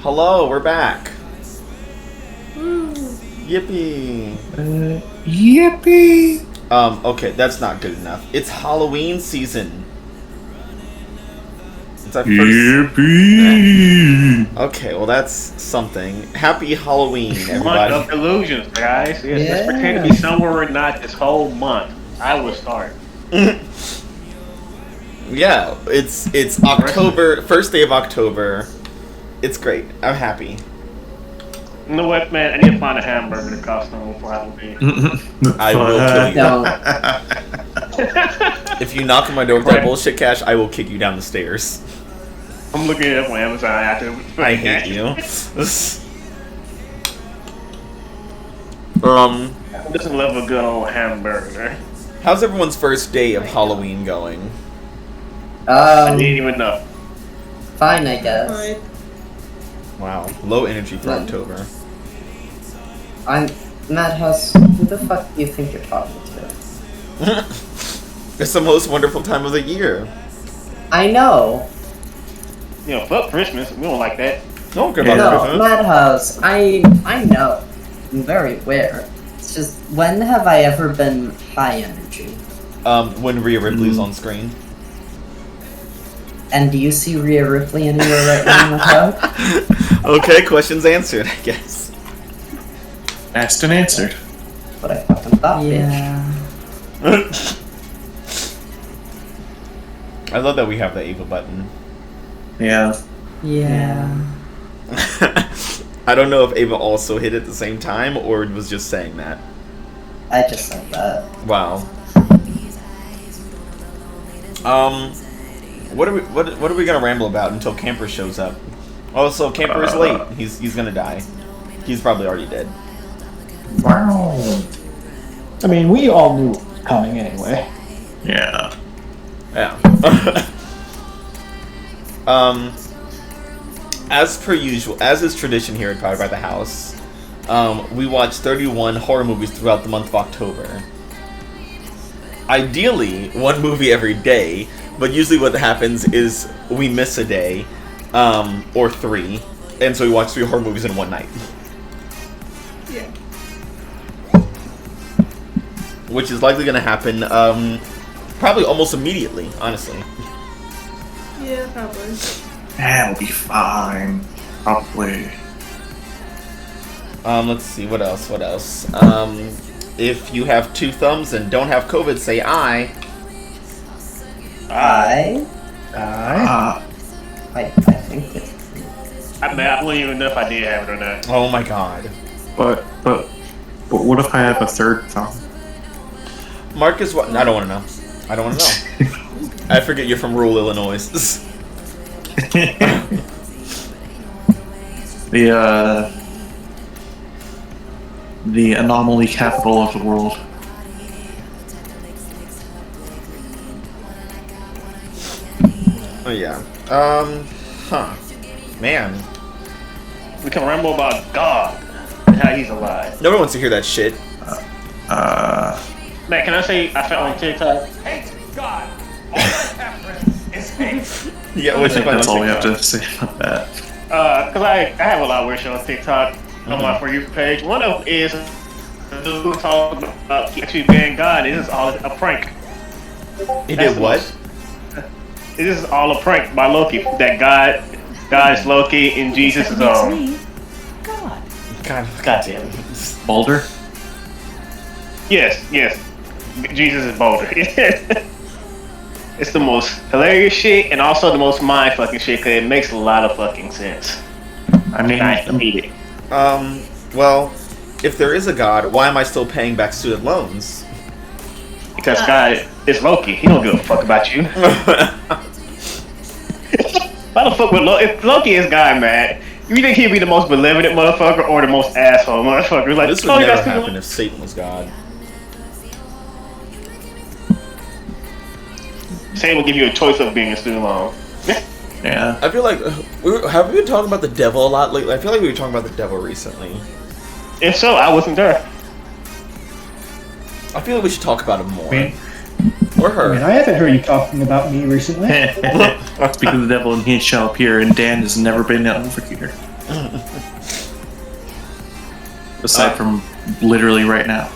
Hello, we're back. Woo. Yippee. Yippee! Okay, that's not good enough. It's Halloween season. It's our first... Yippee! Okay, well that's something. Happy Halloween, everybody. Month of illusions, guys. Yes, let's pretend to be somewhere we're not this whole month. I will start. Yeah, it's October, first day of October. It's great. I'm happy. You know what, man? I need to find a hamburger to costume for Halloween. I will kill you. No. If you knock on my door with that bullshit cash, I will kick you down the stairs. I'm looking it up on Amazon after. I hate you. I just love a good old hamburger. How's everyone's first day of Halloween going? I didn't even know. Fine, I guess. Alright. Wow, low energy for October. I'm Madhouse. Who the fuck do you think you're talking to? It's the most wonderful time of the year. I know. You know, fuck Christmas. We don't like that. Don't care about No, Christmas. Madhouse. I know. I'm very aware. It's just, when have I ever been high energy? When Rhea Ripley's on screen. And do you see Rhea Ripley anywhere right now, Madhouse? Okay, questions answered, I guess. Asked and answered. But I fucking thought, Yeah. I love that we have the Ava button. Yeah. Yeah. I don't know if Ava also hit at the same time or was just saying that. bitch. I just said that. Wow. What are we gonna ramble about until Camper shows up? Oh, so Camper is late. He's gonna die. He's probably already dead. Wow. I mean, we all knew it was coming anyway. Yeah. Yeah. As per usual, as is tradition here at Powered by the House, we watch 31 horror movies throughout the month of October. Ideally, one movie every day, but usually what happens is we miss a day, or three, and so we watch 3 horror movies in one night. Yeah. Which is likely going to happen, probably almost immediately, honestly. Yeah, probably. That'll be fine. Probably. Let's see, what else? If you have 2 thumbs and don't have COVID, say I. I think it's... I don't even know if I did have it or not. Oh my god. But what if I have a third thumb? Marcus, what? I don't want to know. I don't want to know. I forget you're from rural Illinois. The anomaly capital of the world. Oh yeah. Man. We can ramble about God and how he's alive. Nobody wants to hear that shit. Man, can I say I found on TikTok? Hate God. All efforts is hate. Yeah, I what you think find that's on all we have TikTok? to say about that. Cause I have a lot of weird shit on TikTok on my For You page. One of them is the dude who talked about he actually being God. It is all a prank. He That's did the what? most- It is all a prank by Loki. That God is Loki and Jesus is God damn it. Boulder? Yes. Jesus is Boulder. It's the most hilarious shit and also the most mind fucking shit because it makes a lot of fucking sense. I mean, I need it. Well, if there is a God, why am I still paying back student loans? Because God is Loki. He don't give a fuck about you. Why the fuck would if Loki is God, man? You think he'd be the most beloved motherfucker or the most asshole motherfucker? Like, This would oh, you never got happen if Satan was God. Satan will give you a choice of being a student loan. yeah. I feel like, have we been talking about the devil a lot lately? I feel like we were talking about the devil recently. If so, I wasn't there. I feel like we should talk about him more. Man. Or I her. mean, I haven't heard you talking about me recently. Speaking of the devil, and he shall appear, and Dan has never been over here. Aside from literally right now.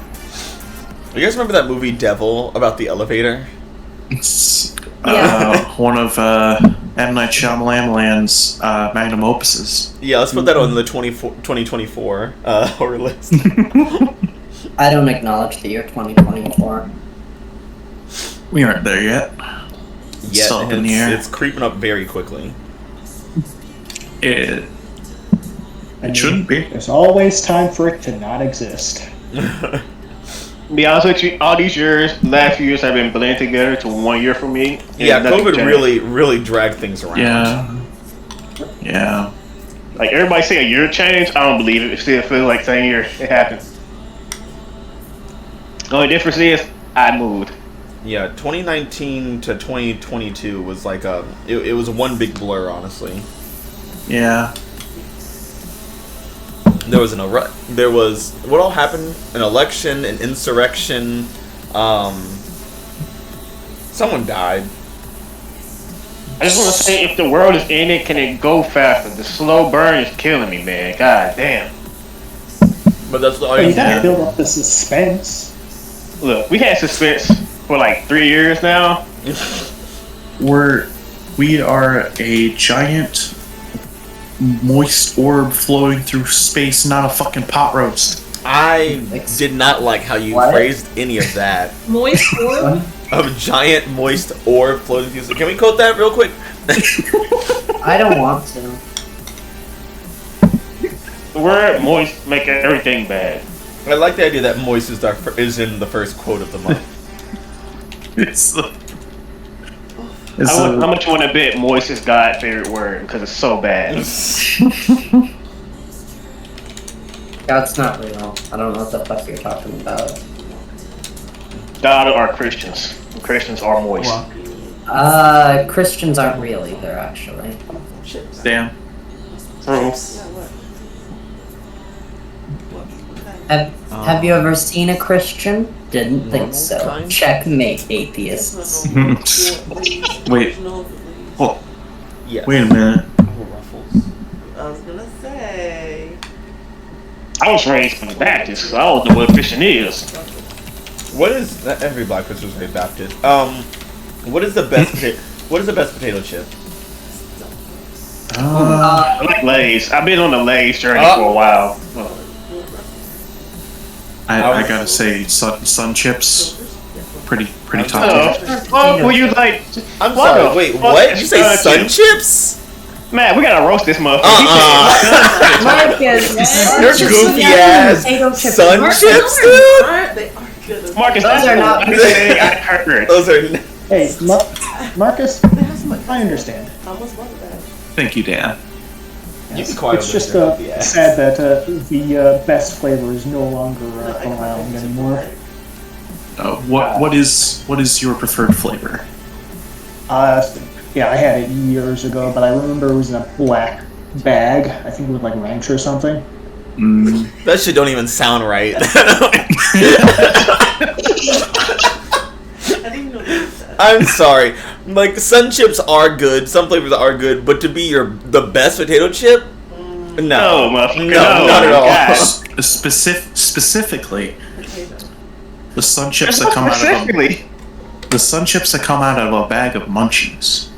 You guys remember that movie Devil about the elevator? It's Yeah. one of M. Night Shyamalan's magnum opuses. Yeah, let's put that on the 2024 horror list. I don't acknowledge the year 2024. We aren't there yet. Yeah, Still up in the air. it's creeping up very quickly. It I mean, shouldn't be. There's always time for it to not exist. To be honest with you, all these years, last few years have been blending together to 1 year for me. and Yeah, nothing COVID changed. really dragged things around. Yeah. Like everybody say a year change, I don't believe it. It still feels like same year it happened. The only difference is I moved. Yeah, 2019 to 2022 was like it was one big blur, honestly. Yeah. There was what all happened? An election, an insurrection, someone died. I just want to say, if the world is ending, can it go faster? The slow burn is killing me, man. God damn. But that's all But you you gotta can. build up the suspense. Look, we had suspense for like 3 years now. We are a giant moist orb floating through space, not a fucking pot roast. I did not like how you What? phrased any of that. Moist orb? A giant moist orb floating through. Can we quote that real quick? I don't want to. The word moist make everything bad. I like the idea that moist is in the first quote of the month. How much you want to bet moist is God's favorite word because it's so bad. God's not real. I don't know what the fuck you're talking about. God are Christians. Christians are moist. Christians aren't real either, actually. Damn. True. Have you ever seen a Christian? Didn't think so. Checkmate, atheists. Wait. Oh, Yeah. wait a minute. I was gonna say. I was raised from the Baptist, so I don't know what Christian is. What is not every black person was very Baptist? What is the best what is the best potato chip? I like Lay's. I've been on the Lay's journey for a while. I gotta say, sun chips, pretty top tier. Oh, well, you like? I'm What sorry. the Wait, fuck what? is You say sun sun chips? chips? Man, we gotta roast this motherfucker. Marcus, Your goofy ass sun chips, dude. They are good. Marcus, Those are not- I'm saying I heard. Those are. Hey, Marcus, They have so much. I understand. I almost love that. Thank you, Dan. You can quiet It's over just there, goofy ass. sad that the best flavor is no longer around anymore. What is your preferred flavor? Yeah, I had it years ago, but I remember it was in a black bag. I think it was like ranch or something. That shit don't even sound right. I didn't even know that. I'm sorry. Like, sun chips are good. Some flavors are good, but to be the best potato chip, no, No, motherfucker, no, not at all. God. Specifically, Potato. the sun chips that come out of Specifically, a bag of munchies.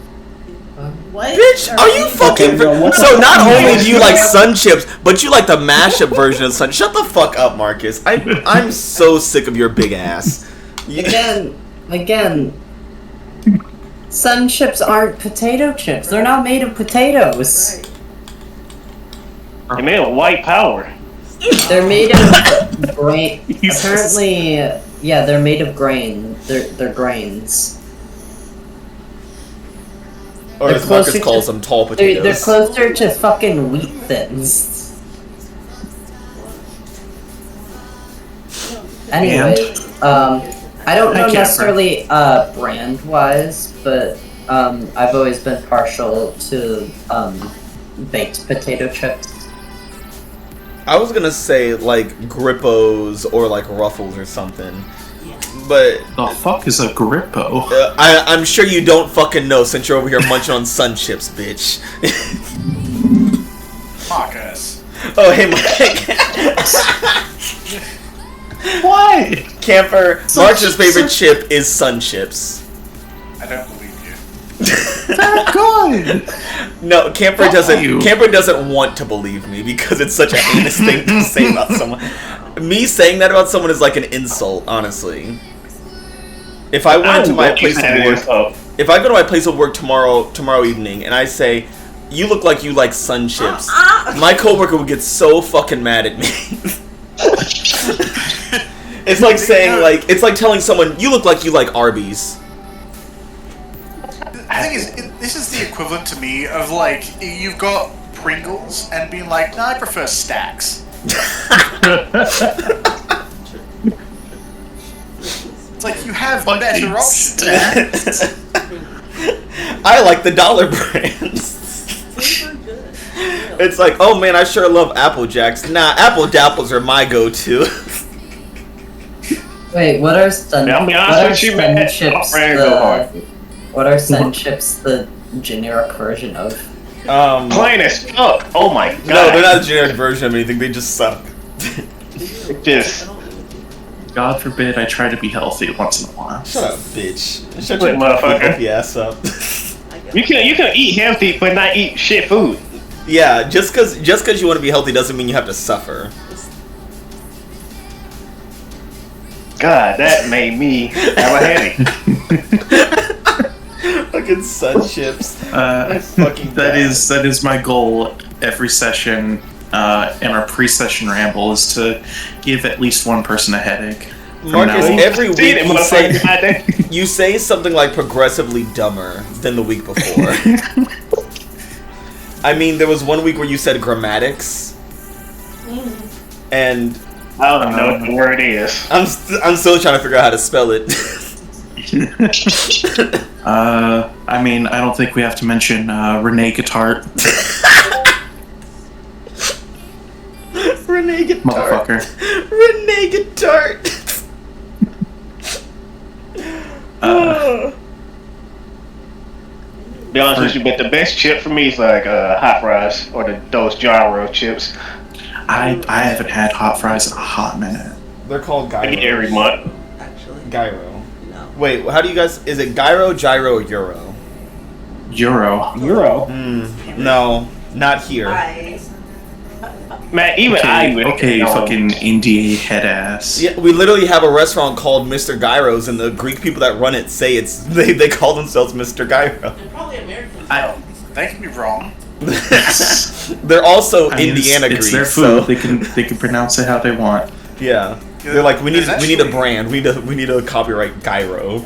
What? Bitch, are you fucking? Okay, well, what So the not fuck only is do you that? like sun chips, but you like the mashup version of sun. Shut the fuck up, Marcus. I'm so sick of your big ass. Again, sun chips aren't potato chips. They're not made of potatoes. they made of white power. They're made of grain. Apparently, yeah, they're made of grain. They're grains. Or They're as Marcus closer calls to- them, tall They're potatoes. closer to fucking wheat thins. Anyway, I don't know can't necessarily brand wise, but I've always been partial to baked potato chips. I was gonna say like Grippos or like Ruffles or something, but The fuck is a Grippo? I'm sure you don't fucking know since you're over here munching on sun chips, bitch. Marcus. Oh, hey, Mike. What? Camper, March's favorite chip is Sun Chips. I don't believe you. They're good. No, Camper Fuck doesn't. you. Camper doesn't want to believe me because it's such a heinous thing to say about someone. Me saying that about someone is like an insult, honestly. If I went to my place of work, if I go to my place of work tomorrow evening, and I say, "You look like you like Sun Chips," my coworker would get so fucking mad at me. It's like saying it's like telling someone, "You look like you like Arby's." The thing is, this is the equivalent to me of like you've got Pringles and being like, "No, I prefer Stacks." It's like you have better options. I like the dollar brands. Super good. Yeah. It's like, oh man, I sure love Apple Jacks. Nah, Apple Dapples are my go-to. Wait, what are Sun? Yeah, I'll be what honest are with you, Sun man. Chips? I'm ready to go hard. What are Sun Chips? The generic version of? Plain as fuck. Oh my god. No, they're not a generic version of anything. They just suck. Just God forbid I try to be healthy once in a while. Shut up, bitch. Shut Wait, your motherfucker. goofy ass up. you can eat healthy but not eat shit food. Yeah, just cause you want to be healthy doesn't mean you have to suffer. God, that made me have a headache. Fucking Sun Chips. Fucking that is my goal every session. In our pre-session ramble is to give at least one person a headache. Marcus, every week See it, motherfucker. you say something like progressively dumber than the week before. I mean, there was one week where you said grammatics, and I don't even know what the word is. I'm still trying to figure out how to spell it. I mean, I don't think we have to mention Renee Guitart. Renee Guitart. Motherfucker. Renee Guitart. Be honest with you, but the best chip for me is like hot fries or those gyro chips. I haven't had hot fries in a hot minute. They're called gyro. I eat every month. Actually, Gyro. no. Wait, how do you guys? Is it gyro, gyro, or euro? Euro. No, not here. Man, even I would. Okay, fucking indie head ass. Yeah, we literally have a restaurant called Mr. Gyro's, and the Greek people that run it say they call themselves Mr. Gyro. And probably Americans. They can be wrong. They're also I mean, Indiana it's Greeks, their so food. They can pronounce it how they want. yeah. They're like, we need There's a actually- brand. We need a copyright gyro.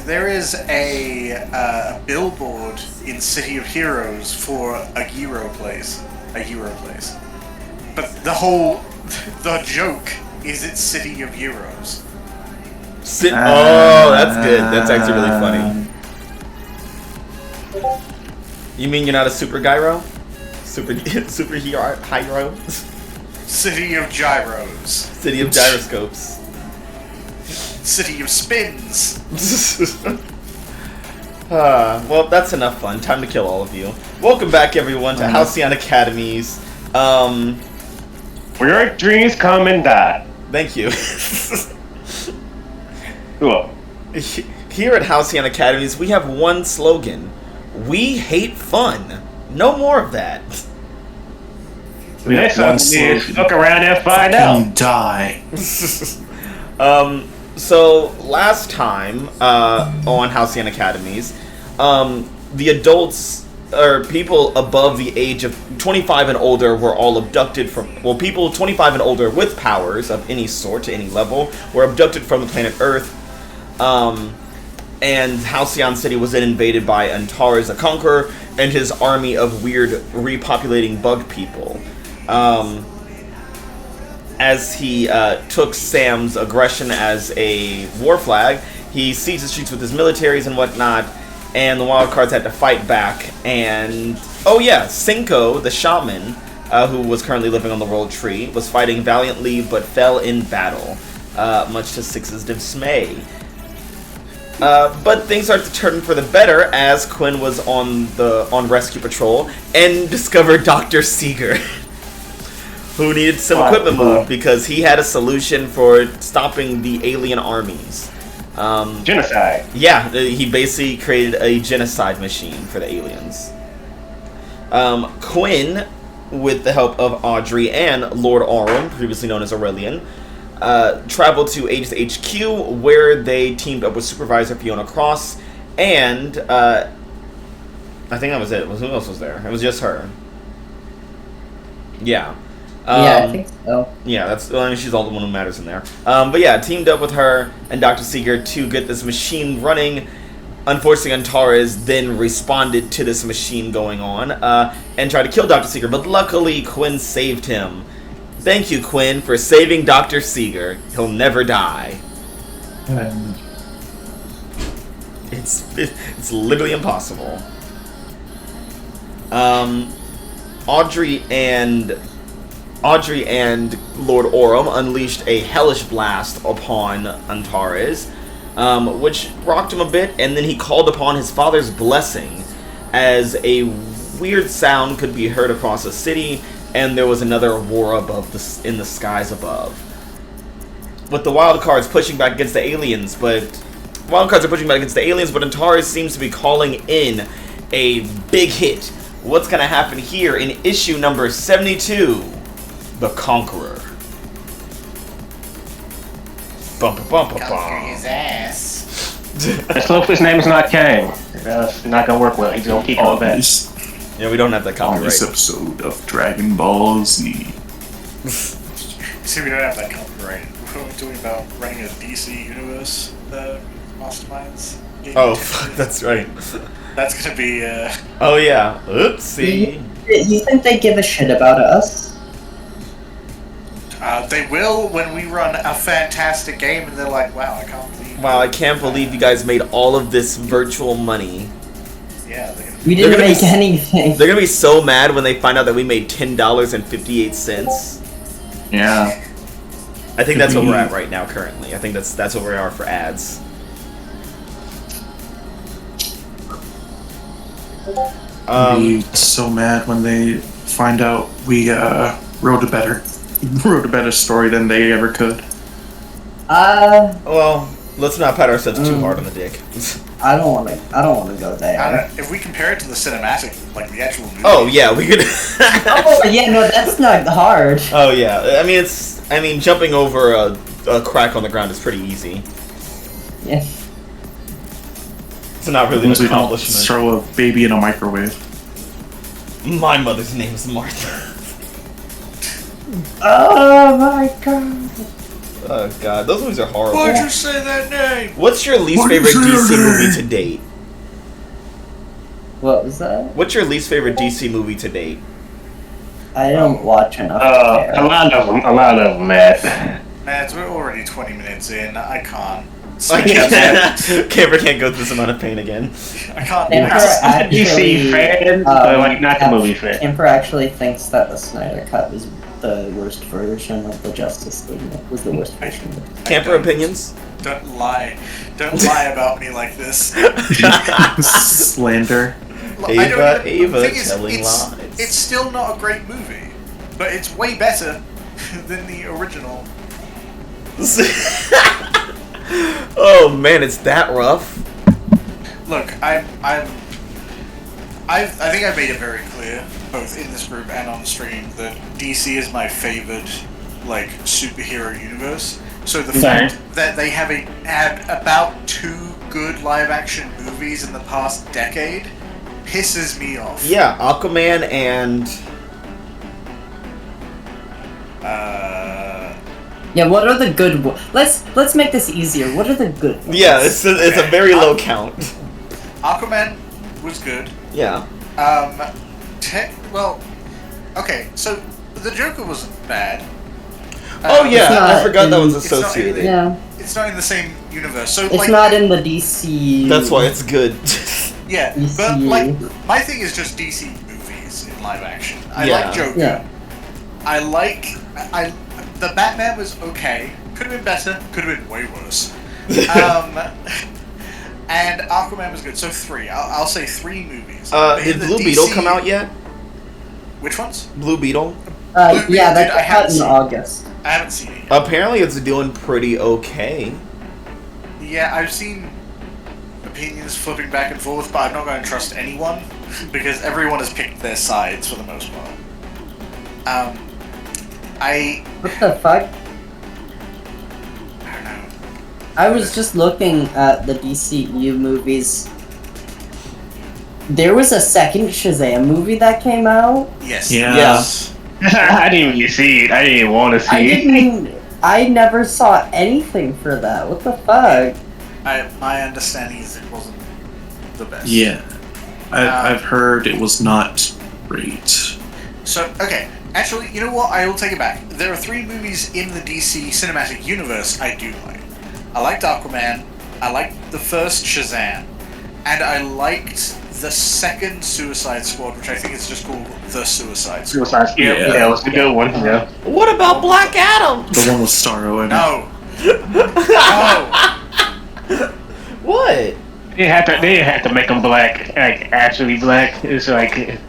There is a billboard in City of Heroes for a gyro place. But the joke is it's City of Heroes. Oh, that's good. That's actually really funny. You mean you're not a super gyro? Superhero? City of Gyros. City of gyroscopes. City of Spins. Well, that's enough fun. Time to kill all of you. Welcome back, everyone, to Halcyon Academies. Where your dreams come and die. Thank you. Cool. Here at Halcyon Academies, we have one slogan. We hate fun. No more of that. We Next have time one is slogan. look around and find out. Fucking die. So last time on Halcyon Academies, the adults or people above the age of 25 and older were all abducted from. Well, people 25 and older with powers of any sort to any level were abducted from the planet Earth. And Halcyon City was then invaded by Antares, the Conqueror, and his army of weird repopulating bug people. As he took Sam's aggression as a war flag, he seized the streets with his militaries and whatnot, and the Wildcards had to fight back. And, oh yeah, Cinco, the shaman, who was currently living on the World Tree, was fighting valiantly but fell in battle, much to Six's dismay. But things start to turn for the better as Quinn was on rescue patrol and discovered Dr. Seeger, who needed some equipment moved because he had a solution for stopping the alien armies. Genocide. Yeah, he basically created a genocide machine for the aliens. Quinn, with the help of Audrey and Lord Aurum, previously known as Aurelian, traveled to Aegis HQ, where they teamed up with Supervisor Fiona Cross, and I think that was it. Who else was there? It was just her. Yeah. Yeah, I think so. Yeah, she's all the one who matters in there. But yeah, teamed up with her and Dr. Seeger to get this machine running. Unfortunately, Antares then responded to this machine going on and tried to kill Dr. Seeger, but luckily Quinn saved him. Thank you, Quinn, for saving Dr. Seeger. He'll never die. It's literally impossible. Audrey and Lord Aurum unleashed a hellish blast upon Antares, which rocked him a bit, and then he called upon his father's blessing as a weird sound could be heard across the city, and there was another aurora in the skies above. With the Wildcards pushing back against the aliens, but Antares seems to be calling in a big hit. What's going to happen here in issue number 72? The Conqueror. Conquer his ass. Let's hope his name is not Kang. That's not gonna work well. He's gonna keep going back. Yeah, we don't have that On copyright. this episode of Dragon Ball Z. See, we don't have that copyright. We're doing about running a DC universe masterminds. Oh, fuck, that's right. That's gonna be. Oh yeah. Oopsie. You think they give a shit about us? They will when we run a fantastic game, and they're like, "Wow, I can't believe." Wow, I can't believe you guys made all of this virtual money. Yeah, We didn't make anything. They're gonna be so mad when they find out that we made $10.58. Yeah. I think that's what we're at right now currently. I think that's what we are for ads. Be so mad when they find out we wrote a better story than they ever could. Well, let's not pat ourselves too hard on the dick. I don't want to go there. If we compare it to the cinematic, like the actual movie. Oh yeah, we could. Oh yeah, no, that's not hard. Oh yeah, I mean, jumping over a crack on the ground is pretty easy. Yeah. It's not really an We don't accomplishment. throw a baby in a microwave. My mother's name is Martha. Oh my god. Oh god, those movies are horrible. Why'd you say that name? What's your least Why'd you favorite say DC that movie name? to date? What was that? What's your least favorite DC movie to date? I don't watch enough to A care. lot of them, Matt. Mads, we're already 20 minutes in. I can't. Camper can't go through this amount of pain again. I can't. Emperor actually, DC fan, but like not the movie fan. Emperor actually thinks that the Snyder Cut was the worst version of the Justice League. It was the worst version of it. Camper opinions? Don't lie. Don't lie about me like this. Slander. Ava, the thing is, telling it's lies. still not a great movie, but it's way better than the original. Oh man, it's that rough. Look, I think I've made it very clear, both in this group and on stream, that DC is my favored, like, superhero universe. So the fact that they have had about 2 good live-action movies in the past decade pisses me off. Yeah, Aquaman and Yeah, what are the good Let's make this easier. What are the good ones? yeah, it's a very low count. Aquaman was good. Yeah. Okay, so the Joker wasn't bad. Oh yeah, It's not I forgot that was it's not- associated. Yeah. It's not in the same universe, so It's like not in the DC. That's why it's good. yeah. But DCU. like my thing is just DC movies in live action. I Yeah. like Joker. Yeah. The Batman was okay. Could have been better. Could have been way worse. And Aquaman was good. So 3. I'll say 3 movies. Did Blue Beetle come out yet? Which ones? Blue Beetle? Blue Beetle, Yeah, dude, that I haven't got in seen it. August. I haven't seen it yet. Apparently it's doing pretty okay. Yeah, I've seen opinions flipping back and forth, but I'm not going to trust anyone because everyone has picked their sides for the most part. What the fuck? I don't know. I was just looking at the DCU movies. There was a second Shazam movie that came out. Yes. Yeah. Yes. I didn't even see it. I didn't even want to see I never saw anything for that. What the fuck? My understanding is it wasn't the best. Yeah. I've heard it was not great. So, okay. Actually, you know what? I will take it back. There are 3 movies in the DC cinematic universe I do like. I liked Aquaman, I liked the first Shazam, and I liked the second Suicide Squad, which I think is just called The Suicide Squad. Suicide. Yeah, it was a good one. Yeah. What about Black Adam? The one with Starro in it. No! No! What? They didn't have to make him black, like actually black. It's like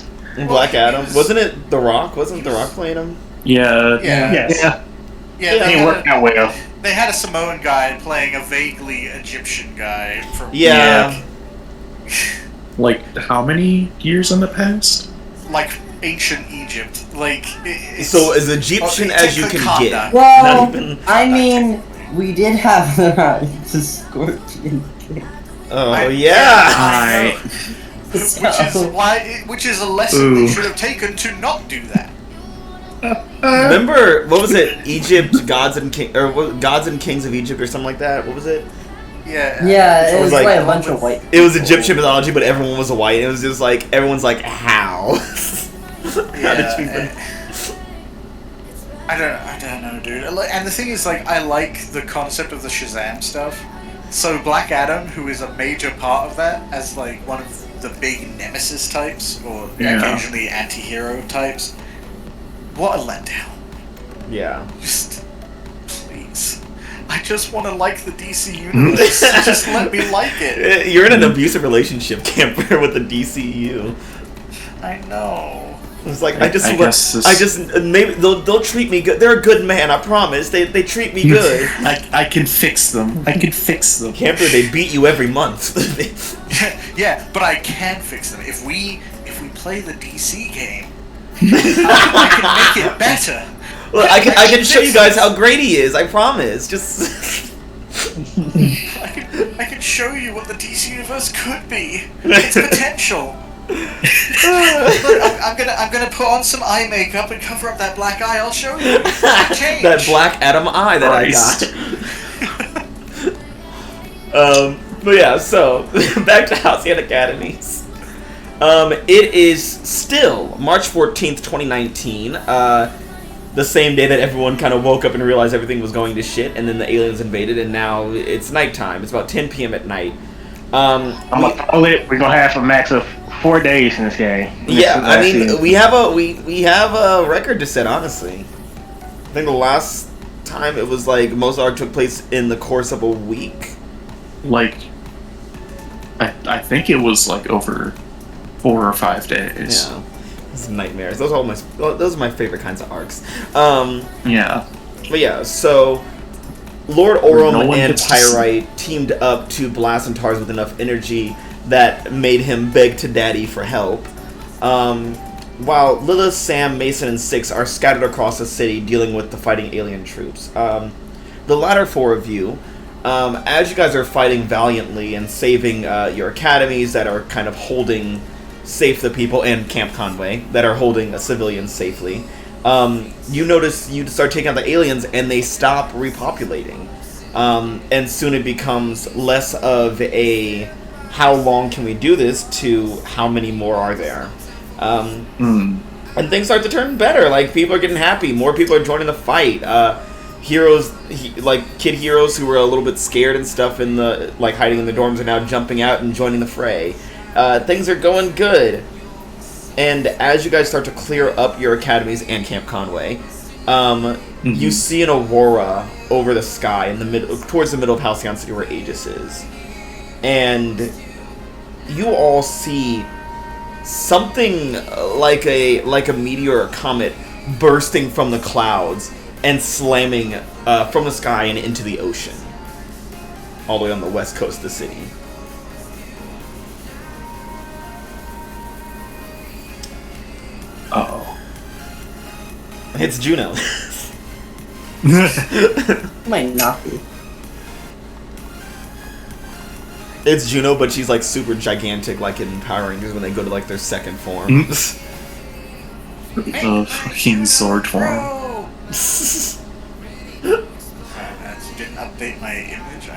Black Adam? Wasn't it The Rock? Wasn't The Rock playing him? Yeah. yeah, Yeah, it they worked out well. They had a Samoan guy playing a vaguely Egyptian guy from Yeah. Like, how many years in the past? like ancient Egypt. Like it's, So as Egyptian as you can Wakanda. get. Well, Not even- I mean, we did have the Scorpion King. Oh yeah. I Which is a lesson they should have taken to not do that. Remember what was it? Egypt, Gods and Gods and Kings of Egypt or something like that. What was it? Yeah. Yeah, So it it was was like like- a bunch of white. It was Egyptian mythology, but everyone was white. It was just like everyone's like, how? How did you even? I don't know, dude. And the thing is, like, I like the concept of the Shazam stuff. So Black Adam, who is a major part of that, as like one of the big nemesis types, or occasionally anti-hero types. What a letdown. Yeah. Just, please. I just want to like the DC universe. Just let me like it. You're in an abusive relationship, Camper, with the DCU. I know. It's like I guess maybe they'll treat me good. They're a good man, I promise. They treat me good. I can fix them. I can fix them. Camper, they beat you every month. Yeah, but I can fix them. If we play the DC game, I can make it better. Look, I can show you guys how great he is. I promise. Just I can show you what the DC universe could be. Its potential. Look, I'm gonna put on some eye makeup and cover up that black eye. I'll show you. Change. that Black Adam eye that Christ. I got. But yeah, so back to Halcyon Academies. It is still March 14th, 2019. The same day that everyone kind of woke up and realized everything was going to shit, and then the aliens invaded, and now it's nighttime. It's about 10 p.m. at night. I'm gonna call it. We're gonna have a max of 4 days in this game. Yeah, I mean, we have a record to set. Honestly, I think the last time it was like most arc took place in the course of a week. Like, I think it was like over 4 or 5 days. Yeah, it's nightmares. Those are my favorite kinds of arcs. Yeah. But yeah, so Lord Orim No one and gets to see- Pyrite teamed up to blast Antares with enough energy that made him beg to Daddy for help. While Lilith, Sam, Mason, and Six are scattered across the city dealing with the fighting alien troops. The latter 4 of you, as you guys are fighting valiantly and saving your academies that are kind of holding safe the people, and Camp Conway that are holding civilians safely, you notice you start taking out the aliens and they stop repopulating. And soon it becomes less of a how long can we do this to how many more are there. And things start to turn better. Like, people are getting happy. More people are joining the fight. Heroes, like kid heroes who were a little bit scared and stuff in the hiding in the dorms are now jumping out and joining the fray. Things are going good. And as you guys start to clear up your academies and Camp Conway, you see an aurora over the sky in the towards the middle of Halcyon City where Aegis is. and you all see something like a meteor or comet bursting from the clouds and slamming from the sky and into the ocean, all the way on the west coast of the city. Uh-oh. It's Juno. Might not be. It's Juno, but she's like super gigantic, like in Power Rangers when they go to like their second form. The fucking sword form. I didn't update my image.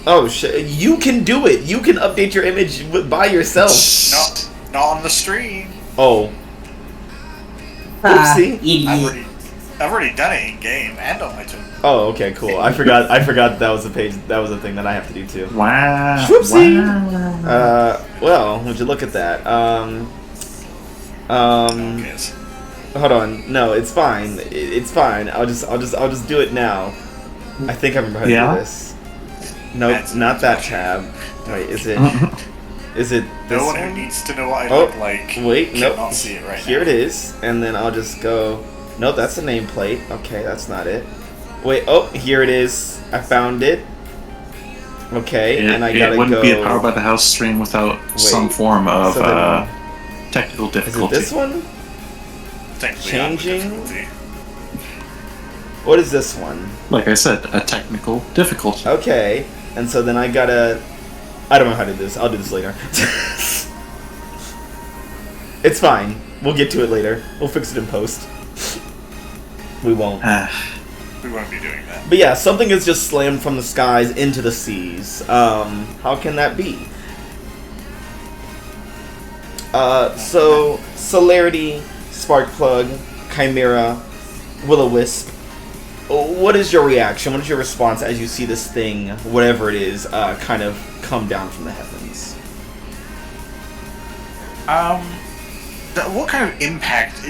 Oh shit! You can do it. You can update your image by yourself. Not on the stream. Oh. Oopsie. Idiot. I've already done it in game and on my tool. Oh, okay, cool. I forgot that was a page. That was a thing that I have to do too. Wow. Whoopsie. Wow. Well, would you look at that? Yes. Hold on. No, it's fine. It's fine. I'll just do it now. I think I remember how to do this. Nope, not that tab. Wait, is it? Is it this No one one? who needs to know what I Oh, look like wait, nope. cannot see it right Here now. it is, and then I'll just go. Nope, that's the nameplate. Okay, that's not it. Wait, oh, here it is. I found it. Okay, and I gotta it wouldn't go. be a Power by the House stream without some form of so then, technical is it difficulty. this one? Technically, Changing? I'm the difficulty. What is this one? Like I said, a technical difficulty. Okay, and so then I gotta. I don't know how to do this. I'll do this later. It's fine. We'll get to it later. We'll fix it in post. We won't. We won't be doing that. But yeah, something is just slammed from the skies into the seas. How can that be? So Celerity, Sparkplug, Chimera, Will-O-Wisp. What is your reaction? What is your response as you see this thing, whatever it is, kind of come down from the heavens? What kind of impact?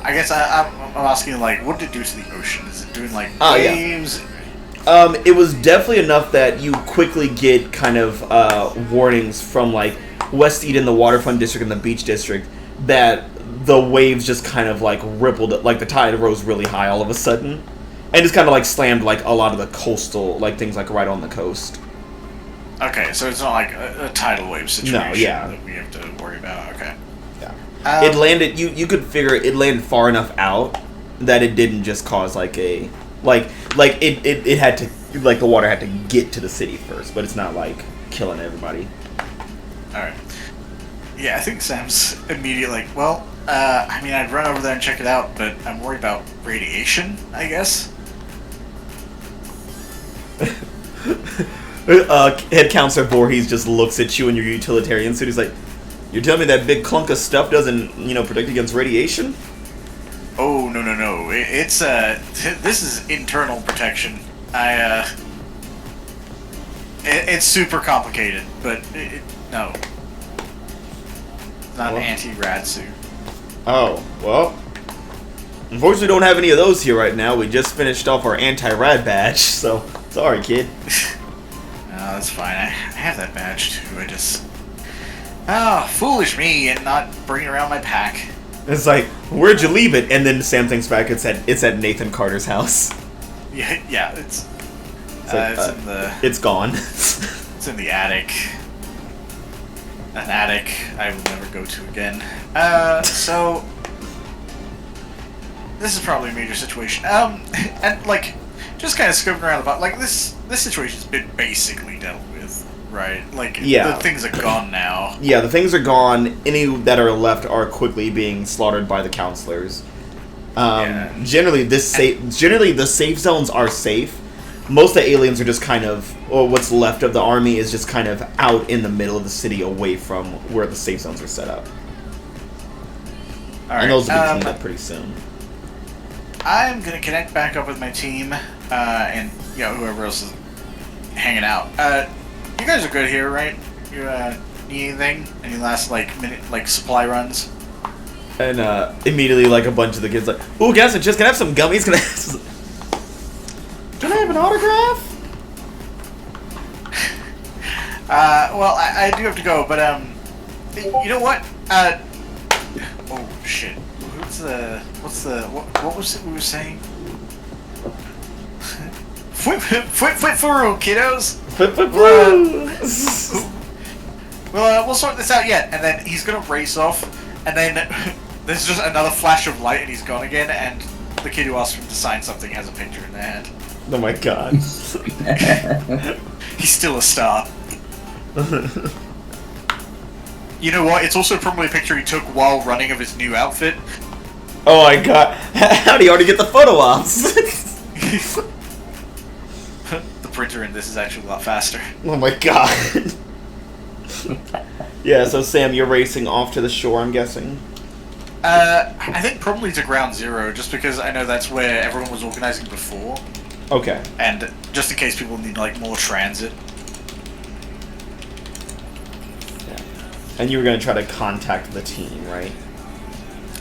I guess I'm asking, like, what did it do to the ocean? Is it doing, like, waves? Yeah. It was definitely enough that you quickly get kind of warnings from, like, West Eden, the waterfront district, and the beach district, that the waves just kind of, like, rippled, like, the tide rose really high all of a sudden, and just kind of, like, slammed, like, a lot of the coastal, like, things, like, right on the coast. Okay, so it's not like a tidal wave situation that we have to worry about. Okay. Yeah. It landed. You could figure it landed far enough out that it didn't just cause like a it had to, like, the water had to get to the city first, but it's not like killing everybody. All right. Yeah, I think Sam's immediately like, well, I mean, I'd run over there and check it out, but I'm worried about radiation, I guess. Head Counselor Voorhees just looks at you in your utilitarian suit. He's like, "You're telling me that big clunk of stuff doesn't, protect against radiation?" Oh, no. It's this is internal protection. It's super complicated, but no. It's not an anti-rad suit. Oh, well. Unfortunately, we don't have any of those here right now. We just finished off our anti-rad badge, so sorry, kid. No, that's fine. I have that badge too. I just... Oh, foolish me and not bringing around my pack. It's like, where'd you leave it? And then Sam thinks back, it's at Nathan Carter's house. Yeah, it's in the... It's gone. It's in the attic. An attic I will never go to again. So... This is probably a major situation. And, like, just kind of scoping around about, like, this situation's been basically dealt with, right? Like, yeah. The things are gone now. Yeah, the things are gone. Any that are left are quickly being slaughtered by the counselors. Generally, the safe zones are safe. Most of the aliens are just kind of, or what's left of the army is just kind of out in the middle of the city, away from where the safe zones are set up. All right. And those will be cleaned up pretty soon. I'm gonna connect back up with my team, and whoever else is hanging out. You guys are good here, right? You need anything? Any last minute supply runs? And immediately, like, a bunch of the kids like, "Ooh, guys, can I have some gummies? Can I have an autograph?" Well, I do have to go, but you know what? Oh shit. What was it we were saying? Flip through, kiddos. We'll sort this out yet, and then he's gonna race off, and then there's just another flash of light, and he's gone again, and the kid who asked him to sign something has a picture in their hand. Oh my god. He's still a star. You know what? It's also probably a picture he took while running of his new outfit. Oh my god. How'd he already get the photo ops? The printer in this is actually a lot faster. Oh my god. Yeah, so Sam, you're racing off to the shore, I'm guessing? I think probably to Ground Zero, just because I know that's where everyone was organizing before. Okay. And just in case people need, like, more transit. Yeah. And you were going to try to contact the team, right?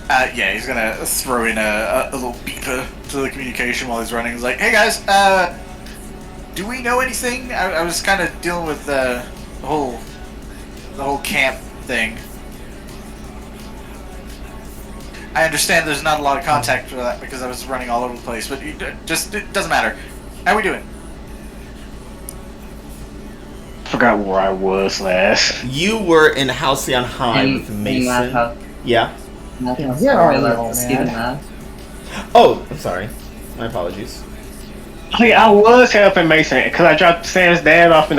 Yeah, he's gonna throw in a little beeper to the communication while he's running. He's like, hey guys, do we know anything? I was kind of dealing with the whole camp thing. I understand there's not a lot of contact for that because I was running all over the place, but it doesn't matter. How we doing? Forgot where I was last. You were in Halcyon High with Mason. Yeah? Oh, I'm sorry. My apologies. Hey, I was helping Mason because I dropped Sam's dad off in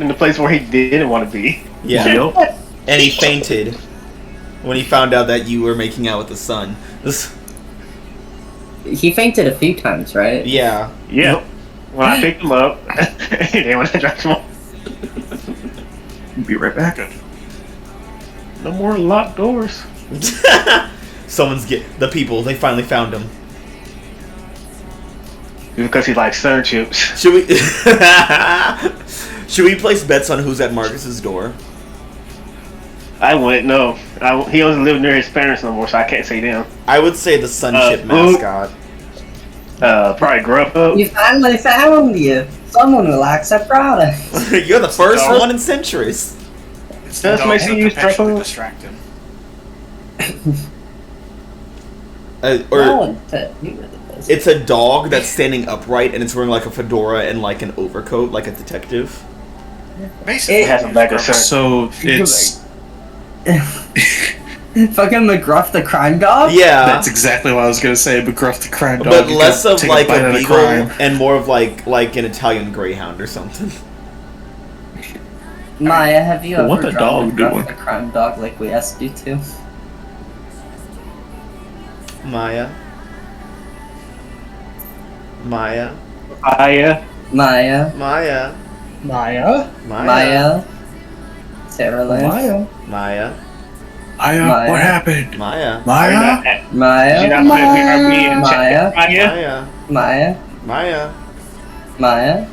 the place where he didn't want to be. Yeah. And he fainted when he found out that you were making out with the sun. He fainted a few times, right? Yeah. Yep. When I picked him up, and then when I dropped him off. Be right back. Good. No more locked doors. The people, they finally found him. Because he likes sun chips. Should we Should we place bets on who's at Marcus's door? I wouldn't know. He doesn't live near his parents no more, so I can't say them. I would say the Sunship mascot. Probably Grubhub. We finally found you. Someone who likes our product. You're the first one in centuries. Does Mason use perpetually Grubhub? distract him. It's a dog that's standing upright and it's wearing like a fedora and like an overcoat, like a detective. Mason It has a bag of shirt. So it's Fucking McGruff the crime dog? Yeah. that's exactly what I was gonna say. McGruff the crime dog. But You less gotta of take like bite a out of beagle crime. and more of like an Italian greyhound or something. Maya, have you What ever the drawn dog McGruff doing? the crime dog like we asked you to? Maya. Maya. Maya. Maya. Maya. Sarah Lynn. Maya. Maya. What happened? Maya. Maya? You're not putting PRB in chat. Maya. Maya. Maya. Maya.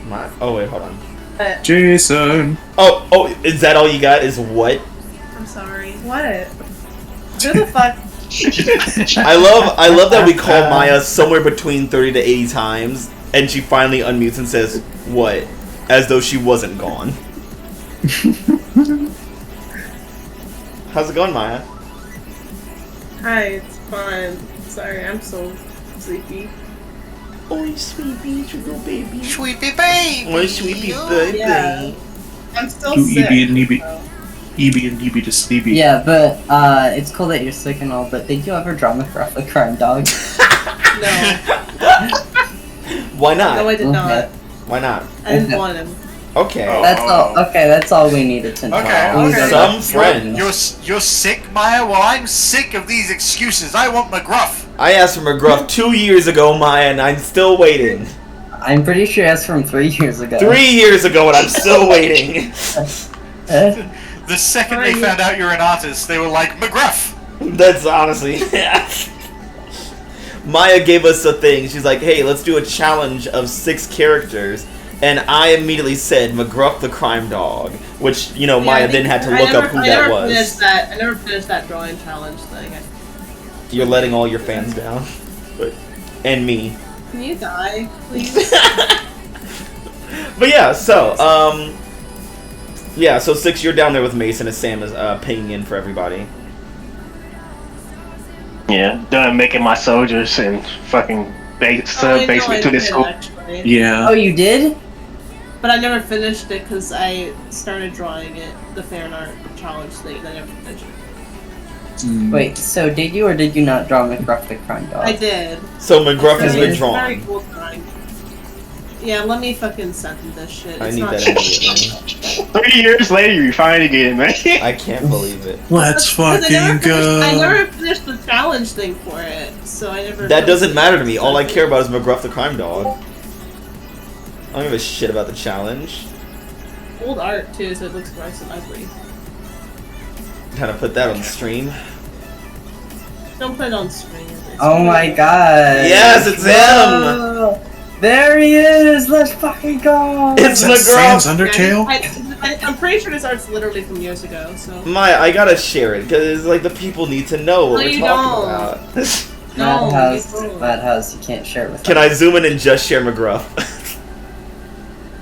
Maya. Oh wait, hold on. Jason. Oh, is that all you got? Is what? I'm sorry. What? Who the fuck? I love that we call Maya somewhere between 30 to 80 times, and she finally unmutes and says, "What?" As though she wasn't gone. How's it going, Maya? Hi, it's fine. Sorry, I'm so sleepy. Oh, sweet little baby. Sweepy baby. Oh, sweet baby. Yeah. I'm still Do sick. EB and EB. so- EB and EB to sleepy. Yeah, but it's cool that you're sick and all, but did you ever draw McGruff the crime dog? No. Why not? No, I did not. Why not? I didn't want him. Okay. That's all. Okay, that's all we needed to know. Okay, We okay. needed Some to- friend. You're sick, Maya? Well, I'm sick of these excuses. I want McGruff. I asked for McGruff 2 years ago, Maya, and I'm still waiting. I'm pretty sure that's from 3 years ago. 3 years ago, and I'm still waiting. The second they found out you're an artist, they were like, McGruff! That's honestly. Maya gave us a thing. She's like, hey, let's do a challenge of 6 characters. And I immediately said McGruff the crime dog, which, you know, Maya then had to look up who that was. I never finished that drawing challenge thing. You're letting all your fans down. And me. Can you die, please? But yeah, so, Yeah, so 6, you're down there with Mason as Sam is pinging in for everybody. Yeah, done making my soldiers and fucking basement to this school. Actually. Yeah. Oh, you did? But I never finished it because I started drawing it, the fan art challenge thing, and I never finished it. Wait, so did you or did you not draw McGruff the Crime Dog? I did. So McGruff has been It's drawn. very cool drawing. Yeah, let me fucking send you this shit. I It's need not that immediately. 3 years later, you find it again, man. I can't believe it. Let's Because fucking go. I never finished the challenge thing for it, so I never. That doesn't posted matter to it. me. All I care about is McGruff the Crime Dog. I don't give a shit about the challenge. Old art too, so it looks nice and ugly. Kind of put that on the stream. Don't put it on screen. Oh my god. Yes, it's him! Whoa. There he is! Let's fucking go! It's Is that McGruff! Sam's Undertale? I'm pretty sure this art's literally from years ago, so. Maya, I gotta share it because like the people need to know what No, we're you talking don't. about. No, Madhouse, you can't share it with Can us. I zoom in and just share McGruff?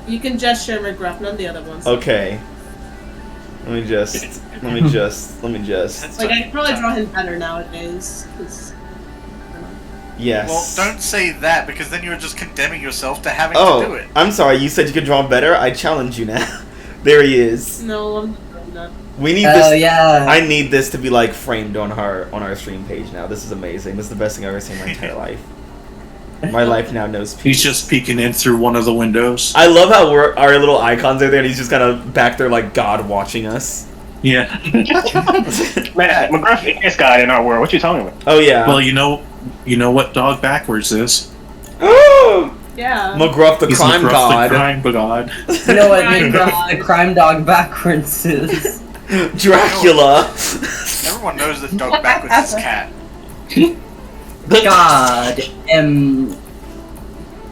You can just share McGruff, none of the other ones. Okay. Let me just. Like, I could probably draw him better nowadays, because. Yes. Well, don't say that because then you're just condemning yourself to having to do Oh, it. I'm sorry. You said you could draw better. I challenge you now. There he is. No, I'm not doing that. We need Oh, this. yeah. I need this to be like framed on our stream page now. This is amazing. This is the best thing I've ever seen in my entire life. My life now knows peace. He's just peeking in through one of the windows. I love how our little icons are there, and he's just kind of back there like God watching us. Yeah. Man, McGruff is God in our world. What you talking about? Oh yeah. Well, you know what dog backwards is? Yeah. McGruff the He's crime McGruff god. the crime god. You know what Crime McGruff dog. the Crime Dog backwards is? Dracula. Everyone knows that dog backwards is cat. God.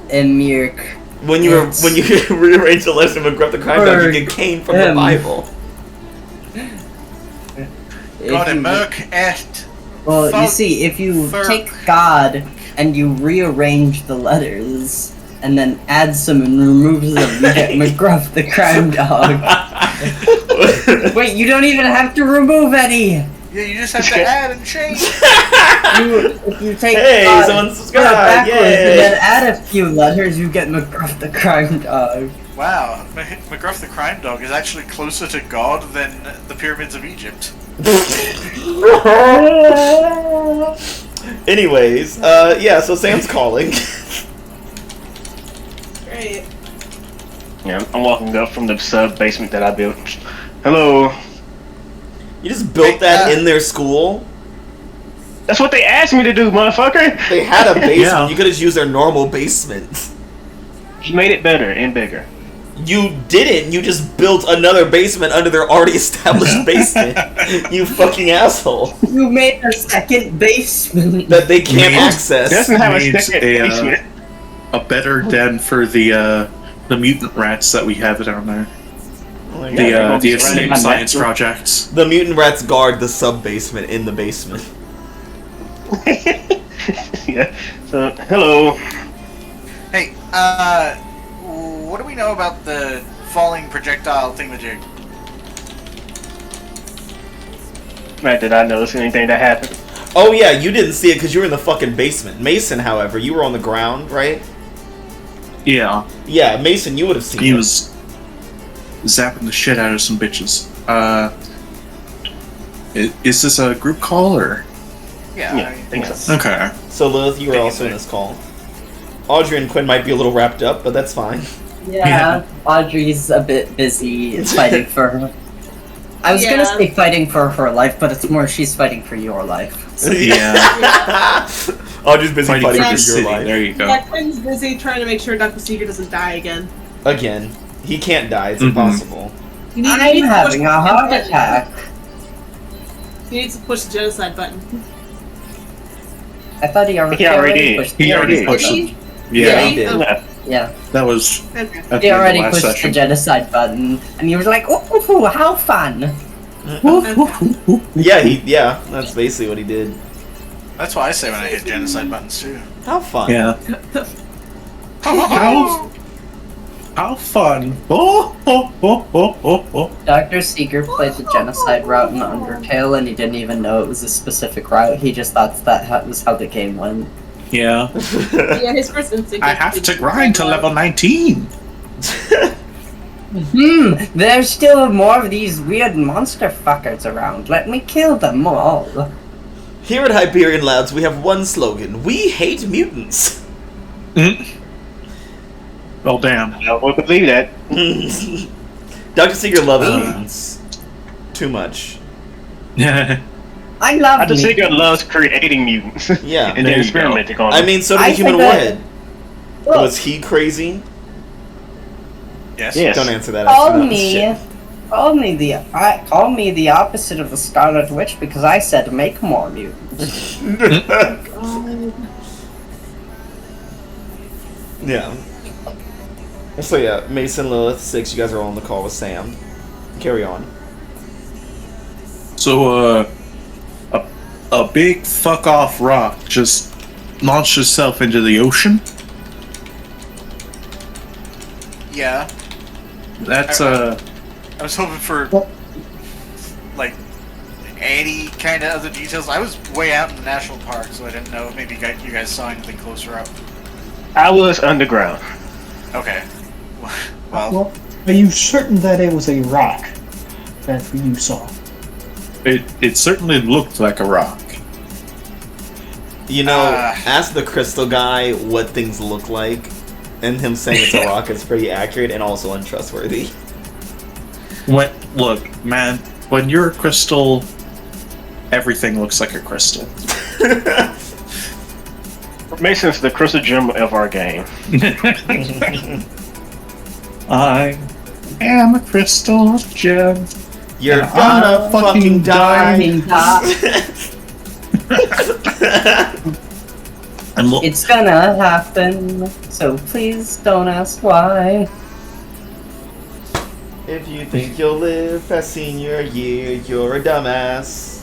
Emirk. When you rearrange the list of McGruff the crime dog, you get Cain from the Him. Bible. God, If you- Merc et. Well, you Fuck. see, if you Fuck. take God and you rearrange the letters and then add some and remove them, you get McGruff the Crime Dog. Wait, you don't even have to remove any! Yeah, you just have to add and change. If you take Hey, God, someone put it subscribe, backwards yay. and then add a few letters, you get McGruff the Crime Dog. Wow, McGruff the Crime Dog is actually closer to God than the pyramids of Egypt. Anyways, yeah, so Sam's calling. Great. Yeah, I'm walking up from the sub basement that I built. Hello. You just built that in their school? That's what they asked me to do, motherfucker. They had a basement. Yeah. You could have used their normal basement. He made it better and bigger. You didn't. You just built another basement under their already established basement. You fucking asshole. You made a second basement. That they can't Needs- access. Doesn't have a Needs second basement. a better den for the mutant rats that we have down there. The escape science projects. The mutant rats guard the sub basement in the basement. Yeah. So, hello. Hey, what do we know about the falling projectile thingamajig? Man, did I notice anything that happened? Oh yeah, you didn't see it because you were in the fucking basement. Mason, however, you were on the ground, right? Yeah, Yeah, Mason, you would have seen he it. was zapping the shit out of some bitches. Is this a group call or? Yeah, Yeah, I think so. Okay. So Lilith, you were also in this call. Audrey and Quinn might be a little wrapped up, but that's fine. Yeah, Audrey's a bit busy fighting for her. I was gonna say fighting for her life, but it's more she's fighting for your life. Yeah. Audrey's busy Fighting fighting for for the your city. life. There you go. Yeah, Quinn's busy trying to make sure Dr. Seeger doesn't die again. Again, he can't die. It's Mhm. impossible. You need, I'm you need to push having the a heart button. attack. You need to push the genocide button. I thought he already did. pushed. He already Did pushed he? it. Yeah, Yeah, he did. Yeah. Yeah, that was Okay. at he the end of already the last pushed session. the genocide button, and he was like, "Ooh, how fun!" Yeah, that's basically what he did. That's what I say when I hit genocide buttons too. How fun. Yeah. How? How fun! Oh. Dr. Seeger played the genocide route in Undertale, and he didn't even know it was a specific route. He just thought that was how the game went. Yeah. Yeah, his first instinct. I have to grind to level 19. There's still more of these weird monster fuckers around. Let me kill them all. Here at Hyperion Labs, we have one slogan: we hate mutants. Well, damn. I would believe that. Dr. Seeger loves mutants. Too much. I love Dr. me. Seeger loves creating mutants. Yeah. And then experimenting on them. I mean, so did I Human think that- Warhead. Look, Was he crazy? Yes. Yes. Don't answer that. call that's me, shit. call me the opposite of the Scarlet Witch because I said make more mutants. Yeah. So yeah, Mason, Lilith, 6, you guys are all on the call with Sam. Carry on. So, a big fuck off rock just launched itself into the ocean. Yeah. That's I was hoping for like any kind of other details. I was way out in the national park, so I didn't know if maybe you guys saw anything closer up. I was underground. Okay. Well, Well, are you certain that it was a rock that you saw? it certainly looked like a rock. You know, ask the crystal guy what things look like, and him saying it's a rock is pretty accurate and also untrustworthy. Look, man, when you're a crystal, everything looks like a crystal. Mason's the crystal gem of our game. I am a crystal gem. You're And gonna I fucking die. It's gonna happen, so please don't ask why. If you think you'll live past senior year, you're a dumbass.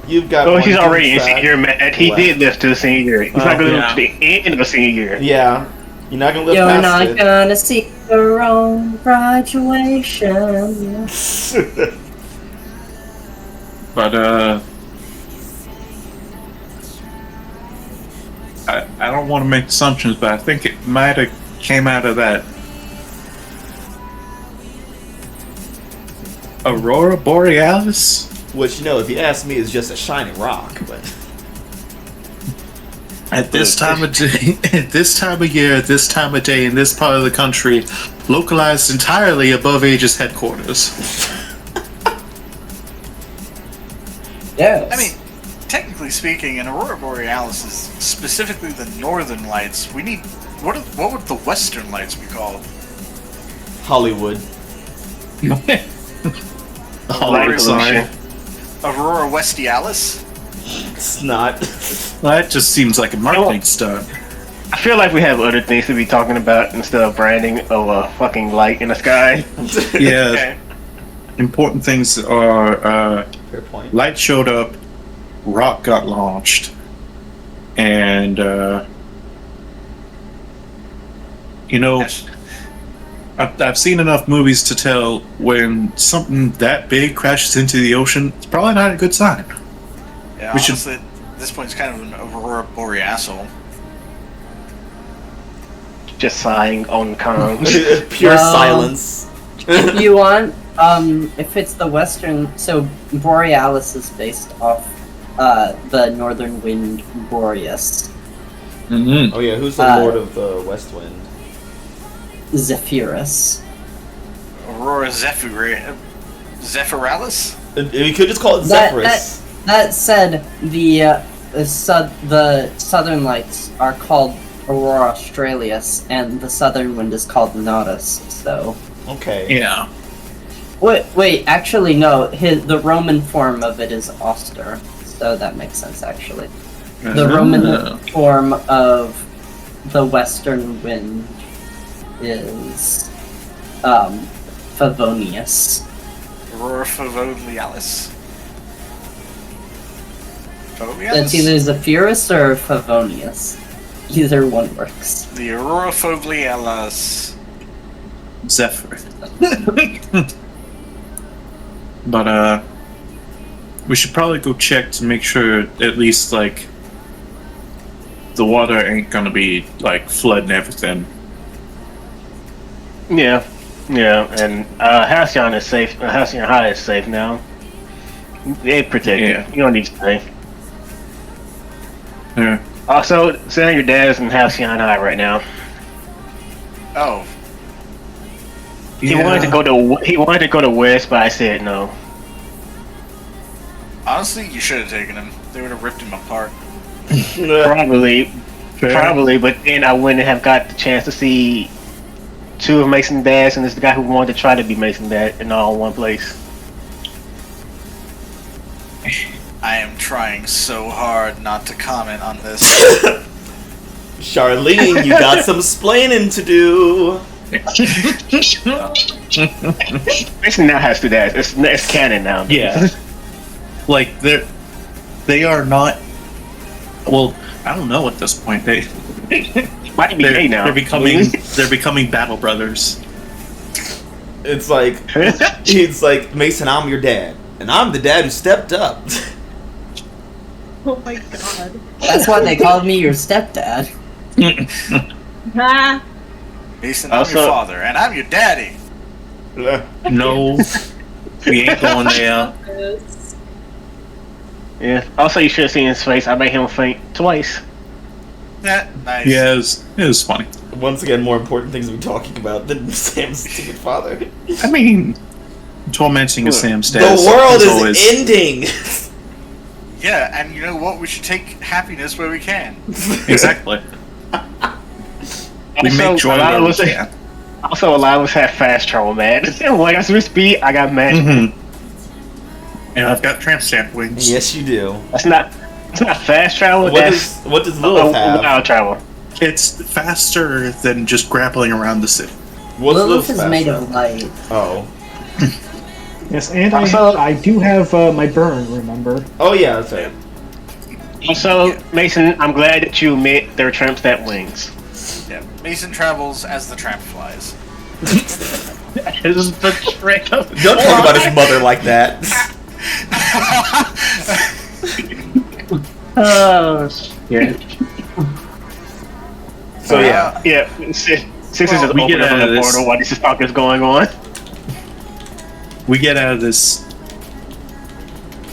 You've got. Oh, one he's already in good senior year, man. He left. did live to the senior year. He's not going to live to the end of senior year. Yeah, you're not gonna live You're past not it. gonna see your own graduation. But, I don't want to make assumptions, but I think it might have came out of that Aurora Borealis? Which, you know, if you ask me, is just a shining rock, but... At this time of day, at this time of year, at this time of day, in this part of the country, localized entirely above Aegis headquarters. Yes. I mean, technically speaking, an Aurora Borealis is specifically the northern lights. We need what would the western lights be called? Hollywood. Light Sorry. pollution. Aurora Westialis? It's not. That just seems like a marketing stunt. I feel like we have other things to be talking about instead of branding of a fucking light in the sky. Yeah. Okay. Important things are Fair point. light showed up, rock got launched, and you know, Yes. I've seen enough movies to tell when something that big crashes into the ocean, it's probably not a good sign. Yeah, We should- honestly, at this point, it's kind of an Aurora Boreasal. Just sighing on comms. Pure Well, silence. If you want, if it's the western, so Borealis is based off the northern wind Boreas. Mm-hmm. Oh yeah, who's the lord of the West Wind? Zephyrus. Aurora Zephyralis? You could just call it That- Zephyrus. That said, the southern lights are called Aurora Australis, and the southern wind is called Nautis. So, Okay. Yeah. wait, actually no. The Roman form of it is Auster, so that makes sense actually. The Roman form of the western wind is Favonius. Aurora Favonialis? That's either Zephyrus or Favonius. Either one works. The Aurora Favonialis Zephyr. But we should probably go check to make sure at least like the water ain't gonna be like flooding everything. Yeah, and Halcyon is safe. Halcyon High is safe now. They protect you. You don't need to stay. Yeah. Also, saying your dad is in Halcyon High right now. Oh. He wanted to go to West, but I said no. Honestly, you should have taken him. They would have ripped him apart. Probably, but then I wouldn't have got the chance to see two of Mason's dads and this guy who wanted to try to be Mason's dad in all one place. I am trying so hard not to comment on this. Charlene, you got some splaining to do. Mason now has two dads. It's canon now. Yeah. Like they are not. Well, I don't know at this point. They might be gay now. They're becoming battle brothers. It's like he's like, Mason, I'm your dad, and I'm the dad who stepped up. Oh my god. That's why they called me your stepdad. Ha! Mason, I'm your father, and I'm your daddy. No, we ain't going there. Yeah. Also, you should have seen his face. I made him faint twice. Yeah, nice. Yeah, it was funny. Once again, more important things to be talking about than Sam's stupid father. I mean, tormenting Sam's dad. The world is ending. Yeah, and you know what? We should take happiness where we can. Exactly. We make joy where we can. Also, a lot of us have fast travel, man. When I switch speed, I got magic. Mm-hmm. And I've got tramp stamp wings. Yes, you do. It's not fast travel. What does Lilith have? Wild travel. It's faster than just grappling around the city. Lilith is made of light. Oh. Yes, and I do have my burn, remember? Oh yeah, that's right. Also, Mason, I'm glad that you admit there are tramp stamp wings. Yeah, Mason travels as the tramp flies. Is the tramp. Don't talk about his mother like that. Oh shit. So yeah, Six is just opening up on the portal while this talk is going on. We get out of this.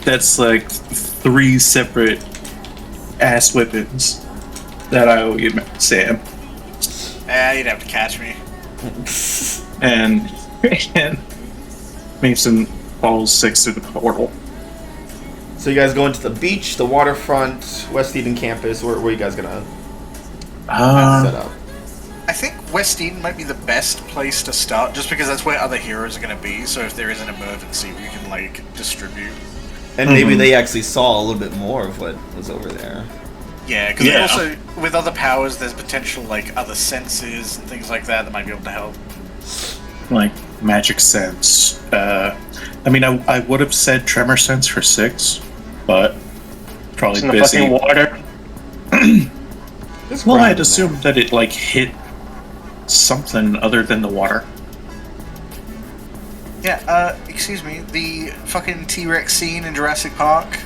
That's like 3 separate ass whippings that I owe you, Sam. You'd have to catch me. And Mason follows 6 through the portal. So you guys going to the beach, the waterfront, West Eden campus? Where are you guys gonna set up? I think West Eden might be the best place to start, just because that's where other heroes are going to be. So if there is an emergency, we can like distribute. And maybe they actually saw a little bit more of what was over there. Yeah, because also with other powers, there's potential like other senses and things like that might be able to help. Like magic sense. I mean, I would have said tremor sense for 6, but probably in busy. The fucking water. Well, I'd assumed that it like hit something other than the water. Yeah, excuse me, the fucking T-Rex scene in Jurassic Park,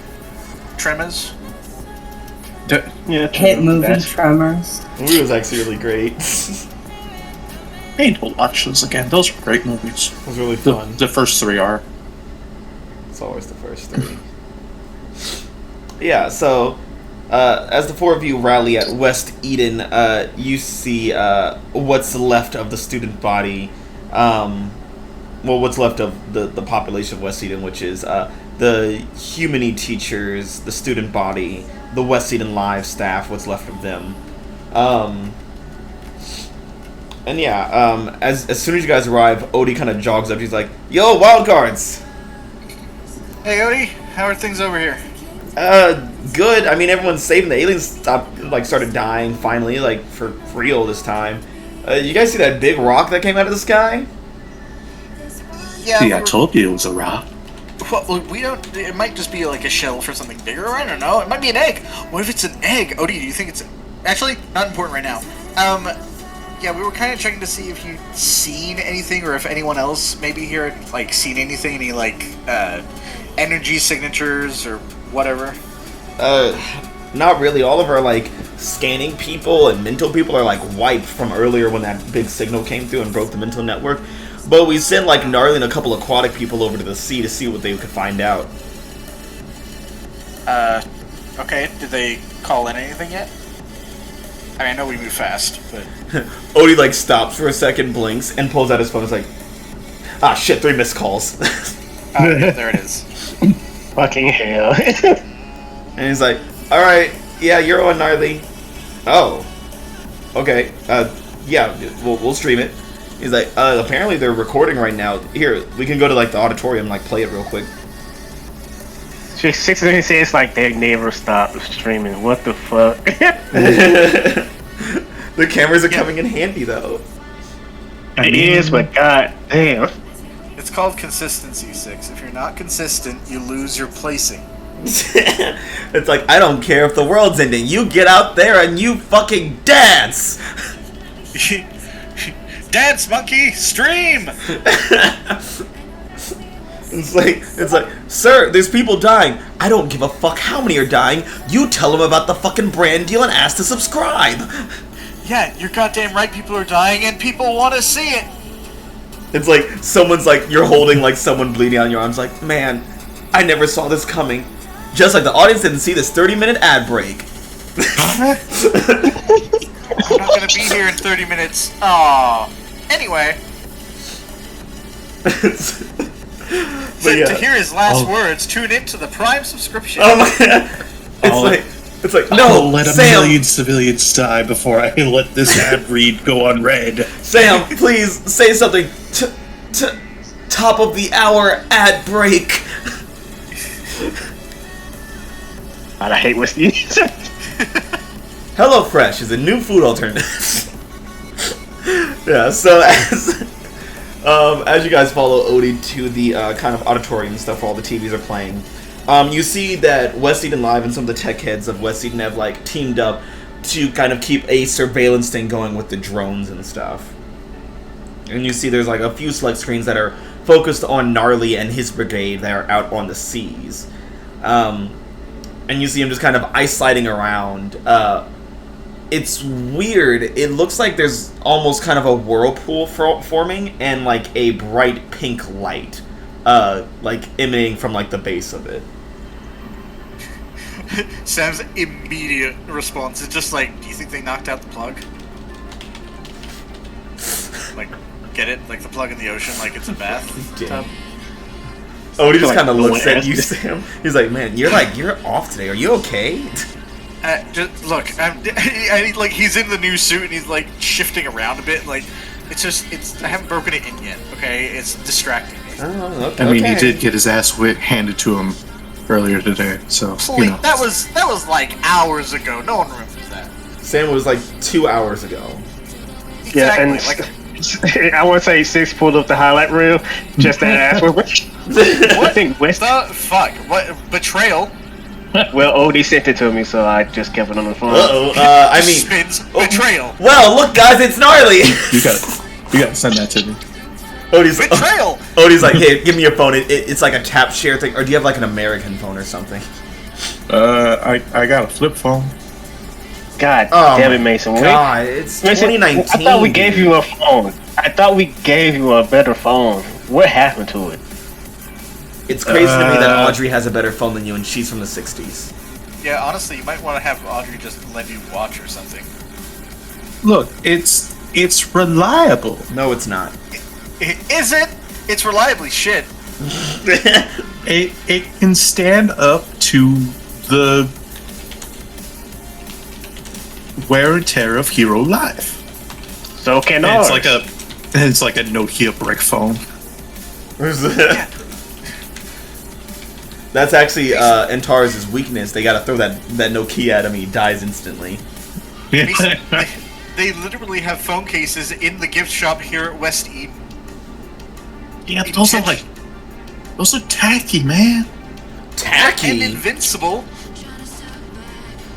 Tremors. Hit moving tremors. The movie was actually really great. I need to watch those again. Those were great movies. It was really fun. The first 3 are. It's always the first 3. Yeah, so as the 4 of you rally at West Eden, you see what's left of the student body. What's left of the population of West Eden, which is the Humany teachers, the student body, the West Eden Live staff, what's left of them. And yeah, as soon as you guys arrive, Odie kind of jogs up. He's like, "Yo, Wildcards!" Hey, Odie, how are things over here? Good. I mean, everyone's saving. The aliens started dying finally, like for real this time. You guys see that big rock that came out of the sky? Yeah, I told you it was a rock. Well, we don't. It might just be like a shell for something bigger. I don't know. It might be an egg. What if it's an egg? Odie, do you think it's actually not important right now? Yeah, we were kind of checking to see if you'd seen anything, or if anyone else maybe here had, like, seen anything, any, like, energy signatures or whatever. Not really. All of our, like, scanning people and mental people are, like, wiped from earlier when that big signal came through and broke the mental network. But we sent, like, Gnarly and a couple aquatic people over to the sea to see what they could find out. Okay. Did they call in anything yet? I mean, I know we move fast, but... Odie, like, stops for a second, blinks, and pulls out his phone. It's like, ah, shit, 3 missed calls. Yeah, there it is. Fucking hell. And he's like, alright, yeah, you're on, Gnarly. Oh. Okay, yeah, we'll stream it. He's like, apparently they're recording right now. Here, we can go to, like, the auditorium and, like, play it real quick. 6 says like they never stop streaming. What the fuck? The cameras are coming in handy, though. It is, but god damn. It's called consistency, 6. If you're not consistent, you lose your placing. It's like, I don't care if the world's ending. You get out there and you fucking dance! Dance, monkey! Stream! It's like, sir, there's people dying. I don't give a fuck how many are dying. You tell them about the fucking brand deal and ask to subscribe. Yeah, you're goddamn right, people are dying and people want to see it. It's like, someone's like, you're holding like someone bleeding on your arms, like, man, I never saw this coming. Just like the audience didn't see this 30-minute ad break. I'm not gonna be here in 30 minutes. Aww. Anyway. To hear his last words, tune in to the Prime subscription. Oh my god. It's like, no, I'll let Sam. a million civilians die before I let this ad read go unread. Sam, please say something. Top of the hour ad break. God, I hate whiskey. HelloFresh is a new food alternative. Yeah, so as you guys follow Odie to the kind of auditorium and stuff where all the TVs are playing, you see that West Eden Live and some of the tech heads of West Eden have like teamed up to kind of keep a surveillance thing going with the drones and stuff. And you see there's like a few select screens that are focused on Gnarly and his brigade that are out on the seas. And you see him just kind of ice sliding around. It's weird. It looks like there's almost kind of a whirlpool forming and like a bright pink light like emanating from like the base of it. Sam's immediate response is just like, do you think they knocked out the plug? Like, get it? Like the plug in the ocean, like it's a bath tub? Odie just kind of looks at you, Sam. He's like, man, you're off today. Are you okay? Just look, like he's in the new suit and he's like shifting around a bit. Like I haven't broken it in yet. Okay, it's distracting me. Oh, okay. I mean, he did get his ass handed to him earlier today, so you know. That was like hours ago. No one remembers that. Sam was like 2 hours ago. Exactly. Yeah, and I want to say 6 pulled up the highlight reel, just that ass. What? I think West. The fuck? What betrayal? Well, Odie sent it to me, so I just kept it on the phone. I mean, Spins betrayal. Well, look, guys, it's Gnarly. You gotta send that to me. Betrayal. Odie's like, hey, give me your phone. It's like a tap share thing, or do you have like an American phone or something? I got a flip phone. God damn it, Mason. God, it's Mason, 2019. I thought we gave you a phone. I thought we gave you a better phone. What happened to it? It's crazy to me that Audrey has a better phone than you, and she's from the 60s. Yeah, honestly, you might want to have Audrey just let you watch or something. Look, it's reliable. No, it's not. Is it? It's reliably shit. It can stand up to the wear and tear of Hero Life. So can And ours. it's like a Nokia brick phone. Where's that? That's actually Antares' weakness. They gotta throw that Nokia at him, he dies instantly. They literally have phone cases in the gift shop here at West Eden. Yeah, those are tacky, man. Tacky? And invincible.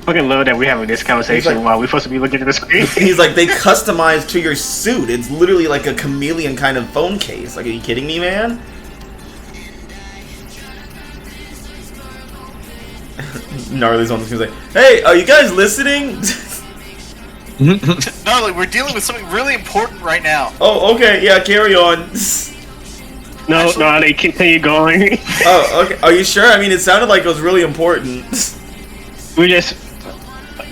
fucking love that we're having this conversation while we're supposed to be looking at the screen. He's like, they customized to your suit. It's literally like a chameleon kind of phone case. Like, are you kidding me, man? Gnarly's on the screen like, hey, are you guys listening? Gnarly, we're dealing with something really important right now. Oh, okay, yeah, carry on. No, they continue going. Oh, okay. Are you sure? I mean, it sounded like it was really important. We just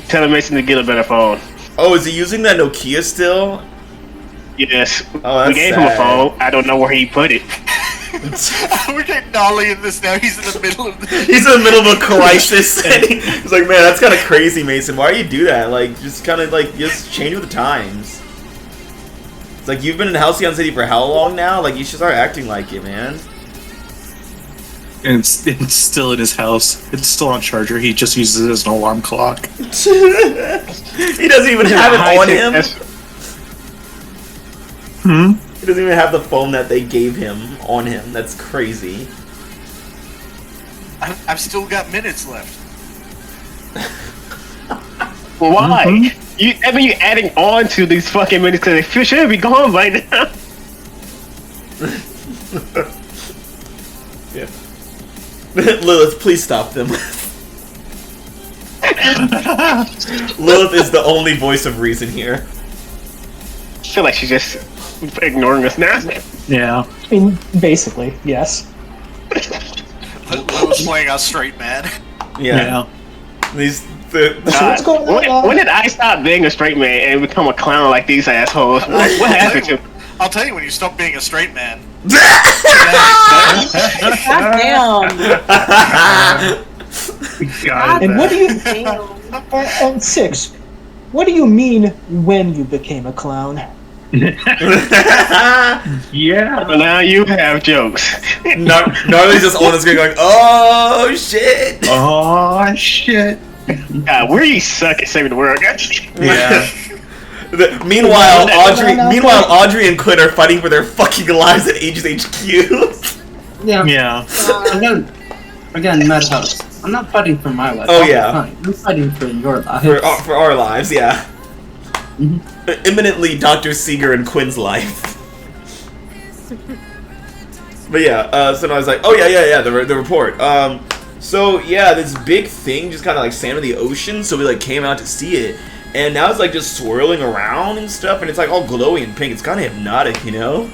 telling Mason to get a better phone. Oh, is he using that Nokia still? Yes. Oh, that's we gave him a sad. phone. I don't know where he put it. We're getting Gnarly in this now. He's in the middle of this. He's in the middle of a crisis. And he's like, man, that's kind of crazy, Mason. Why do you do that? Like, just kind of like, just change with the times. It's like, you've been in Halcyon City for how long now? Like, you should start acting like it, man. And it's still in his house. It's still on charger. He just uses it as an alarm clock. He doesn't even have it on him. He doesn't even have the phone that they gave him on him. That's crazy. I've still got minutes left. Well, why? I mean, you're adding on to these fucking minutes because they should be gone by now. Yeah. Lilith, please stop them. Lilith is the only voice of reason here. I feel like she's just ignoring us now. Yeah. I mean, basically, yes. Lilith's playing out straight man. Yeah. These. What's going on? When did I stop being a straight man and become a clown like these assholes? Like, what happened to? I'll tell you when you stop being a straight man. God And what do you? damn. And 6. What do you mean when you became a clown? Yeah. But now you have jokes. Gnarly's just on the screen going, oh shit! Oh shit. God, we really suck at saving the world. Yeah. Meanwhile, Audrey and Quinn are fighting for their fucking lives at Ages HQ. Yeah. Yeah. Again, Madhouse. I'm not fighting for my life. Oh, yeah. I'm fighting for your life. For our lives, yeah. Imminently Dr. Seeger and Quinn's life. But yeah, so I was like, oh yeah, the report. So yeah, this big thing just kind of like sand in the ocean, so we like came out to see it. And now it's like just swirling around and stuff, and it's like all glowy and pink. It's kind of hypnotic, you know?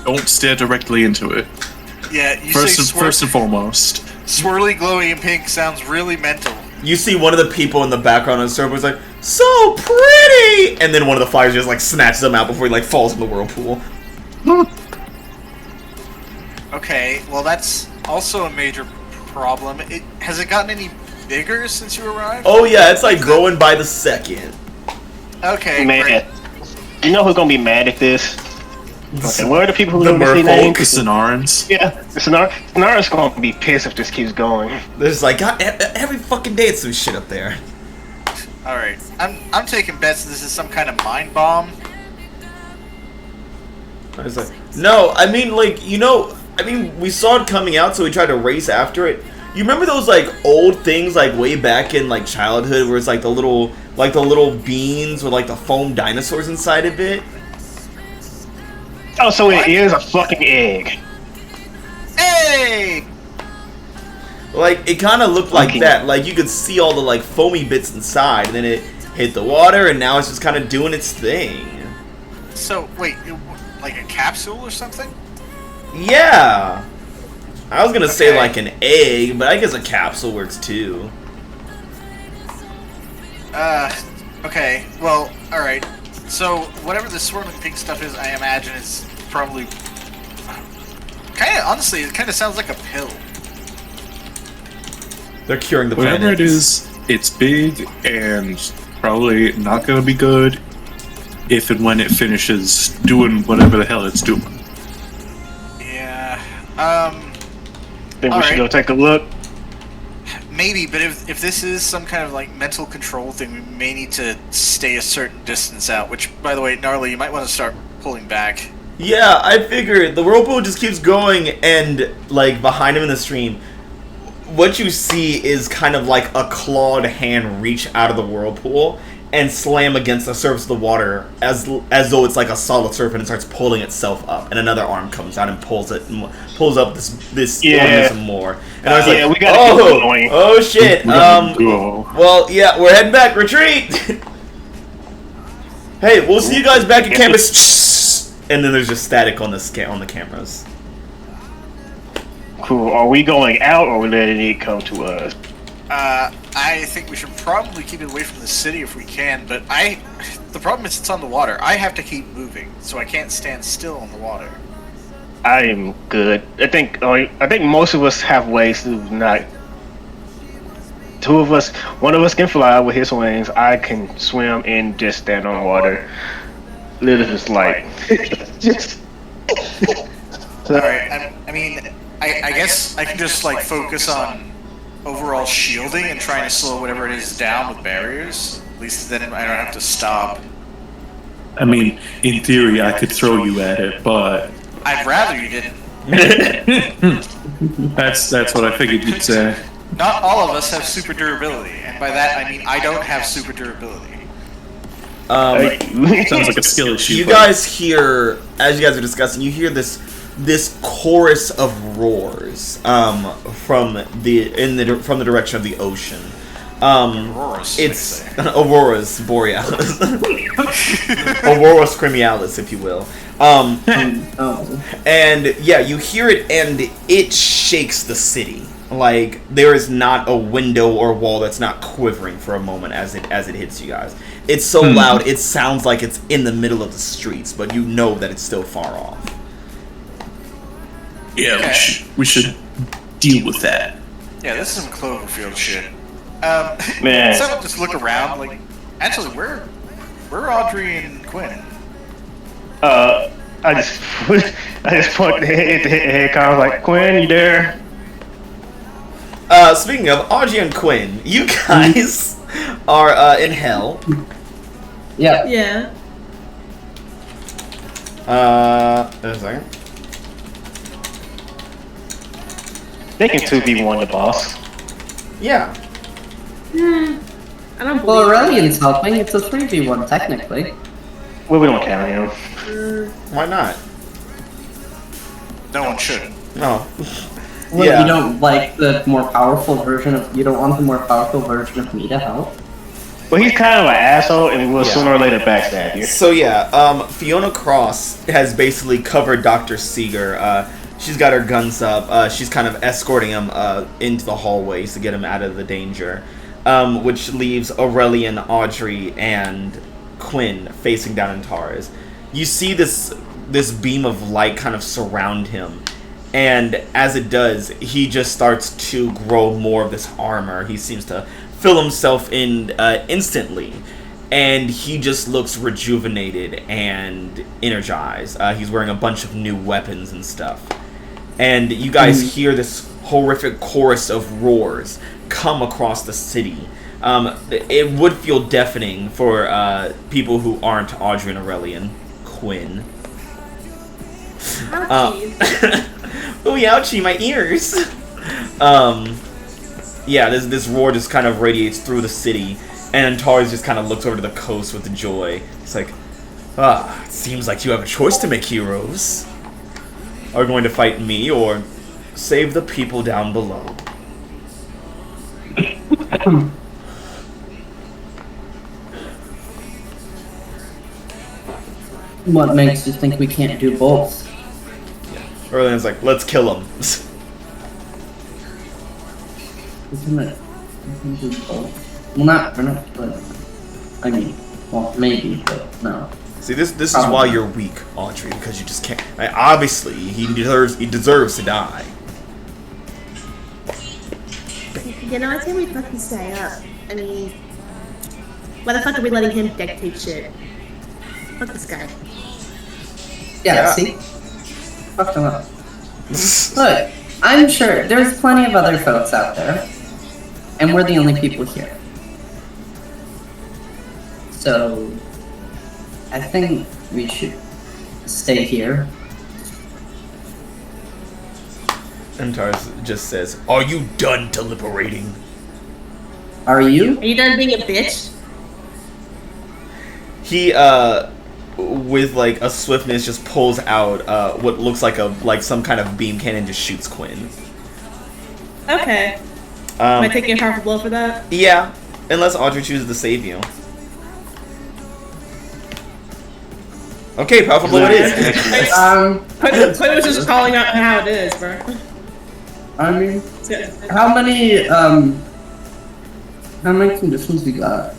Don't stare directly into it. Yeah, you First and foremost. Swirly, glowy, and pink sounds really mental. You see one of the people in the background on the server is like, so pretty! And then one of the flyers just like snatches them out before he like falls in the whirlpool. Okay, well that's also a major problem. Has it gotten any bigger since you arrived? Oh yeah, it's like growing by the second. Okay, Man, great. you know who's gonna be mad at this? Okay, what are the people who The don't see merfolk. names? The Sonarans. Yeah, the Sonara's gonna be pissed if this keeps going. There's like, God, every fucking day it's some shit up there. All right, I'm taking bets this is some kind of mind bomb. I was like, no, I mean, like, you know, I mean, we saw it coming out, so we tried to race after it. You remember those, like, old things, like, way back in, like, childhood, where it's, like, the little beans with, like, the foam dinosaurs inside of it? Oh, so it is a fucking egg. Hey! Like, it kind of looked like Okay. that. Like, you could see all the, like, foamy bits inside, and then it hit the water, and now it's just kind of doing its thing. So wait, like a capsule or something? Yeah! I was gonna say, Okay. like, an egg, but I guess a capsule works, too. Okay, well, alright. So, whatever the swirling pink stuff is, I imagine it's probably... honestly, it kind of sounds like a pill. They're curing the Whatever planet. it is, it's big and probably not gonna be good if and when it finishes doing whatever the hell it's doing. Yeah, Then we should Alright. go take a look. maybe, but if this is some kind of, like, mental control thing, we may need to stay a certain distance out, which, by the way, Gnarly, you might want to start pulling back. Yeah, I figured the whirlpool just keeps going, and like behind him in the stream, what you see is kind of like a clawed hand reach out of the whirlpool and slam against the surface of the water as though it's like a solid surf, and it starts pulling itself up, and another arm comes out and pulls up this organism more. And I was like, we gotta keep going. Oh shit. Well, yeah, we're heading back. Retreat. Hey, we'll see you guys back at campus. And then there's just static on the cameras. Cool. Are we going out, or are we letting it come to us? I think we should probably keep it away from the city if we can, but the problem is it's on the water. I have to keep moving, so I can't stand still on the water. I am good. I think most of us have ways to not. One of us can fly with his wings. I can swim and just stand on water. Literally just like just. Alright, I guess I can just like focus on overall shielding and trying to slow whatever it is down with barriers. At least then I don't have to stop. I mean, in theory, I could throw you at it, but I'd rather you didn't. that's what I figured you'd say. Not all of us have super durability, and by that I mean I don't have super durability. Sounds like a skill issue. You guys hear, as you guys are discussing, you hear this chorus of roars from the direction of the ocean. It's Aurora's borealis, Aurora's cremialis, if you will. And yeah, you hear it, and it shakes the city. Like there is not a window or wall that's not quivering for a moment as it hits you guys. It's so loud, it sounds like it's in the middle of the streets, but you know that it's still far off. Yeah, we should deal with that. Yeah, this is some Cloverfield shit. Man. So just look around, like, actually, where are Audrey and Quinn? I just point the head kind of like, Quinn, you there? Speaking of Audrey and Quinn, you guys are in hell. Yeah. Yeah. A second. They can 2v1 the boss. Yeah. I don't believe Well, Aurelian's helping. It's a 3v1 technically. Well, we don't count him. Why not? No one should. No. Well, Yeah. you don't like the more powerful version of. You don't want the more powerful version of me to help. Well, he's kind of an asshole, and we'll sooner or later backstab you. So yeah, Fiona Cross has basically covered Dr. Seeger. She's got her guns up. She's kind of escorting him into the hallways to get him out of the danger, which leaves Aurelian, Audrey, and Quinn facing down Antares. You see this beam of light kind of surround him, and as it does, he just starts to grow more of this armor. He seems to fill himself in instantly, and he just looks rejuvenated and energized. He's wearing a bunch of new weapons and stuff. And you guys hear this horrific chorus of roars come across the city. It would feel deafening for people who aren't Audrey and Aurelian. Quinn. Ooh, ouchie, my ears. Yeah, this roar just kind of radiates through the city, and Antares just kind of looks over to the coast with joy. It's like, it seems like you have a choice to make, heroes. Are you going to fight me or save the people down below? What makes you think we can't do both? Aurelian's like, let's kill him. Isn't it? We can do both. Well, we're not, but I mean, well, maybe, but no. See, this is why you're weak, Audrey, because you just can't. Obviously, he deserves to die. You know, I think we fucking stay up. I mean, why the fuck are we letting him dictate shit? Fuck this guy. Yeah. See? Fuck them up. Look, I'm sure there's plenty of other folks out there, and we're the only people here. So, I think we should stay here. Antares just says, "Are you done deliberating?" Are you? Are you done being a bitch? He with like a swiftness just pulls out what looks like some kind of beam cannon, just shoots Quinn. Okay. Am I taking a powerful blow for that? Yeah, unless Audrey chooses to save you. Okay, powerful blow it is. Quinn was just calling out how it is, bro. I mean, how many conditions we got?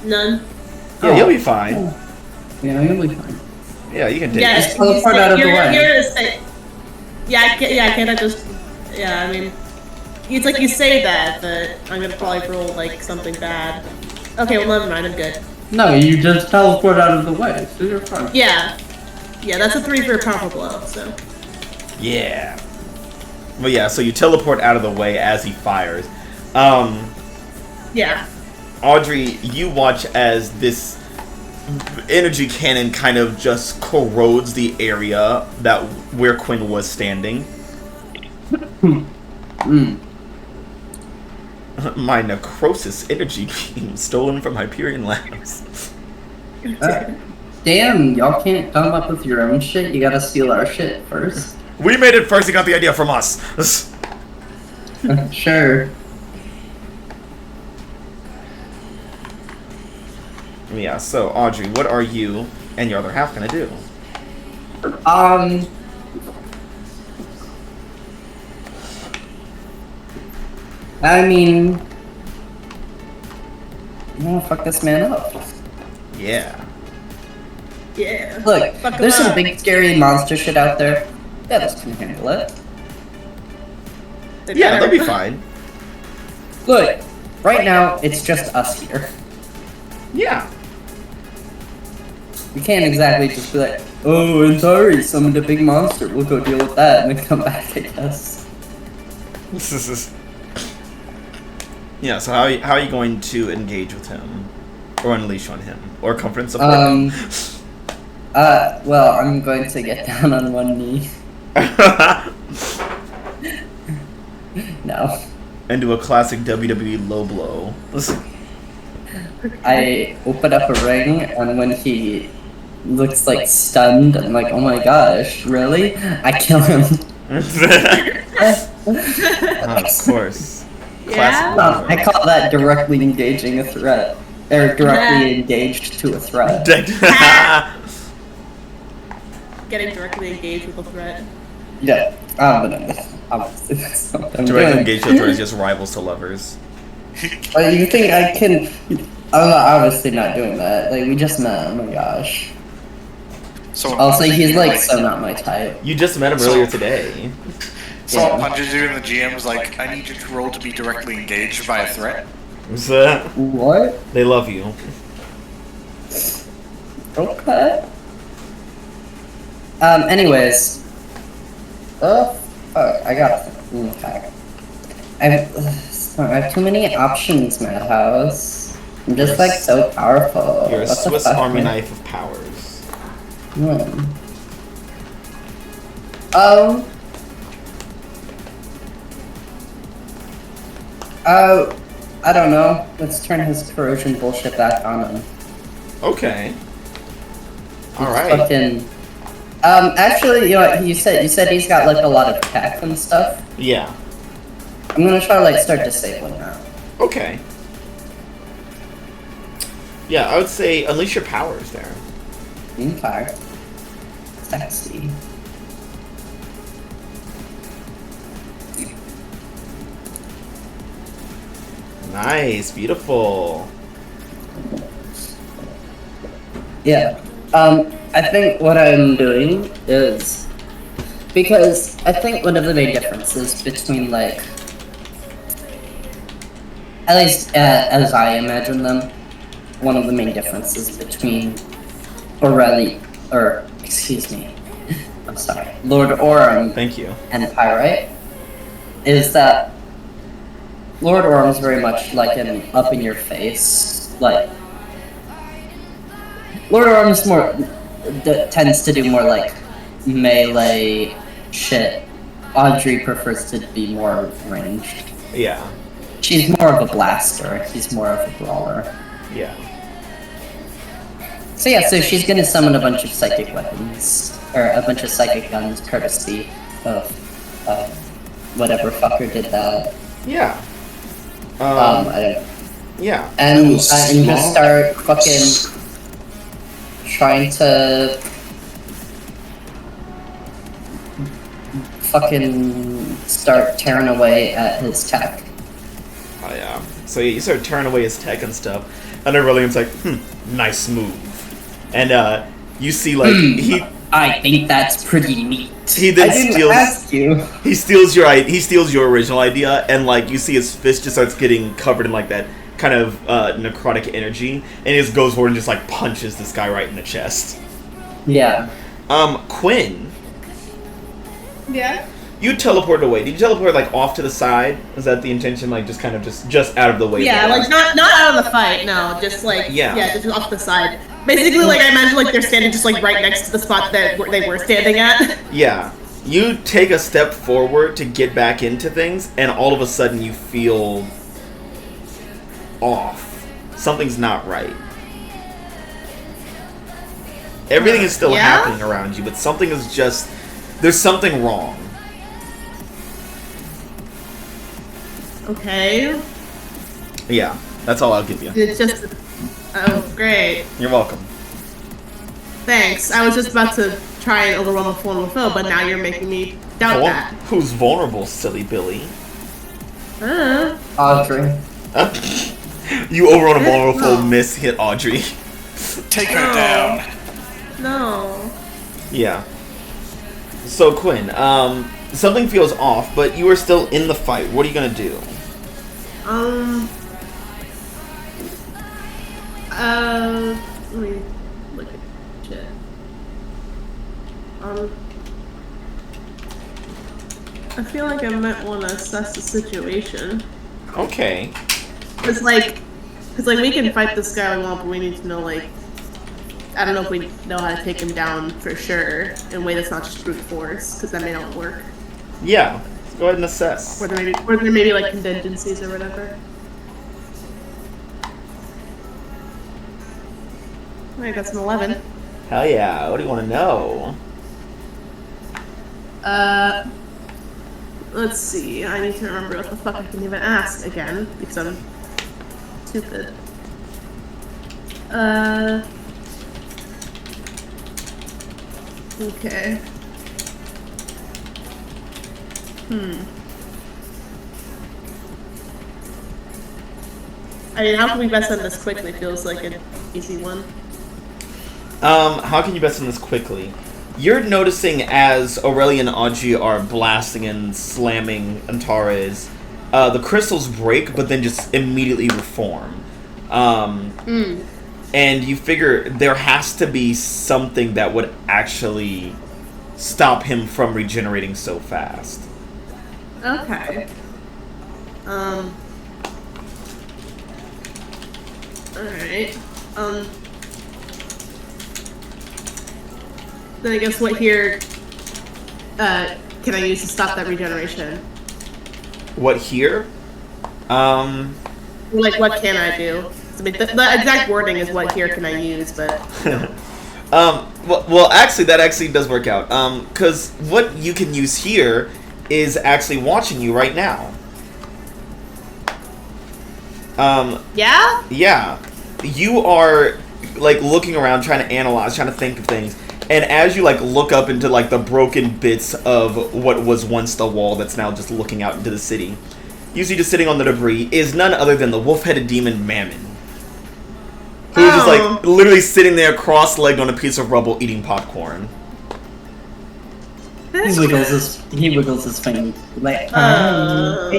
None. Yeah, you'll be fine. Yeah, you'll be fine. Yeah, you can take Yeah, it. Just teleport out of the way. I can't I just... Yeah, I mean... It's like you say that, but I'm gonna probably roll, like, something bad. Okay, well, never mind, I'm good. No, you just teleport out of the way, so you're fine. Yeah. Yeah, that's a 3 for a powerful blow, so... Yeah. Well, yeah, so you teleport out of the way as he fires. Yeah. Audrey, you watch as this energy cannon kind of just corrodes the area where Quinn was standing. My necrosis energy beam stolen from Hyperion Labs. Damn, y'all can't come up with your own shit. You gotta steal our shit first. We made it first. He got the idea from us. Sure. Yeah. So Audrey, what are you and your other half gonna do? I mean, I'm gonna fuck this man up. Yeah. Yeah. Look, Fuck there's him some up. big scary monster shit out there. Yeah, this can handle it. Yeah, they'll be fine. Look, right now it's just us here. Yeah. We can't exactly just be like, oh, Antares summoned a big monster. We'll go deal with that and then come back, I guess. Yeah. So how are you going to engage with him, or unleash on him, or comfort and support him? Well, I'm going to get down on one knee. No. And do a classic WWE low blow. I open up a ring, and when he looks like stunned, I'm like, oh my gosh, really? I kill him. Of course. Yeah? I call that directly engaging a threat. Or directly engaged to a threat. Getting directly engaged with a threat. Yeah, obviously that's what I'm Direct doing. engagement is just rivals to lovers. You think I can... I'm obviously not doing that. Like, we just met, oh my gosh. Also, he's like so not my type. You just met him earlier today. Someone punches you and the GM is like, I need you to roll to be directly engaged by a threat. What's that? What? They love you. Okay. Anyways. Oh, fuck, I got... Okay. I have too many options, Madhouse. I'm just like so powerful. You're a What the Swiss fuck, Army man? knife of powers. I don't know. Let's turn his corrosion bullshit back on him. Okay. All He's right. Fucking... actually, you know what, you said he's got like a lot of tech and stuff. Yeah. I'm gonna try to like start disabling that. Okay. Yeah, I would say unleash your powers there. Okay. Sexy. Nice, beautiful. Yeah. I think what I'm doing is because I think one of the main differences between like, at least as I imagine them, one of the main differences between excuse me, I'm sorry, Lord Oram Thank you. and Pyrite is that Lord Orm's very much like an up-in-your-face, like... Lord Orm's more... tends to do more, like, melee shit. Audrey prefers to be more ranged. Yeah. She's more of a blaster. He's more of a brawler. Yeah. So yeah, so she's gonna summon a bunch of psychic weapons, or a bunch of psychic guns, courtesy of whatever fucker did that. Yeah. I don't. Yeah. And just start fucking trying to fucking start tearing away at his tech. Oh yeah. So you start turning away his tech and stuff, and then Aurelian's like, nice move. And you see like I think that's pretty neat. He then steals. Ask you. He steals your original idea, and like you see his fist just starts getting covered in like that kind of necrotic energy, and he just goes forward and just like punches this guy right in the chest. Yeah. Quinn. Yeah. You teleported away. Did you teleport like off to the side? Is that the intention? Like just kind of just out of the way? Yeah, there? like not out of the fight. No, just like just off the side. Basically, like I imagine, like they're standing just like right next to the spot that they were standing at. Yeah. You take a step forward to get back into things, and all of a sudden you feel off. Something's not right. Everything is still happening around you, but something is just... There's something wrong. Okay. Yeah, that's all I'll give you. It's just... Oh, great. You're welcome. Thanks. I was just about to try and overwhelm a vulnerable foe, but now you're making me doubt that. Who's vulnerable, silly Billy? Audrey. You overrun a vulnerable foe, miss, hit Audrey. Take her down. No. Yeah. So, Quinn, something feels off, but you are still in the fight. What are you gonna do? Let me look at shit. I feel like I might want to assess the situation. Okay. Cause like we can fight this guy we want, but we need to know like, I don't know if we know how to take him down for sure in a way that's not just brute force, because that may not work. Yeah. Let's go ahead and assess. Or there may be like contingencies or whatever. Alright, that's an 11. Hell yeah. What do you want to know? Let's see. I need to remember what the fuck I can even ask again, because I'm stupid. Okay. I mean, how can we best end this quickly? Feels like an easy one. How can you best end this quickly? You're noticing as Aurelia and Audrey are blasting and slamming Antares, the crystals break, but then just immediately reform. And you figure there has to be something that would actually stop him from regenerating so fast. Okay. Alright. Then I guess what here can I use to stop that regeneration? What here? Like, what can I do? I mean, the exact wording is what here can I use, but... Well, actually, that actually does work out. Because what you can use here is actually watching you right now. Yeah? Yeah. You are, like, looking around, trying to analyze, trying to think of things. And as you, like, look up into, like, the broken bits of what was once the wall that's now just looking out into the city, you see just sitting on the debris is none other than the wolf-headed demon Mammon. Who's just, like, literally sitting there cross-legged on a piece of rubble eating popcorn. He wiggles his finger. Like, Hi.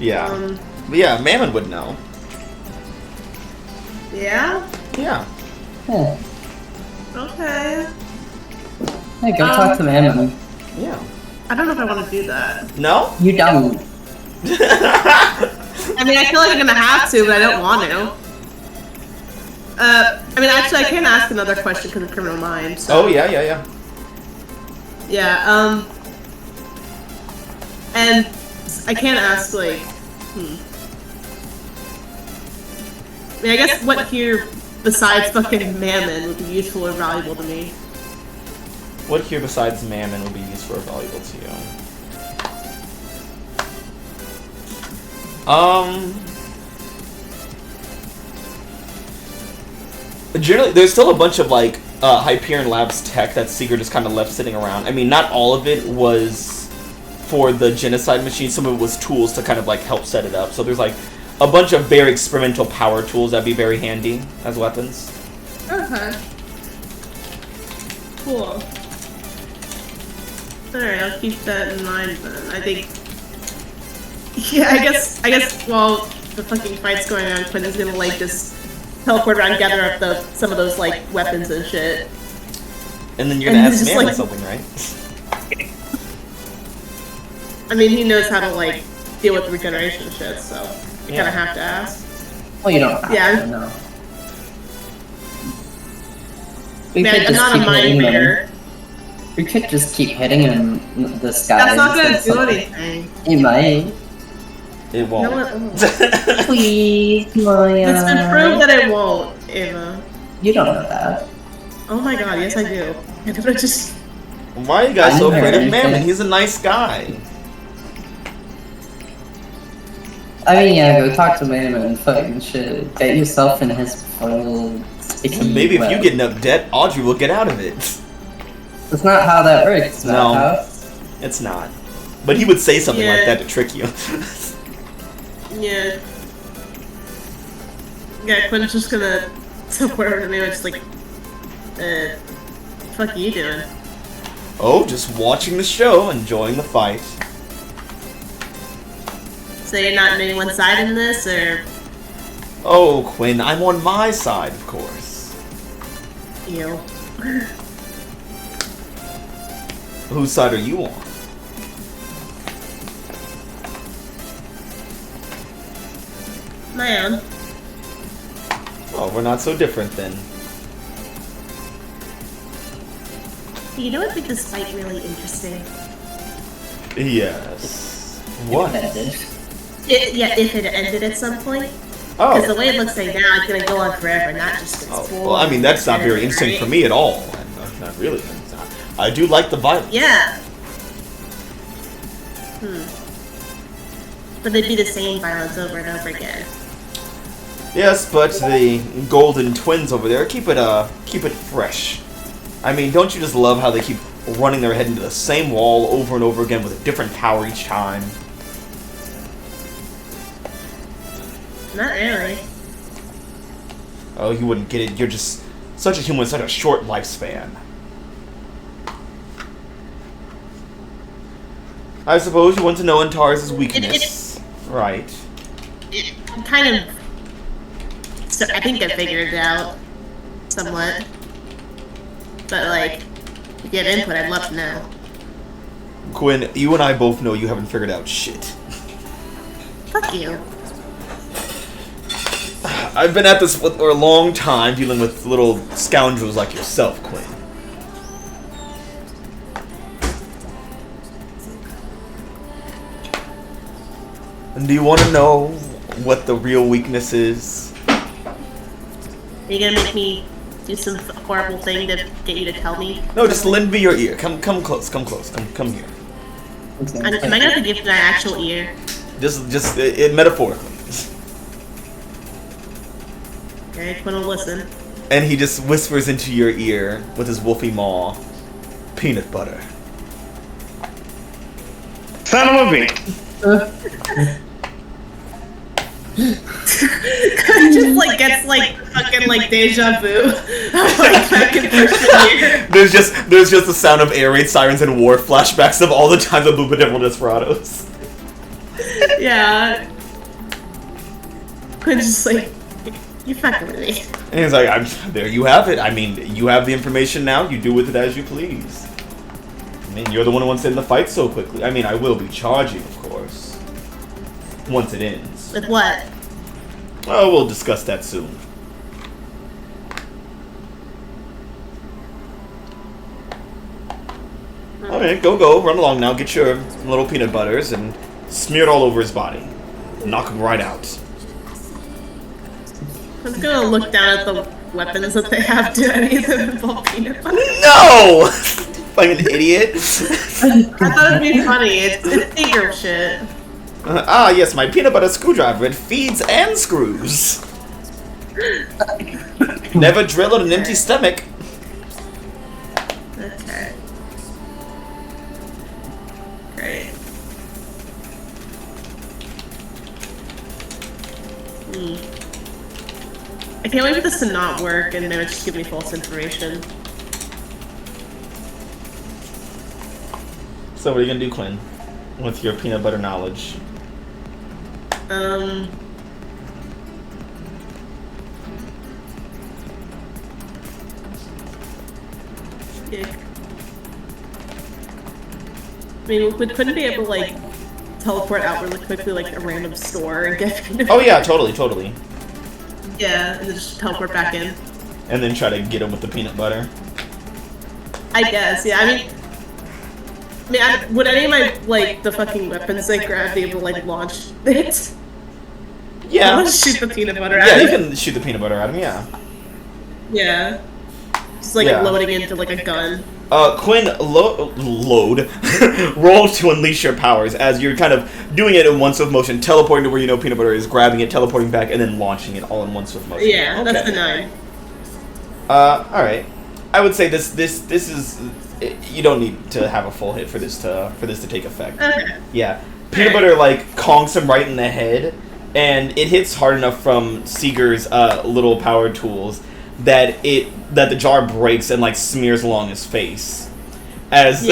Yeah. But yeah, Mammon would know. Yeah? Yeah. yeah. Okay. Hey, go talk to Mammon. Yeah. I don't know if I want to do that. No? You don't. I mean, I feel like I'm gonna have to, but I don't want to. I mean, actually, I can ask another question because of Criminal Minds. So. Oh, yeah. Yeah, and I can't ask, like, I mean, I guess what here, besides fucking Mammon, would be useful or valuable to me? What here besides Mammon would be useful or valuable to you? Generally, there's still a bunch of, like, Hyperion Labs tech that Seeker just kind of left sitting around. I mean, not all of it was for the genocide machine. Some of it was tools to kind of, like, help set it up. So there's, like, a bunch of very experimental power tools that'd be very handy as weapons. Okay. Cool. Alright, I'll keep that in mind then. I think... Yeah, I guess, while the fucking fight's going on, Quinn is gonna, like, just teleport around, gather up some of those, like, weapons and shit. And then you're gonna ask Mammon like, something, right? I mean, he knows how to, like, deal with regeneration shit, so you kinda have to ask. Well, you don't have to, no. Man, I'm not a mind reader. We could just keep hitting him in the sky. That's not gonna do anything. It might. It won't. No, it won't. Please, Maya. It's been proved that it won't, Ava. You don't know that. Oh my god, yes I do. I'm gonna just... Why are you guys so afraid of Mammon? He's a nice guy. I mean, yeah, go talk to Mammon and fucking shit. Get yourself in his foiled sticky Maybe if web. you get enough debt, Audrey will get out of it. That's not how that works. No, it's not. But he would say something like that to trick you. Yeah. Yeah, Quinn's just gonna teleport over to me and just like, fuck are you doing? Oh, just watching the show, enjoying the fight. So you're not on anyone's side in this, or? Oh, Quinn, I'm on my side, of course. You. Whose side are you on? My own. Oh, we're not so different then. You know what made this fight really interesting? Yes. What? If it ended at some point. Oh. Because the way it looks like now, it's gonna go on forever, not just Well, I mean, that's not very interesting for me at all. Not really. I do like the violence. Yeah. But they'd be the same violence over and over again. Yes, but the golden twins over there keep it fresh. I mean, don't you just love how they keep running their head into the same wall over and over again with a different power each time? Not really. Oh, you wouldn't get it. You're just such a human with such a short lifespan. I suppose you want to know Antares' weakness. Right. Kind of... So I think I figured it out. Somewhat. But, like, if you have input, I'd love to know. Quinn, you and I both know you haven't figured out shit. Fuck you. I've been at this for a long time, dealing with little scoundrels like yourself, Quinn. And do you want to know what the real weakness is? Are you gonna make me do some horrible thing to get you to tell me? No, just lend me your ear. Come close. Come here. Am I gonna have to give you my actual ear? Just metaphorically. Okay, Quinn will listen. And he just whispers into your ear with his wolfy maw, peanut butter. Son of a bitch. Just like gets like fucking like deja vu. Like fucking here. There's just the sound of air raid sirens and war flashbacks of all the times of Booba Devil Desperados. Yeah. Quinn's just like, you fucking with me. And he's like, there you have it. I mean, you have the information now. You do with it as you please. mean, you're the one who wants to end the fight so quickly. I mean, I will be charging, of course. Once it ends. With what? Oh, we'll discuss that soon. Alright, go, run along now, get your little peanut butters and smear it all over his body. Knock him right out. I'm just gonna look down at the weapons that they have. Do any of them involve peanut butter? No! Like an idiot. I thought it'd be funny. It's bigger shit. Yes, my peanut butter screwdriver. It feeds and screws. Never drill on an empty stomach. Okay. Great. I can't wait for this to not work and then it just give me false information. So what are you gonna do, Quinn? With your peanut butter knowledge? Yeah. I mean, we couldn't be able to, like, teleport out really quickly, like, a random store and get peanut Oh yeah, totally. Yeah, and then just teleport back in. And then try to get him with the peanut butter. I guess, yeah, I mean, would any of my, like, the fucking weapons I grab be able to, like, launch it? Yeah. I want to shoot the peanut butter Yeah, at you him. can shoot the peanut butter at him, yeah. Yeah. Just, like, Yeah. loading into, like, a gun. Quinn, load. Roll to unleash your powers as you're kind of doing it in one swift motion, teleporting to where you know peanut butter is, grabbing it, teleporting back, and then launching it all in one swift motion. Yeah, Okay. that's the 9. Alright. I would say this is... You don't need to have a full hit for this to take effect. Okay. Yeah. Peanut butter, like, conks him right in the head, and it hits hard enough from Seeger's little power tools that the jar breaks and, like, smears along his face. As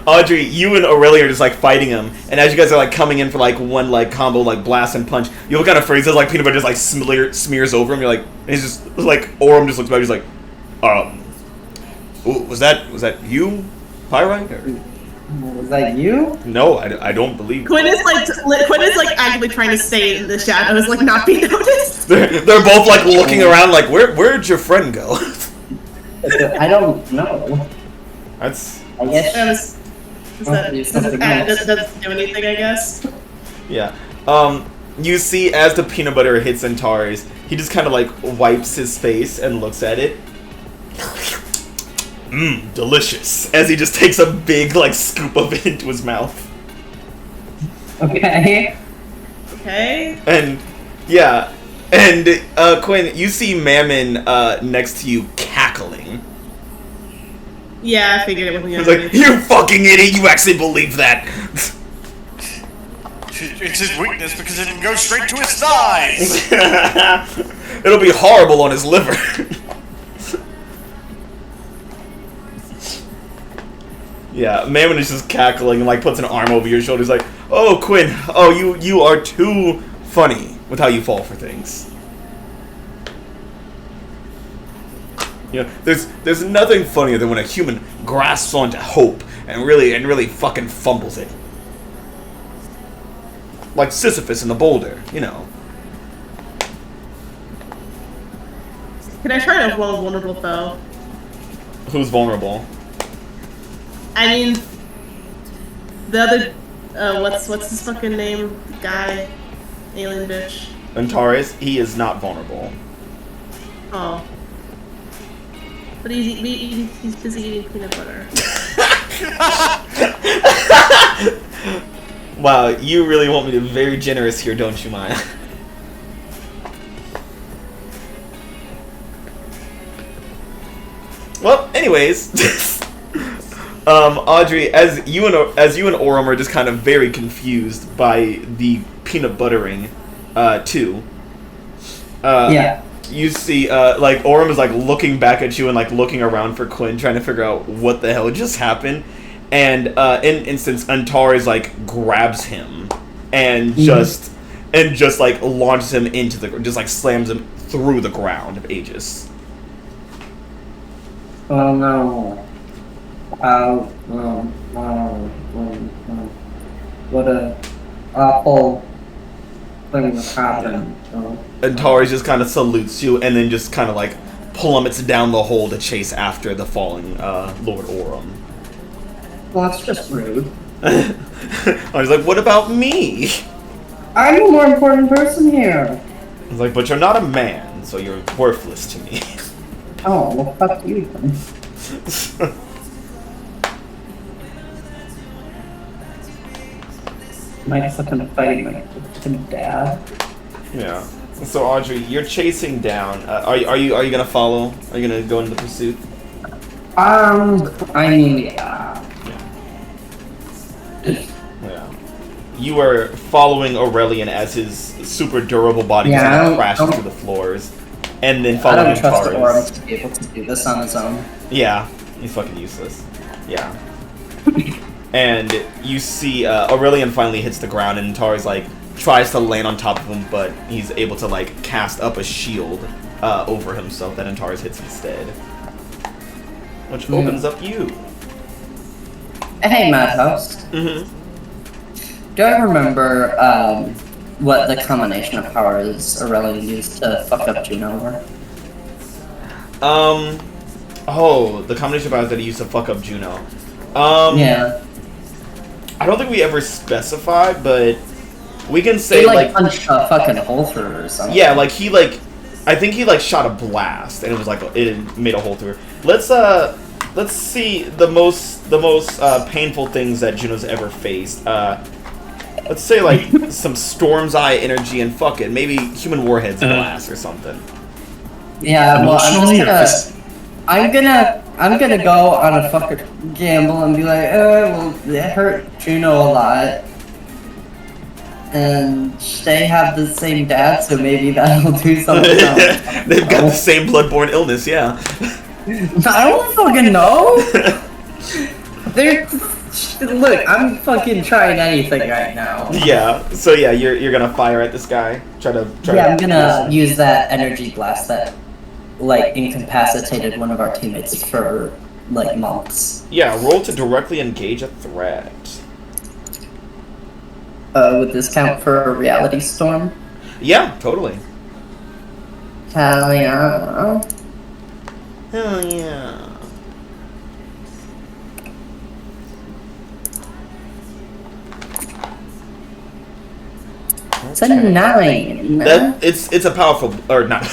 Audrey, you and Aurelia are just, like, fighting him, and as you guys are, like, coming in for, like, one, like, combo, like, blast and punch, you look kind of freezes, like, peanut butter just, like, smears over him, you're like, and he's just, like, Orem just looks back, he's like, was that you, Pyrite? Was that you? No, I don't believe. Quinn is like actively trying to stay in the shadows, like not be noticed. They're both like looking around, like where'd your friend go? I don't know. That's. I guess. Doesn't do anything, I guess. Yeah. You see, as the peanut butter hits Antares, he just kind of like wipes his face and looks at it. Delicious. As he just takes a big, like, scoop of it into his mouth. Okay. And, yeah. And, Quinn, you see Mammon, next to you cackling. Yeah, I figured it wasn't He's gonna like, you fucking idiot, you actually believe that! It's his weakness because it can go straight to his thighs! It'll be horrible on his liver. Yeah, Mammon is just cackling and like puts an arm over your shoulder. He's like, "Oh, Quinn, oh you are too funny with how you fall for things." You know, there's nothing funnier than when a human grasps onto hope and really fucking fumbles it. Like Sisyphus in the boulder, you know. Can I try to roll a vulnerable foe? Who's vulnerable? I mean, the other, what's his fucking name? Guy, alien bitch. Antares, he is not vulnerable. Oh, but he's busy eating peanut butter. Wow, you really want me to be very generous here, don't you, Maya? Well, anyways, Audrey, as you and Orem are just kind of very confused by the peanut buttering, too. Yeah. You see, like Orem is like looking back at you and like looking around for Quinn, trying to figure out what the hell just happened. And in an instance, Antares like grabs him and just like launches him into the, just like slams him through the ground of Aegis. Oh no. What a awful thing has happened. Antares just kind of salutes you and then just kind of like plummets down the hole to chase after the falling Lord Orum. Well, that's just rude. I was like, what about me? I'm the more important person here. I was like, but you're not a man, so you're worthless to me. Oh, well, fuck you then. My fucking fighting my fucking dad. Yeah. So Audrey, you're chasing down. Are you gonna follow? Are you gonna go into the pursuit? I mean, yeah. Yeah. You are following Aurelian as his super durable body just kind of crashes through the floors, and then following I don't trust Antares. Orum to be able to do this on his own. Yeah, he's fucking useless. Yeah. And you see Aurelian finally hits the ground, and Antares like tries to land on top of him, but he's able to like cast up a shield over himself that Antares hits instead, which opens up you. Hey, Madhouse. Mm-hmm. Do I remember what the combination of powers Aurelian used to fuck up Juno were? Oh, the combination of powers that he used to fuck up Juno. Yeah. I don't think we ever specified, but we can say He like punched a fucking hole through her or something. Yeah, like he I think he like shot a blast, and it was like it made a hole through her. Let's see the most painful things that Juno's ever faced. Let's say like some Storm's Eye energy and fuck it, maybe Human Warhead's blast or something. Yeah, well, I'm gonna go on a fucking gamble and be like, well, it hurt Juno a lot. And they have the same dad, so maybe that'll do something else. They've got the same bloodborne illness, yeah. I don't fucking know! Look, I'm fucking trying anything right now. Yeah, so yeah, you're gonna fire at this guy? I'm gonna use that energy blast that like incapacitated one of our teammates for like months. Yeah, roll to directly engage a threat. Would this count for a reality storm? Yeah, totally. Hell yeah. Hell yeah. It's a 9. It's a powerful or not.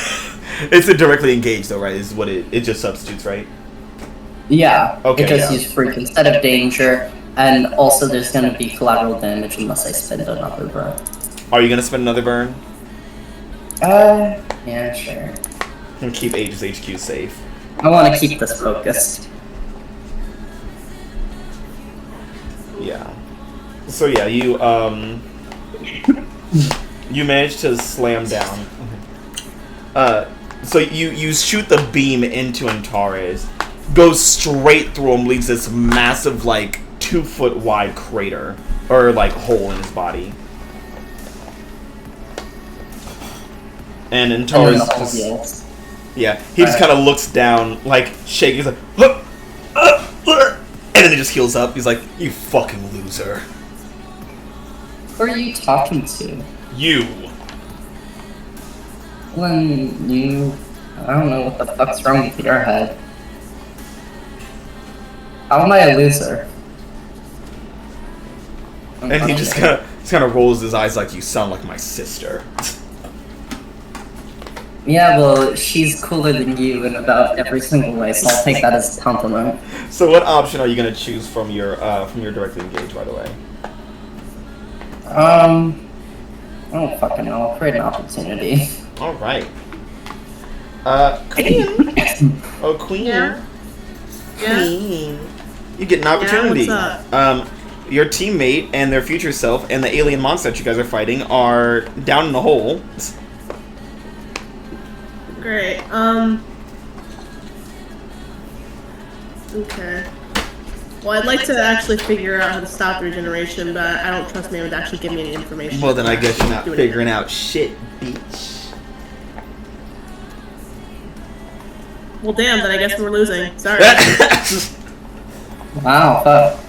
It's a directly engaged though, right? Is what it just substitutes, right? Yeah. Okay. It just uses freak instead of danger, and also there's gonna be collateral damage unless I spend another burn. Are you gonna spend another burn? Yeah, sure. And keep Aegis HQ safe. I want to keep this focused. Yeah. So yeah, you you managed to slam down. So you shoot the beam into Antares, goes straight through him, leaves this massive like 2-foot wide crater or like hole in his body. And Antares just, yeah, he just kind of looks down, like shaking. He's like, and then he just heals up. He's like, "You fucking loser." Who are you talking to? You. When you... I don't know what the fuck's wrong with your head. How am I a loser? And he just kind of rolls his eyes like, "You sound like my sister." Yeah, well, she's cooler than you in about every single way, so I'll take that as a compliment. So what option are you gonna choose from your directly engage, by the way? I don't fucking know. I'll create an opportunity. All right. Queen. Oh, Queen. Yeah. Queen. You get an opportunity. Yeah, what's Your teammate and their future self and the alien monster that you guys are fighting are down in the hole. Great. Okay. Well, I'd like to actually figure out how to stop regeneration, but I don't trust anyone to actually give me any information. Well, then I guess you're not figuring out shit, bitch. Well, damn, then I guess we're losing. Sorry. Wow, fuck.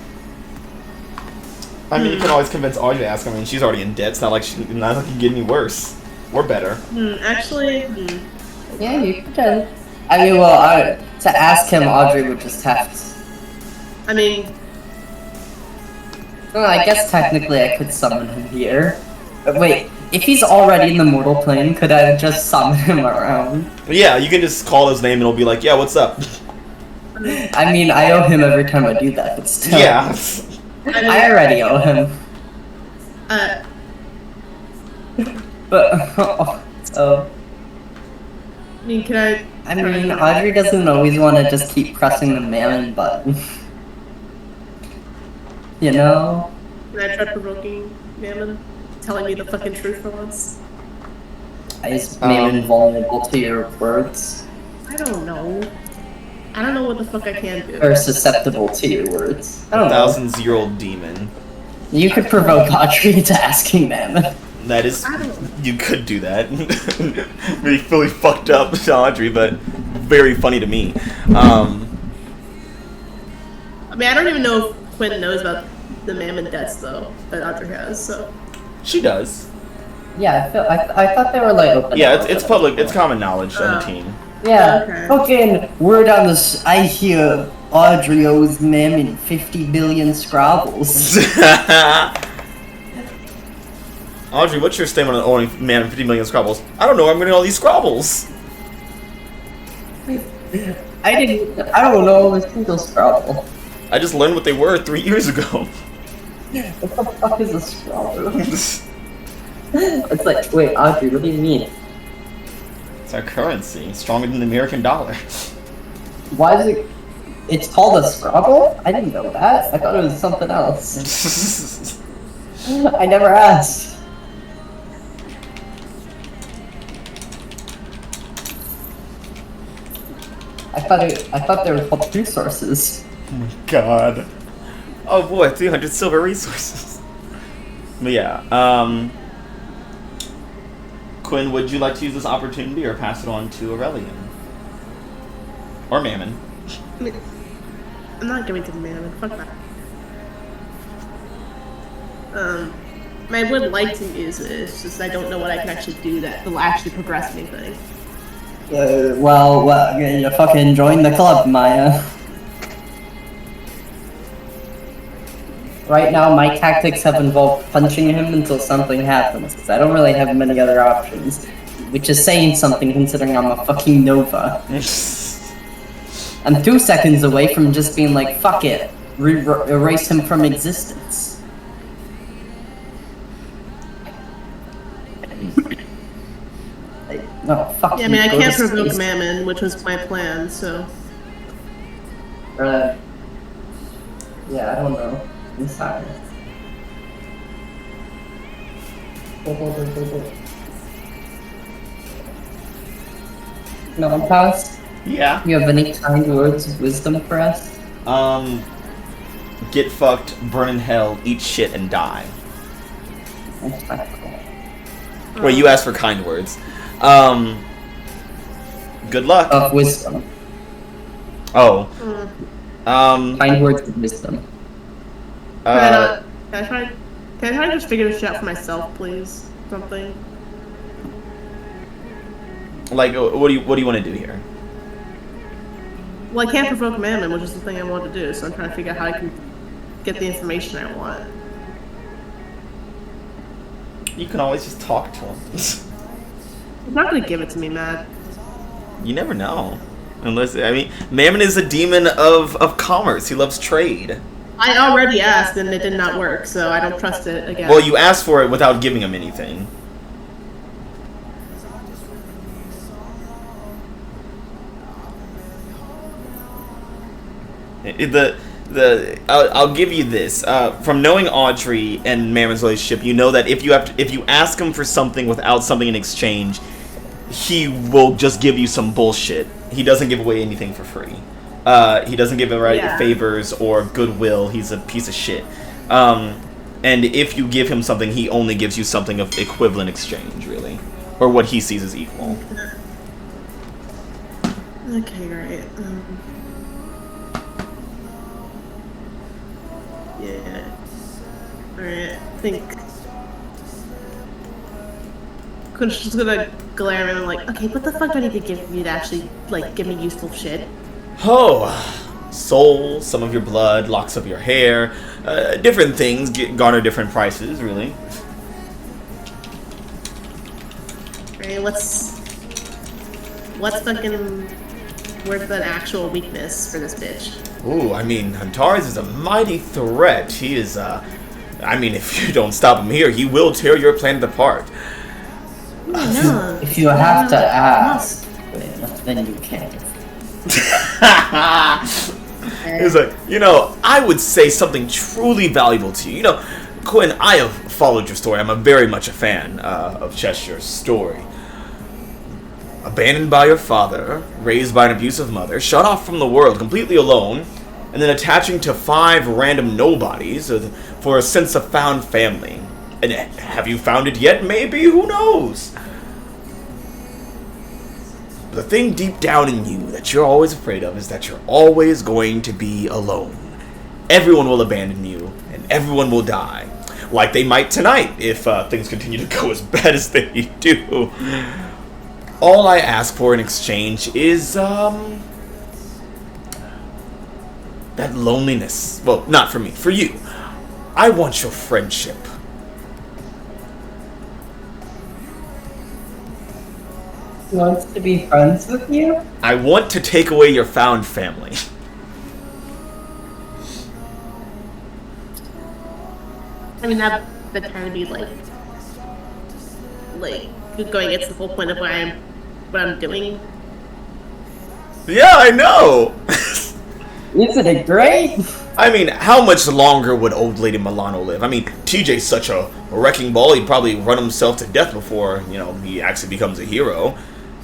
I mean, you can always convince Audrey to ask her. I mean, she's already in debt. It's not like she can get any worse or better. Actually, Yeah, you could. I mean, well, to ask him, Audrey would just have to. I mean, Well, I guess technically I could summon him here. But wait, if he's already in the mortal plane, could I just summon him around? Yeah, you can just call his name and it'll be like, yeah, what's up? I mean, I owe him every time I do that, but still. Yeah. I already owe him. But, so... I mean, can I... I mean, Audrey doesn't always want to just keep pressing the mammon button. You know? Can I try provoking Mammon? Telling me the fucking truth for once? Is Mammon vulnerable to your words? I don't know. I don't know what the fuck I can do. Or susceptible to your words? I don't know. 1,000-year-old demon. You could provoke Audrey to asking Mammon. That is, you could do that. Really fully fucked up to Audrey, but very funny to me. I mean, I don't even know if Quinn knows about the Mammon debts, though, that Audrey has, so... She does. Yeah, I thought they were like open. Yeah, it's public, it's common knowledge on the team. Yeah, Okay. fucking word on the I hear Audrey owes Mammon 50 billion scrabbles. Audrey, what's your statement on owning Mammon 50 million scrabbles? I don't know, I'm getting all these scrabbles. I don't know a single scrabble. I just learned what they were 3 years ago. What the fuck is a scrabble? It's like, wait, Audrey, what do you mean? It's our currency, stronger than the American dollar. Why is it... It's called a scrabble? I didn't know that. I thought it was something else. I never asked. I thought they were called resources. Oh my god. Oh boy, 300 silver resources. But yeah, Quinn, would you like to use this opportunity or pass it on to Aurelian? Or Mammon? I mean, I'm not giving to the Mammon, fuck that. I would like to use it, it's just I don't know what I can actually do that will actually progress anything. Well, you fucking join the club, Maya. Right now, my tactics have involved punching him until something happens, because I don't really have many other options. Which is saying something, considering I'm a fucking Nova. I'm 2 seconds away from just being like, fuck it, erase him from existence. No, fuck Yeah, I mean, I can't provoke Mammon, which was my plan, so... yeah, I don't know. I'm sorry. No, Pass? Yeah. You have any kind words of wisdom for us? Get fucked, burn in hell, eat shit, and die. Well, you asked for kind words. Good luck. Of wisdom. Oh. Kind words of wisdom. Can I try to just figure this shit out for myself, please? Something. Like, what do you want to do here? Well, I can't provoke Mammon, which is the thing I want to do, so I'm trying to figure out how I can get the information I want. You can always just talk to him. He's not gonna give it to me, Matt. You never know. Unless, I mean, Mammon is a demon of commerce. He loves trade. I already asked and it did not work, so I don't trust it again. Well, you asked for it without giving him anything. I'll give you this. From knowing Audrey and Mammon's relationship, you know that if you ask him for something without something in exchange, he will just give you some bullshit. He doesn't give away anything for free. He doesn't give away favors or goodwill. He's a piece of shit. And if you give him something, he only gives you something of equivalent exchange, really, or what he sees as equal. Okay, great. Yeah. Alright, I think... Kun's just gonna glare at him and like, okay, what the fuck do I need to give you to actually, like, give me useful shit? Oh, soul, some of your blood, locks of your hair, different things garner different prices, really. Alright, what's fucking worth an actual weakness for this bitch? Ooh, I mean, Antares is a mighty threat. He is, I mean, if you don't stop him here, he will tear your planet apart. No. If you have to ask, then you can't. He's like, you know, I would say something truly valuable to you. You know, Quinn, I have followed your story. I'm very much a fan of Chester's story. Abandoned by your father, raised by an abusive mother, shut off from the world, completely alone, and then attaching to 5 random nobodies for a sense of found family. And have you found it yet? Maybe, who knows? The thing deep down in you that you're always afraid of is that you're always going to be alone. Everyone will abandon you, and everyone will die. Like they might tonight, if things continue to go as bad as they do. All I ask for in exchange is, that loneliness. Well, not for me, for you. I want your friendship. He wants to be friends with you? I want to take away your found family. I mean, that kind of be like going against the whole point of what I'm doing. Yeah, I know! Isn't it great? I mean, how much longer would old lady Milano live? I mean, TJ's such a wrecking ball, he'd probably run himself to death before, you know, he actually becomes a hero.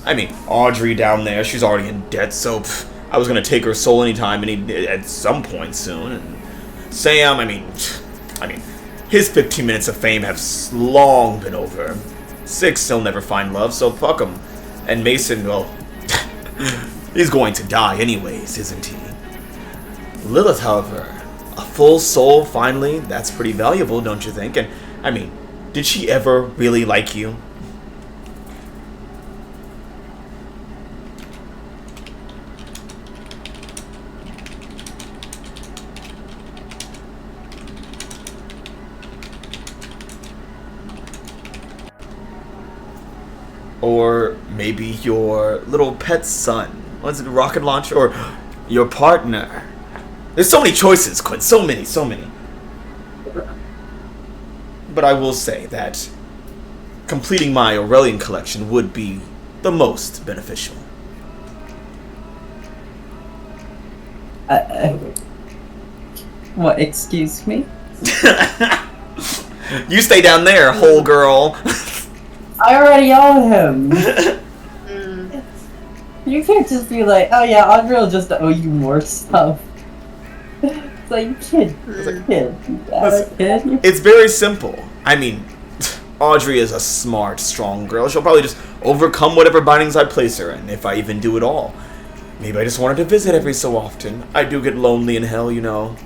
I mean, Audrey down there, she's already in debt, so I was gonna take her soul anytime, at some point soon. And Sam, I mean, his 15 minutes of fame have long been over. 6, he'll never find love, so fuck him. And Mason, well, he's going to die anyways, isn't he? Lilith, however, a full soul, finally, that's pretty valuable, don't you think? And, I mean, did she ever really like you? Or maybe your little pet son. Was it a rocket launcher? Or your partner? There's so many choices, Quinn. So many. But I will say that completing my Aurelian collection would be the most beneficial. What, excuse me? You stay down there, whole girl. I already owe him. You can't just be like, oh yeah, Andre will just owe you more stuff. It's like, kid. It's very simple. I mean, Audrey is a smart, strong girl. She'll probably just overcome whatever bindings I place her in, if I even do it all. Maybe I just wanted to visit every so often. I do get lonely in hell, you know.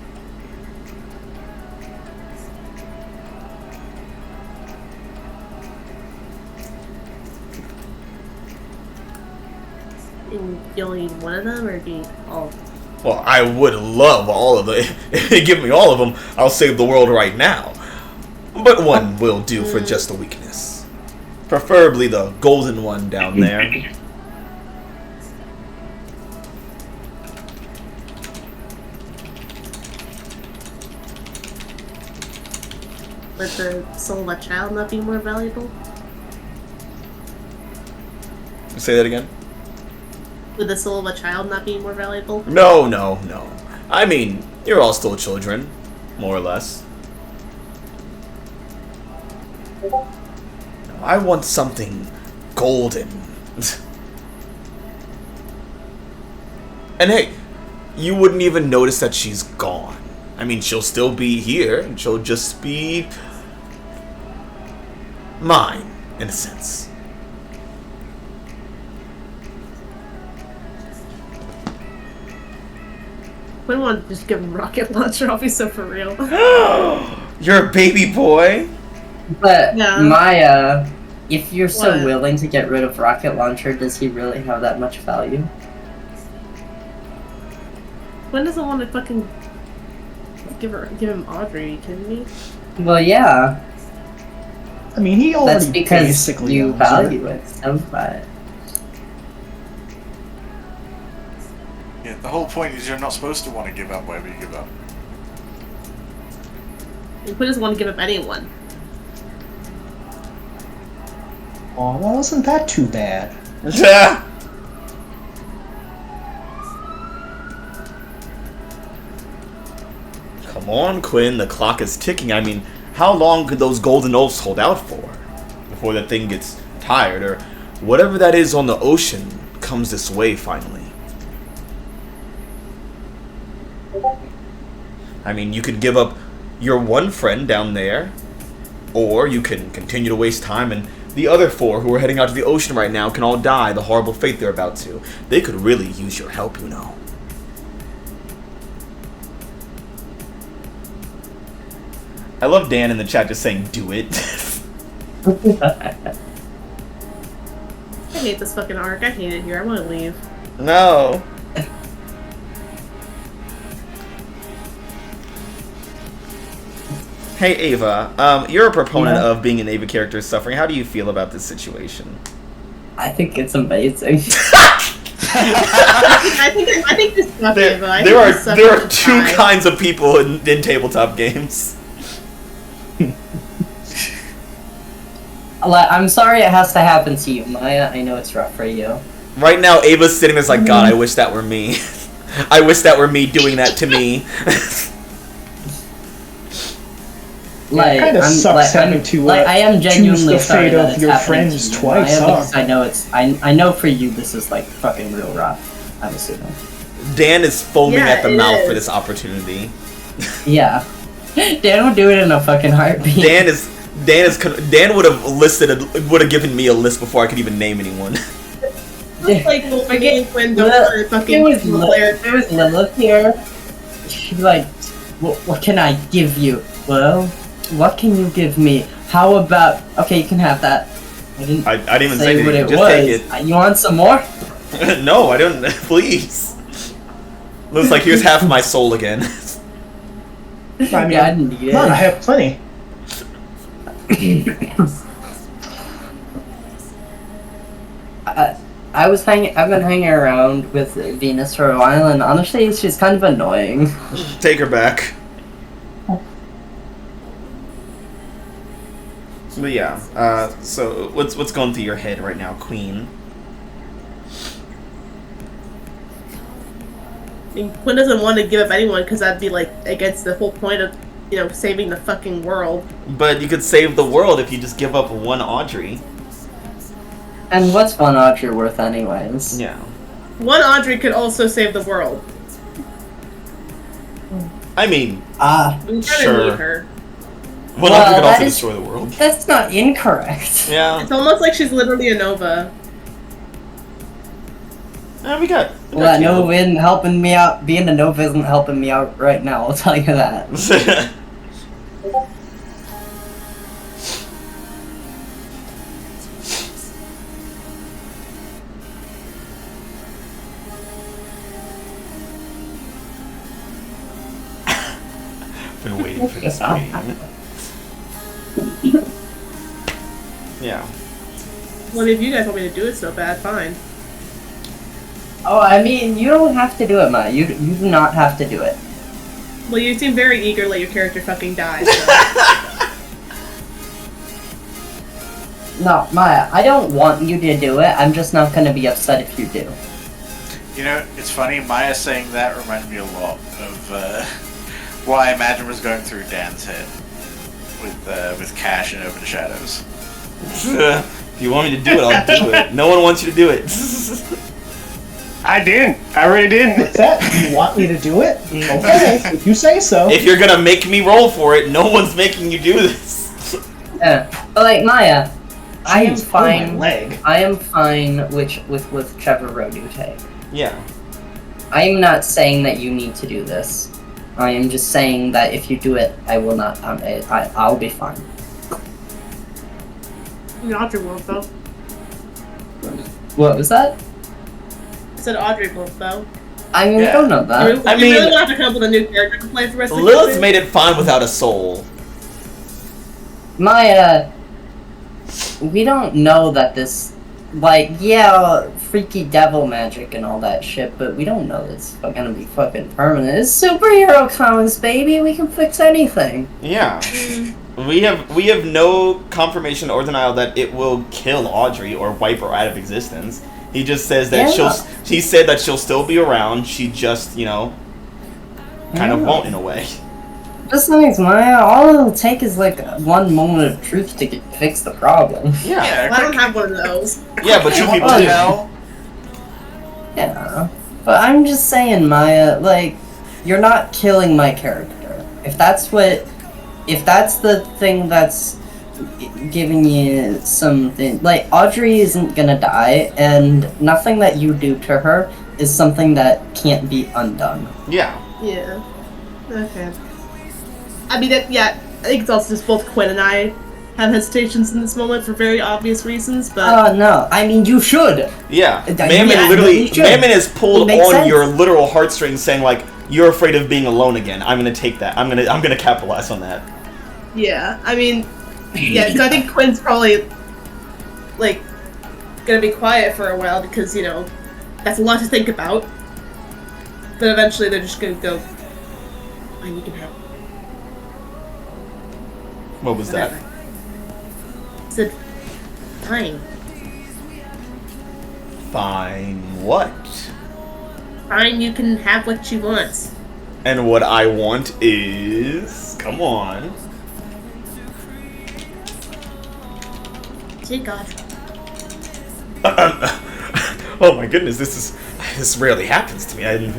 You only need one of them, or do you need all of them? Well, I would love all of them. If they give me all of them, I'll save the world right now. But one will do for just a weakness. Preferably the golden one down there. Would the soul of a child not be more valuable? Say that again? Would the soul of a child not be more valuable? No. I mean, you're all still children, more or less. No, I want something golden. And hey, you wouldn't even notice that she's gone. I mean, she'll still be here, and she'll just be mine, in a sense. Quinn wanted to just give him a rocket launcher. I'll be so for real. You're a baby boy. But Yeah. Maya, if you're so What? willing to get rid of rocket launcher, does he really have that much value? Quinn doesn't want to fucking give him Audrey. Are you kidding me? Well, yeah. I mean, he already That's because basically you owns value it. it so much. Yeah, the whole point is you're not supposed to want to give up whatever you give up. And Quinn doesn't want to give up anyone. Oh, well, wasn't that too bad? Yeah. Come on, Quinn. The clock is ticking. I mean, how long could those golden oafs hold out for? Before that thing gets tired, or whatever that is on the ocean comes this way finally. I mean, you could give up your one friend down there, or you can continue to waste time, and the other 4 who are heading out to the ocean right now can all die the horrible fate they're about to. They could really use your help, you know. I love Dan in the chat just saying, do it. I hate this fucking arc. I hate it here. I want to leave. No. Hey Ava, you're a proponent of being an Ava character suffering. How do you feel about this situation? I think it's amazing. I think this stuff, Ava. I think this stuff There are is 2 fine. kinds of people in tabletop games. I'm sorry it has to happen to you, Maya. I know it's rough for you. Right now, Ava's sitting there's like, God, I wish that were me. I wish that were me doing that to me. It kind of sucks having to I am choose genuinely the sorry fate that of it's your happening friends to you, twice, Maya, huh? because I know it's I know for you this is like fucking real rough. I'm assuming. Dan is foaming Yeah, at the it mouth is. for this opportunity. Yeah, Dan would do it in a fucking heartbeat. Dan would have given me a list before I could even name anyone. It's like, well, me and Quinn don't want to fucking There was declare. Lilith here. She'd be like, what can I give you? Well, what can you give me? How about, okay, you can have that. I I didn't even say say what anything. it Just was. take You want some more? it. No, I don't. Please. Looks like here's half my soul again. I mean, God, need come on, it. I have plenty. I've been hanging around with Venus for a while, and honestly, she's kind of annoying. Take her back. But yeah, so what's going through your head right now, Queen? And Quinn doesn't want to give up anyone because that'd be like against the whole point of, you know, saving the fucking world. But you could save the world if you just give up one Audrey. And what's one Audrey worth anyways? Yeah. One Audrey could also save the world. I mean, We kind of Sure. need her. one Well, Audrey could that also is- destroy the world. That's not incorrect. Yeah. It's almost like she's literally a Nova. We got Well, that Caleb. Nova isn't helping me out. Being a Nova isn't helping me out right now, I'll tell you that. Been waiting for this screen. Yeah. Well, if you guys want me to do it so bad, fine. Oh, I mean, you don't have to do it, Ma. You do not have to do it. Well, you seem very eager to let your character fucking die. So. No, Maya, I don't want you to do it. I'm just not gonna be upset if you do. You know, it's funny, Maya saying that reminded me a lot of what I imagine was going through Dan's head with Cash and Over the Shadows. If you want me to do it, I'll do it. No one wants you to do it. I didn't. I really didn't. What's that? You want me to do it? Okay, if you say so. If you're gonna make me roll for it, no one's making you do this. Yeah, but like Maya, I am Jeez, pull my fine. leg. I am fine with whichever road you take. Yeah. I am not saying that you need to do this. I am just saying that if you do it, I will not. I'll be fine. Audrey won't though. What was that? I said Audrey won't though. I mean, Yeah. we don't know that. You really want to come up with a new character to play for the rest of the Lilith campaign? made it fine without a soul. My, we don't know that this, like, yeah, freaky devil magic and all that shit, but we don't know it's gonna be fucking permanent. It's superhero comics, baby. We can fix anything. Yeah. We have no confirmation or denial that it will kill Audrey or wipe her out of existence. He just says that he said that she'll still be around. She just, kind of won't in a way. Just like Maya, all it'll take is like one moment of truth to fix the problem. Yeah. Well, I don't have one of those. Yeah, but two people do. Yeah. But I'm just saying, Maya, like, you're not killing my character. If that's the thing that's giving you something, like, Audrey isn't gonna die, and nothing that you do to her is something that can't be undone. Yeah. Yeah. Okay. I mean, I think it's also just both Quinn and I have hesitations in this moment for very obvious reasons, but... Oh, no. I mean, you should. Yeah. Yeah, Mammon is pulled on sense. your literal heartstrings saying, like, you're afraid of being alone again. I'm gonna take that. I'm gonna capitalize on that. Yeah, I mean... Yeah, so I think Quinn's probably, like, gonna be quiet for a while because, that's a lot to think about. But eventually they're just gonna go, oh, you can have... What was whatever. that? I said, fine. Fine what? Fine, you can have what you want. And what I want is... Come on. Take off. Oh my goodness, this rarely happens to me.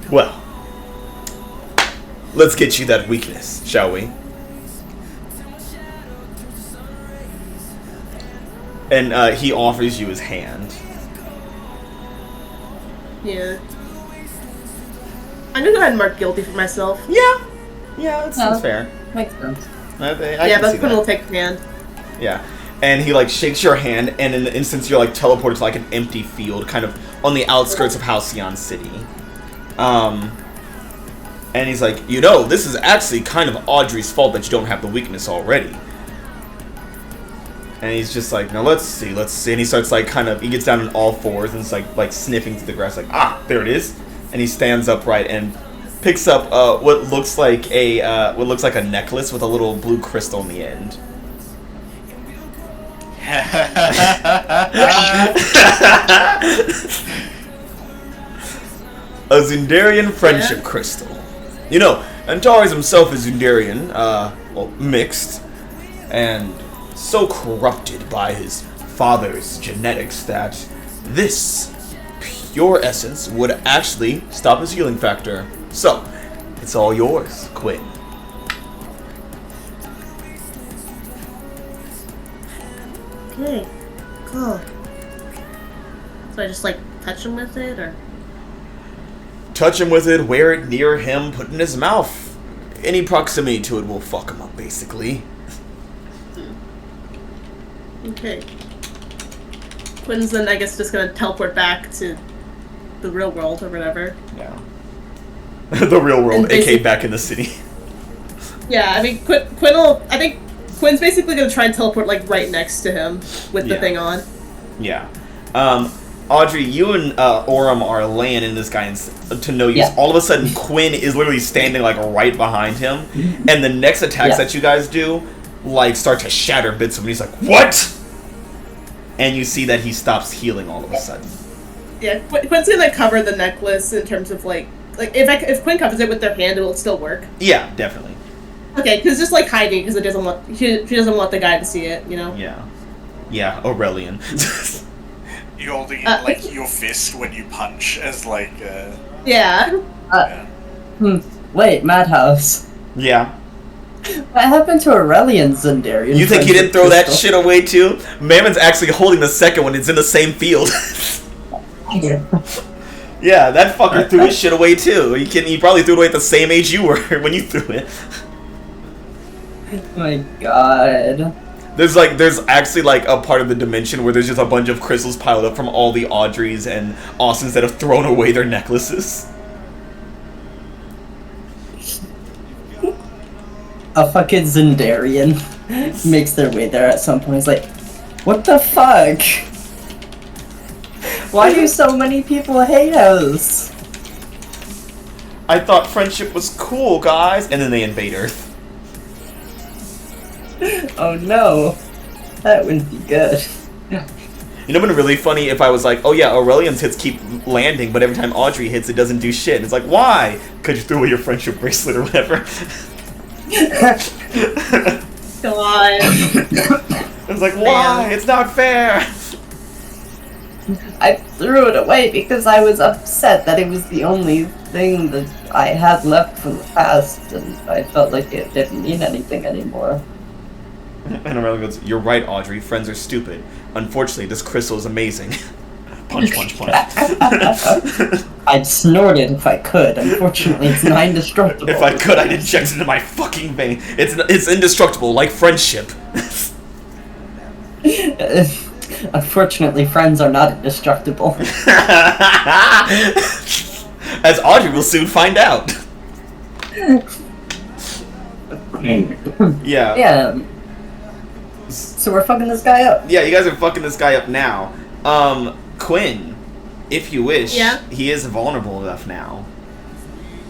Well. Let's get you that weakness, shall we? And he offers you his hand. Yeah. I'm gonna go ahead and mark guilty for myself. Yeah, that seems fair. Makes sense. I Yeah, can but see Quinn that. will take the hand. Yeah. And he, like, shakes your hand, and in an instant you're, like, teleported to, like, an empty field, kind of on the outskirts of Halcyon City. And he's like, this is actually kind of Audrey's fault that you don't have the weakness already. And he's just like, now let's see. And he starts, like, he gets down on all fours and is, like sniffing through the grass, like, there it is. And he stands upright and picks up what looks like a necklace with a little blue crystal on the end. A Zundarian friendship crystal. Antares himself is Zundarian, mixed, and so corrupted by his father's genetics that this pure essence would actually stop his healing factor. So, it's all yours, Quinn. Okay, cool. So I just, touch him with it, or? Touch him with it, wear it near him, put it in his mouth. Any proximity to it will fuck him up, basically. Okay. Quinn's then, I guess, just gonna teleport back to the real world, or whatever. Yeah. The real world, And aka back in the city. Yeah, I mean, I think Quinn's basically gonna try and teleport, right next to him with the thing on. Yeah. Audrey, you and Orem are laying in this guy to no use. Yeah. All of a sudden, Quinn is literally standing, right behind him. And the next attacks that you guys do, start to shatter bits of him. He's like, what? And you see that he stops healing all of a sudden. Yeah, Quinn's gonna cover the necklace in terms of, if Quinn covers it with their hand, it will still work. Yeah, definitely. Okay, because just, hiding, because she doesn't want the guy to see it, Yeah. Yeah, Aurelian. You only your fist when you punch as Yeah. Wait, Madhouse. Yeah. What happened to Aurelian Zundarian? You think he didn't throw that shit away too? Mammon's actually holding the second one. It's in the same field. Yeah, that fucker threw his shit away too. Are you kidding? He probably threw it away at the same age you were when you threw it. Oh my god. There's actually like a part of the dimension where there's just a bunch of crystals piled up from all the Audreys and Austins that have thrown away their necklaces. A fucking Zendarian makes their way there at some point. It's like, what the fuck? Why do so many people hate us? I thought friendship was cool, guys. And then they invade Earth. Oh no. That wouldn't be good. You know, it would be really funny if I was like, oh yeah, Aurelian's hits keep landing, but every time Audrey hits, it doesn't do shit. And it's like, why? Because you threw away your friendship bracelet or whatever. God. It's like, why? It's not fair. I threw it away because I was upset that it was the only thing that I had left from the past, and I felt like it didn't mean anything anymore. And Aurelian goes, you're right, Audrey. Friends are stupid. Unfortunately, this crystal is amazing. Punch, punch, punch. I'd snort it if I could. Unfortunately, it's not indestructible. If I could, I'd inject it into my fucking vein. It's indestructible, like friendship. Unfortunately, friends are not indestructible. As Audrey will soon find out. Yeah. Yeah. So we're fucking this guy up. Yeah, you guys are fucking this guy up now. Quinn, if you wish, Yeah? he is vulnerable enough now.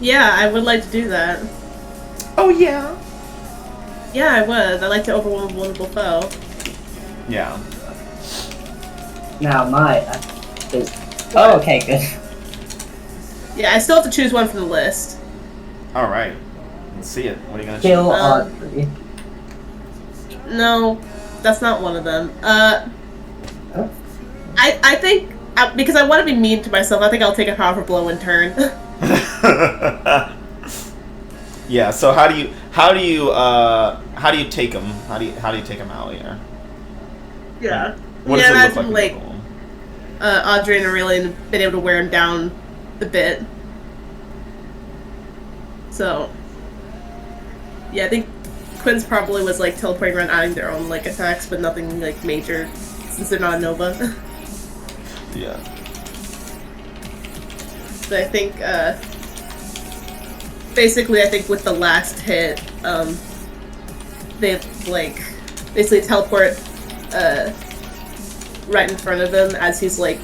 Yeah, I would like to do that. Oh, yeah? Yeah, I would. I'd like to overwhelm a vulnerable foe. Yeah. Now oh, okay, good. Yeah, I still have to choose one from the list. Alright. Let's see it. What are you gonna Kill choose? Audrey. No, that's not one of them. Huh? I think, because I want to be mean to myself, I think I'll take a powerful blow in turn. Yeah, so how do you take him? How do you take him out here? Yeah. What does it look imagine, like? Audrey and Aurelian been able to wear him down a bit. So, yeah, I think Quinn's probably was like teleporting around, adding their own like attacks, but nothing like major since they're not a Nova. Yeah. So I think, basically, I think with the last hit, they like basically teleport right in front of him as he's like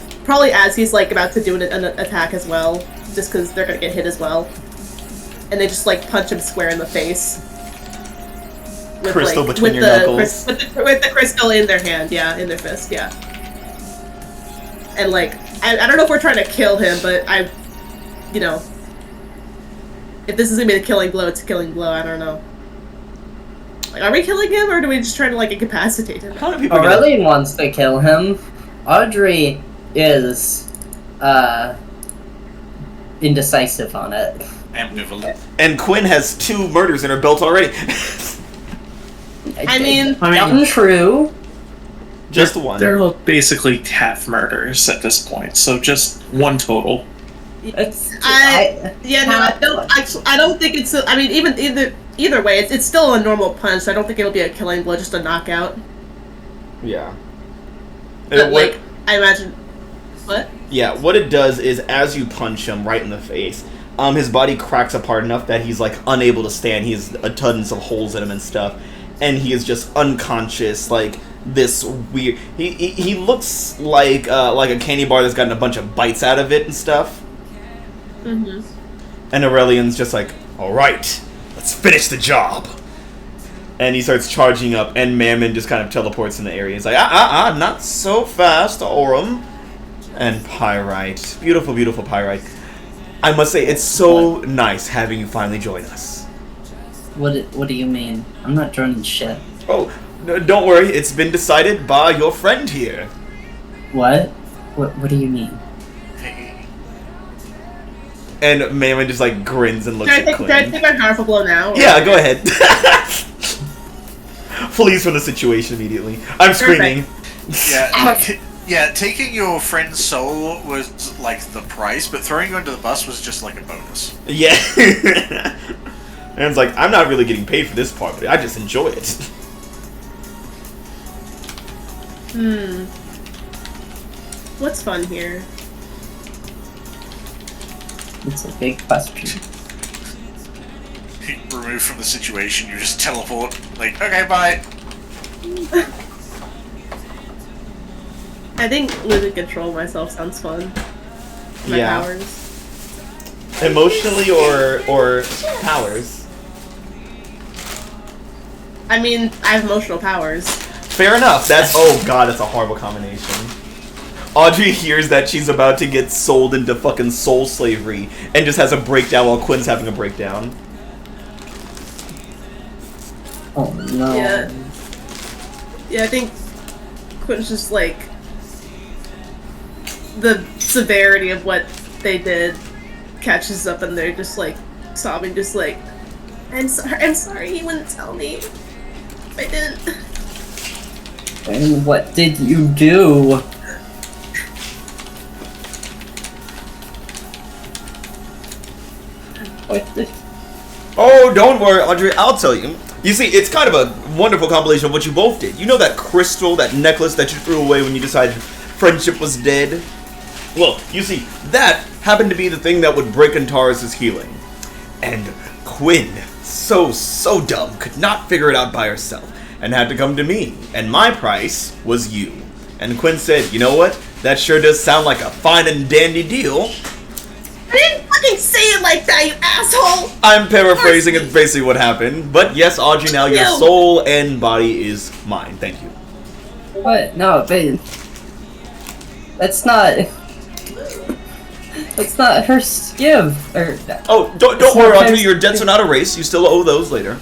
about to do an attack as well, just because they're gonna get hit as well, and they just like punch him square in the face. With, Crystal like, between your knuckles. With the crystal in their hand, yeah, in their fist, yeah. And like, I don't know if we're trying to kill him, but you know, if this is gonna be the killing blow, it's a killing blow. I don't know. Like, are we killing him, or do we just try to like incapacitate him? How do people Aurelian wants to kill him. Audrey is indecisive on it. Ambivalent. And Quinn has 2 murders in her belt already. I mean, untrue. Just one. They're basically half murders at this point, so just one total. I don't think it's. I mean, either way, it's still a normal punch. So I don't think it'll be a killing blow, just a knockout. Yeah. But like, I imagine. What? Yeah, what it does is as you punch him right in the face, his body cracks apart enough that he's like unable to stand. He has tons of holes in him and stuff, and he is just unconscious, like this weird. He looks like a candy bar that's gotten a bunch of bites out of it and stuff. Mm-hmm. And Aurelian's just like, all right, let's finish the job. And he starts charging up, and Mammon just kind of teleports in the area. He's like, not so fast, Aurum. And Pyrite. Beautiful, beautiful Pyrite. I must say, it's so nice having you finally join us. What do you mean? I'm not joining shit. Oh, no, don't worry. It's been decided by your friend here. What? What do you mean? And Mammon just like grins and looks at Quinn. Can I take my powerful blow now? Yeah, go ahead. Flees from the situation immediately. I'm screaming. Yeah, Yeah, taking your friend's soul was like the price, but throwing you under the bus was just like a bonus. Yeah. And it's like, I'm not really getting paid for this part, but I just enjoy it. What's fun here? It's a big question. Removed from the situation, you just teleport. Like, okay, bye. I think losing control of myself sounds fun. My Yeah. powers. Emotionally or powers? I mean, I have emotional powers. Fair enough. Oh god, that's a horrible combination. Audrey hears that she's about to get sold into fucking soul slavery and just has a breakdown while Quinn's having a breakdown. Oh no. Yeah. Yeah, I think Quinn's just like the severity of what they did catches up and they're just like sobbing, just like, I'm sorry he wouldn't tell me. I didn't. And what did you do? What the? Oh, don't worry, Audrey, I'll tell you. You see, it's kind of a wonderful compilation of what you both did. You know that crystal, that necklace that you threw away when you decided friendship was dead? Well, you see, that happened to be the thing that would break Antares' healing. And Quinn, so dumb, could not figure it out by herself, and had to come to me. And my price was you. And Quinn said, you know what? That sure does sound like a fine and dandy deal. I didn't fucking say it like that, you asshole! I'm paraphrasing, it's basically what happened. But yes, Audrey, now your soul and body is mine. Thank you. What? No, babe. That's not her give. Or, oh, don't worry, Audrey. Your debts are not erased. You still owe those later.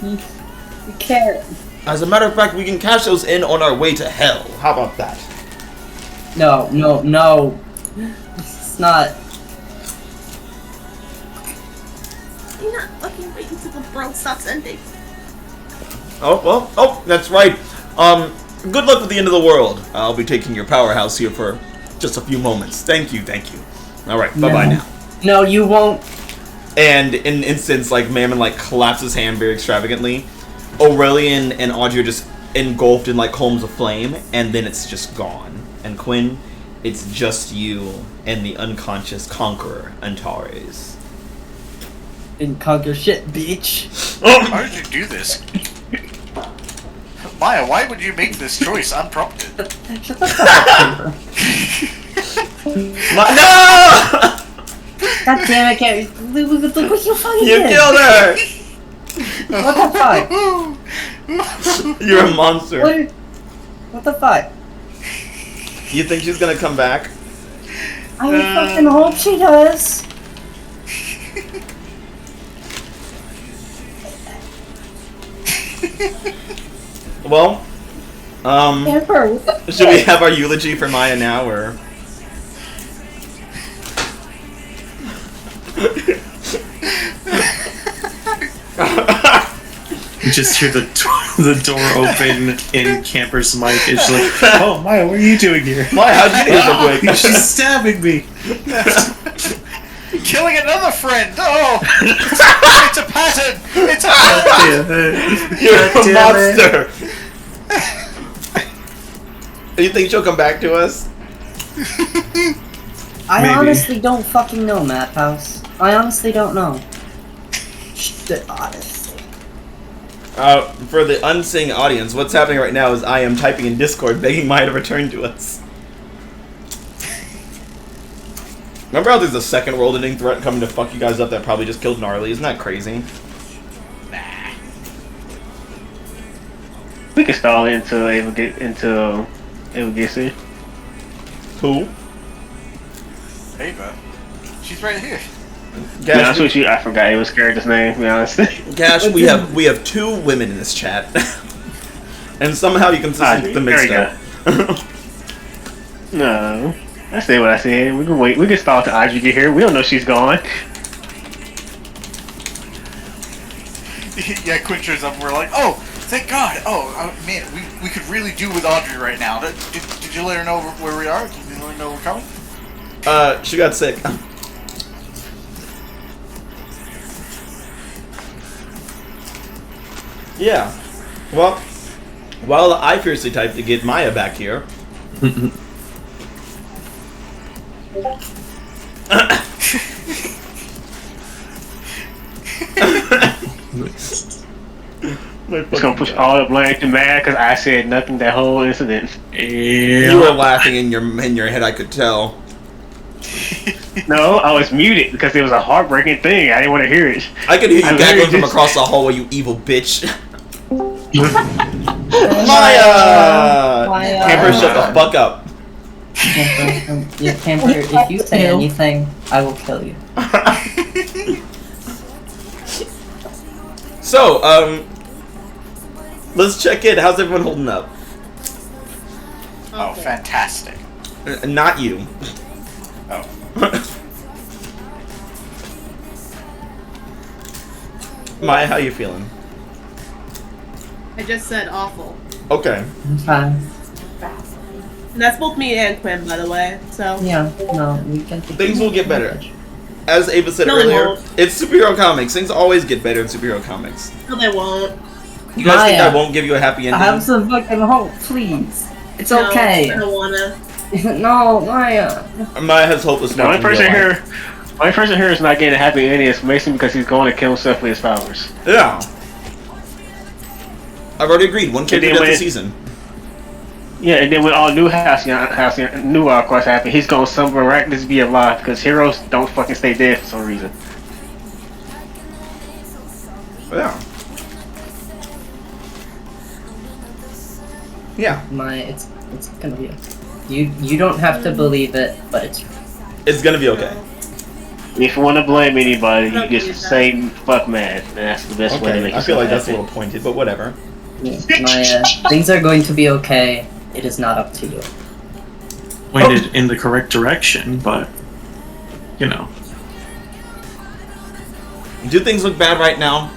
You care. As a matter of fact, we can cash those in on our way to hell. How about that? No. It's not. You're not fucking waiting until the world stops ending. Oh, that's right. Good luck with the end of the world. I'll be taking your powerhouse here for just a few moments. Thank you. All right, bye-bye now. No, you won't. And in an instance, like, Mammon, like, claps his hand very extravagantly. Aurelian and Audrey are just engulfed in, like, columns of flame, and then it's just gone. And Quinn, it's just you and the unconscious Conqueror, Antares. Didn't conquer shit, bitch. How did you do this? Maya, why would you make this choice unprompted? Shut the fuck up, No! God damn it, can't. Look what you fucking You did. killed her! What the fuck? You're a monster. What the fuck? You think she's gonna come back? I fucking hope she does. Well, Amber, should we have our eulogy for Maya now, or? You just hear the door open in Camper's mic. It's like, oh, Maya, what are you doing here? Maya, how'd you get here so quick? She's stabbing me. Killing another friend! Oh! It's a pattern! It's a pattern! You're a monster! You think she'll come back to us? I Maybe. honestly don't fucking know, Matt House. I honestly don't know. Honestly. For the unseen audience, what's happening right now is I am typing in Discord begging Maya to return to us. Remember how there's a second world-ending threat coming to fuck you guys up that probably just killed Gnarly? Isn't that crazy? Nah. We can stall into Ava Who? Ava. She's right here. To be honest with you, I forgot Ava's character's name, to be honest. Gash, we have two women in this chat. And somehow you consistently the mixed up. No. I say what I said. We can wait. We can stall till Audrey get here. We don't know she's gone. Yeah, Quinn shows up and we're like, oh, Thank God. Oh, man, we could really do with Audrey right now. Did you let her know where we are? Did you let her know we're coming? She got sick. Yeah. Well, while I fiercely type to get Maya back here. It's gonna push all the blame to Matt because I said nothing that whole incident. You were laughing in your head, I could tell. No, I was muted because it was a heartbreaking thing. I didn't want to hear it. I could hear you gagging from across the hallway, you evil bitch. Maya! Camper, shut the fuck up. Camper, if you say anything, I will kill you. So, let's check in. How's everyone holding up? Oh, fantastic. Not you. Oh. Maya, how you feeling? I just said awful. Okay. I'm fine. And that's both me and Quinn, by the way. So Yeah, no, we can. Things will get better. As Ava said No, they earlier, won't. it's superhero comics. Things always get better in superhero comics. no, they won't. You guys think Maya, I won't give you a happy ending? have some fucking hope, please. It's No, okay. I don't wanna. No, Maya. Maya has hopeless. The only person here is not getting a happy ending is Mason because he's going to kill himself with his powers. Yeah. I've already agreed. One character death this season. Yeah, and then when all new Halcyon new Wildcards happen, he's going to some miraculously be alive because heroes don't fucking stay dead for some reason. Yeah. Yeah. Maya, it's gonna be. You don't have to believe it, but It's gonna be okay. If you want to blame anybody, you just say fuck mad. That's the best way to make Okay, it. I feel like that's a little pointed, but whatever. Maya, things are going to be okay. It is not up to you. Pointed in the correct direction, but you know. Do things look bad right now?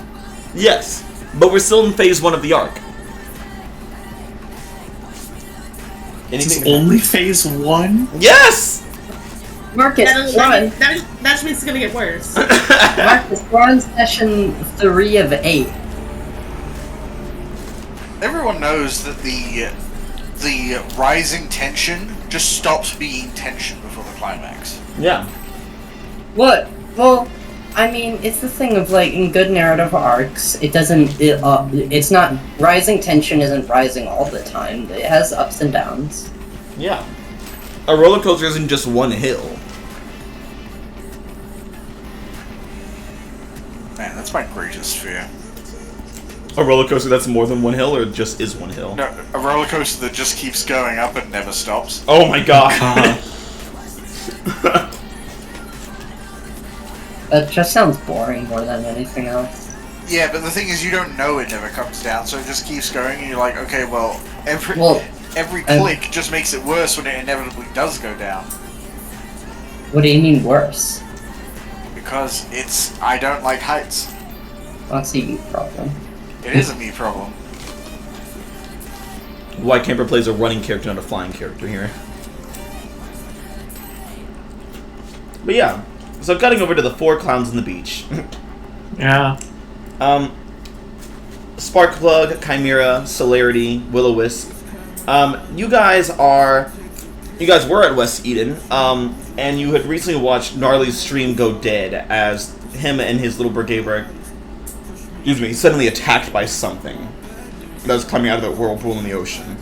Yes, but we're still in phase 1 of the arc. It's only phase 1? Yes! Marcus, That just means it's gonna get worse. Marcus, we're on session 3 of 8. Everyone knows that the rising tension just stops being tension before the climax. Yeah. What? Well, I mean, it's the thing of like in good narrative arcs, it doesn't. It's not rising tension. Isn't rising all the time. It has ups and downs. Yeah. A roller coaster isn't just one hill. Man, that's my greatest fear. A roller coaster that's more than one hill, or just is one hill? No, a roller coaster that just keeps going up and never stops. Oh my god. That just sounds boring more than anything else. Yeah, but the thing is, you don't know it never comes down, so it just keeps going, and you're like, okay, well, every click just makes it worse when it inevitably does go down. What do you mean worse? Because I don't like heights. That's a you problem. It is a me problem. Why Camper plays a running character, not a flying character here. But yeah. So cutting over to the 4 clowns on the beach. Yeah. Sparkplug, Chimera, Celerity, Will-O-Wisp. You guys were at West Eden, and you had recently watched Gnarly's stream go dead as him and his little brigade were, suddenly attacked by something that was coming out of the whirlpool in the ocean.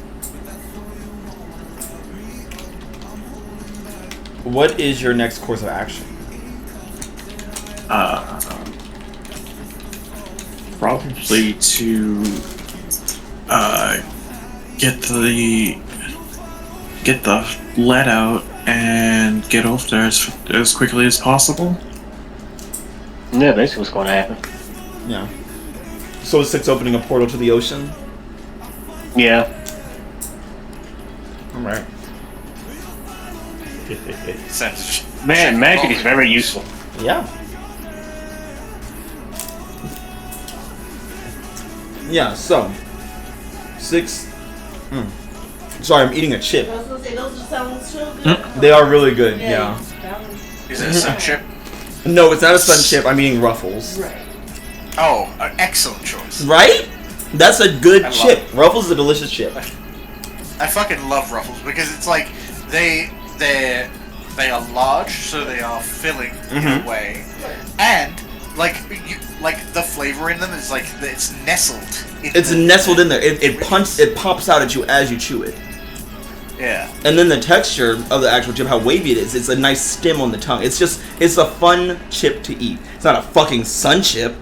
What is your next course of action? Probably to get the lead out and get over there as quickly as possible. Yeah, basically what's going to happen. Yeah. So is 6 opening a portal to the ocean? Yeah. Alright. Man, magic is very useful. Yeah. Yeah, so 6. Sorry, I'm eating a chip. I was gonna say, those just sound so good. They are really good, yeah. Is it a sun chip? No, it's not a sun chip. I'm eating Ruffles. Right. Oh, an excellent choice. Right? That's a good I love chip. it. Ruffles is a delicious chip. I fucking love Ruffles because it's like they are large, so they are filling in a way, and like the flavor in them is like it's nestled. It's nestled in there. It pops out at you as you chew it. Yeah. And then the texture of the actual chip, how wavy it is, it's a nice stem on the tongue. It's a fun chip to eat. It's not a fucking sun chip.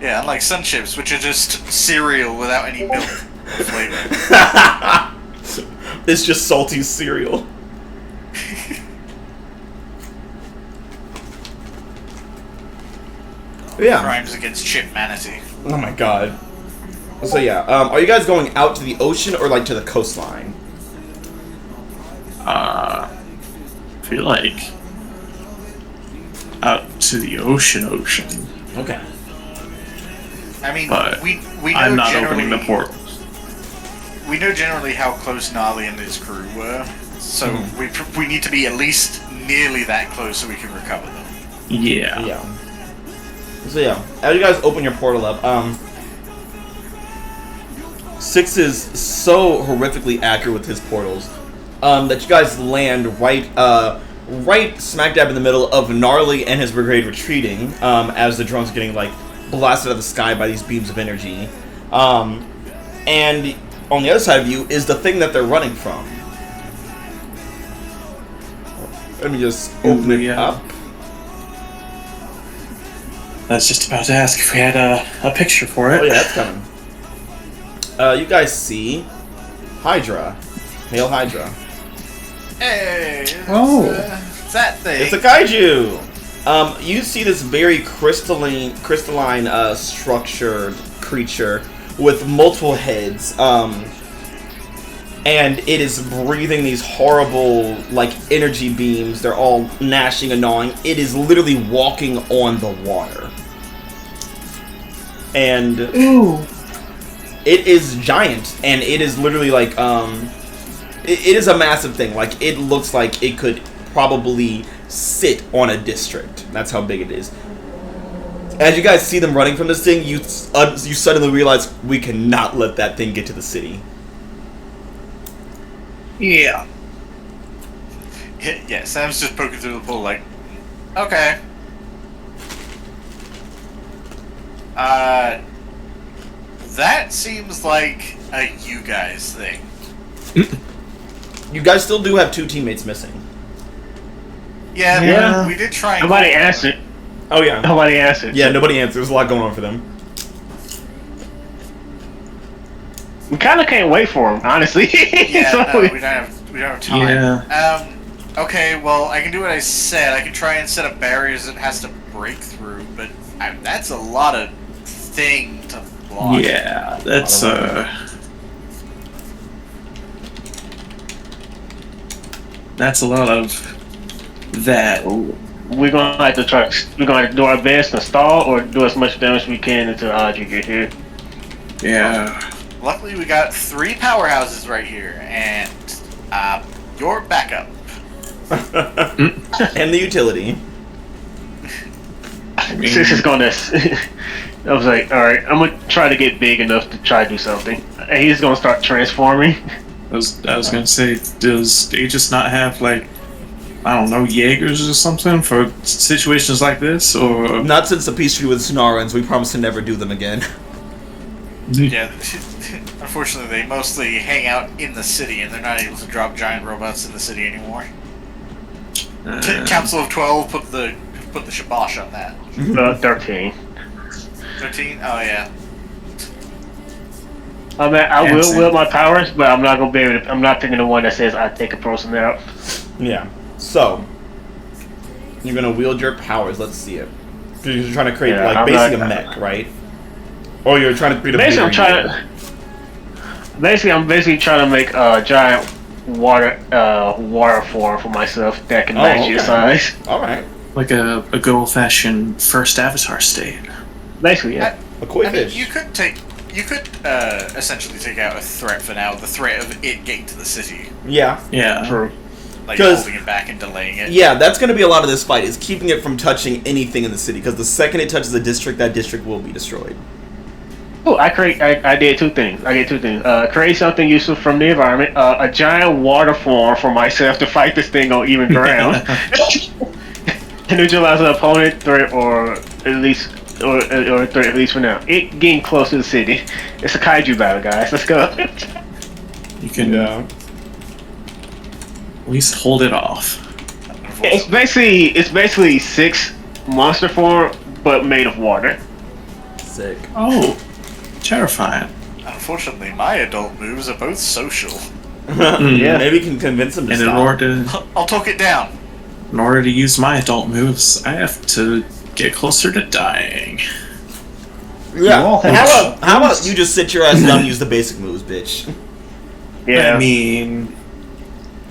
Yeah, unlike sun chips, which are just cereal without any milk flavor. It's just salty cereal. Yeah. Crimes against chip manatee. Oh my god. So yeah, are you guys going out to the ocean or like to the coastline? I feel like out to the ocean. Okay. I mean, But we know I'm not generally, opening the portals. We know generally how close Gnarly and his crew were, so we need to be at least nearly that close so we can recover them. Yeah. Yeah. So yeah, as you guys open your portal up, 6 is so horrifically accurate with his portals that you guys land right smack dab in the middle of Gnarly and his brigade retreating as the drones are getting like blasted out of the sky by these beams of energy. And on the other side of you is the thing that they're running from. Let me just open it up. I was just about to ask if we had a picture for it. Oh yeah, that's coming. You guys see Hydra. Hail Hydra. Hey! It's that thing. It's a kaiju! You see this very crystalline structured creature with multiple heads. And it is breathing these horrible, like, energy beams. They're all gnashing and gnawing. It is literally walking on the water. And it is giant, and it is literally like, it is a massive thing. Like, it looks like it could probably sit on a district. That's how big it is. As you guys see them running from this thing, you suddenly realize we cannot let that thing get to the city. Yeah. Yeah, Sam's just poking through the pool like, okay. That seems like a you guys thing. You guys still do have 2 teammates missing. Yeah. We did try and... Nobody answered. Oh yeah. Nobody answered. Yeah, nobody answered. There's a lot going on for them. We kind of can't wait for him, honestly. Yeah, So no, we don't have time. Yeah. Okay, well, I can do what I said. I can try and set up barriers it has to break through, but that's a lot of thing to block. Yeah, that's that's a lot of that. we're gonna have to try. We're gonna have to do our best to stall or do as much damage as we can until Audrey get here. Yeah. Luckily, we got 3 powerhouses right here, and your backup. And the utility. This is gonna. I was like, all right, I'm gonna try to get big enough to try to do something. And he's gonna start transforming. I was gonna say, does Aegis not have like, I don't know, Jaegers or something for situations like this, or Not since the peace treaty with Snarans. We promise to never do them again. Yeah, unfortunately, they mostly hang out in the city, and they're not able to drop giant robots in the city anymore. Council of 12 put the shabosh on that. 13. 13? Oh yeah. I mean, I will wield my powers, but I'm not gonna be able to. I'm not picking the one that says I take a person out. Yeah. So, you're gonna wield your powers. Let's see it. You're trying to create like basically a mech, right? Or you're trying to create a. Basically, I'm basically trying to make a giant water form for myself that can match your size. All right. like a good old fashioned first Avatar state? Basically, yeah. A koi I mean, fish. you could take You could essentially take out a threat for now. The threat of it getting to the city. Yeah. Yeah. Like holding it back and delaying it. Yeah, that's going to be a lot of this fight, is keeping it from touching anything in the city, because the second it touches a district, that district will be destroyed. Oh, I did two things. Create something useful from the environment. A giant water form for myself to fight this thing on even ground. Neutralize an opponent threat, or at least threat at least for now. It getting close to the city. It's a kaiju battle, guys. Let's go. You can at least hold it off. It's basically 6 monster form, but made of water. Sick. Oh, terrifying. Unfortunately, my adult moves are both social. Yeah. Maybe you can convince them to And stop. I'll talk it down. in order to use my adult moves, I have to get closer to dying. Yeah. How about you just sit your ass down and use the basic moves, bitch? Yeah. I mean,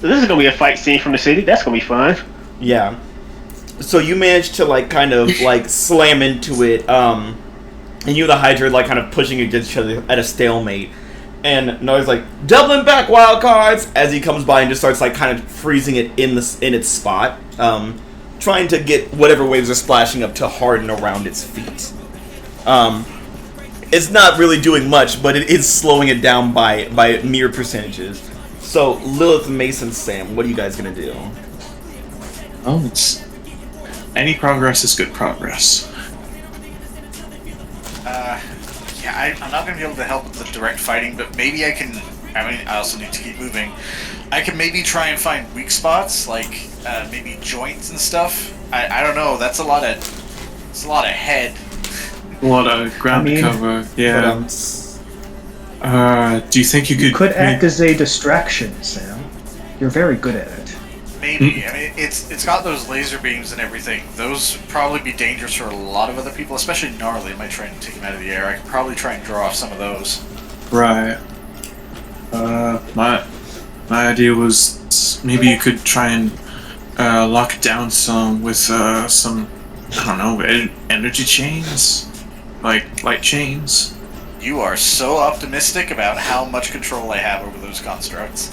So this is gonna be a fight scene from the city. That's gonna be fun. Yeah. So you managed to kind of slam into it, and you and the Hydra kind of pushing against each other at a stalemate. And Noah's doubling back, Wildcards, as he comes by and just starts kind of freezing it in its spot, trying to get whatever waves are splashing up to harden around its feet. It's not really doing much, but it is slowing it down by mere percentages. So Lilith, Mason, Sam, what are you guys gonna do? oh, it's any progress is good progress. Yeah, I'm not going to be able to help with the direct fighting, but maybe I can. I mean, I also need to keep moving. I can maybe try and find weak spots, maybe joints and stuff. I don't know. That's a lot of. It's a lot of head. A lot of ground to cover. Yeah. Do you think you could act as a distraction, Sam? You're very good at it. Maybe. I mean, it's got those laser beams and everything. Those would probably be dangerous for a lot of other people, especially Gnarly. It might try and take him out of the air. I could probably try and draw off some of those. Right. My idea was maybe you could try and lock it down some with some, I don't know, energy chains, like light chains. You are so optimistic about how much control I have over those constructs.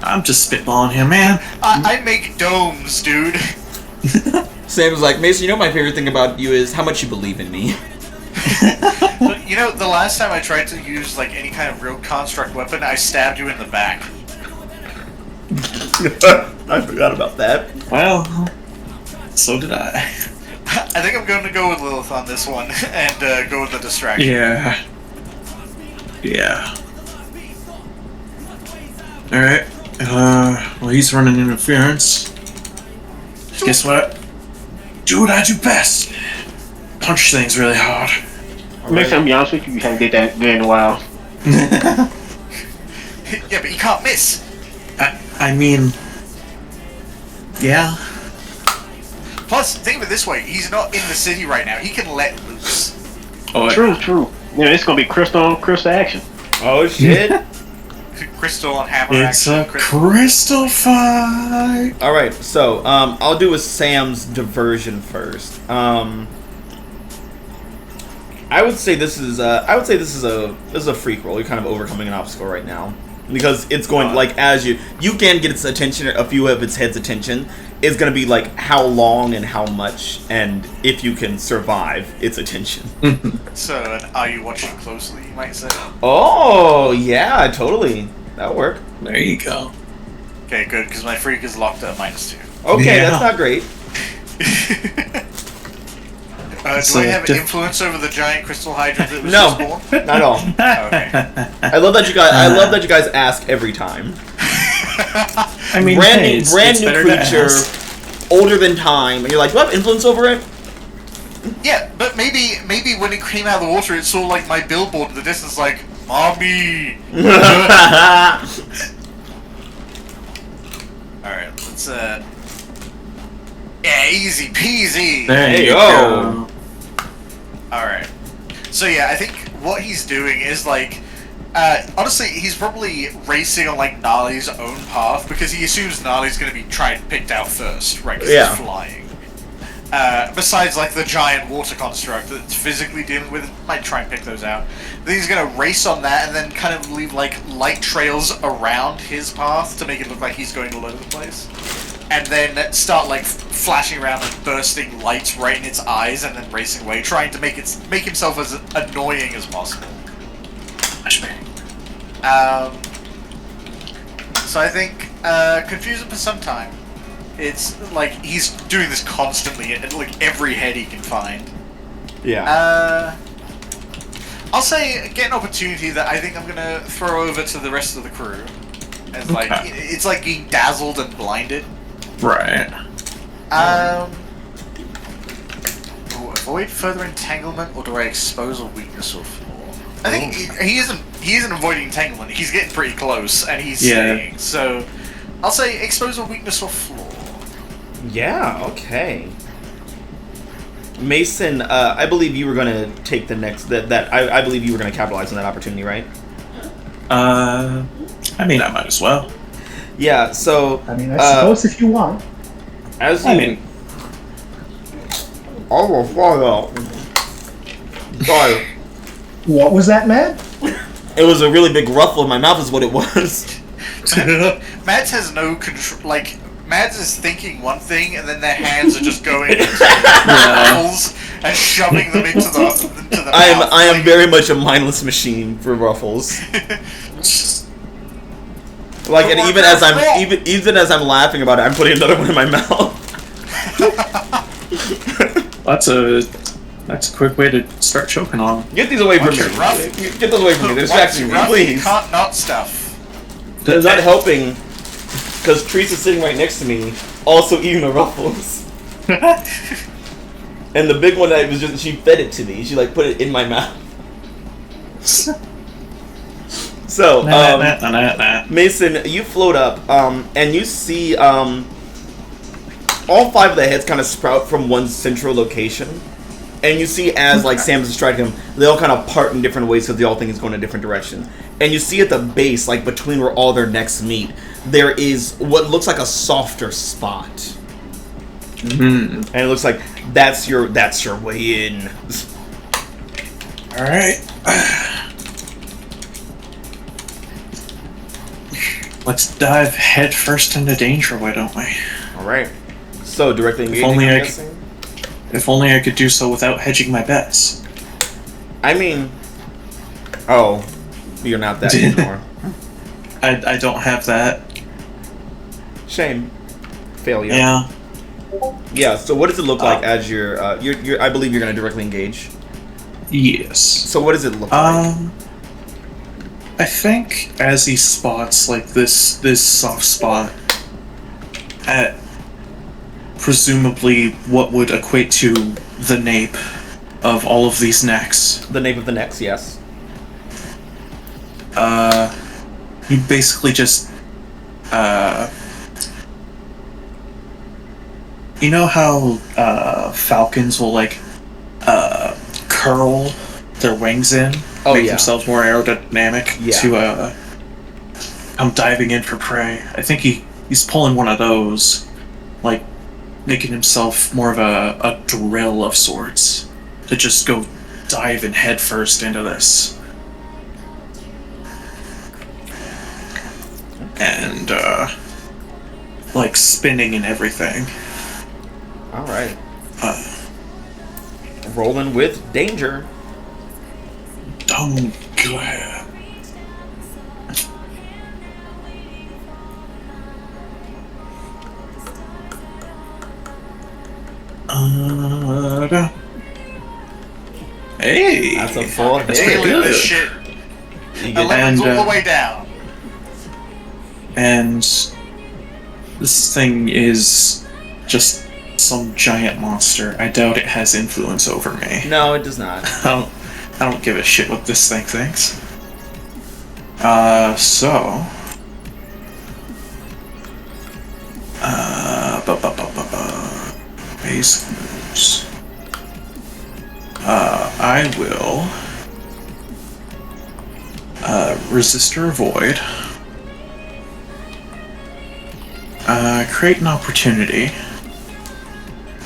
I'm just spitballing here, man. I make domes, dude. Sam's Mason, my favorite thing about you is how much you believe in me. But, the last time I tried to use any kind of real construct weapon, I stabbed you in the back. I forgot about that. Well, so did I. I think I'm going to go with Lilith on this one and go with the distraction. Yeah. Alright. Well, he's running interference. Guess what? Do what I do best. Punch things really hard. Mason, to be honest with you, you haven't did that in a while. Yeah, but you can't miss. I mean, yeah. Plus, think of it this way: he's not in the city right now. He can let loose. Oh, True. Yeah, it's gonna be crystal on crystal action. Oh shit! Crystal and hammer It's action. a crystal fight. All right, so I'll do a Sam's diversion first. I would say this is a freak roll. You're kind of overcoming an obstacle right now because it's going as you can get its attention, a few of its head's attention. It's going to be how long and how much, and if you can survive its attention. So, are you watching closely? You might say. Oh yeah, totally. That'll work. There you go. Okay, good, because my freak is locked at -2. Okay, Yeah. that's not great. Do I have influence over the giant crystal hydra that was No, just born? not at all. Okay. I love that you guys ask every time. I mean, brand hey, new it's better to creature, ask. older than time, and you're do I have influence over it? Yeah, but maybe when it came out of the water, it saw my billboard in the distance, "Mommy." All right, let's yeah, easy peasy. There you go. All right. So yeah, I think what he's doing is honestly, he's probably racing on Nali's own path because he assumes Nali's going to be picked out first, right? 'Cause Yeah. he's flying. besides like the giant water construct that's physically dealing with it, might try and pick those out. Then he's gonna race on that and then kind of leave like light trails around his path to make it look like he's going all over the place. And then start like flashing around and bursting lights right in its eyes and then racing away, trying to make himself as annoying as possible. So I think confuse him for some time. It's like he's doing this constantly at like every head he can find. Yeah. I'll say get an opportunity that I think I'm gonna throw over to the rest of the crew. As like it's like being dazzled and blinded. Right. Avoid further entanglement, or do I expose a weakness or flaw? I think he isn't avoiding entanglement. He's getting pretty close, and he's staying. So I'll say expose a weakness or flaw. Yeah. Okay. Mason, I believe you were going to take the next. I believe you were going to capitalize on that opportunity, right? I mean, I might as well. Yeah, so... I mean, I suppose if you want. As you... I mean... I will follow. Sorry. What was that, Matt? It was a really big ruffle in my mouth is what it was. Mads has no control, like... Mads is thinking one thing, and then their hands are just going into the ruffles and shoving them into the mouth. I am very much a mindless machine for ruffles. Like, and even as I'm laughing about it, I'm putting another one in my mouth. That's a quick way to start choking on. Get these away from me. Get those away from me. They're distracting me, please. You can't not stuff. It's not helping, because Teresa's sitting right next to me, also eating the ruffles. And the big one that was just, she fed it to me. She like put it in my mouth. So, Mason, you float up, and you see all 5 of the heads kind of sprout from one central location. And you see as like Sam's distracting them, they all kind of part in different ways because they all think it's going in a different direction. And you see at the base, like between where all their necks meet, there is what looks like a softer spot. And it looks like that's your way in. All right. Let's dive head first into danger, why don't we? All right. So directly engaging. If only I could do so without hedging my bets. I mean, oh, you're not that anymore. I don't have that. Shame. Failure. Yeah. Yeah. So what does it look like as you're I believe you're gonna directly engage. Yes. So what does it look like? I think as he spots like this soft spot at presumably what would equate to the nape of all of these necks. The nape of the necks, yes. He basically just you know how falcons will like curl their wings in, make themselves more aerodynamic to come diving in for prey. I think he's pulling one of those, like making himself more of a drill of sorts to just go dive in head first into this. And like spinning and everything. All right. Rolling with danger. Don't go ahead. Hey, that's a full hit. That's pretty good. Shit. 11's all the way down. And this thing is just some giant monster. I doubt it has influence over me. No, it does not. I don't give a shit what this thing thinks. So base moves. I will resist or avoid. Create an opportunity.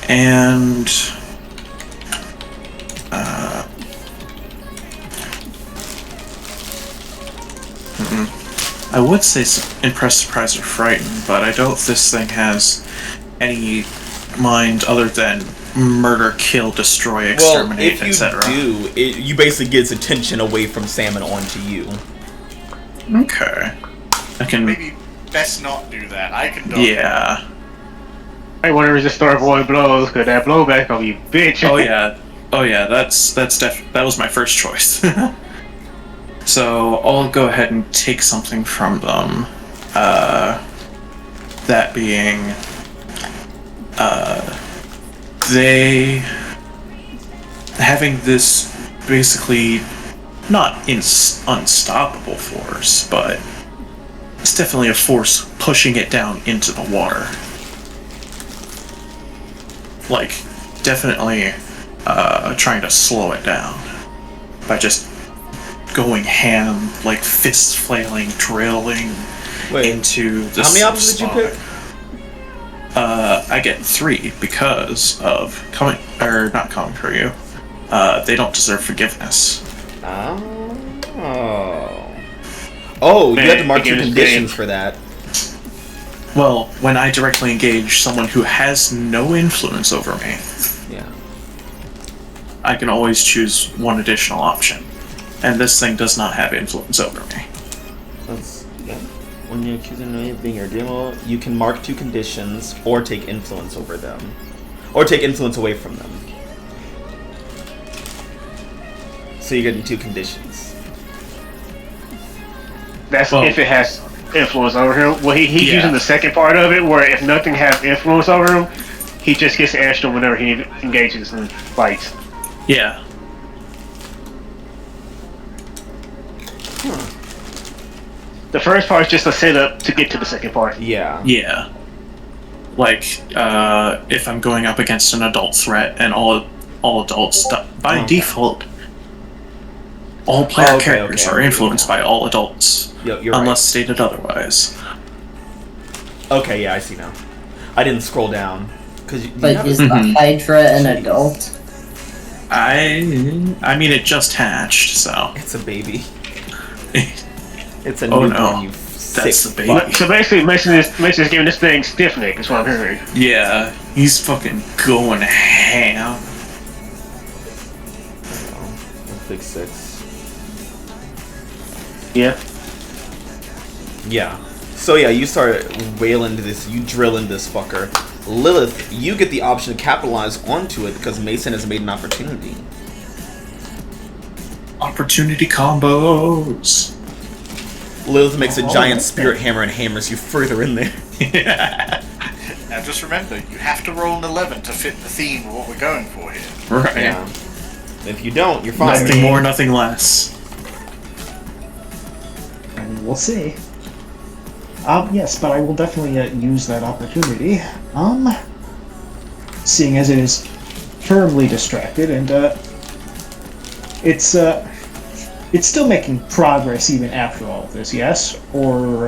And I would say impress, surprise, or frighten, but I doubt this thing has any mind other than murder, kill, destroy, exterminate, etc. Well, if you do, you basically get its attention away from Sam and onto you. Okay. I can... Maybe best not do that. I can do Yeah. I want to resist starboy blows, because that blowback on you, bitch. Oh yeah. Oh yeah, that was my first choice. So I'll go ahead and take something from them. That being, they having this basically not unstoppable force, but it's definitely a force pushing it down into the water. Like, definitely trying to slow it down by just going ham, like fists flailing, drilling into the how many options did you pick? I get 3 because of not coming for you. They don't deserve forgiveness. Oh, you have to mark 2 conditions for that. Well, when I directly engage someone who has no influence over me, yeah, I can always choose one additional option. And this thing does not have influence over me. When you're accusing me of being your demo, you can mark 2 conditions or take influence over them. Or take influence away from them. So you're getting 2 conditions. That's if it has influence over him. Well, he's using the second part of it, where if nothing has influence over him, he just gets extra whenever he engages in fights. Yeah. The first part is just a setup to get to the second part. Yeah. Yeah. Like, if I'm going up against an adult threat and all adults, by default, all player characters are influenced by all adults, unless stated otherwise. Okay, yeah, I see now. I didn't scroll down. But is the Hydra an adult? I mean, it just hatched, so... It's a baby. It's a newborn, no. You that's the baby. So basically, Mason's giving this thing stiff neck, is what I'm hearing. Yeah, he's fucking going ham. Big 6. Yeah. Yeah. So yeah, you start wailing into this, you drill into this fucker. Lilith, you get the option to capitalize onto it because Mason has made an opportunity. Opportunity combos! Lilith makes a giant spirit hammer and hammers you further in there. Now just remember, you have to roll an 11 to fit the theme of what we're going for here. Right. Yeah. If you don't, you're fine. Nothing more, nothing less. And we'll see. Yes, but I will definitely use that opportunity. Seeing as it is firmly distracted, and it's still making progress even after all of this, yes? Or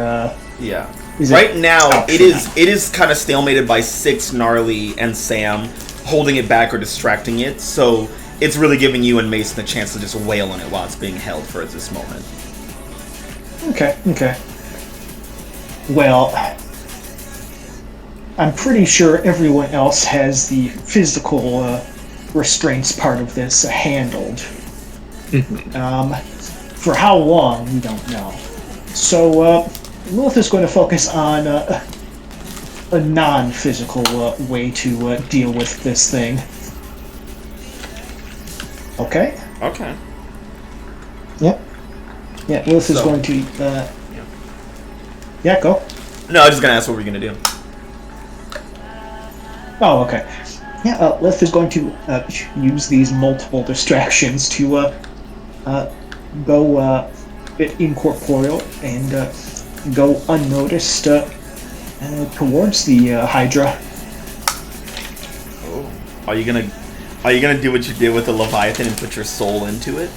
yeah. Right now, it is kind of stalemated by 6, Gnarly, and Sam holding it back or distracting it. So it's really giving you and Mason a chance to just wail on it while it's being held for this moment. Okay. Well, I'm pretty sure everyone else has the physical restraints part of this handled. For how long, we don't know. So, Lilith is going to focus on a non-physical way to deal with this thing. Okay? Okay. Yep. Yeah, Lilith is going to... Yeah, go. No, I was just going to ask what we're going to do. Oh, okay. Yeah, Lilith is going to use these multiple distractions to go a bit incorporeal and go unnoticed towards the Hydra. Oh. Are you gonna do what you did with the Leviathan and put your soul into it?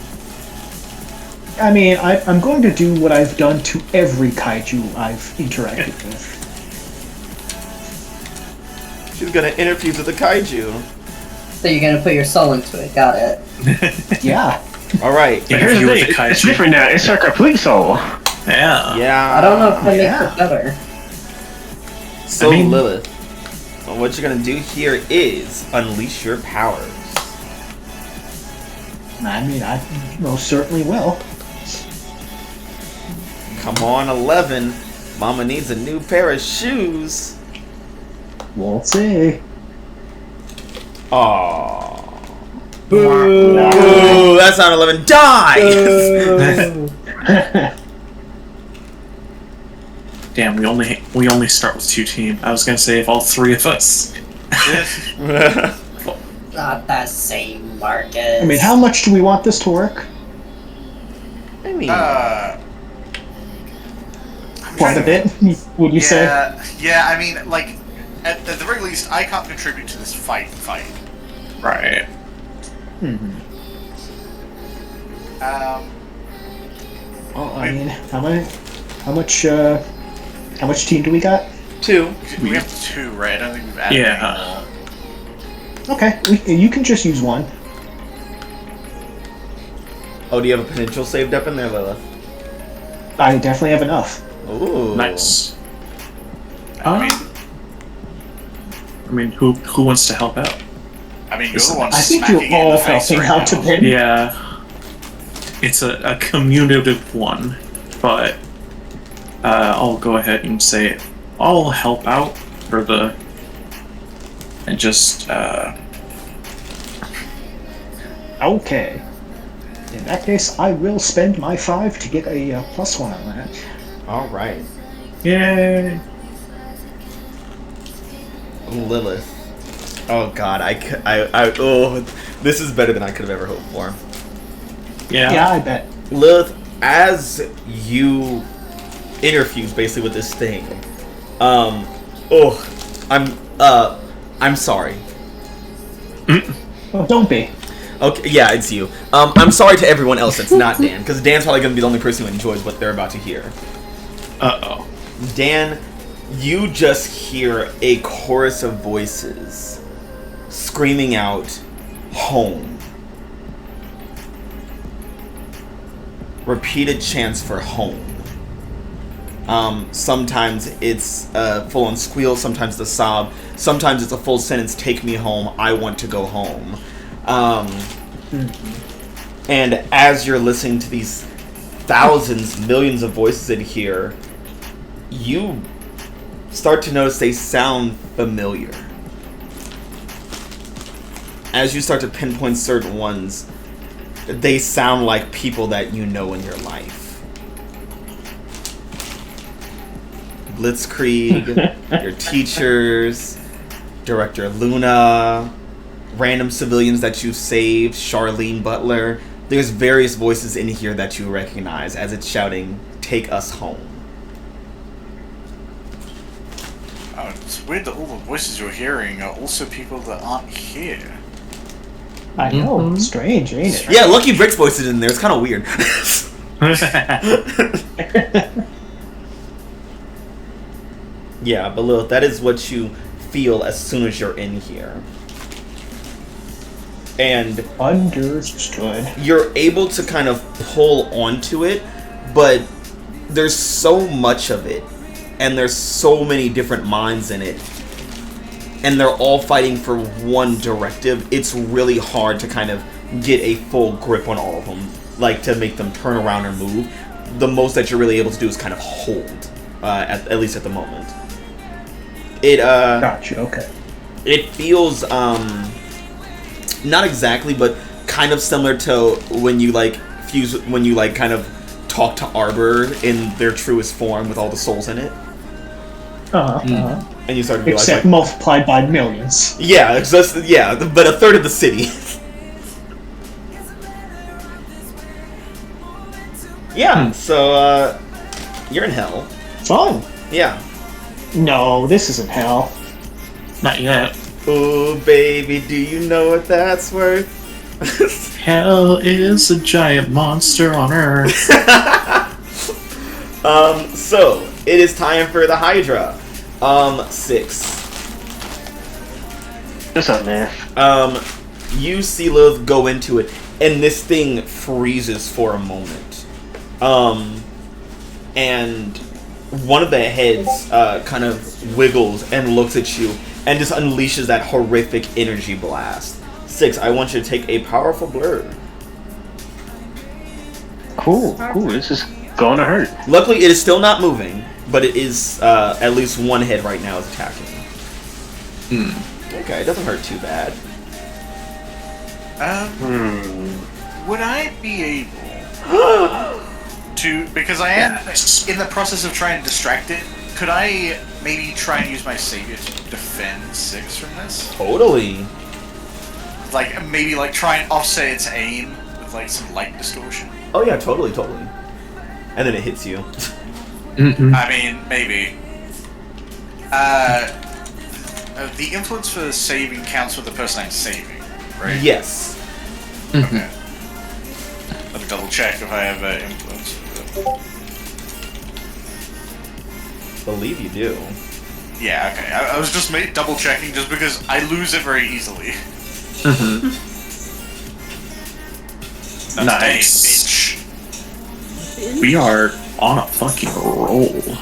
I mean, I'm going to do what I've done to every kaiju I've interacted with. She's gonna interfuse with the kaiju. So you're gonna put your soul into it. Got it. Yeah. All right. But here's the thing, it's different now. It's her complete soul. Yeah. Yeah. I don't know if that makes it better. So I mean- Lilith, what you're gonna do here is unleash your powers. I mean, I most certainly will. Come on, 11. Mama needs a new pair of shoes. We'll see. Aww. Boo! Boo! That's not 11. Die! Damn, we only start with 2 teams. I was gonna say if all 3 of us. Not that same, Marcus. I mean, how much do we want this to work? I mean, Quite a bit, would you say? Yeah, I mean, like, at the very least, I can't contribute to this fight. Right. Mm-hmm. Well, I mean, how much team do we got? 2. We have 2, right? I don't think we've added Yeah. any more. Okay, you can just use 1. Oh, do you have a potential saved up in there, Lilith? I definitely have enough. Ooh. Nice. I mean, who wants to help out? I mean, you're the one I think smacking you're it in all the face helping right out a now. bit. Yeah. It's a commutative one, but I'll go ahead and say I'll help out for the and just Okay. In that case, I will spend my 5 to get a +1 on that. All right. yay. Lilith. Oh God, oh, this is better than I could have ever hoped for. Yeah, I bet. Lilith, as you interfuse basically with this thing, I'm sorry. Oh, don't be. Okay, yeah, it's you. I'm sorry to everyone else that's not Dan, because Dan's probably going to be the only person who enjoys what they're about to hear. Uh-oh. Dan, you just hear a chorus of voices screaming out, home. Repeated chants for home. Sometimes it's a full-on squeal, sometimes the sob, sometimes it's a full sentence, take me home, I want to go home. And as you're listening to these thousands, millions of voices in here, you start to notice they sound familiar. As you start to pinpoint certain ones, they sound like people that you know in your life. Blitzkrieg, your teachers, Director Luna, random civilians that you saved, Charlene Butler. There's various voices in here that you recognize as it's shouting, take us home. It's weird that all the voices you're hearing are also people that aren't here. I know. Strange, ain't it? Yeah, Lucky Brick's voice is in there. It's kind of weird. Yeah, but Lilith, that is what you feel as soon as you're in here. And Understood. you're able to kind of pull onto it, but there's so much of it, and there's so many different minds in it, and they're all fighting for one directive. It's really hard to kind of get a full grip on all of them, like to make them turn around or move. The most that you're really able to do is kind of hold, at least at the moment. Gotcha, okay. It feels not exactly, but kind of similar to when you kind of talk to Arbor in their truest form with all the souls in it. And you start to realize, Except like, multiplied by millions. yeah, it's just, yeah, but a third of the city. Yeah, so you're in hell. Fun. Yeah. No, this isn't hell. Not yet. Oh, baby, do you know what that's worth? Hell is a giant monster on Earth. So it is time for the Hydra. 6. What's up, man? You see Lilith go into it, and this thing freezes for a moment. And one of the heads kind of wiggles and looks at you and just unleashes that horrific energy blast. 6, I want you to take a powerful blur. Cool. This is going to hurt. Luckily, it is still not moving, but it is at least one head right now is attacking. Okay, it doesn't hurt too bad. Would I be able to, because I am in the process of trying to distract it, could I maybe try and use my savior to defend 6 from this? Totally. Like, maybe like try and offset its aim with like some light distortion? Oh yeah, totally. And then it hits you. Mm-hmm. I mean, maybe. The influence for saving counts for the person I'm saving, right? Yes. Okay. Let me double check if I have influence. Believe you do. Yeah, okay. I was just double checking just because I lose it very easily. Nice. Bitch. We are on a fucking roll.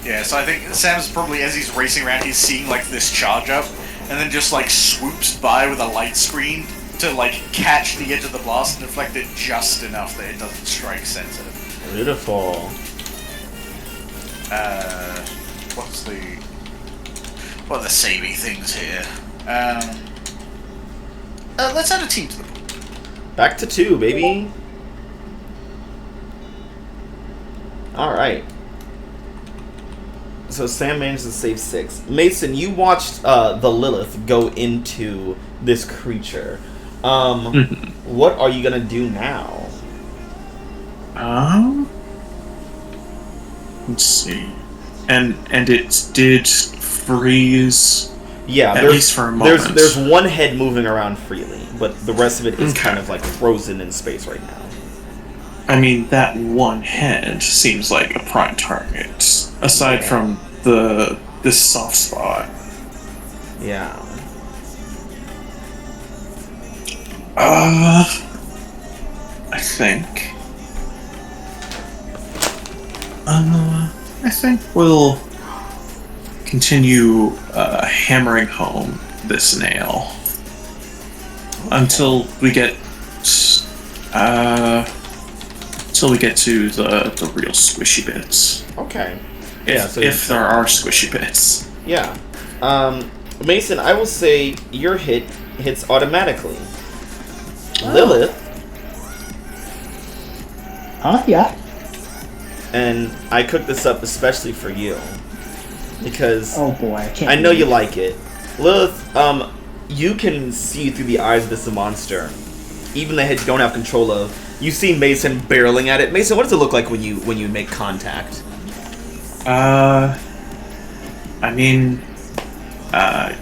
Yeah, so I think Sam's probably, as he's racing around, he's seeing like this charge up, and then just like swoops by with a light screen to like catch the edge of the blast and deflect it just enough that it doesn't strike sensitive. Beautiful. What are the saving things here? Let's add a team to the pool. Back to 2, baby. Alright. So Sam managed to save 6. Mason, you watched the Lilith go into this creature. What are you gonna do now? Let's see. And it did freeze. Yeah, at least for a moment. There's one head moving around freely, but the rest of it is kind of like frozen in space right now. I mean, that one head seems like a prime target, aside from this soft spot. Yeah. I think we'll continue hammering home this nail until we get to the real squishy bits. Okay. If there are squishy bits. Yeah. Mason, I will say your hits automatically. Lilith. Yeah. And I cooked this up especially for you. Because oh boy, I know you like it. Lilith, you can see through the eyes of this monster. Even the head you don't have control of. You see Mason barreling at it. Mason, what does it look like when you make contact? I mean,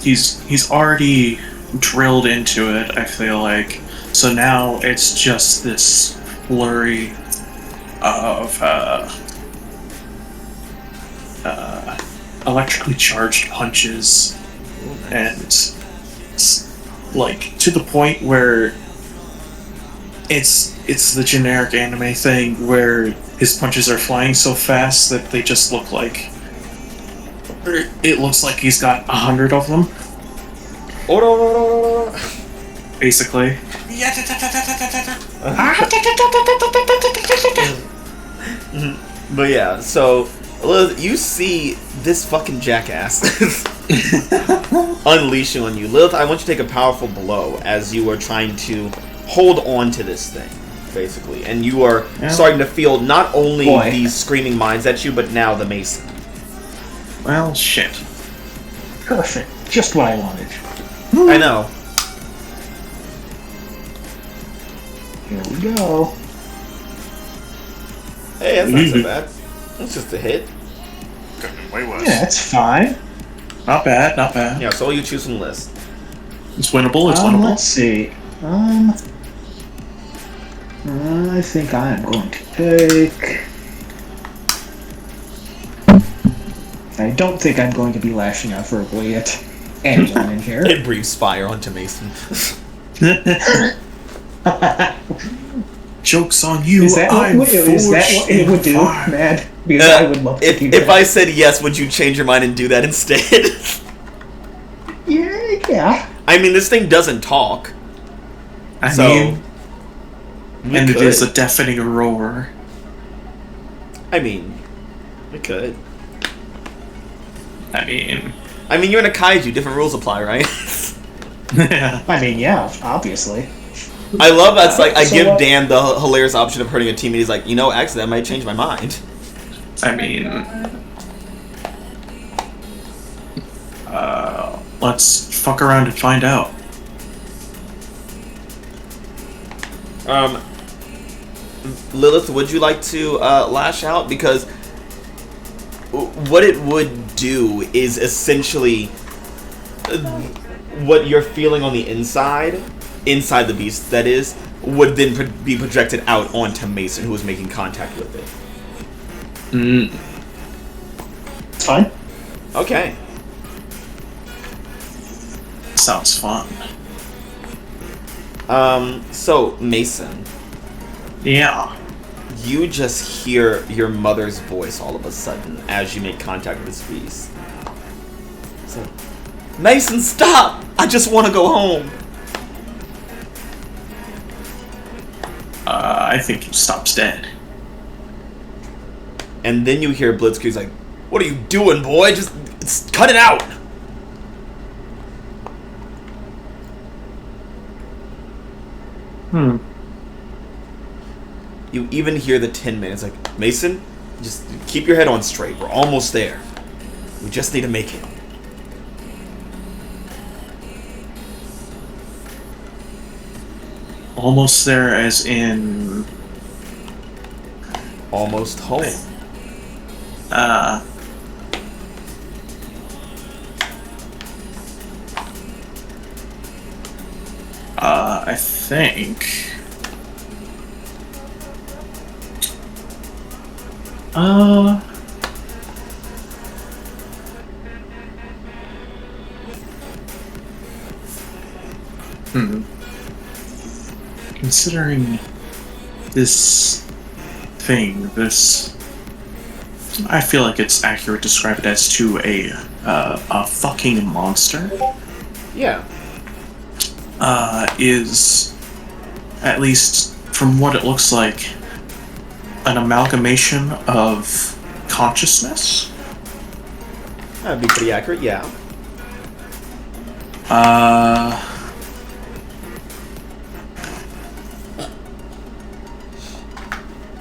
he's already drilled into it, I feel like. So now it's just this flurry of electrically charged punches, and like to the point where it's the generic anime thing where his punches are flying so fast that they just look like it looks like he's got 100 of them. Basically. But yeah, so Lilith, you see this fucking jackass unleashing on you. Lilith, I want you to take a powerful blow as you are trying to hold on to this thing, basically. And you are starting to feel not only these screaming minds at you, but now the Mason. Well, shit. Perfect. Just what I wanted. I know. Here we go. Hey, that's not so bad. That's just a hit. Could have been way worse. Yeah, that's fine. Not bad, not bad. Yeah, so all you choose from the list. It's winnable, it's winnable. Let's see. I think I am going to take... I don't think I'm going to be lashing out verbally yet. Amazon in here. It breathes fire onto Mason. Joke's on you. Is that what it would do, man? Because I would love to do that. If I said yes, would you change your mind and do that instead? Yeah. I mean, this thing doesn't talk. And it is a deafening roar. I mean, we could. I mean, you're in a kaiju. Different rules apply, right? yeah. I mean, yeah, obviously. I love that's like I give Dan the hilarious option of hurting a team, and he's like, actually, that might change my mind. I mean, let's fuck around and find out. Lilith, would you like to lash out? Because what it would do is essentially what you're feeling on the inside the beast, that is, would then be projected out onto Mason, who is making contact with it. It's fine. Okay. Sounds fun. So, Mason. Yeah. You just hear your mother's voice all of a sudden as you make contact with this beast. It's like, Mason, stop! I just want to go home. I think he stops dead. And then you hear Blitzkrieg's like, what are you doing, boy? Just cut it out! You even hear the Tin Man. It's like, Mason, just keep your head on straight. We're almost there. We just need to make it. Almost there, as in Almost home. I think. Considering this thing, I feel like it's accurate to describe it as to a fucking monster. Yeah. Is, at least from what it looks like, an amalgamation of consciousness. That'd be pretty accurate, yeah.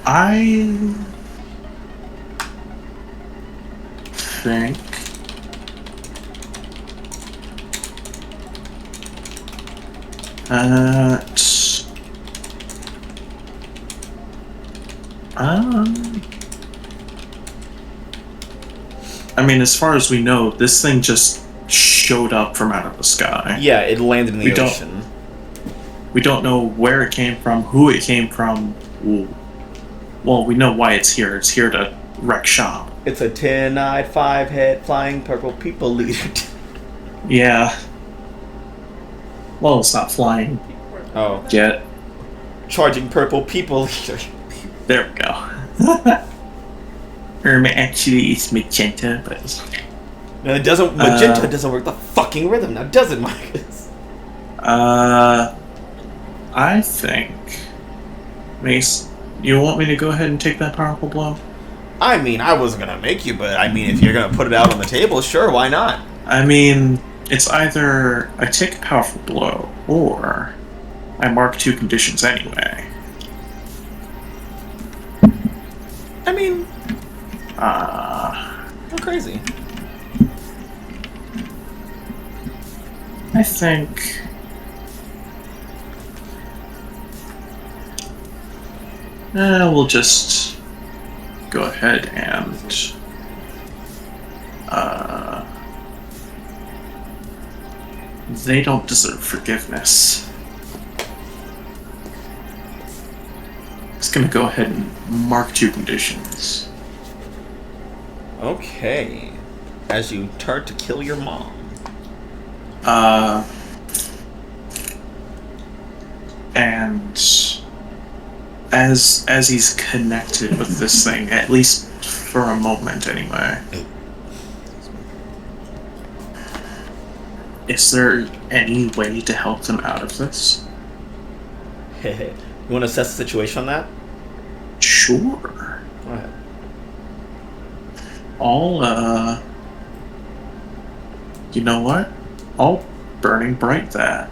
I think that I mean, as far as we know, this thing just showed up from out of the sky. Yeah, it landed in the ocean. We don't know where it came from, who it came from. Well, we know why it's here. It's here to wreck shop. It's a 10-eyed, 5-head, flying purple people leader. Yeah. Well, it's not flying. Oh. Yet. Charging purple people leader. There we go. Actually, it's magenta, but... No, it doesn't... Magenta doesn't work the fucking rhythm now, does it, Marcus? I think... Mace, you want me to go ahead and take that powerful blow? I mean, I wasn't gonna make you, but I mean, if you're gonna put it out on the table, sure, why not? I mean, it's either I take a powerful blow, or I mark 2 conditions anyway. I mean... How crazy. I think... we'll just go ahead and they don't deserve forgiveness. It's gonna go ahead and mark 2 conditions. Okay. As you turn to kill your mom. And as he's connected with this thing, at least for a moment anyway, is there any way to help them out of this? You want to assess the situation on that? Sure. Go ahead. You know what? I'll Burning Bright that.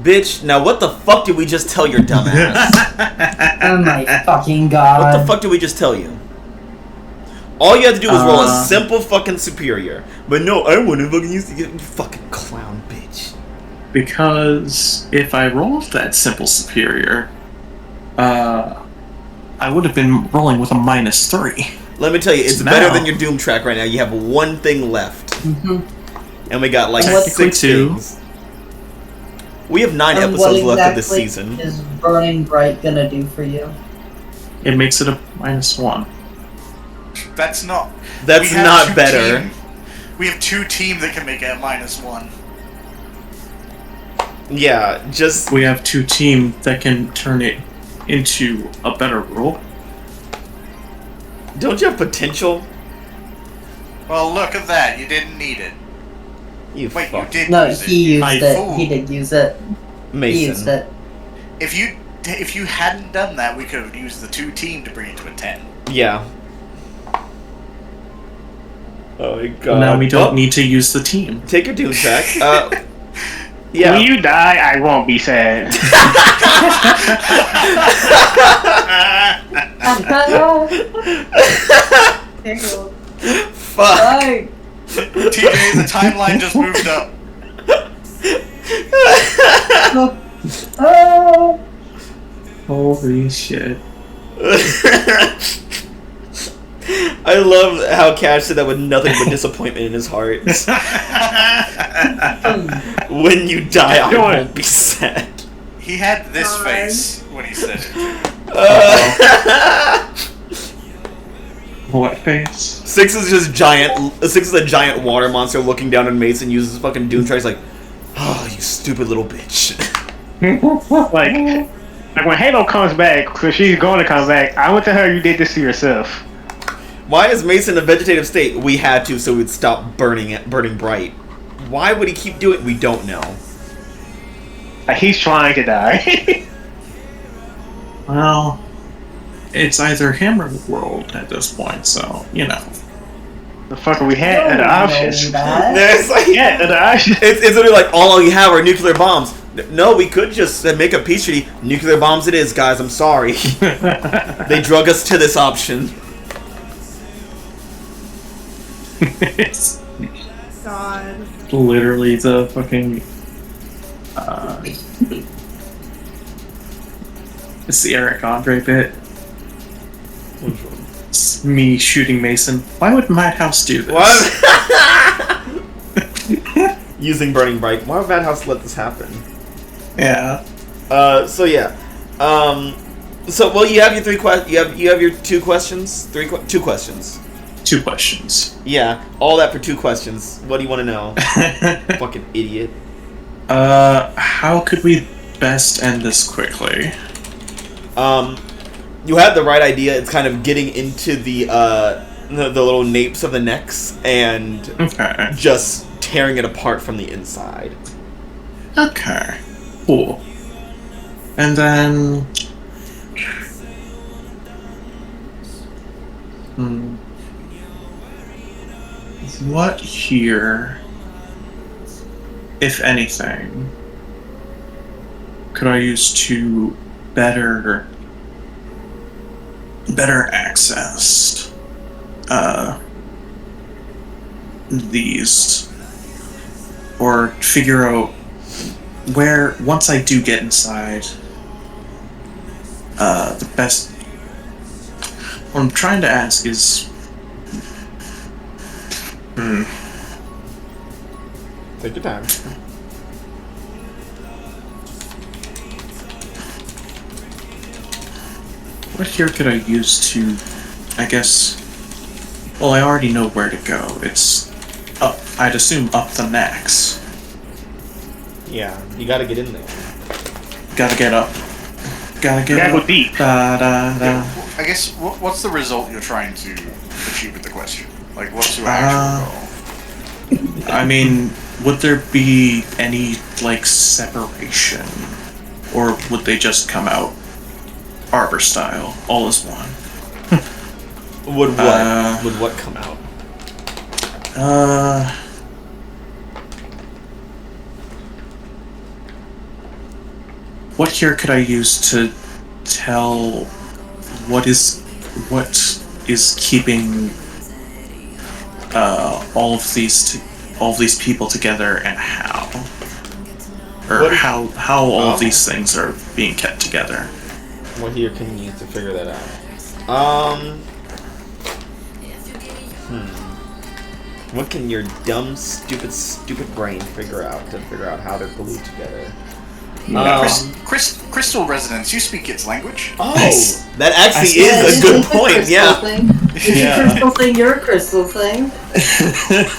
Bitch, now what the fuck did we just tell your dumb ass? Oh my fucking god. What the fuck did we just tell you? All you had to do was roll a Uh, simple fucking superior. But no, I wouldn't fucking use it. You fucking clown bitch. Because if I rolled that simple superior, I would have been rolling with a -3. Let me tell you, it's Now- better than your Doom track right now. You have one thing left. Mhm. And we got like Technically 6 two. things. We have 9 And episodes what left of this exactly season. is Burning Bright gonna do for you? It makes it a -1. That's not. That's we have not two better. we have 2 teams that can make it a -1. Yeah, just We have 2 teams that can turn it into a better roll. don't you have potential? Well, look at that. You didn't need it. You Wait, fuck. you did No, use he it. used I it. fool. He did use it. He used Mason. it. If you hadn't done that, we could have used the 2 team to bring it to a 10. Yeah. Oh my god. Now we don't Oh, need to use the team. take your Doom track. When Yeah. you die, I won't be sad. Fuck. Right. TJ, the timeline just moved up. Oh. Holy shit. I love how Cash said that with nothing but disappointment in his heart. When you die, I won't be sad. He had this God. face when he said it. What face? 6 is just giant. 6 is a giant water monster looking down at Mason, uses his fucking Doom track. He's like, oh, you stupid little bitch. Like when Halo comes back, so she's going to come back, I went to her, you did this to yourself. Why is Mason in a vegetative state? We had to, so we'd stop burning bright. Why would he keep doing it? We don't know. Like, he's trying to die. Well, it's either him or the world at this point, so, you know. The fuck we had other options. It's like, Yeah, other options. it's literally like all you have are nuclear bombs. No, we could just make a peace treaty. Nuclear bombs it is, guys. I'm sorry. They drug us to this option. It's God. literally the fucking... it's the Eric Andre bit. It's me shooting Mason. Why would Madhouse do this? What? Using Burning Bright. Why would Madhouse let this happen? Yeah. So yeah. So well, you have your 3 questions. You have your 2 questions. 2 questions. 2 questions. Yeah, all that for 2 questions. What do you want to know? Fucking idiot. How could we best end this quickly? You had the right idea. It's kind of getting into the little napes of the necks and Okay. just tearing it apart from the inside. Okay. Cool. And then... What here, if anything, could I use to better access these, or figure out where, once I do get inside, the best... What I'm trying to ask is... Take your time. What here could I use to, I guess... Well, I already know where to go. It's up, I'd assume up the necks. Yeah, you gotta get in there. Gotta get up. Gotta get Gotta up. go deep. Da, da, da. I guess what's the result you're trying to achieve with the question? Like, what's your actual goal? I mean, would there be any like separation, or would they just come out Arbor style, all as one? Would what? Would what come out? What here could I use to tell what is keeping all of these people together, and how, or how all of these things are being kept together? What here can you use to figure that out? What can your dumb, stupid brain figure out how they're glued together? Crystal residents, you speak its language. Oh, that actually is a good point. Yeah. Crystal thing, you're a crystal thing.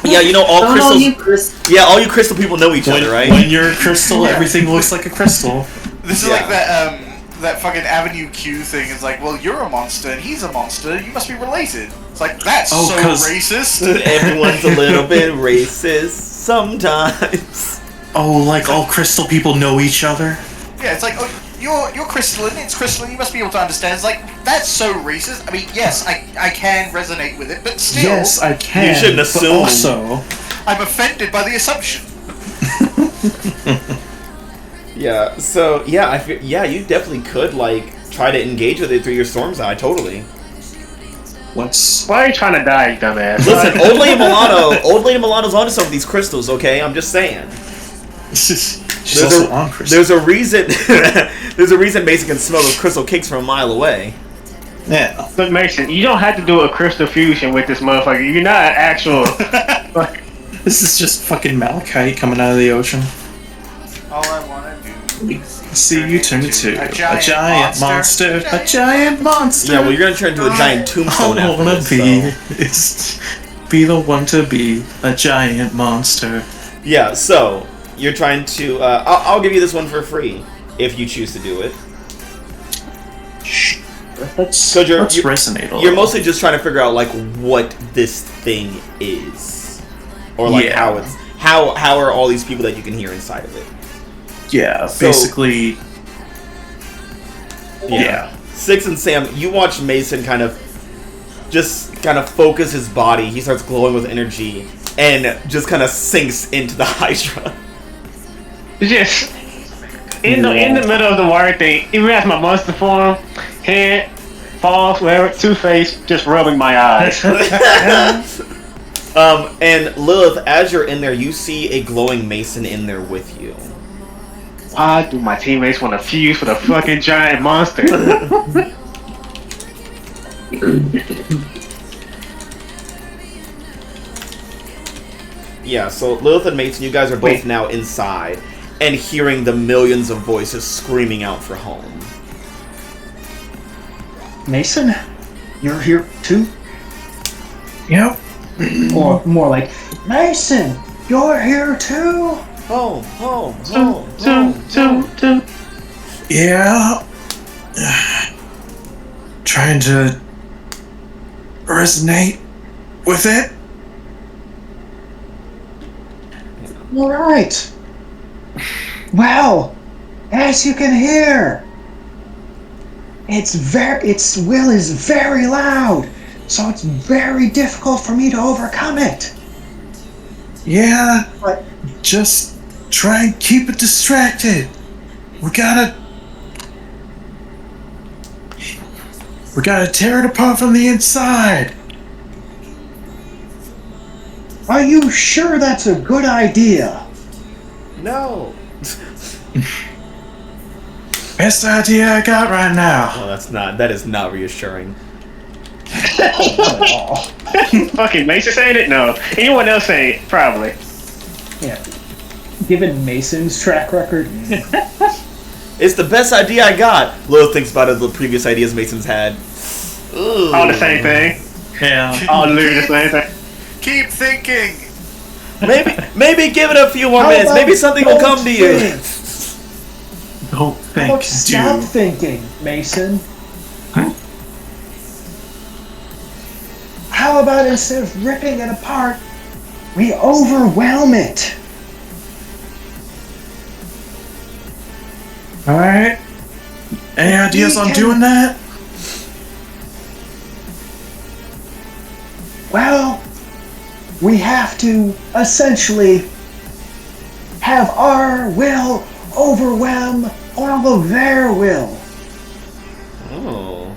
Yeah, you know all crystals. Yeah, all you crystal people know each other, right? When you're a crystal, everything looks like a crystal. This is like that fucking Avenue Q thing. Is like, well, you're a monster and he's a monster. You must be related. It's like, that's so racist. Everyone's a little bit racist sometimes. Oh, like all crystal people know each other? Yeah, it's like, oh, you're crystalline, it's crystalline, you must be able to understand. It's like, that's so racist. I mean, yes, I can resonate with it, but still... Yes, I can. You shouldn't assume. Also, I'm offended by the assumption. Yeah, so, yeah, you definitely could, like, try to engage with it through your Storm's Eye, totally. Why are you trying to die, you dumbass? Listen, Old Lady Milano's onto some of these crystals, okay? I'm just saying. There's a reason there's a reason Mason can smell those crystal cakes from a mile away. Yeah. Look, Mason, you don't have to do a crystal fusion with this motherfucker. You're not an actual... This is just fucking malachite coming out of the ocean. All I want to do is see you turn into a giant monster. A giant monster. Yeah, well, you're gonna turn into a giant tombstone I after wanna this, be the one to be a giant monster. Yeah, so you're trying to. I'll give you this one for free if you choose to do it. Let's resonate a little. You're mostly just trying to figure out like what this thing is, or like how are all these people that you can hear inside of it. Yeah, so, basically. Yeah. Six and Sam, you watch Mason kind of focus his body. He starts glowing with energy and just kind of sinks into the Hydra. Just in the middle of the wire thing, even as my monster form, head, falls, whatever, Two-Face, just rubbing my eyes. And Lilith, as you're in there, you see a glowing Mason in there with you. Why do my teammates want to fuse with a fucking giant monster? Yeah, so Lilith and Mason, you guys are both now inside and hearing the millions of voices screaming out for home. Mason, you're here too? Yep. Or more like, Mason, you're here too? Home. Yeah. Trying to resonate with it. All right. Well, as you can hear, its will is very loud, so it's very difficult for me to overcome it. Yeah, but just try and keep it distracted. We gotta tear it apart from the inside. Are you sure that's a good idea? No. Best idea I got right now. Well, that is not reassuring. Fucking Mason saying it? No. Anyone else saying it? Probably. Yeah. Given Mason's track record. It's the best idea I got. Lilith thinks about the previous ideas Mason's had. Ooh. All the same thing. Yeah. All literally the same thing. Keep thinking. Maybe give it a few more How minutes. about Maybe something will don't come to you. think? Don't How think, about stop do. thinking, Mason? Huh? How about instead of ripping it apart, we overwhelm it? Alright. Any ideas on doing that? Well, we have to essentially have our will overwhelm all of their will. Oh.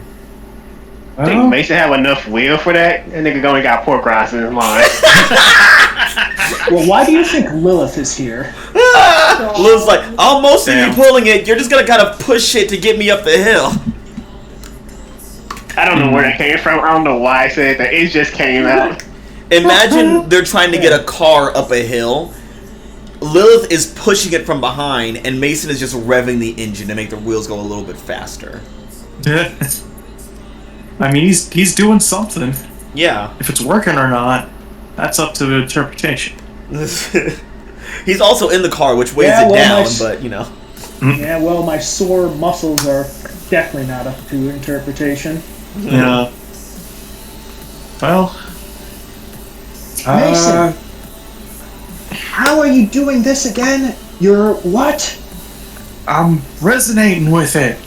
I think Mason have enough will for that. That nigga only got pork rinds in his mind. Well, why do you think Lilith is here? Lil's like, I'll mostly be pulling it. You're just gonna kind of push it to get me up the hill. I don't know where that came from. I don't know why I said that. It just came out. Imagine they're trying to get a car up a hill. Lilith is pushing it from behind, and Mason is just revving the engine to make the wheels go a little bit faster. I mean, he's doing something. Yeah. If it's working or not, that's up to interpretation. He's also in the car, which weighs it down, but, you know. Yeah, well, my sore muscles are definitely not up to interpretation. Yeah. Well. Mason, how are you doing this again? You're what? I'm resonating with it.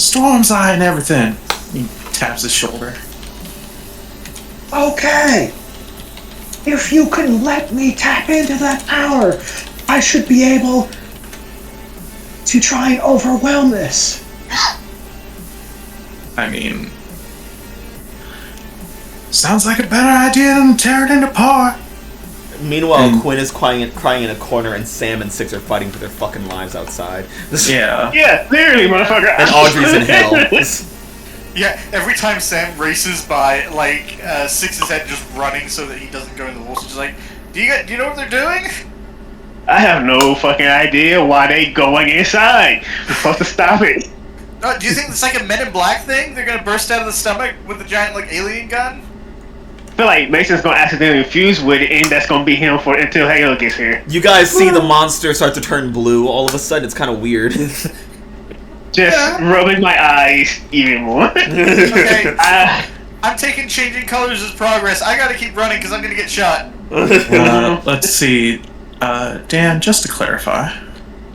Storm's eye and everything. He taps his shoulder. Okay. If you can let me tap into that power, I should be able to try and overwhelm this. I mean, sounds like a better idea than tearing it apart. Meanwhile, Quinn is crying in a corner, and Sam and Six are fighting for their fucking lives outside. Yeah. Yeah, clearly, motherfucker. And Audrey's in hell. Yeah, every time Sam races by, like, Six's head just running so that he doesn't go in the walls, she's like, do you know what they're doing? I have no fucking idea why they going inside. We're supposed to stop it. Do you think it's like a Men in Black thing? They're gonna burst out of the stomach with a giant, like, alien gun? I feel like Mason's gonna accidentally fuse with it, and that's gonna be him for until Halo gets here. You guys see the monster start to turn blue all of a sudden. It's kind of weird. Just rubbing my eyes even more. Okay, I'm taking changing colors as progress. I gotta keep running because I'm gonna get shot. Let's see. Dan, just to clarify.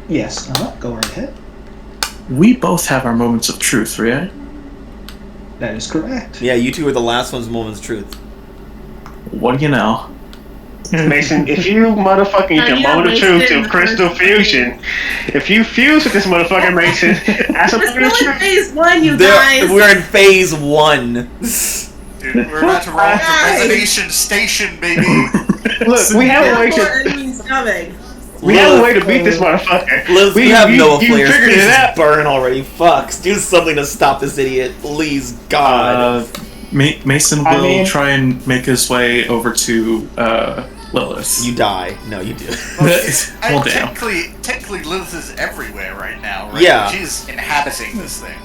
Yes, go right ahead. We both have our moments of truth, right? That is correct. Yeah, you two were the last one's moment's truth. What do you know? Mason, if you motherfucking get your moment of truth to crystal fusion, if you fuse with this motherfucker, Mason, that's a We're moment of still in truth. phase 1, you guys. We're in phase 1. Dude, we're about to roll into Resonation Station, baby. Look, we have a way More to enemies coming. we have a way to beat this motherfucker. Liz, we have Noah flares. figured Please it out. burn already. Fuck. Do something to stop this idiot. Please, God. Mason will try and make his way over to Lilith. You die. No, you do. Well, damn. Technically, Lilith is everywhere right now, right? Yeah. She's inhabiting this thing.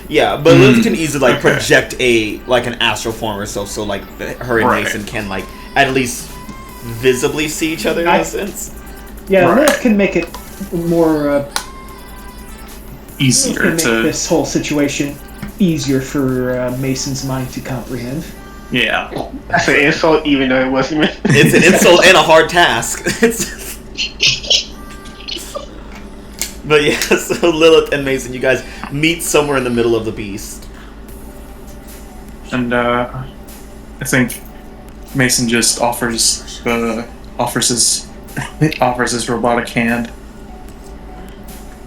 Yeah, but Liz can easily project an astral form or so like her and Mason can at least visibly see each other in a sense. Yeah, Lilith can make it more easier make this whole situation easier for Mason's mind to comprehend. Yeah. That's an insult, even though it wasn't meant. It's an insult and a hard task. But yeah, so Lilith and Mason, you guys meet somewhere in the middle of the beast. And I think Mason just offers his robotic hand.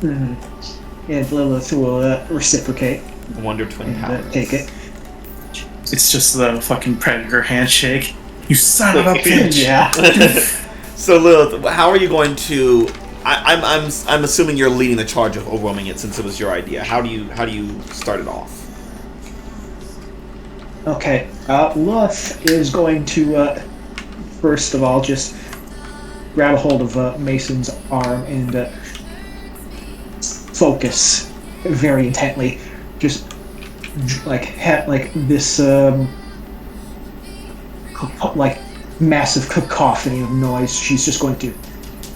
Mm-hmm. And Lilith will reciprocate. Wonder Twin powers. Take it. It's just the fucking predator handshake. You son of a bitch! Yeah. So Lilith, how are you going to? I'm assuming you're leading the charge of overwhelming it since it was your idea. How do you start it off? Okay. Lilith is going to first of all just grab a hold of Mason's arm and focus very intently. Just like this massive cacophony of noise. She's just going to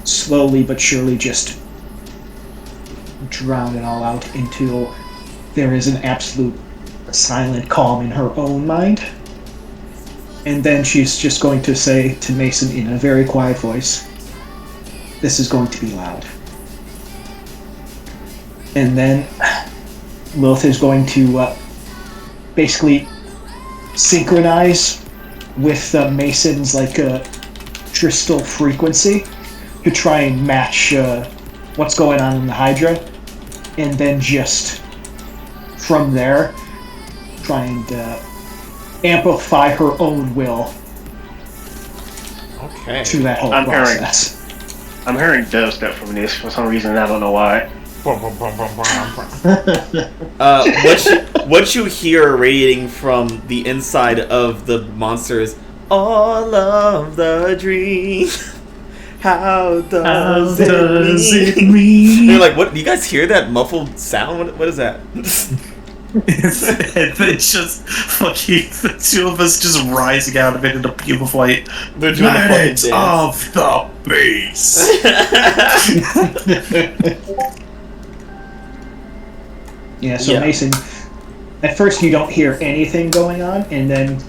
slowly but surely just drown it all out until there is an absolute silent calm in her own mind. And then she's just going to say to Mason in a very quiet voice, "This is going to be loud." And then Lilith is going to basically synchronize with Mason's crystal frequency to try and match what's going on in the Hydra, and then just from there try and amplify her own will through that whole process. I'm hearing dubstep from this for some reason. I don't know why. What you hear radiating from the inside of the monster is all of the dream. How does it mean? You're like, what? Do you guys hear that muffled sound? What is that? It's just fucking the two of us just rising out of it in a pure fight. They're doing the fucking dance of the beast. Yeah, so Mason, at first you don't hear anything going on, and then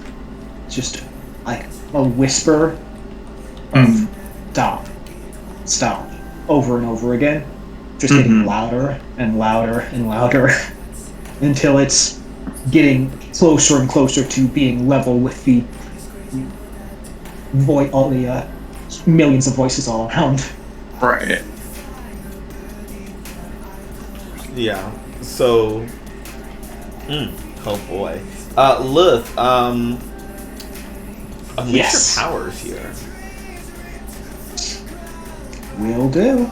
just like a whisper of stop, over and over again, just getting louder and louder and louder until it's getting closer and closer to being level with the all the millions of voices all around. Right. Yeah. So, oh boy, Lilith, unleash your powers here. Will do.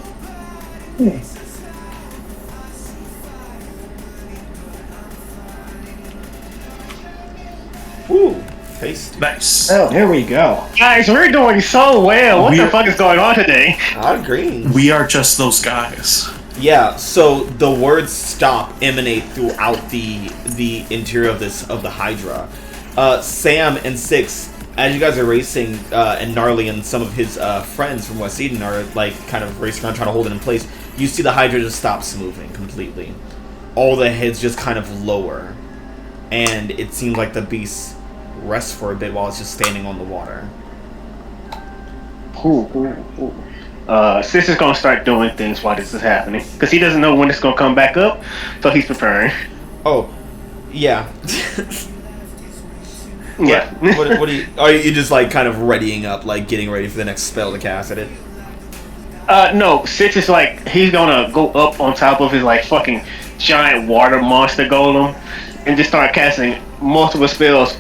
Woo, taste. Nice. Oh, here we go. Guys, we're doing so well. What the fuck is going on today? I agree. We are just those guys. Yeah, so the words "stop" emanate throughout the interior of the Hydra. Sam and Six, as you guys are racing, and Gnarly and some of his friends from West Eden are like kind of racing around trying to hold it in place, you see the Hydra just stops moving completely. All the heads just kind of lower, and it seems like the beast rests for a bit while it's just standing on the water. Sis is gonna start doing things while this is happening, because he doesn't know when it's gonna come back up, so he's preparing. Oh, yeah. Yeah. What do you? Are you just like kind of readying up, like getting ready for the next spell to cast at it? No, Sis is like, he's gonna go up on top of his like fucking giant water monster golem and just start casting multiple spells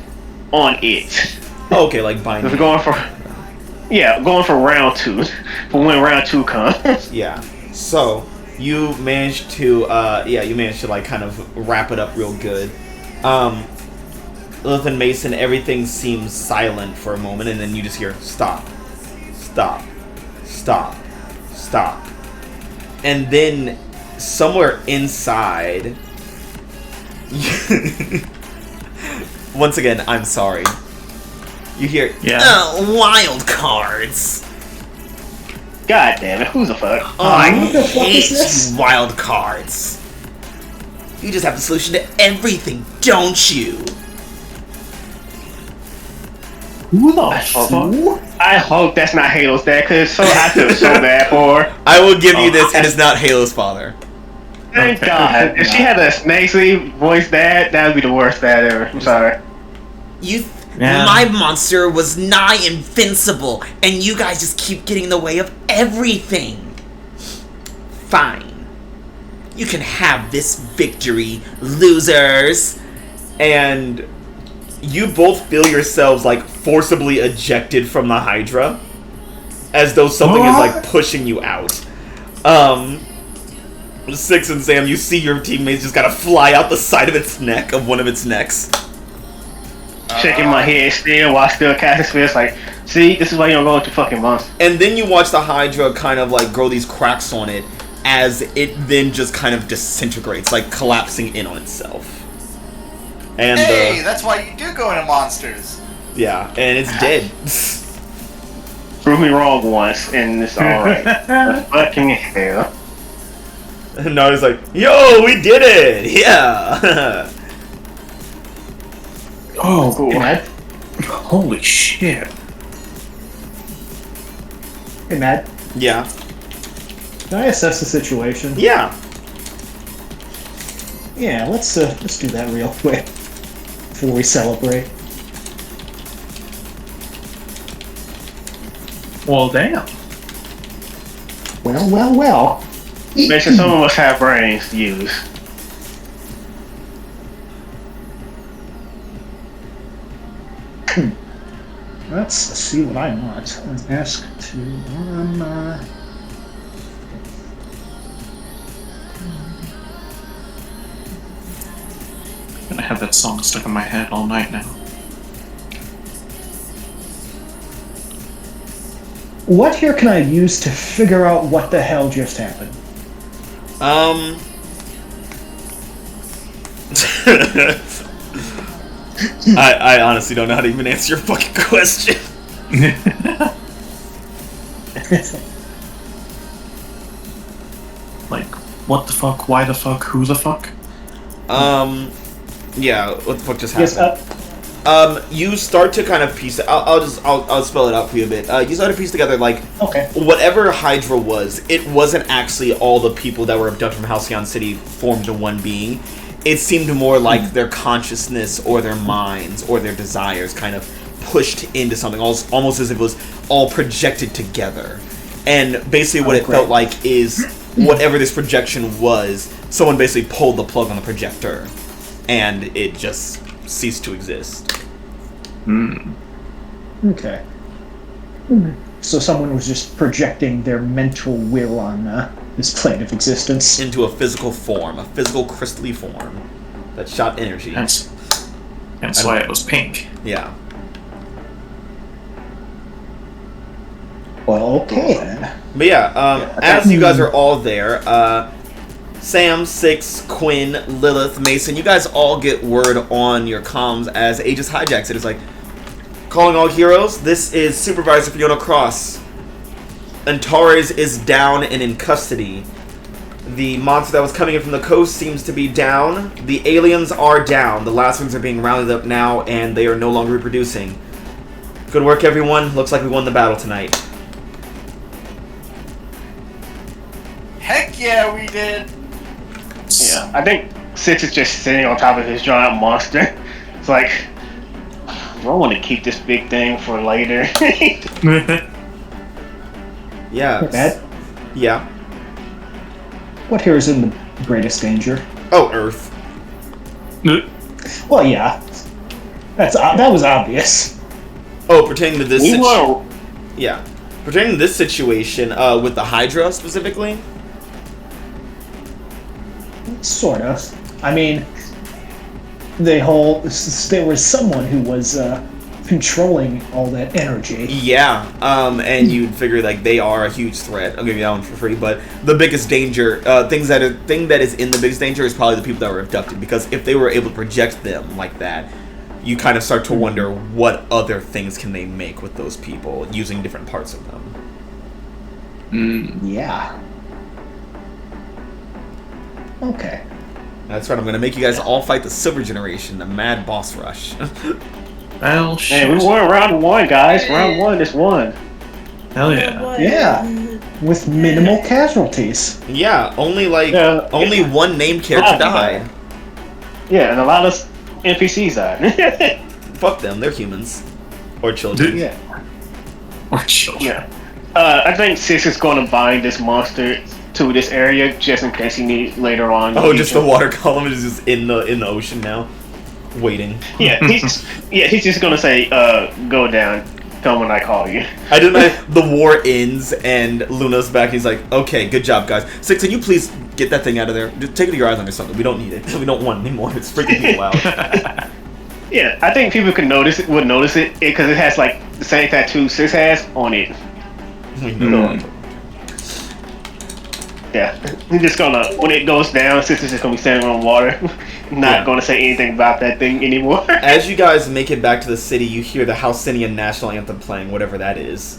on it. Oh, okay, like binding. Going for round 2, for when round 2 comes. Yeah. So you managed to, like kind of wrap it up real good. Lilith and Mason, everything seems silent for a moment, and then you just hear stop, stop, stop, stop, and then somewhere inside. Once again, I'm sorry. You hear, Wildcards. God damn it, who the fuck? I hate Wildcards. You just have the solution to everything, don't you? Who the fuck? I hope that's not Halo's dad, because I feel so bad for her. I will give you this, and it's not Halo's father. Thank God. If she had a nasally voice dad, that would be the worst dad ever. I'm sorry. My monster was nigh invincible, and you guys just keep getting in the way of everything. Fine. You can have this victory, losers. And you both feel yourselves like forcibly ejected from the Hydra, as though something is like pushing you out. Six and Sam, you see your teammates just gotta fly out the side of its neck, of one of its necks. Shaking my head still while still casting spells, like, see, this is why you don't go into fucking monster. And then you watch the Hydra kind of like grow these cracks on it, as it then just kind of disintegrates, like collapsing in on itself. And hey, that's why you do go into monsters. Yeah, and it's dead. Prove me wrong once, and it's alright. Fucking hell. And now he's like, yo, we did it! Yeah! Oh, Cool. holy shit. Hey, Matt, Yeah. can I assess the situation? Yeah. Yeah, let's do that real quick before we celebrate. Well, damn. Well. Make sure some of us have brains to use. Let's see what I want. Let's ask to I'm gonna have that song stuck in my head all night now. What here can I use to figure out what the hell just happened? I honestly don't know how to even answer your fucking question. Like, what the fuck? Why the fuck? Who the fuck? Yeah, what the fuck just happened? Yes, You start to kind of piece it. I'll spell it out for you a bit. You start to piece together like okay. whatever Hydra was. It wasn't actually all the people that were abducted from Halcyon City formed into one being. It seemed more like their consciousness or their minds or their desires kind of pushed into something, almost as if it was all projected together. And basically, what it felt like is whatever this projection was, someone basically pulled the plug on the projector, and it just ceased to exist. Okay. So someone was just projecting their mental will on this plane of existence. Into a physical form, a physical crystally form that shot energy. That's why it was pink. Yeah. Well, okay then. But yeah, as you guys are all there, Sam, Six, Quinn, Lilith, Mason, you guys all get word on your comms as Aegis hijacks it. It's like, calling all heroes, this is Supervisor Fiona Cross. Antares is down and in custody. The monster that was coming in from the coast seems to be down. The aliens are down. The last ones are being rounded up now, and they are no longer reproducing. Good work, everyone. Looks like we won the battle tonight. Heck yeah, we did. Yeah, I think Six is just sitting on top of his giant monster. It's like, do I want to keep this big thing for later? Yeah. Matt, Yeah. what here is in the greatest danger? Oh, Earth. Well, yeah. That was obvious. Oh, pertaining to this We were. Yeah. Pertaining to this situation, with the Hydra specifically. Sort of. I mean, there was someone who was controlling all that energy. Yeah. And you'd figure like they are a huge threat. I'll give you that one for free. But the biggest danger, thing that is in the biggest danger is probably the people that were abducted. Because if they were able to project them like that, you kind of start to wonder what other things can they make with those people using different parts of them. Yeah. Okay. That's right. I'm gonna make you guys all fight the Silver Generation, the Mad Boss Rush. Well, shit. Hey, we won round one, guys. Round one is won. Hell yeah. Yeah. With minimal casualties. Yeah. Only one named character Yeah. died. Yeah, and a lot of NPCs died. Fuck them. They're humans or children. Dude. Yeah. Or children. Yeah. I think Six is going to bind this monster to this area just in case he needs later on. Oh, just the water column is just in the ocean now, waiting. Yeah, he's just gonna say, "Go down, come when I call you." I did the war ends and Luna's back. He's like, "Okay, good job, guys. Six, can you please get that thing out of there? Just take it to your island or something. We don't need it. We don't want it anymore. It's freaking people out." Yeah, I think people would notice it because it has like the same tattoo Six has on it. Yeah, he's just gonna, when it goes down, Six is just gonna be standing on water, not gonna say anything about that thing anymore. As you guys make it back to the city, you hear the Halcyon National Anthem playing, whatever that is.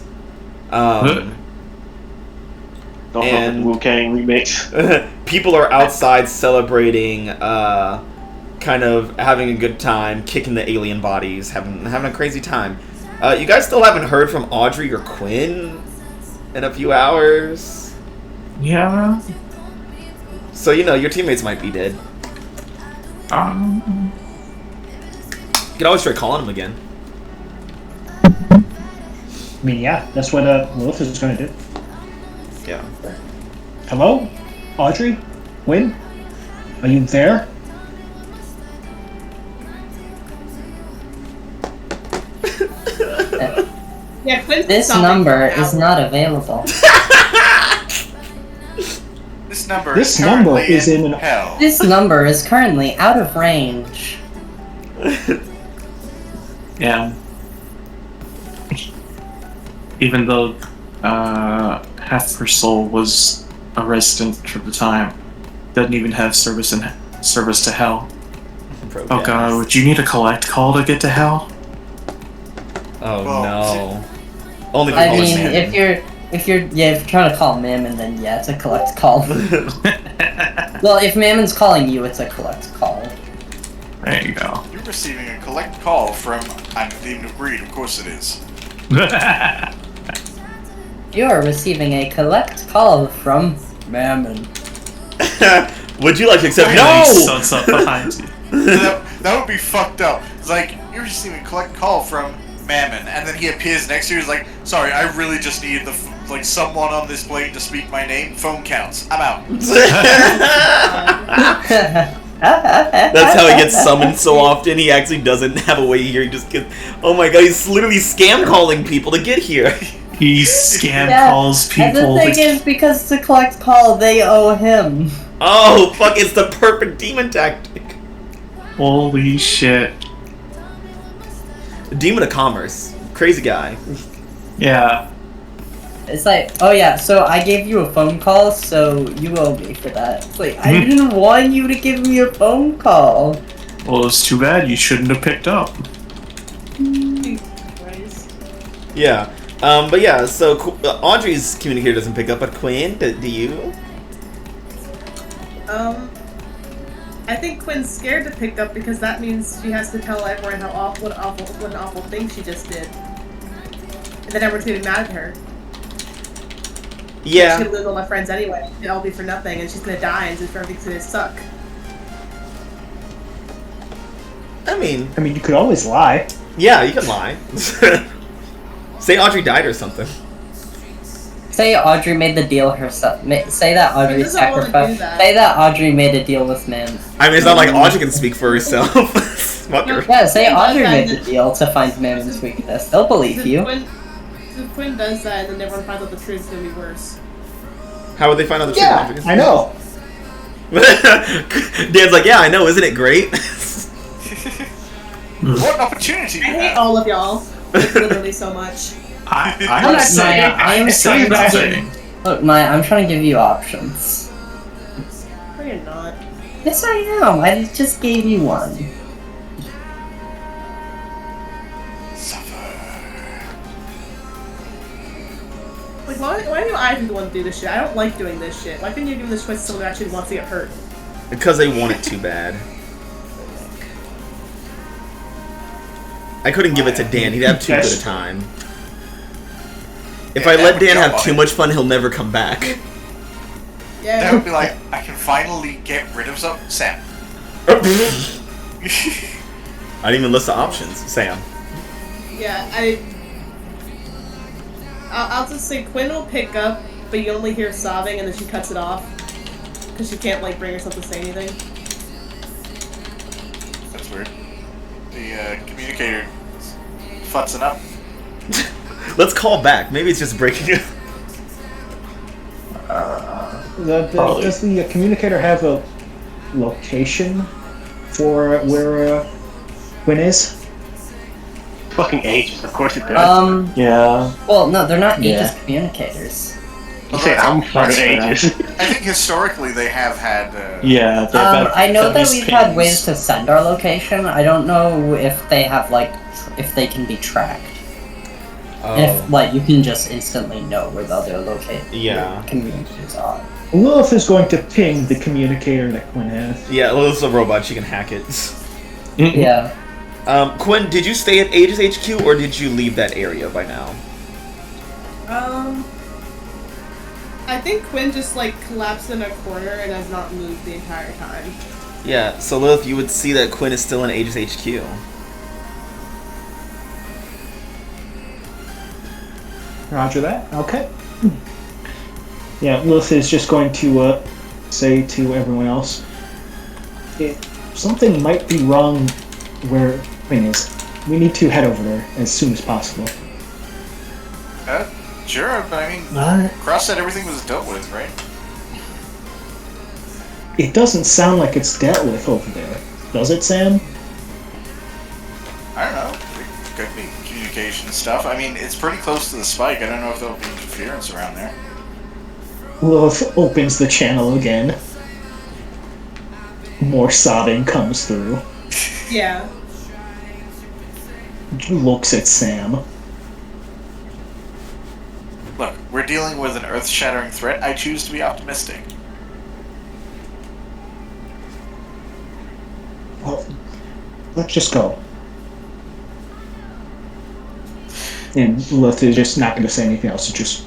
Don't fuck with the Wu-Tang remix. People are outside celebrating, kind of having a good time, kicking the alien bodies, having a crazy time. You guys still haven't heard from Audrey or Quinn in a few hours? Yeah. So, your teammates might be dead. You can always try calling them again. I mean, yeah, that's what Lilith is going to do. Yeah. Hello? Audrey? Quinn? Are you there? Yeah, Quinn's This stopping number for an is hour. not available. This number This is number currently is in hell. This number is currently out of range. Yeah. Even though half her soul was a resident for the time, doesn't even have service to hell. Oh god, would you need a collect call to get to hell? Oh Well, no. Only I for mean, Mammon. if you're trying to call Mammon, then yeah, it's a collect call. Well, if Mammon's calling you, it's a collect call. There you go. You're receiving a collect call from I'm Demon of Greed. Of course it is. You are receiving a collect call from Mammon. Would you like to accept? He No! suns up behind you. That would be fucked up. It's like you're receiving a collect call from Mammon, and then he appears next to you. He's like, "Sorry, I really just need someone on this plane to speak my name. Phone counts. I'm out." That's how he gets summoned so often. He actually doesn't have a way here. He just gets. Oh my god, he's literally scam calling people to get here. He scam calls And people. the thing is, because to collect call, they owe him. Oh fuck! It's the perfect demon tactic. Holy shit. Demon of Commerce, crazy guy. Yeah. It's like, oh yeah, so I gave you a phone call, so you owe me for that. It's like, I didn't want you to give me a phone call. Well, it's too bad you shouldn't have picked up. Yeah. But yeah. So Audrey's communicator doesn't pick up, but Quinn, do you? I think Quinn's scared to pick up because that means she has to tell everyone what an awful thing she just did, and then everyone's gonna be mad at her. Yeah. She's gonna lose all my friends anyway. It'll all be for nothing, and she's gonna die, and everything's gonna suck. I mean, you could always lie. Yeah, you can lie. Say Audrey died or something. Say Audrey made the deal herself. Say that Audrey doesn't wanna do sacrificed. that. Say that Audrey made a deal with Man. I mean, it's not like Audrey can speak for herself. Fuck her. Yeah, say Yeah, Audrey but made then- the deal to find Mammon's weakness. They'll believe you. If Quinn does that, and then everyone finds out the truth, it's gonna be worse. How would they find out the truth? Yeah, Audrey? I know. Dan's like, yeah, I know. Isn't it great? What an opportunity! I hate all of y'all. Like, literally so much. I'm not saying. I'm I'm saying trying to nothing. Look, Maya, I'm trying to give you options. No, you're not. Yes, I am. I just gave you one. Like, why do I be the one to do this shit? I don't like doing this shit. Why couldn't you give this choice to someone who actually wants to get hurt? Because they want it too bad. I couldn't give it to Dan. He'd have too good a time. If I let Dan have too much fun, he'll never come back. Yeah. That would be like, I can finally get rid of something. Sam. I didn't even list the options. Sam. Yeah, I'll just say Quinn will pick up, but you only hear sobbing, and then she cuts it off because she can't like bring herself to say anything. That's weird. The communicator futzing up. Let's call back. Maybe it's just breaking up. Does the communicator have a location for where Quinn is? Fucking Aegis, of course it does. Yeah. Well, no, they're not Yeah. Aegis communicators. You say I'm part of Aegis. I think historically they have had. Yeah. they've had I know that these we've had pings. ways to send our location. I don't know if they have, like, if they can be tracked. If, like, you can just instantly know where the other Yeah. communities are. Lilith is going to ping the communicator that Quinn has. Yeah, Lilith's a robot. She can hack it. Yeah. Quinn, did you stay at Aegis HQ or did you leave that area by now? I think Quinn just like collapsed in a corner and has not moved the entire time. Yeah, so Lilith, you would see that Quinn is still in Aegis HQ. Roger that. Okay. Yeah, Lilith is just going to say to everyone else, something might be wrong where Quinn is. We need to head over there as soon as possible. Sure, but I mean, Cross said everything was dealt with, right? It doesn't sound like it's dealt with over there, does it, Sam? I don't know. It could be communication stuff. I mean, it's pretty close to the spike. I don't know if there'll be interference around there. Lilith opens the channel again. More sobbing comes through. Yeah. Looks at Sam. Look, we're dealing with an earth-shattering threat. I choose to be optimistic. Well, let's just go. And Lilith is just not going to say anything else. It's just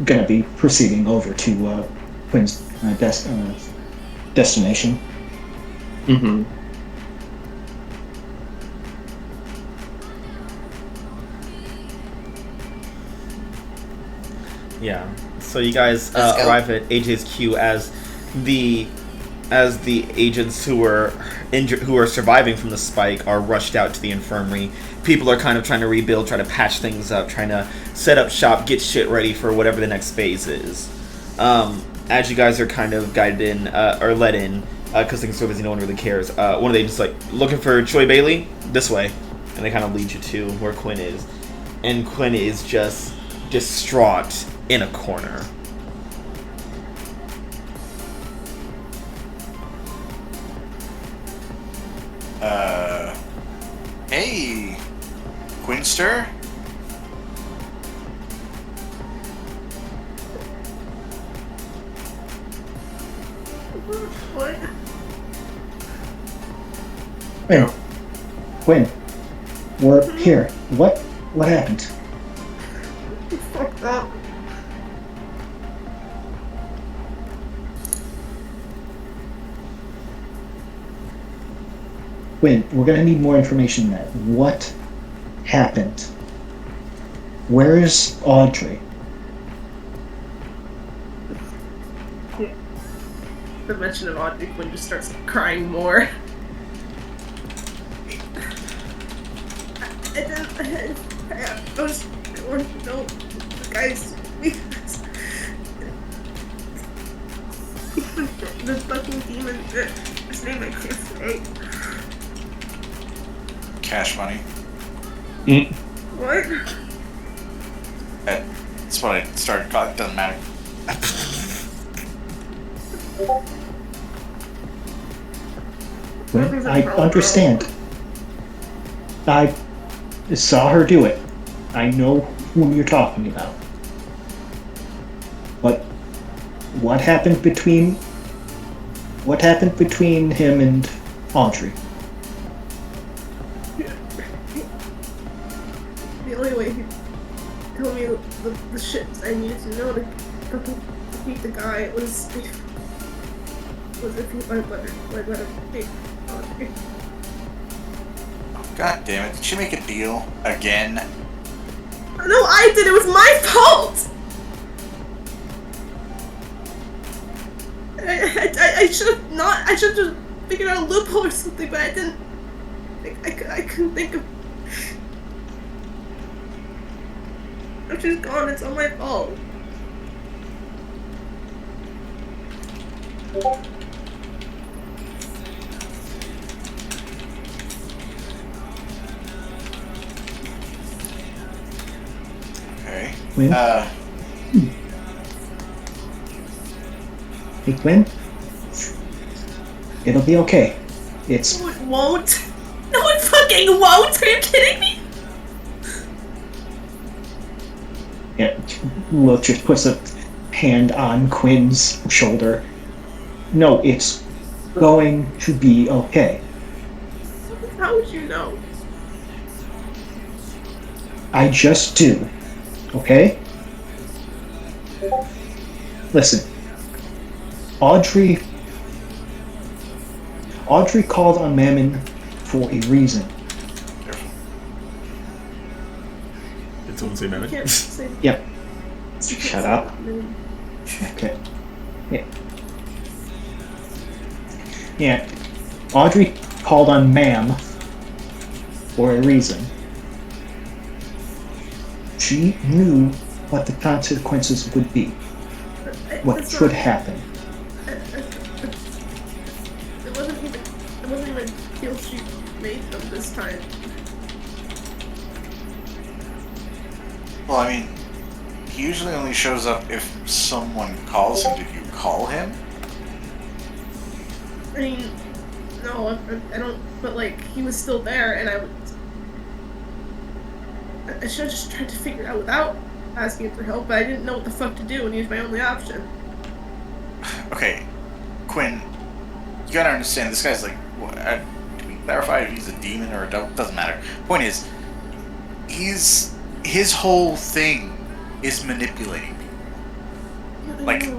going to be proceeding over to Quinn's destination. Mm-hmm. Yeah. So you guys arrive at HQ as the agents who were injured, who are surviving from the spike, are rushed out to the infirmary. People are kind of trying to rebuild, trying to patch things up, trying to set up shop, get shit ready for whatever the next phase is. As you guys are kind of guided in, or let in, because things are so busy, no one really cares. One of the agents like, looking for Choi Bailey? This way. And they kind of lead you to where Quinn is. And Quinn is just distraught in a corner. Hey, Quinster? What? Hey, Quinn, we're here. What happened? Fucked up. Quinn, we're gonna need more information than that. What happened? Where is Audrey? The mention of Audrey, Quinn just starts crying more. I was wanted to know the guys. The fucking demon. His name I can't say. Cash money. What? That's what I started calling. It doesn't matter. Quinn, I understand. I saw her do it. I know who you're talking about. But what happened between him and Audrey? The only way he told me the shit I needed to know to fucking defeat the guy was if he let him take Audrey. God damn it. Did she make a deal? Again? No, I did. It was my fault. I should have not. I should have just figured out a loophole or something, but I didn't. I couldn't think of. If she's gone, it's all my fault. Okay. Quinn? Hey, Quinn? It'll be okay. It's... No, it won't. No, it fucking won't. Are you kidding me? Lilith just puts a hand on Quinn's shoulder. No, it's going to be okay. How would you know? I just do. Okay? Listen. Audrey called on Mammon for a reason. Did someone say Mammon? Can't say. Yep. Shut up. Okay. Yeah. Yeah. Audrey called on Ma'am for a reason. She knew what the consequences would be. What should happen. It wasn't even feel she made them this time. Well, I mean, he usually only shows up if someone calls him. Did you call him? I mean, no, I don't. But like, he was still there, and I should have just tried to figure it out without asking for help. But I didn't know what the fuck to do, and he was my only option. Okay, Quinn, you gotta understand. This guy's like, what, do we clarify if he's a demon or a devil? Doesn't matter. Point is, his whole thing is manipulating people. Like,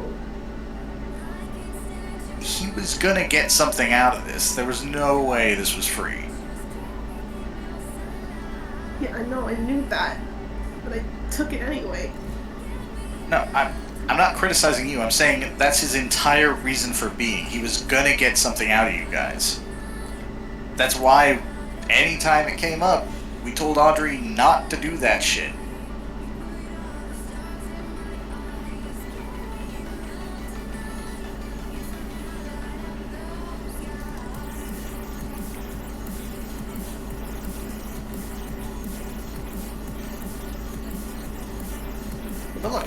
he was gonna get something out of this. There was no way this was free. Yeah, I know, I knew that, but I took it anyway. No, I'm not criticizing you. I'm saying that's his entire reason for being. He was gonna get something out of you guys. That's why anytime it came up, we told Audrey not to do that shit. But look,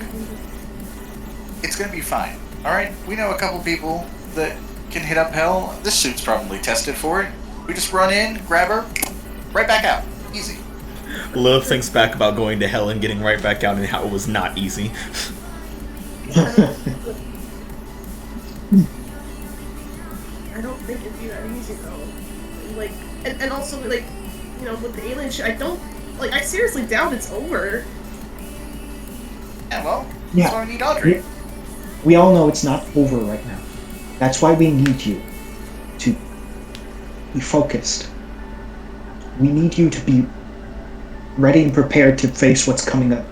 it's gonna be fine. Alright? We know a couple people that can hit up hell. This suit's probably tested for it. We just run in, grab her, right back out. Easy. Lilith thinks back about going to hell and getting right back out and how it was not easy. I don't think it'd be that easy though. Like, and also like, you know, with the alien shit, I seriously doubt it's over. Yeah, well, Yeah. that's why we need Audrey. We all know it's not over right now. That's why we need you to be focused. We need you to be ready and prepared to face what's coming at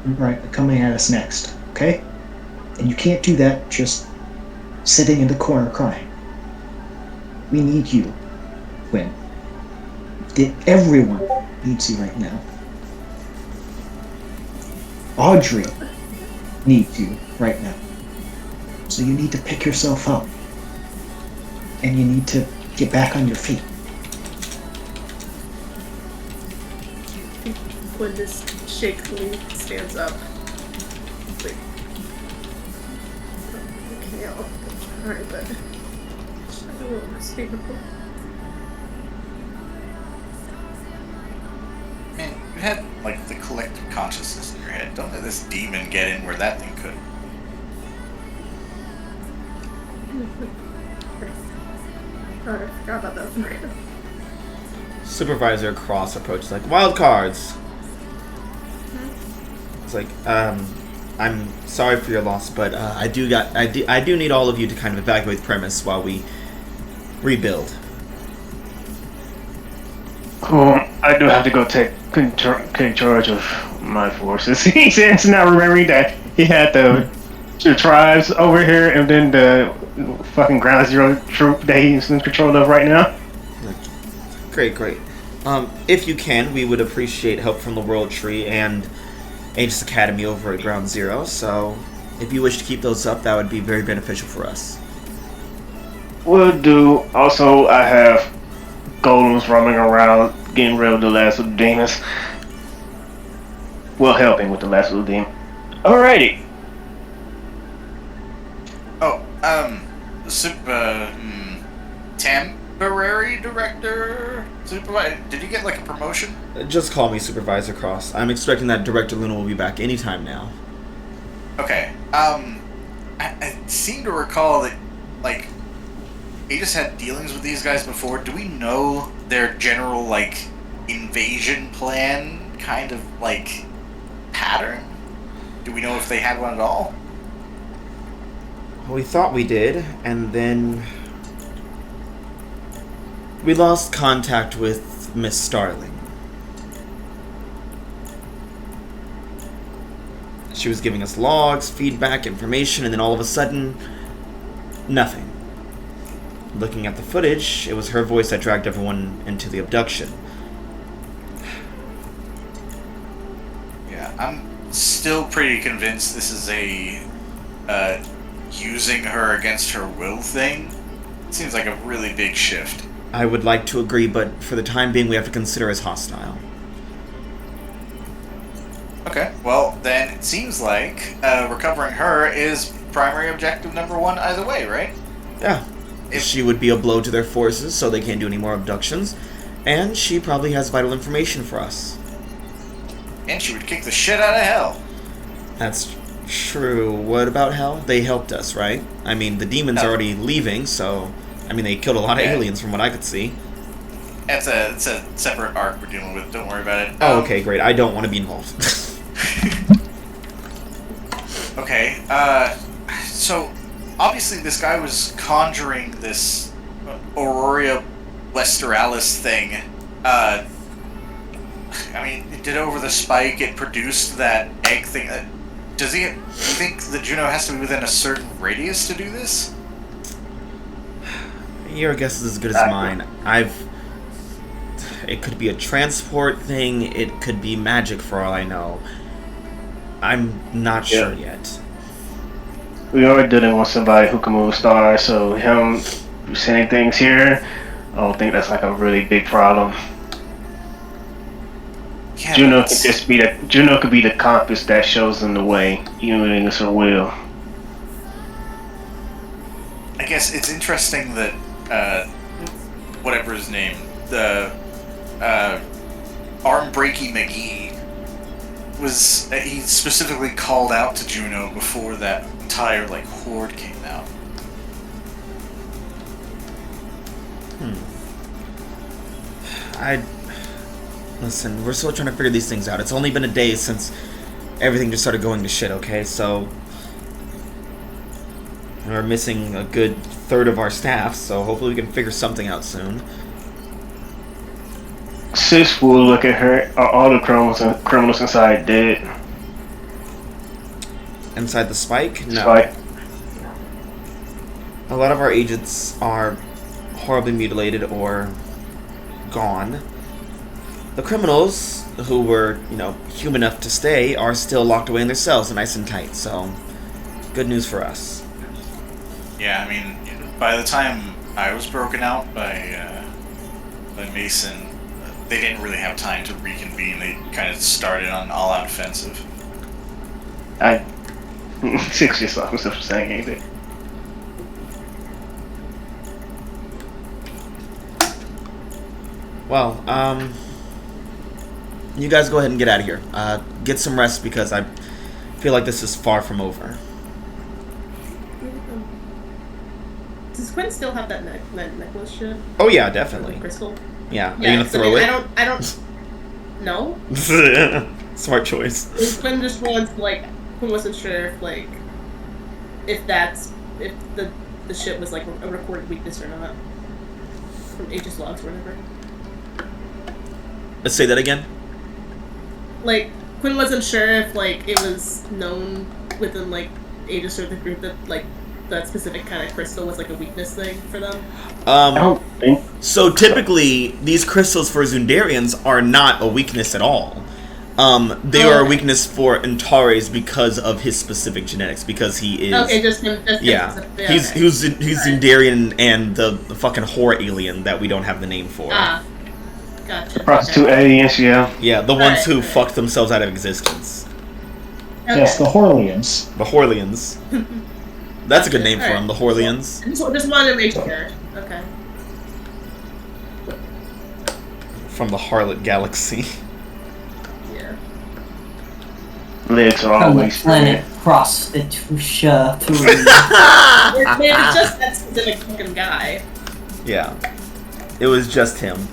us next. Okay? And you can't do that just sitting in the corner crying. We need you, Quinn. Everyone needs you right now. Audrey needs you right now. So you need to pick yourself up. And you need to get back on your feet. Quinn just shakily stands up. Like, okay, I'll try, but I don't know what's capable. Man, you had, like, the collective consciousness in your head. Don't let this demon get in where that thing could. Oh, I forgot about that one. Supervisor Cross approaches like, Wildcards! It's like, I'm sorry for your loss, but I do need all of you to kind of evacuate the premise while we rebuild. Cool. I do have to go take charge of my forces. He says now remembering that he had the tribes over here and then the fucking ground zero troop that he's in control of right now. Great. If you can, we would appreciate help from the World Tree and Aegis Academy over at Ground Zero, so if you wish to keep those up, that would be very beneficial for us. Will do. Also, I have golems roaming around getting rid of the last of the demons. Well, helping with the last of the demon. Alrighty. Oh, temporary director? Supervisor? Did you get, like, a promotion? Just call me Supervisor Cross. I'm expecting that Director Luna will be back anytime now. Okay. I seem to recall that, like, Aegis had dealings with these guys before. Do we know their general, like, invasion plan kind of, like, pattern? Do we know if they had one at all? We thought we did, and then we lost contact with Miss Starling. She was giving us logs, feedback, information, and then all of a sudden, nothing. Looking at the footage, it was her voice that dragged everyone into the abduction. Yeah, I'm still pretty convinced this is a using her against her will thing. It seems like a really big shift. I would like to agree, but for the time being, we have to consider as hostile. Okay, well, then it seems like recovering her is primary objective number one either way, right? Yeah. She would be a blow to their forces, so they can't do any more abductions. And she probably has vital information for us. And she would kick the shit out of hell. That's true. What about hell? They helped us, right? I mean, the demons are already leaving, so... I mean, they killed a lot of aliens from what I could see. It's a separate arc we're dealing with. Don't worry about it. Oh, okay, great. I don't want to be involved. Okay, so obviously this guy was conjuring this Aurora Westralis thing. I mean, it did over the spike, it produced that egg thing. Do you think that Juno has to be within a certain radius to do this? Your guess is as good as mine. It could be a transport thing, it could be magic for all I know. I'm not sure yet. We already dealing with somebody who can move stars, so him sending things here, I don't think that's like a really big problem. Yeah, Juno could just be the compass that shows them the way, even against her will. I guess it's interesting that whatever his name, the Arm Breaky McGee he specifically called out to Juno before that entire like horde came out. Listen, we're still trying to figure these things out. It's only been a day since everything just started going to shit, okay? So we're missing a good third of our staff, so hopefully we can figure something out soon. Sis will look at her. Are all the criminals inside dead? Inside the spike? No. Spike. A lot of our agents are horribly mutilated or gone. The criminals, who were, human enough to stay, are still locked away in their cells, nice and tight, so good news for us. Yeah, I mean, by the time I was broken out by Mason, they didn't really have time to reconvene. They kind of started on all-out offensive. Six just saw himself saying anything. Well, you guys go ahead and get out of here. Get some rest because I feel like this is far from over. Does Quinn still have that necklace shit? Oh yeah, definitely. Crystal? Yeah. Are you gonna throw it? I don't. No. Smart choice. Quinn just wants Quinn wasn't sure if the shit was like a recorded weakness or not from Aegis logs or whatever. Let's say that again. Quinn wasn't sure if it was known within Aegis or the group that that specific kind of crystal was a weakness thing for them. I don't think. So typically, these crystals for Zundarians are not a weakness at all. They are a weakness for Antares because of his specific genetics, because he is... Okay, just him. He's Zundarian and the fucking whore alien that we don't have the name for. Ah, gotcha. The prostitute aliens, yeah. Yeah, the ones who fucked themselves out of existence. Okay. Yes, the Horlians. The Horlians. That's a good name for them, the Horlians. Just wanted to make sure. Okay. From the Harlot Galaxy. Yeah. Lids are always planet. prostitution. Maybe it's just that specific fucking guy. Yeah. It was just him.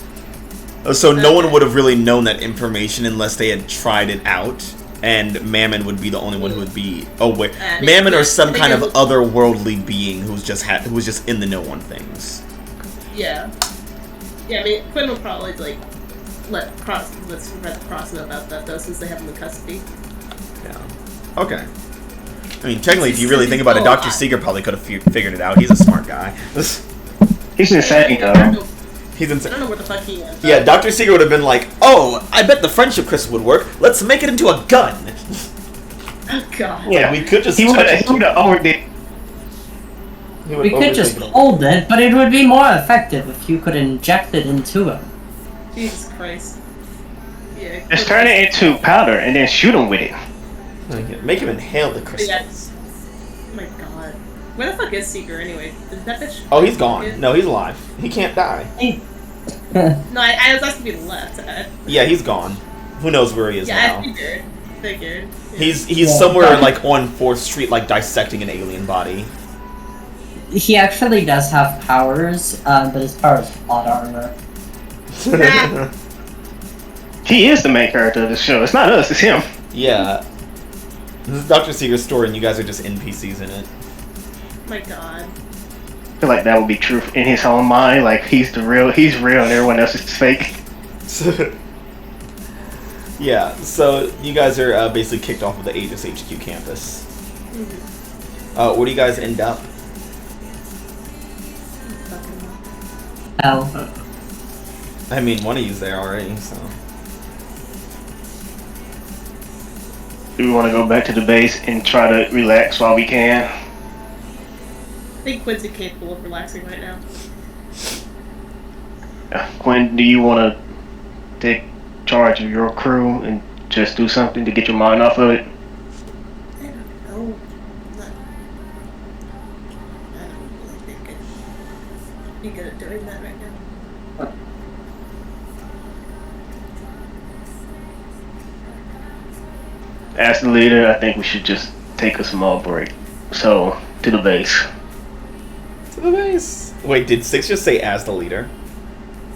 So no one would have really known that information unless they had tried it out. And Mammon would be the only one who would be aware. Mammon or some kind of otherworldly being who was just in the know on things. Yeah. Yeah, I mean, Quinn would probably, like, let Cross know about that, though, since they have him in custody. Yeah. Okay. I mean, technically, if you really think about it, Dr. Seeger probably could have figured it out. He's a smart guy. He's insane, though. He's insane. I don't know where the fuck he is. Yeah, Dr. Seeger would have been like, oh, I bet the friendship crystal would work. Let's make it into a gun. Oh, God. Yeah, we could just he would have overdid. We could just hold it, but it would be more effective if you could inject it into him. Jesus Christ. Yeah. Just turn it into powder and then shoot him with it. Make him inhale the crystals. Yes. Oh my God. Where the fuck is Seeker anyway? Is that bitch? Oh, he's gone. No, he's alive. He can't die. No, I was asking to be left. Yeah, he's gone. Who knows where he is now? Yeah, I figured. Yeah. He's somewhere like on 4th Street, like dissecting an alien body. He actually does have powers, but his power is plot armor. He is the main character of the show. It's not us, it's him. Yeah. This is Dr. Seeger's story, and you guys are just NPCs in it. Oh my God. I feel like that would be true in his own mind. Like, he's real, and everyone else is fake. Yeah, so you guys are basically kicked off of the Aegis HQ campus. Where do you guys end up? Hell. I mean, one of you's there already, so... Do we want to go back to the base and try to relax while we can? I think Quinn's capable of relaxing right now. Quinn, do you want to take charge of your crew and just do something to get your mind off of it? I don't know. I don't really think I'd be good at doing that right now. As the leader, I think we should just take a small break. So, to the base. To the base. Wait, did Six just say as the leader?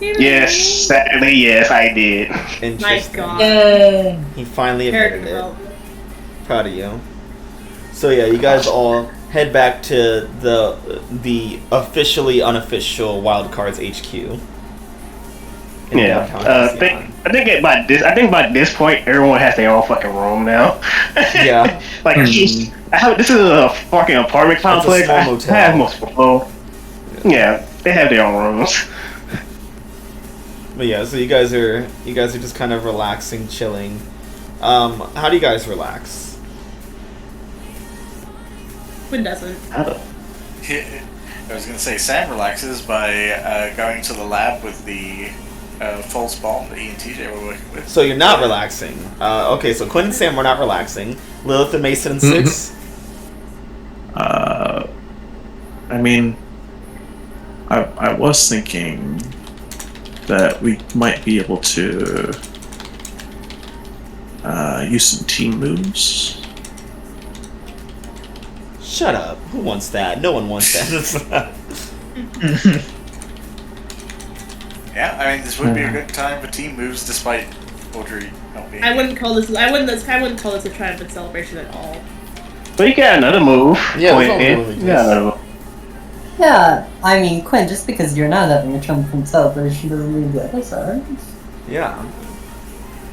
Yes, sadly, yes, I did. Interesting. My God. Yay! He finally admitted Character it. development. Proud of you. So yeah, you guys all head back to the officially unofficial Wildcards HQ. in downtown Halcyon. I think by this point, everyone has their own fucking room now. Yeah. Like, this is a fucking apartment complex. It's a small motel. I have multiple. Yeah, they have their own rooms. But yeah, so you guys are just kind of relaxing, chilling. How do you guys relax? Quinn doesn't. I was gonna say Sam relaxes by going to the lab with the false bomb that he and TJ were working with. So you're not relaxing. Okay, so Quinn and Sam were not relaxing. Lilith and Mason and Six. I mean, I was thinking that we might be able to use some team moves. Shut up. Who wants that? No one wants that. Yeah, I mean, this would be a good time for team moves, despite Audrey not being. I wouldn't call this a triumphant celebration at all. But you got another move. Yeah, Quinn, you got another move. Yeah, I mean, Quinn, just because you're not having a triumphant celebration doesn't mean that it's alright. Yeah.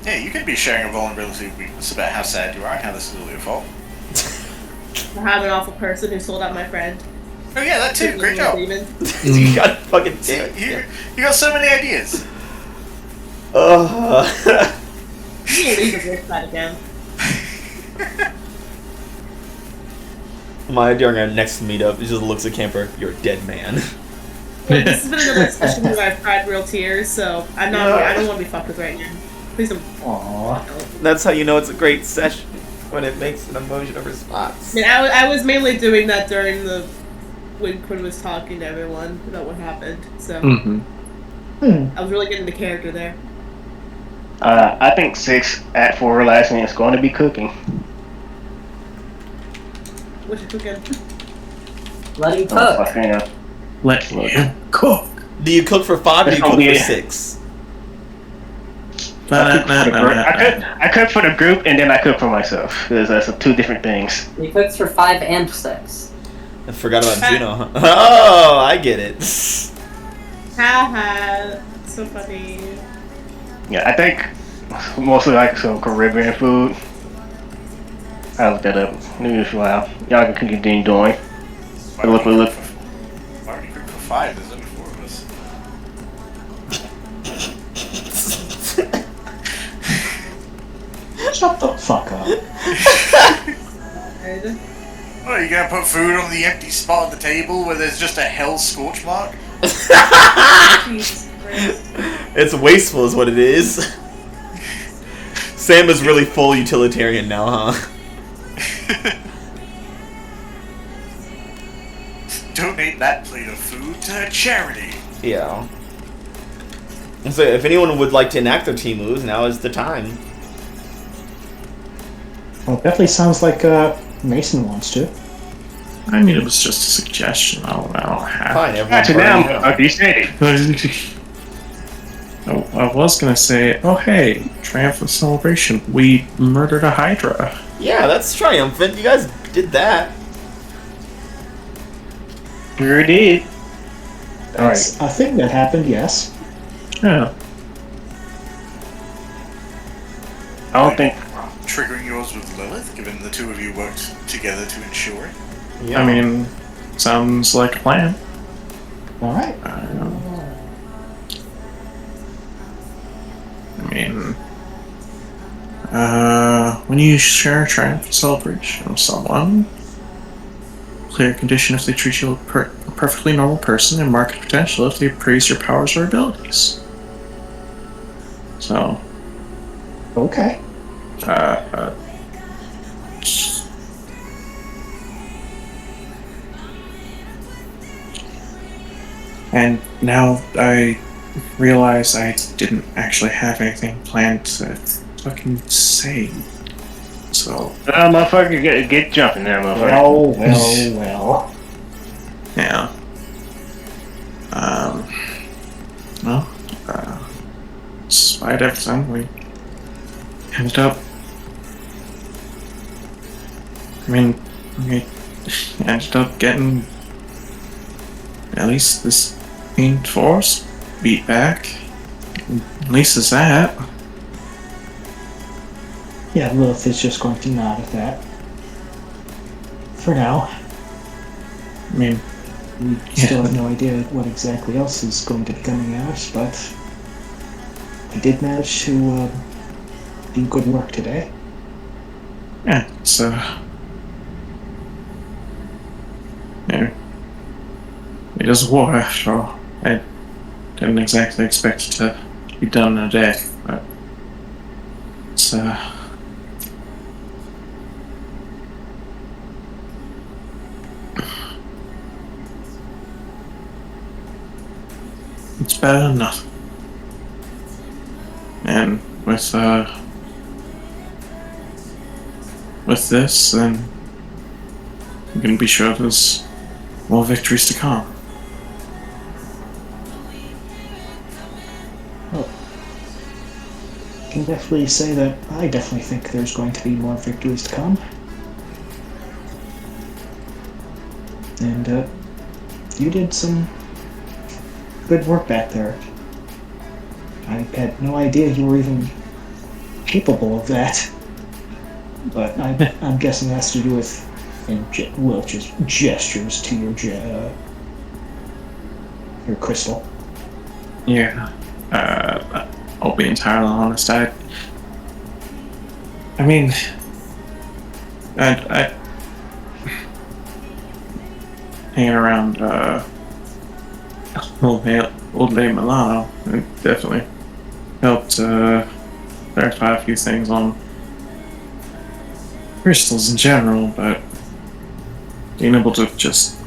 Yeah, you could be sharing a vulnerability weakness about how sad you are and how this is all your fault. I'm an awful person who sold out my friend. Oh yeah, that too. Great job. You got fucking damn it. You got so many ideas. You leave the side again. My idea on our next meetup is just looks at Camper. You're a dead man. Well, this has been another session where I've cried real tears, so I don't want to be fucked with right now. Please don't. Aww. That's how you know it's a great session, when it makes an emotional response. I mean, I was mainly doing that during when Quinn was talking to everyone about what happened, so I was really getting the character there. I think 6 Act 4 relaxing is going to be cooking. What you cooking? Let him Oh, cook. fuck, hang on. Let him cook. Do you cook for 5 or do you That's cook gonna for be- 6? I cook for the group and then I cook for myself. Because that's two different things. He cooks for 5 and 6. I forgot about Juno. Oh, I get it. Haha, so funny. Yeah, I think mostly like some Caribbean food. I looked that up. Maybe it's while. Y'all can continue doing. Why Look. don't you cook for 5? There's only 4 of us. Shut the fuck up. Oh, you gonna put food on the empty spot on the table where there's just a hell scorch mark? Jesus Christ. It's wasteful is what it is. Sam is really full utilitarian now, huh? Donate that plate of food to a charity. Yeah. So if anyone would like to enact their team moves, now is the time. Well, it definitely sounds like Mason wants to. I mean, it was just a suggestion. I don't have. Fine, everyone. Actually, now burn. I'm you said it. I was gonna say, oh hey, triumphant celebration. We murdered a Hydra. Yeah, that's triumphant. You guys did that. Sure did. That's a thing that happened, yes. Yeah. I don't think. Triggering yours with Lilith, given the two of you worked together to ensure it. Yeah. I mean, sounds like a plan. Alright. When you share a triumphant celebration with someone, clear condition if they treat you like a perfectly normal person, and market potential if they praise your powers or abilities. So, Okay. and now I realize I didn't actually have anything planned to fucking say. So, Motherfucker, get jumping there, motherfucker. Well. yeah. Well, despite everything, we ended up. I mean, we ended up getting at least this Fiend Force beat back. At least it's that. Yeah, Lilith is just going to nod at that. For now. I mean, We still have no idea what exactly else is going to be coming at us, but we did manage to do good work today. yeah, it's yeah, it is a war after all. I didn't exactly expect it to be done in a day, but it's it's better than nothing. And with this, then you can be sure there's more victories to come. I can definitely say that I definitely think there's going to be more victories to come. And you did some good work back there. I had no idea you were even capable of that. But I'm guessing that's to do with Welch's gestures to your crystal. Yeah. I'll be entirely honest. I mean, I hanging around old lady Milano, it definitely helped clarify a few things on crystals in general, but being able to just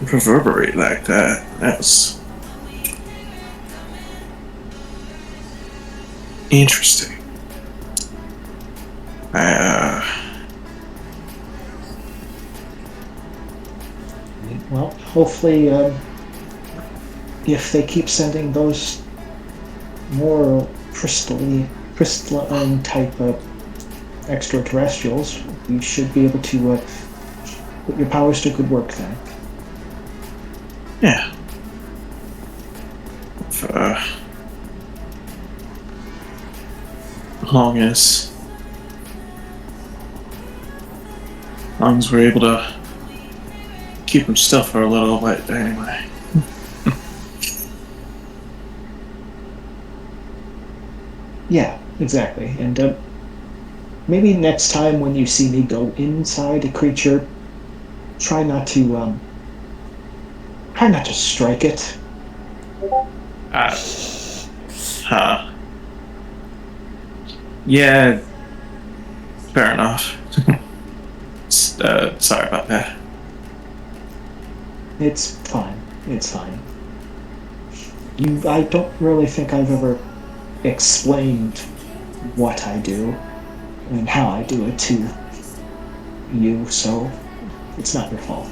reverberate like that was interesting. well, hopefully, if they keep sending those more crystalline type of extraterrestrials, we should be able to put your powers to good work then. Yeah. As long as we're able to keep them still for a little bit, anyway. Yeah, exactly. And maybe next time when you see me go inside a creature, try not to strike it. Yeah. Fair enough. Sorry about that. It's fine. It's fine. I don't really think I've ever explained what I do and how I do it to you, so it's not your fault.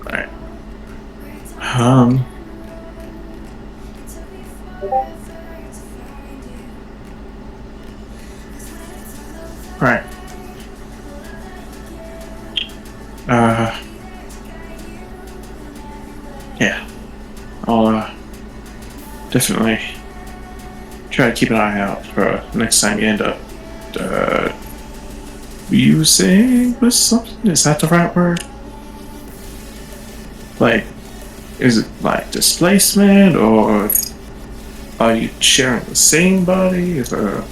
Alright. Right. Yeah. I'll definitely try to keep an eye out for next time you end up using with something. Is that the right word? Like, is it like displacement, or are you sharing the same body? Or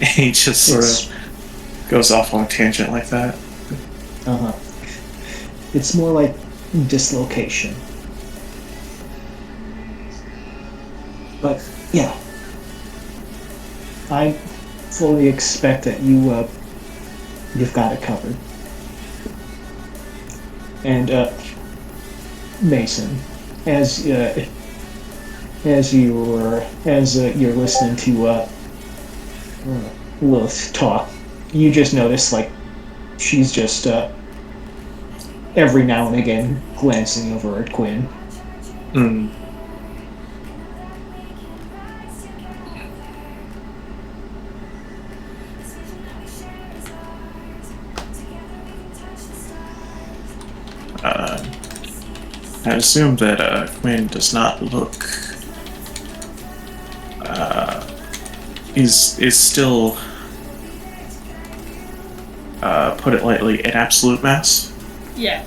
he just sort of goes off on a tangent like that. It's more like dislocation. But yeah, I fully expect that you've got it covered. And Mason, as you're listening to Lilith talk, you just notice like she's just every now and again glancing over at Quinn. I assume that Quinn does not look is still put it lightly an absolute mess. Yeah.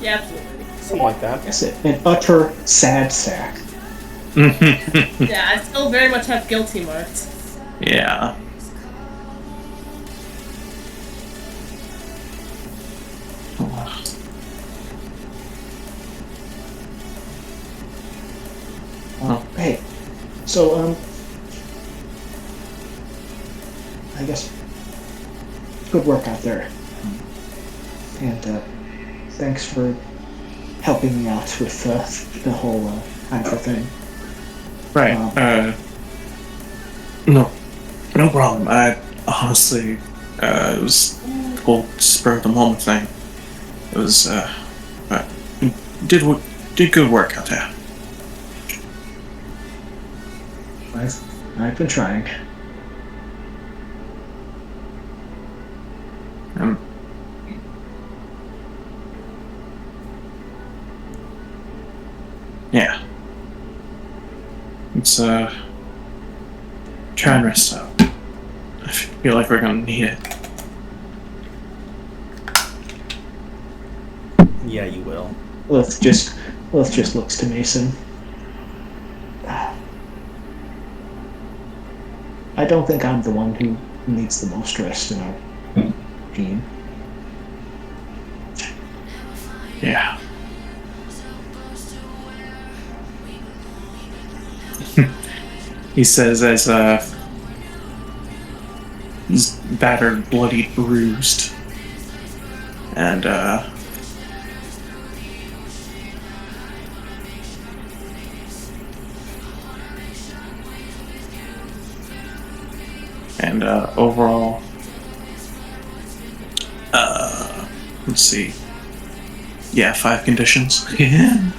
Yeah, absolutely. Something like that. That's it. An utter sad sack. Yeah, I still very much have guilty marked. Yeah. Hey, so I guess good work out there, and thanks for helping me out with the whole Hydra thing. Right. No problem. I honestly, it was the whole spur of the moment thing. It was, but did good work out there. I've been trying. Yeah. Let's try and rest up. I feel like we're gonna need it. Yeah, you will. Lilith just looks to Mason. I don't think I'm the one who needs the most rest in our team. Yeah. He says as he's battered, bloodied, bruised, and overall Let's see. Yeah, 5 conditions. Yeah.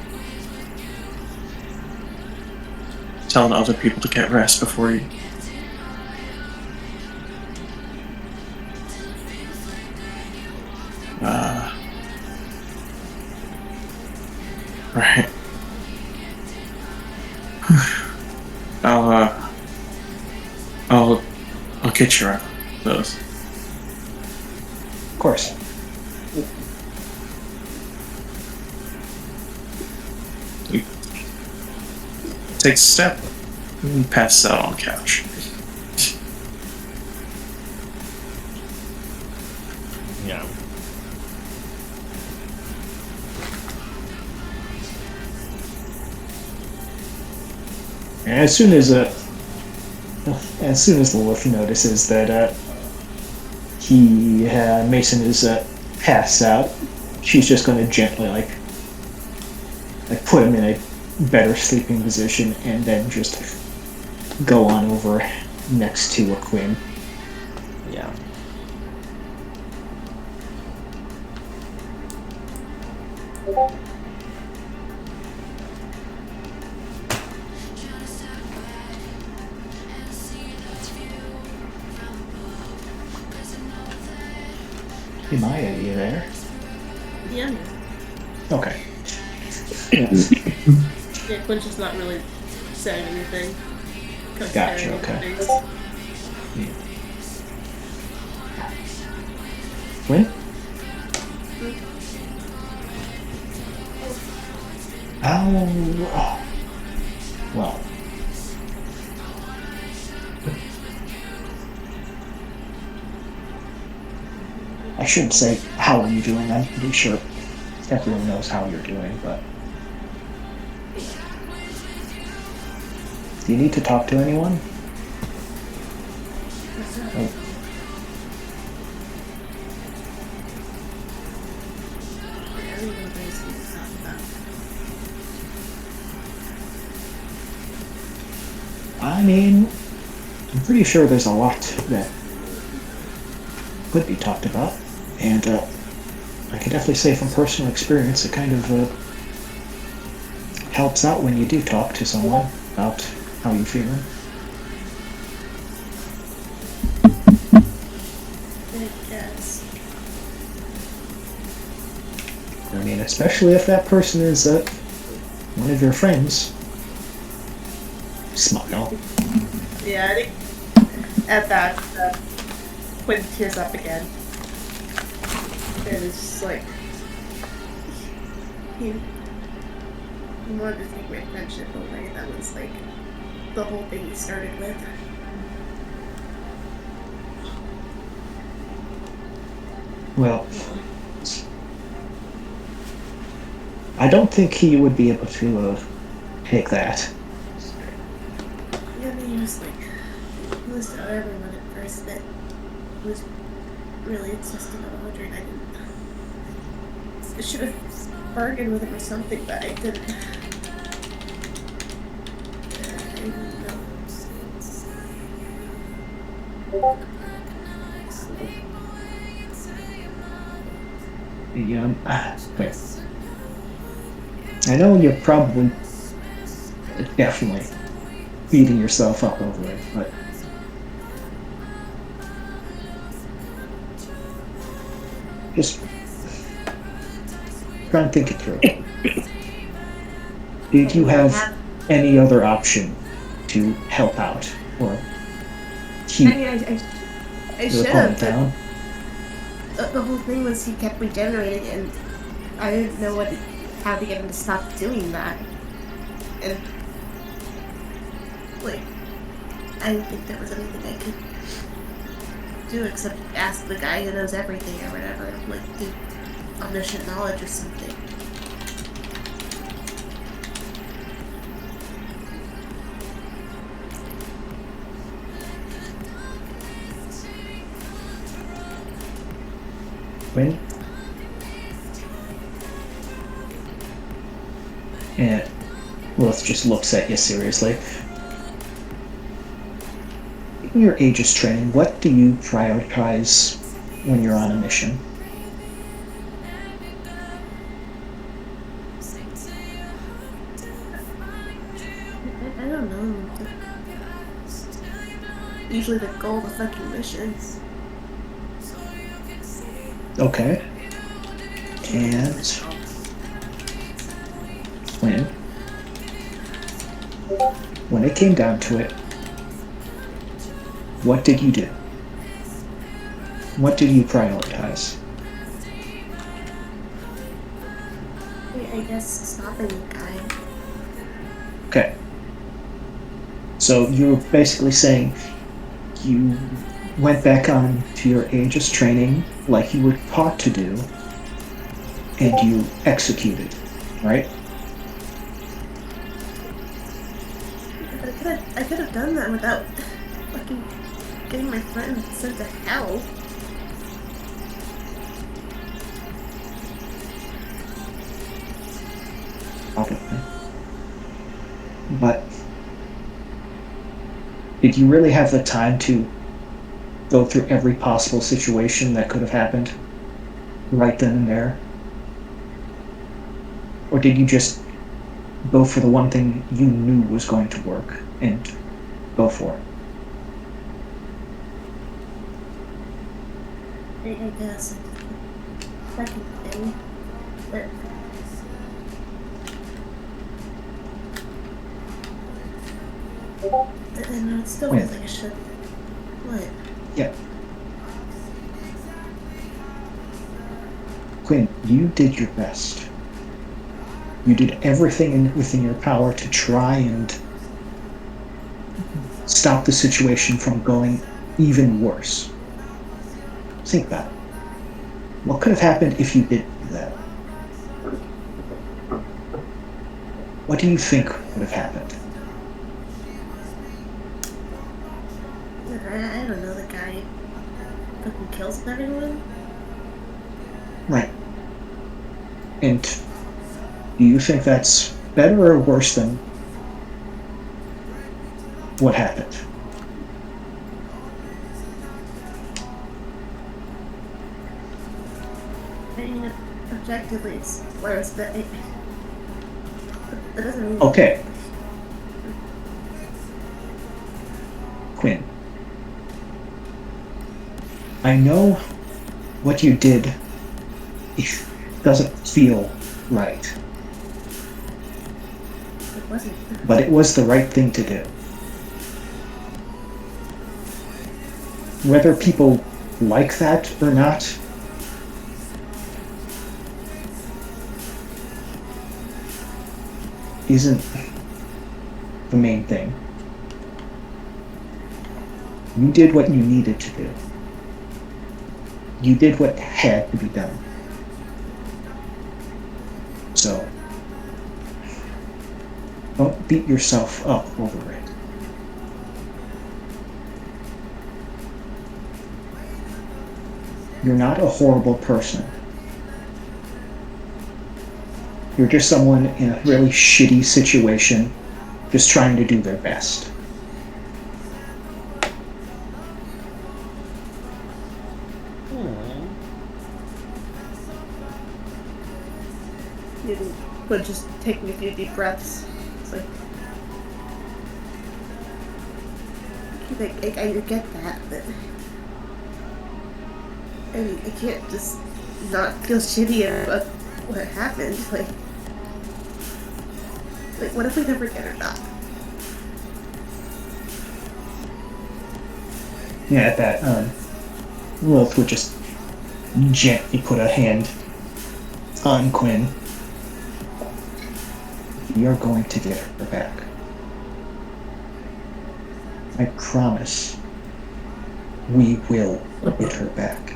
Telling other people to get rest before you. Right. I'll get you out of those. Of course. He takes a step and passes out on the couch. Yeah. As soon as Lilith notices that Mason is passed out, she's just going to gently like put him in a better sleeping position, and then just go on over next to Quinn. Yeah. Hey Maya, are you there? Yeah. Okay. Yeah, Quinn's just not really saying anything. Gotcha, okay. Quinn? Oh, well. I shouldn't say, how are you doing? I'm pretty sure everyone knows how you're doing, but... Do you need to talk to anyone? Oh. I mean, I'm pretty sure there's a lot that could be talked about, and I can definitely say from personal experience it kind of helps out when you do talk to someone about how you're feeling. Yes. I mean, especially if that person is one of your friends. Smile. Yeah, I think at that, Quinn tears up again. And it's just like, he wanted to take my friendship away. That was like the whole thing he started with. Well, I don't think he would be able to take that. Yeah, I mean, he was to everyone at first that was really insistent on 100. I should have bargained with him or something, but I didn't. I didn't know. Wait. I know you're probably definitely beating yourself up over it, but just try and think it through. Did you have any other option to help out or keep I your should opponent have. down? The whole thing was he kept regenerating, and I didn't know how to get him to stop doing that. And I didn't think there was anything I could do except ask the guy who knows everything or whatever, the omniscient knowledge or something. When? And Lilith just looks at you seriously. In your Aegis training, what do you prioritize when you're on a mission? usually the goal of fucking missions. Okay. And when it came down to it, what did you do? What did you prioritize? I guess stopping the guy. Okay. So you're basically saying you went back on to your Aegis training like you were taught to do, and you executed, right? I could have done that without fucking getting my friend sent to hell. Okay. But did you really have the time to go through every possible situation that could have happened right then and there? Or did you just go for the one thing you knew was going to work and go for it? I guess. Second thing. But and it still feels like I should. What? Yeah. Quinn, you did your best. You did everything within your power to try and stop the situation from going even worse. Think about it. What could have happened if you didn't do that? What do you think would have happened? I don't know, the guy fucking kills everyone? Right. And do you think that's better or worse than what happened? I mean, objectively, it's worse, but it doesn't mean... Okay. Quinn. I know what you did doesn't feel right. It wasn't. But it was the right thing to do. Whether people like that or not, isn't the main thing. You did what you needed to do. You did what had to be done. So, don't beat yourself up over it. You're not a horrible person. You're just someone in a really shitty situation, just trying to do their best. But just taking a few deep breaths. It's like I get that, but I mean, I can't just not feel shitty about what happened. Like what if we never get her back? Yeah, at that, Wolf would just gently put a hand on Quinn. We are going to get her back. I promise. We will get her back.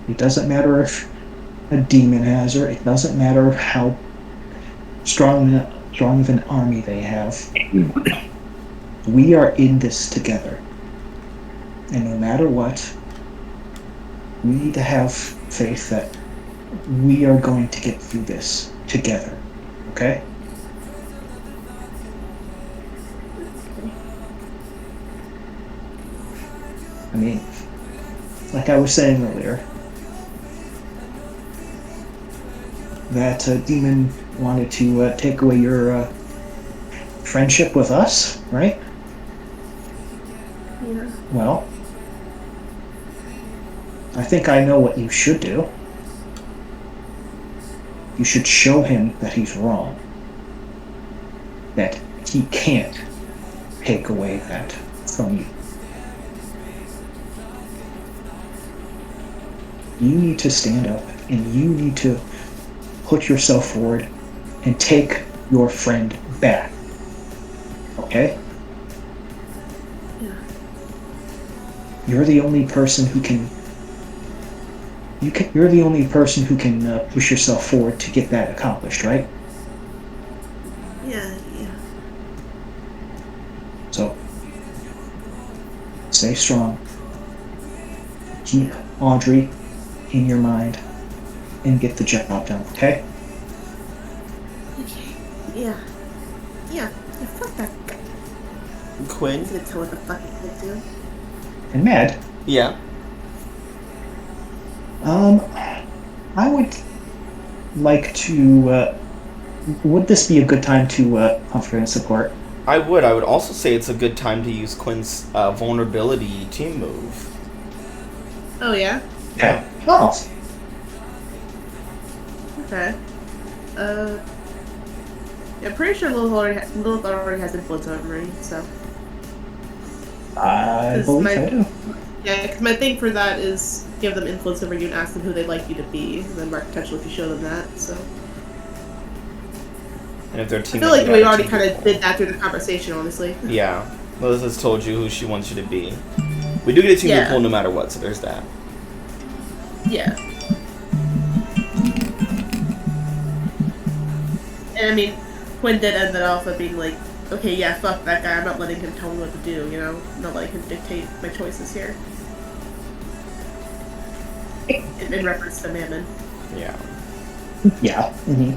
It doesn't matter if a demon has her. It doesn't matter how strong of an army they have. We are in this together. And no matter what, we need to have faith that we are going to get through this together. Okay? I mean, like I was saying earlier, that demon wanted to take away your friendship with us, right? Yeah. Well, I think I know what you should do. You should show him that he's wrong. That he can't take away that from you. You need to stand up and you need to put yourself forward and take your friend back. Okay? Yeah. You're the only person who can. You're the only person who can push yourself forward to get that accomplished, right? Yeah. So, stay strong. Keep Audrey in your mind and get the job done, okay? Okay. Yeah. Yeah. Fuck that guy. Quinn? He's gonna tell what the fuck he's gonna do. And Mad, Yeah. I would like to, would this be a good time to offer in support? I would also say it's a good time to use Quinn's vulnerability team move. Oh yeah. Yeah. Oh. Okay. Yeah, I'm pretty sure Lilith already has influence over me, so. I believe I do. Yeah, because my thing for that is give them influence over you and ask them who they'd like you to be, and then mark potential if you show them that, so. And if their I team feel like we already kind of did that through the conversation, honestly. Yeah. Liz has told you who she wants you to be. We do get a team Yeah. pool no matter what, so there's that. Yeah. And I mean, Quinn did end it off by being like, okay, yeah, fuck that guy, I'm not letting him tell me what to do, you know? I'm not letting him dictate my choices here. In reference to Mammon. Yeah. Yeah. Mm-hmm.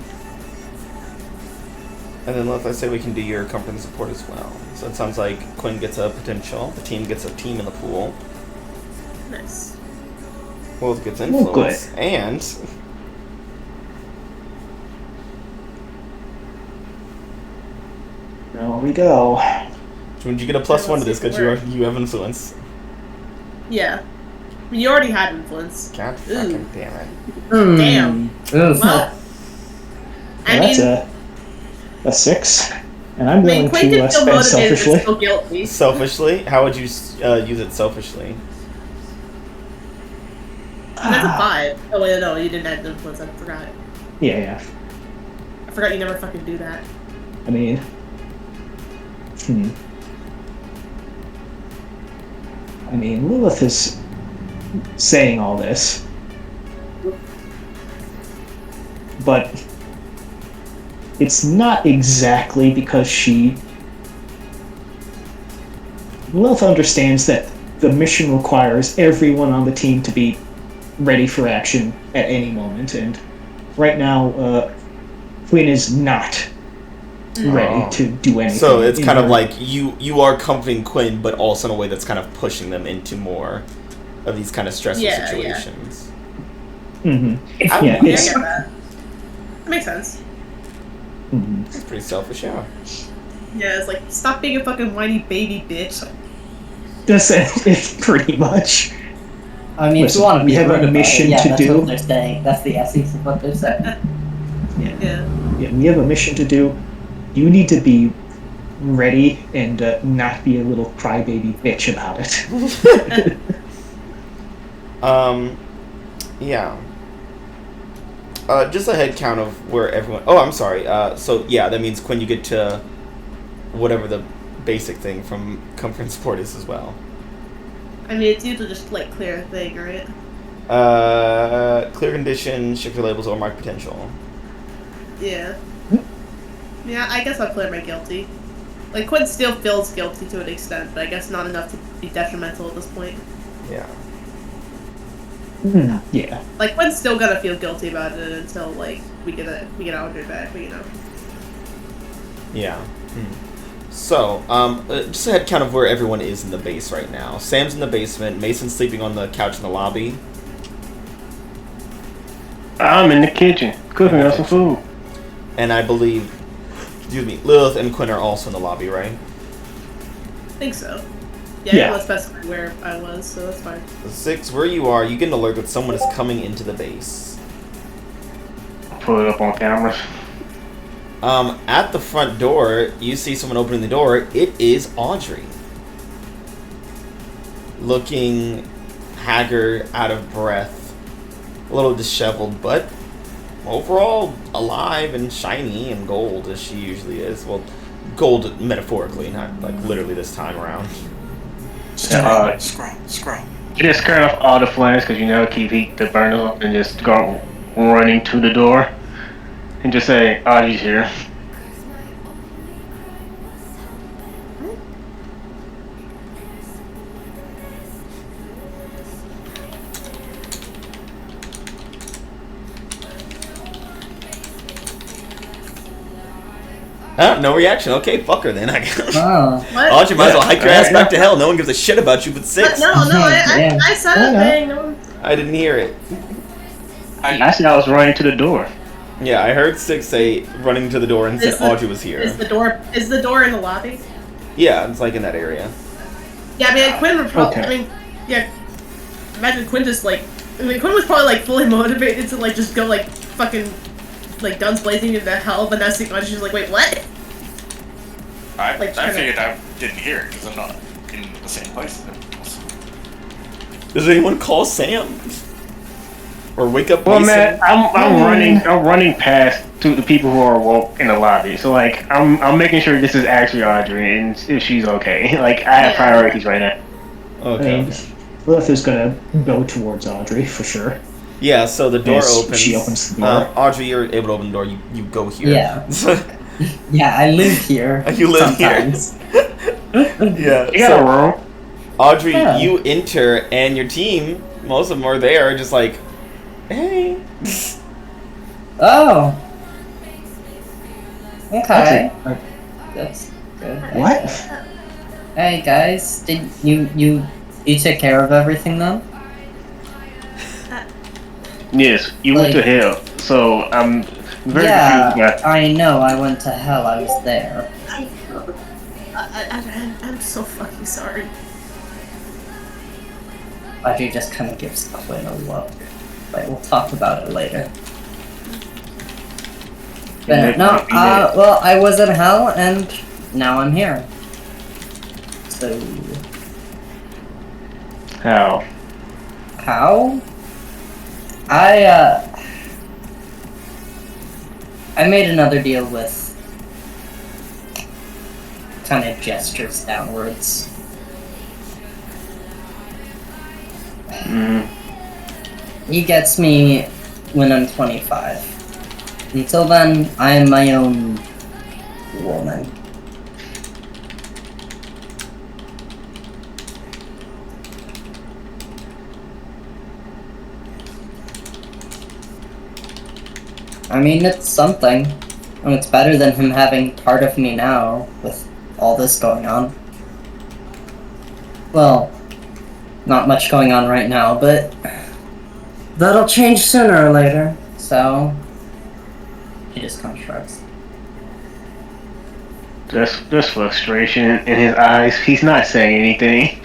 And then let's say we can do your comfort and support as well. So it sounds like Quinn gets a potential, the team gets a team in the pool, Nice. Wolf gets influence, good. and There we go. would you get a +1 to this because you have influence? Yeah. I mean, you already had influence. God Ooh. fucking damn it. Damn. Oof. Well, I Well, mean, that's a 6, and I'm I mean, willing Quinn to can feel spend motivated but selfishly. still guilty. Selfishly? How would you use it selfishly? That's a 5. Oh wait, no, you didn't add the influence, I forgot. Yeah. I forgot you never fucking do that. I mean, Lilith is saying all this, but it's not exactly because Lilith understands that the mission requires everyone on the team to be ready for action at any moment, and right now, Quinn is not ready to do anything. So it's kind of like you are comforting Quinn, but also in a way that's kind of pushing them into more of these kind of stressful situations. Mm-hmm. I Yeah, get that. That makes sense. Mhm. It's pretty selfish, yeah. Yeah, it's like, stop being a fucking whiny baby bitch. That's it, pretty much. I mean, Listen, if you want to we be have rude a about mission it, yeah, to that's do. what they're saying. That's the essence of what they're saying. Yeah. Yeah, we have a mission to do. You need to be ready and not be a little crybaby bitch about it. Yeah. Just a head count of where everyone... Oh, I'm sorry. So, yeah, that means, Quinn, you get to whatever the basic thing from comfort and support is as well. I mean, it's usually just, like, clear thing, right? Clear condition, shift your labels, or mark potential. Yeah. Yeah, I guess I'll clear my guilty. Like, Quinn still feels guilty to an extent, but I guess not enough to be detrimental at this point. Yeah. Yeah. Like, Quinn's still gonna feel guilty about it until, like, we get Audrey back, but, you know. Yeah. So, just a head count of where everyone is in the base right now. Sam's in the basement. Mason's sleeping on the couch in the lobby. I'm in the kitchen, cooking up some food. And I believe, excuse me, Lilith and Quinn are also in the lobby, right? I think so. Yeah, Yeah. let's specify where I was, so that's fine. 6, where you are, you get an alert that someone is coming into the base. Pull it up on cameras. At the front door, you see someone opening the door. It is Audrey. Looking haggard, out of breath, a little disheveled, but overall alive and shiny and gold as she usually is. Well, gold metaphorically, not like literally this time around. Scroll. Just turn off all the flames because you never keep heat to burn up, and just go running to the door and just say, "Audie's here." No reaction. Okay, fuck her then, I guess. Oh. What? Audrey might as well hike your ass back to hell. No one gives a shit about you but 6. No, Yeah. I said a thing. No one... I didn't hear it. I said I was running to the door. Yeah, I heard 6 say running to the door and said Is the- Audrey was here. Is the door in the lobby? Yeah, it's like in that area. Yeah, I mean, Quinn would probably. Okay. I mean, yeah. Imagine Quinn just like. I mean, Quinn was probably like fully motivated to like just go like fucking like guns blazing into hell, but now she's like, wait, what? I Like, figured I didn't hear it because I'm not in the same place. Does anyone call Sam? Or wake up Well, Mason? man, I'm running past to the people who are woke in the lobby. So like, I'm making sure this is actually Audrey and if she's okay. Like, I have priorities right now. Okay. Lilith is gonna go towards Audrey for sure. Yeah, so the door Yes, opens. she opens the door. Audrey, you're able to open the door. You go here. Yeah. Yeah, I live here. You live sometimes. Yeah. You got a room. Audrey, Yeah. you enter, and your team, most of them are there, just like, hey. Oh. Okay. That's good. What? Hey guys, did you took care of everything then? Yes, you went to hell. So I'm very Yeah, confused. I know. I went to hell. I was there. I'm so fucking sorry. Audrey just kind of gives Quinn a look. But we'll talk about it later. But no, well, I was in hell and now I'm here. So How? how? I made another deal with kind of gestures downwards. He gets me when I'm 25. Until then, I am my own woman. I mean, it's something. And it's better than him having part of me now, with all this going on. Well, not much going on right now, but that'll change sooner or later, so he just kind of shrugs. There's frustration in his eyes. He's not saying anything.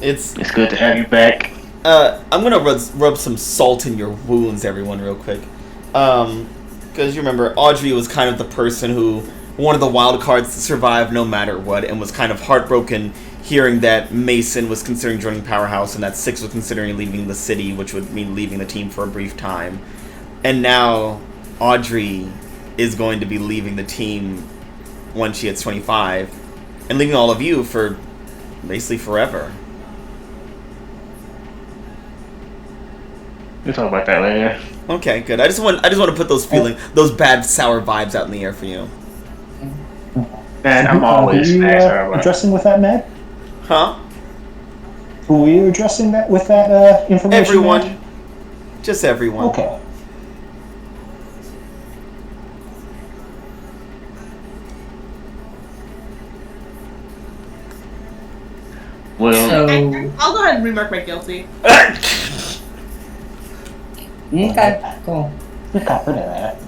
It's good to have you back. I'm gonna rub some salt in your wounds, everyone, real quick. Because you remember, Audrey was kind of the person who wanted the Wildcards to survive no matter what, and was kind of heartbroken hearing that Mason was considering joining Powerhouse and that 6 was considering leaving the city, which would mean leaving the team for a brief time. And now Audrey is going to be leaving the team when she hits 25, and leaving all of you for basically forever. We'll talk about that later. Okay, good. I just want to put those those bad sour vibes out in the air for you. Man, I'm always who are you fast. addressing with that, Matt? Huh? Who are you addressing that with that information? Everyone. Matt? Just everyone. Okay. Well, So, I'll go ahead and remark my guilty. okay. Cool. We got rid of that.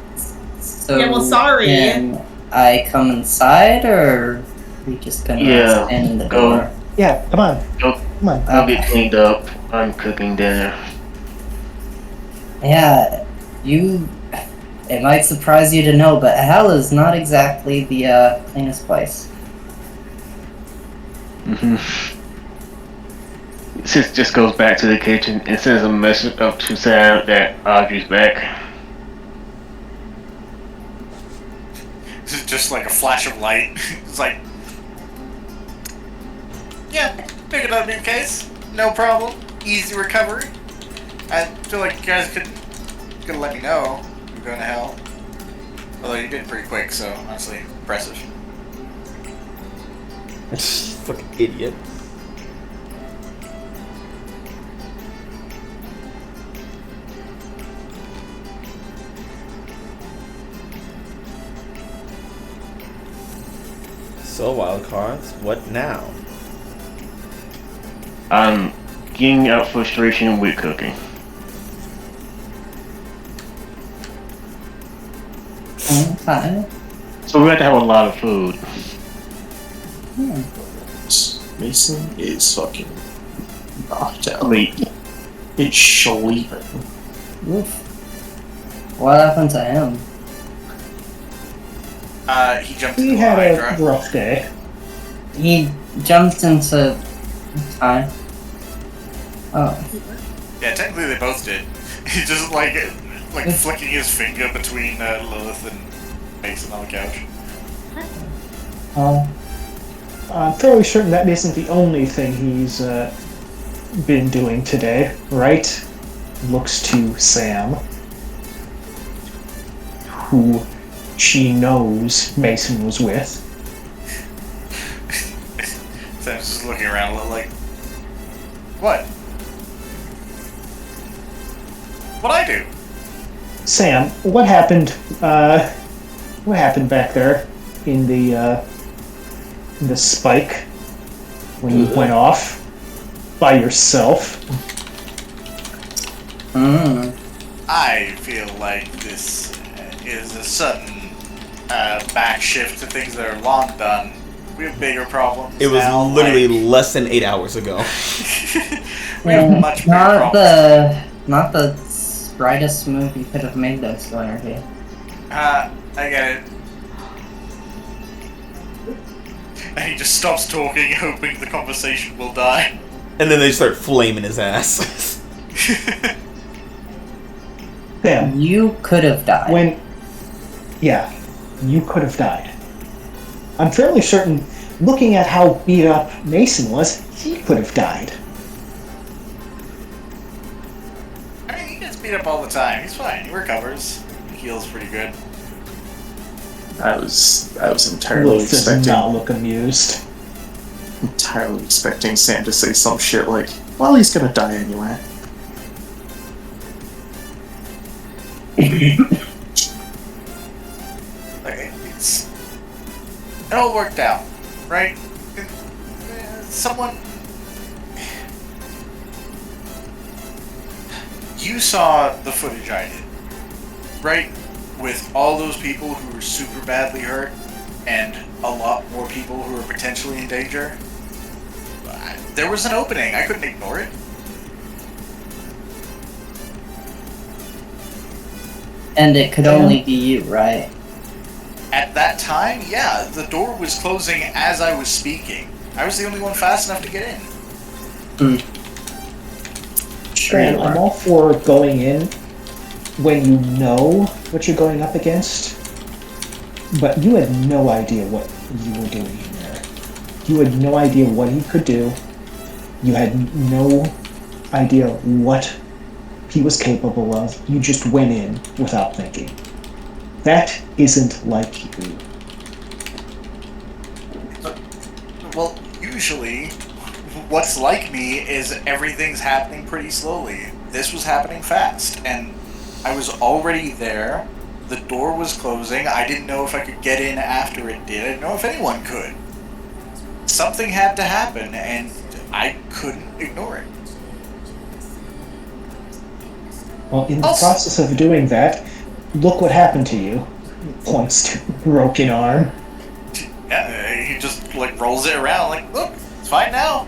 So Yeah, well, sorry. Can I come inside, or are we just gonna stand in the door? Yeah, come on. Go. Come on. I'll get cleaned up. I'm cooking dinner. Yeah, it might surprise you to know, but hell is not exactly the cleanest place. Sis just goes back to the kitchen and sends a message up to Sam that Audrey's back. This is just like a flash of light. It's like, yeah, pick up a new case, no problem, easy recovery. I feel like you guys could let me know you're going to hell. Although you did it pretty quick, so honestly, impressive. Fucking idiot. So, Wildcards, what now? I'm getting out frustration with cooking. Fine. So we have to have a lot of food. Mason is fucking knocked out. Wait. It's sleeping. Oof. What happened to him? He jumped He into had the a Hydra. rough day. He jumped into time. Oh. Yeah, technically they both did. He just like flicking his finger between Lilith and Mason on the couch. Oh. I'm fairly certain that isn't the only thing he's been doing today, right? Looks to Sam, who she knows Mason was with. Sam's just looking around a little like, what? What'd I do? Sam, what happened? What happened back there in the spike when you went off by yourself? I feel like this is a sudden backshift to things that are long done. We have bigger problems. It was now, literally like, less than 8 hours ago. we have much bigger problems. Not the brightest move you could have made this energy. I get it. And he just stops talking, hoping the conversation will die. And then they start flaming his ass. Sam, You could have died. yeah, you could have died. I'm fairly certain, looking at how beat up Mason was, he could have died. I mean, he gets beat up all the time. He's fine. He recovers. He heals pretty good. I was entirely Lilith does expecting not look amused. Sam to say some shit like, well, he's gonna die anyway. Like, it all worked out, right? Someone... You saw the footage I did, right? With all those people who were super badly hurt, and a lot more people who were potentially in danger. There was an opening. I couldn't ignore it. And it could only be you, right? At that time, yeah, the door was closing as I was speaking. I was the only one fast enough to get in. Sure And you I'm are. all for going in when you know what you're going up against, but you had no idea what you were doing in there. You had no idea what he could do. You had no idea what he was capable of. You just went in without thinking. That isn't like you. Well, usually, what's like me is everything's happening pretty slowly. This was happening fast, and I was already there. The door was closing. I didn't know if I could get in after it did. I didn't know if anyone could. Something had to happen, and I couldn't ignore it. Well, in the Also- process of doing that, look what happened to you. Points to broken arm. Yeah, he just like rolls it around like, look, it's fine now.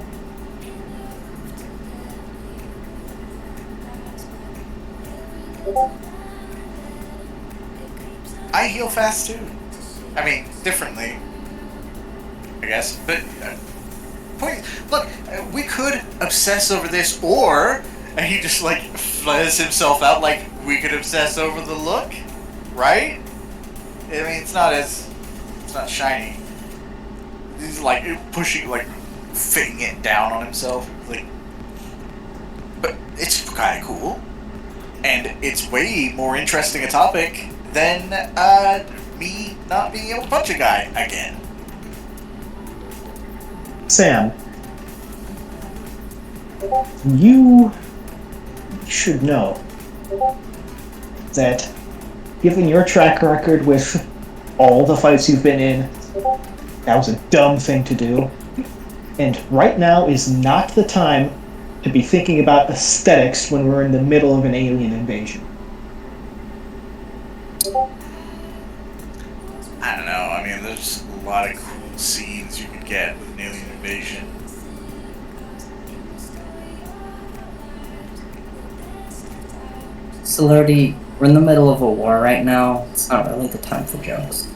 I heal fast too. I mean, differently, I guess. But look, we could obsess over this, or and he just like flares himself out like we could obsess over the look, right? I mean, it's not shiny. He's like pushing, like fitting it down on himself, like. But it's kind of cool, and it's way more interesting a topic than me not being able to punch a guy again. Sam, you should know that given your track record with all the fights you've been in, that was a dumb thing to do. And right now is not the time to be thinking about aesthetics when we're in the middle of an alien invasion. I don't know. I mean, there's a lot of cool scenes you could get with an alien invasion. Celerity, we're in the middle of a war right now. It's not really the time for jokes.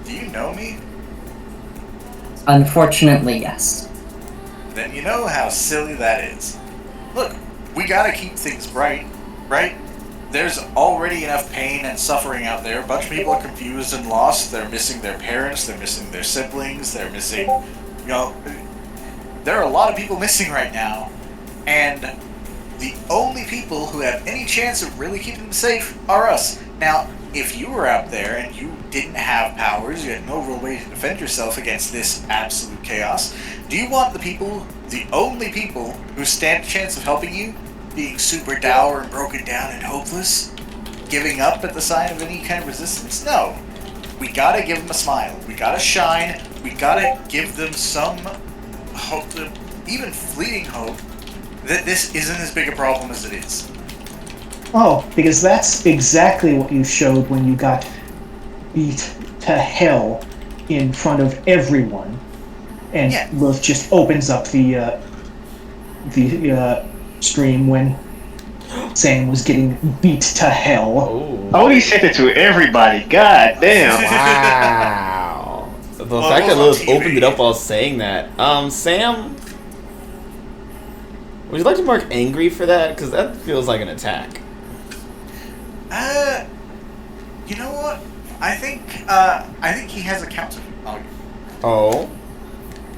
Do you know me? Unfortunately, yes. Then you know how silly that is. Look, we gotta keep things bright, right? There's already enough pain and suffering out there. A bunch of people are confused and lost. They're missing their parents, they're missing their siblings, they're missing, you know, there are a lot of people missing right now. And the only people who have any chance of really keeping them safe are us. Now, if you were out there and you didn't have powers, you had no real way to defend yourself against this absolute chaos, do you want the only people who stand a chance of helping you, being super dour and broken down and hopeless, giving up at the sign of any kind of resistance? No. We gotta give them a smile. We gotta shine. We gotta give them some hope, even fleeting hope, that this isn't as big a problem as it is. Oh, because that's exactly what you showed when you got beat to hell in front of everyone. And Yeah. Lilith just opens up the stream when Sam was getting beat to hell. Oh, he sent it to everybody. God damn. Wow. The Well, fact it that was on Lilith opened TV. it up while saying that. Sam, would you like to mark angry for that? Because that feels like an attack. You know what? I think he has a counter argument. Oh.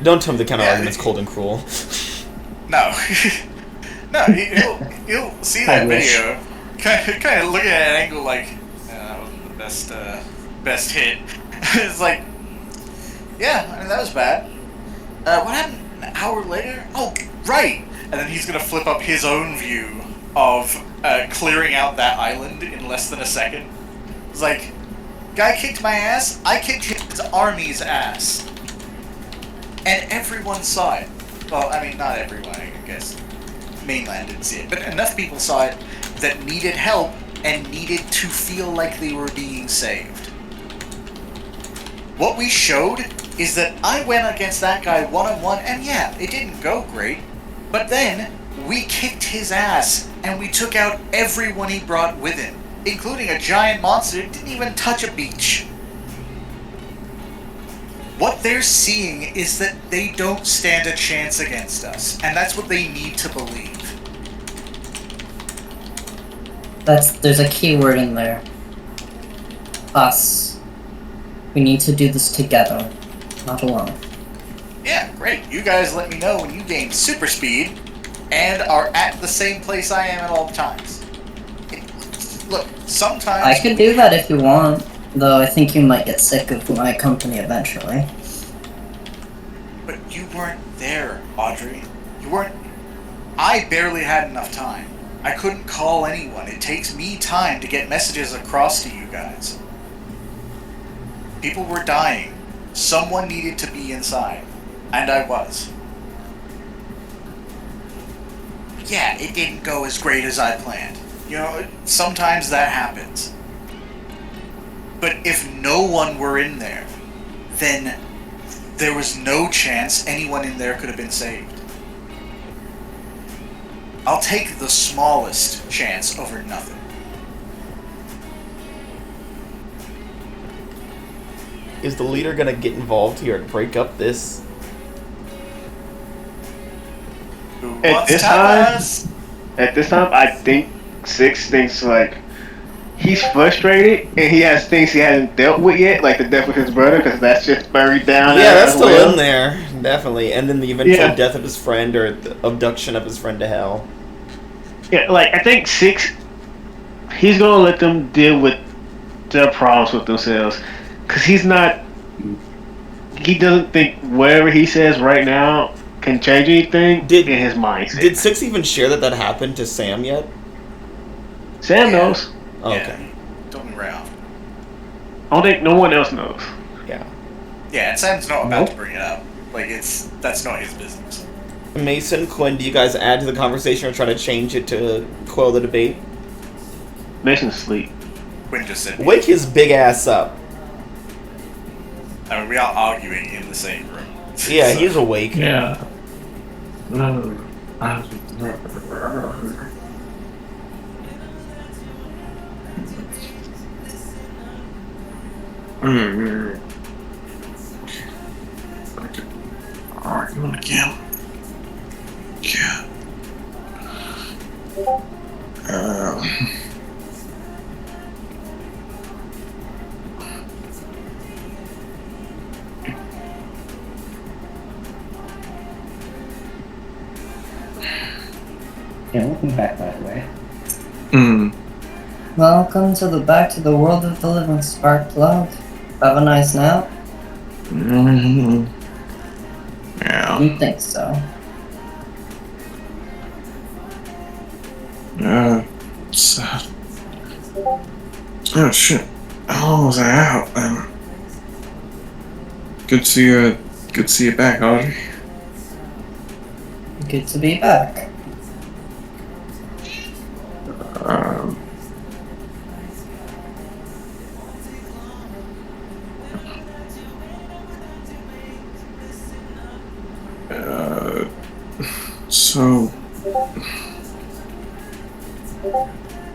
Don't tell me the counter Yeah, argument's cold and cruel. No. No, he'll see that I wish. video, kind of look at it at an angle like, that wasn't the best hit. It's like, yeah, I mean, that was bad. What happened an hour later? Oh, right! And then he's gonna flip up his own view of clearing out that island in less than a second. It's like, guy kicked my ass, I kicked his army's ass. And everyone saw it. Well, I mean, not everyone, I guess. Mainland didn't see it, but enough people saw it that needed help and needed to feel like they were being saved. What we showed is that I went against that guy one-on-one, and yeah, it didn't go great, but then we kicked his ass, and we took out everyone he brought with him, including a giant monster that didn't even touch a beach. What they're seeing is that they don't stand a chance against us, and that's what they need to believe. There's a key word in there. Us. We need to do this together, not alone. Yeah, great. You guys let me know when you gain super speed and are at the same place I am at all times. Look, sometimes... I could do that if you want, though I think you might get sick of my company eventually. But you weren't there, Audrey. You weren't... I barely had enough time. I couldn't call anyone. It takes me time to get messages across to you guys. People were dying. Someone needed to be inside. And I was. yeah, it didn't go as great as I planned. You know, sometimes that happens. But if no one were in there, then there was no chance anyone in there could have been saved. I'll take the smallest chance over nothing. Is the leader gonna get involved here and break up this? At this time, I think Six thinks like he's frustrated and he has things he hasn't dealt with yet, like the death of his brother, because that's just buried down. Yeah, that's still in there, definitely. And then the eventual death of his friend or the abduction of his friend to hell. Yeah, like I think Six, he's gonna let them deal with their problems with themselves, because he doesn't think whatever he says right now can change anything in his mindset. Did Six even share that happened to Sam yet? Sam knows. Oh, okay. Told me right off. I don't think no one else knows. Yeah. Yeah, and Sam's not about to bring it up. Like, that's not his business. Mason, Quinn, do you guys add to the conversation or try to change it to quell the debate? Mason's asleep. Quinn just said... Wake his big ass up. I mean, we are arguing in the same room. Yeah, so. He's awake. Yeah. Arguing again. Yeah. Yeah, welcome back, by the way. Welcome back to the world of the living, Sparkplug. Have a nice nap? Yeah. I didn't think so. Oh shit. How long was I out then? Good to see you back, Audrey. Good to be back. So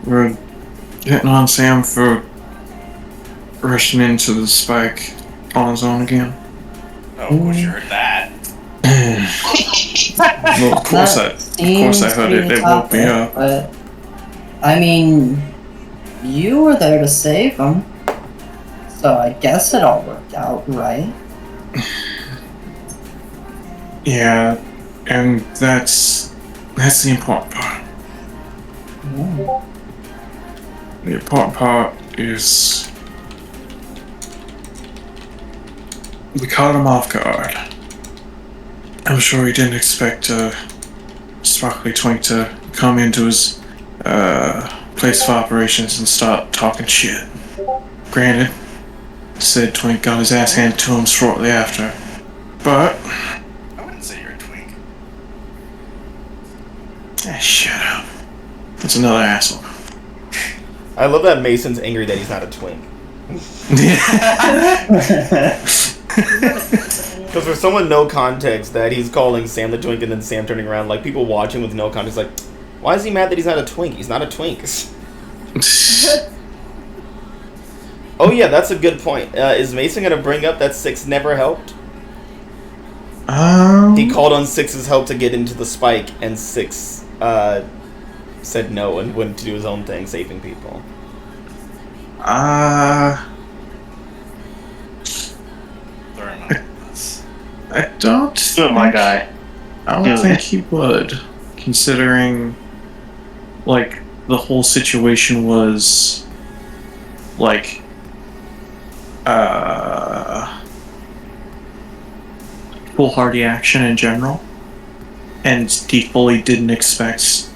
we're hitting on Sam for rushing into the spike on his own again. Oh, wish you heard that. Well, of course I heard it. It woke me up. But I mean, you were there to save him, so I guess it all worked out, right? Yeah, and that's the important part. Yeah. The important part is we caught him off guard. I'm sure he didn't expect Sparkly Twink to come into his place of operations and start talking shit. Granted, said Twink got his ass handed to him shortly after, but I wouldn't say you're a twink. Shut up. That's another asshole. I love that Mason's angry that he's not a twink. Because for someone no context that he's calling Sam the twink and then Sam turning around, like people watching with no context, like, why is he mad that he's not a twink? He's not a twink. Oh yeah, that's a good point. Is Mason gonna bring up that Six never helped? He called on Six's help to get into the spike, and Six said no and went to do his own thing, saving people. I don't think, my guy. I don't think he would, considering, like, the whole situation was, like, foolhardy action in general, and he fully didn't expect,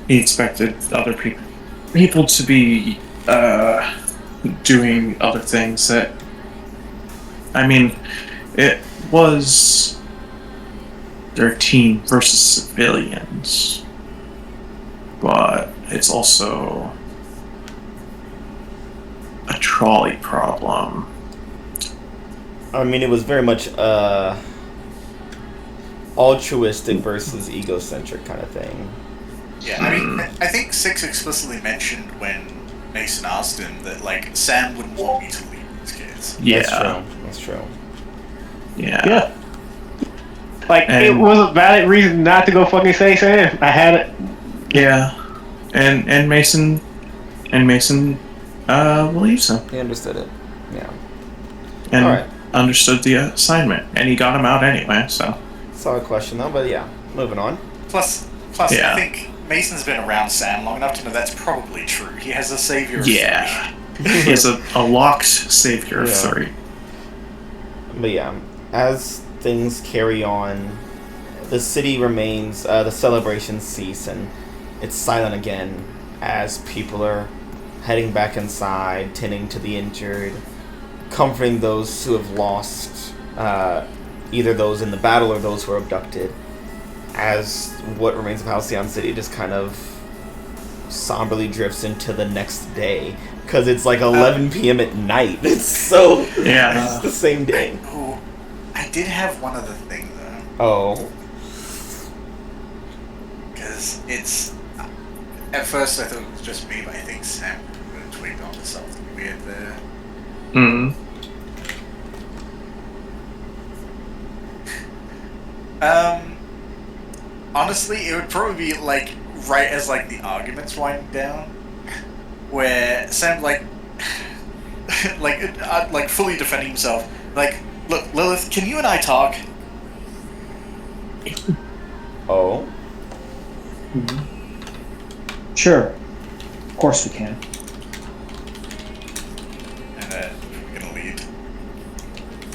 he expected other people to be, doing other things that, I mean, was 13 versus civilians, but it's also a trolley problem. I mean, it was very much altruistic versus egocentric kind of thing. Yeah, I mean, I think Six explicitly mentioned when Mason asked him that, like, Sam wouldn't want me to leave these kids. Yeah. That's true. Yeah. Like, it was a valid reason not to go fucking say Sam. I had it. Yeah. And Mason believes him. He understood it. Yeah. And All right. understood the assignment. And he got him out anyway, so. Solid question, though, but yeah. Moving on. Plus, Yeah. I think Mason's been around Sam long enough to know that's probably true. He has a savior of Yeah. He has a locked savior of 3. But yeah, as things carry on, the city remains, the celebrations cease, and it's silent again as people are heading back inside, tending to the injured, comforting those who have lost, either those in the battle or those who are abducted, as what remains of Halcyon City just kind of somberly drifts into the next day, because it's like 11 p.m. at night. It's so... Yeah. It's the same day. I did have one other thing, though. Oh. Because it's... At first I thought it was just me, but I think Sam would have tweaked onto something weird there. Honestly, it would probably be, like, right as, like, the arguments wind down, where Sam, like, like, fully defending himself, like, look, Lilith, can you and I talk? Oh? Sure. Of course we can. And, we're gonna lead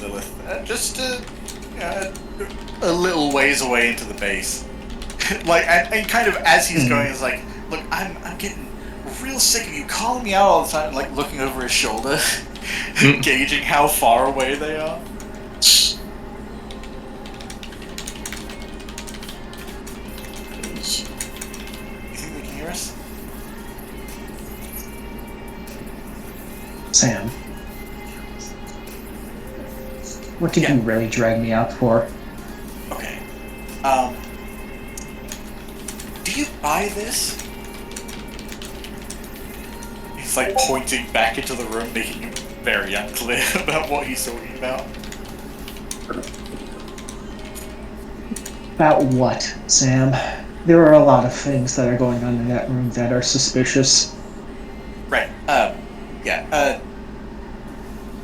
Lilith, just, a little ways away into the base. Like, and kind of as he's going, he's like, look, I'm getting real sick of you calling me out all the time, like, looking over his shoulder, gauging how far away they are. You think they can hear us? Sam. What did you really drag me out for? Okay. Do you buy this? He's like pointing back into the room, making it very unclear about what he's talking about. About what, Sam? There are a lot of things that are going on in that room that are suspicious. Right.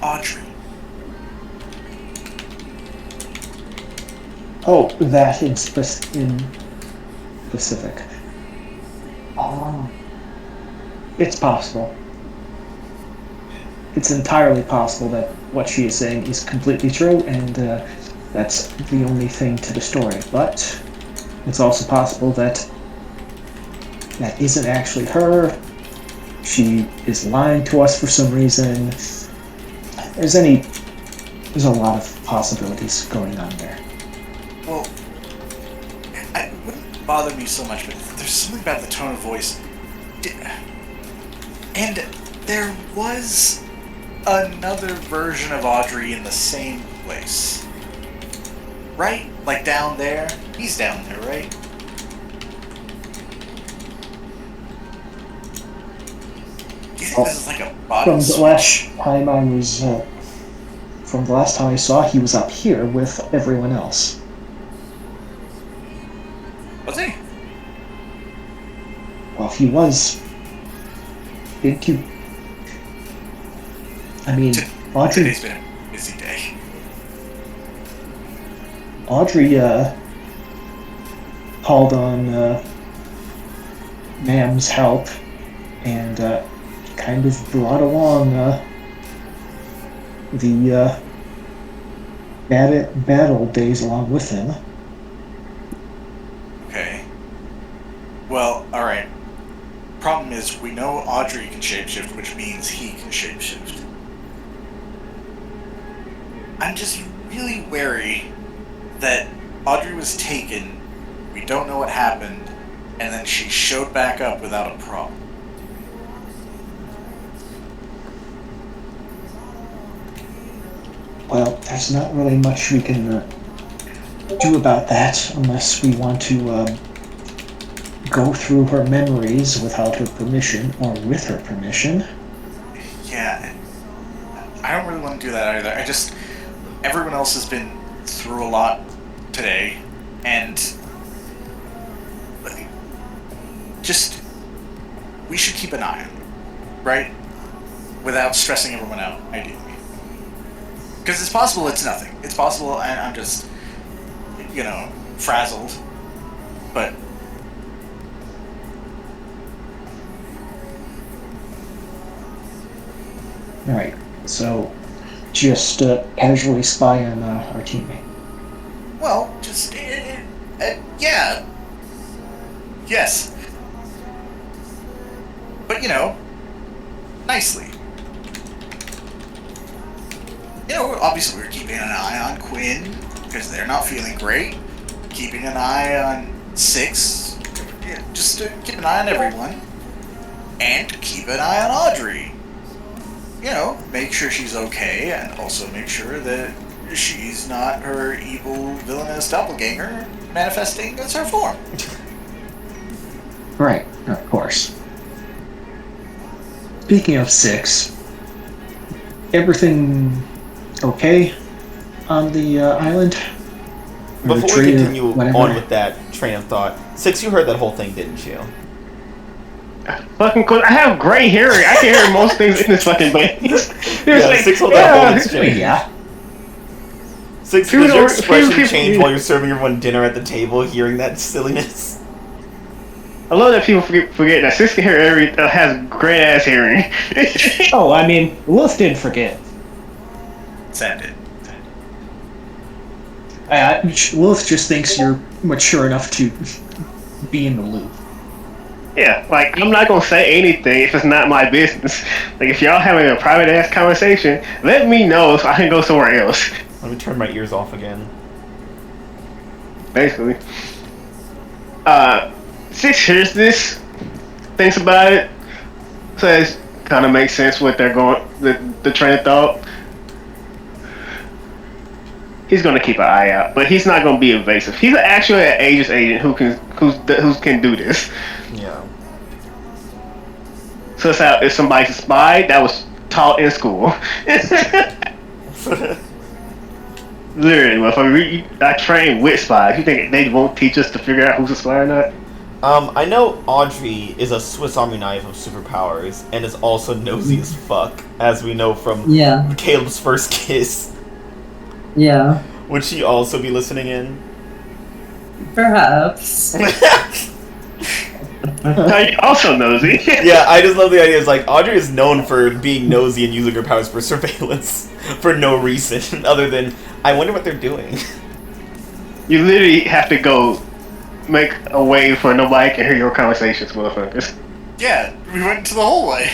Audrey. Oh, that in specific. Oh. It's possible. It's entirely possible that what she is saying is completely true, and that's the only thing to the story. But it's also possible that that isn't actually her. She is lying to us for some reason. There's a lot of possibilities going on there. Well, it wouldn't bother me so much, but there's something about the tone of voice. And there was another version of Audrey in the same place. Right? Like down there? He's down there, right? Do you think this is like a body From the switch? last time I saw, he was up here with everyone else. Was he? Well, he was. Didn't you? I mean, Audrey. Today's been a busy day. Audrey called on Mam's help and kind of brought along the bad old days along with him. Okay. Well, alright. Problem is, we know Audrey can shapeshift, which means he can shapeshift. I'm just really wary that Audrey was taken, we don't know what happened, and then she showed back up without a problem. Well, there's not really much we can do about that unless we want to go through her memories without her permission or with her permission. Yeah, I don't really want to do that either. Everyone else has been through a lot today, and we should keep an eye on it, right? Without stressing everyone out, ideally. Because it's possible it's nothing. It's possible I'm just, frazzled. But Alright, so just casually spy on our teammate. well, just yeah, yes. But nicely. Obviously we're keeping an eye on Quinn, because they're not feeling great. Keeping an eye on 6, just to keep an eye on everyone. And keep an eye on Audrey. Make sure she's okay, and also make sure that she's not her evil, villainous doppelganger manifesting as her form. Right, of course. Speaking of 6, everything okay on the island? Or Before we continue on with that train of thought, 6, you heard that whole thing, didn't you? Fucking cool. I have great hearing. I can hear most things in this fucking place. Yeah, 6 hold that whole exchange. Yeah. 6, does your expression change while you're serving everyone dinner at the table, hearing that silliness? I love that people forget that 6 can hear has great ass hearing. Oh, I mean, Lilith didn't forget. Sam did. Lilith just thinks you're mature enough to be in the loop. Yeah, like, I'm not gonna say anything if it's not my business. Like, if y'all having a private ass conversation, let me know so I can go somewhere else. Let me turn my ears off again. Basically. 6 hears this, thinks about it, says, kind of makes sense what they're going, the train of thought. He's gonna keep an eye out, but he's not gonna be evasive. He's actually an Aegis agent who can do this. Yeah. So it's how if somebody's a spy that was taught in school. Literally, I train with spies. You think they won't teach us to figure out who's a spy or not? I know Audrey is a Swiss Army knife of superpowers and is also nosy as fuck, as we know from Caleb's first kiss. Yeah. Would she also be listening in? Perhaps. You're also nosy. Yeah, I just love the idea. It's like, Audrey is known for being nosy and using her powers for surveillance for no reason other than, I wonder what they're doing. You literally have to go make a way for nobody can hear your conversations, motherfuckers. Yeah, we went into the hallway.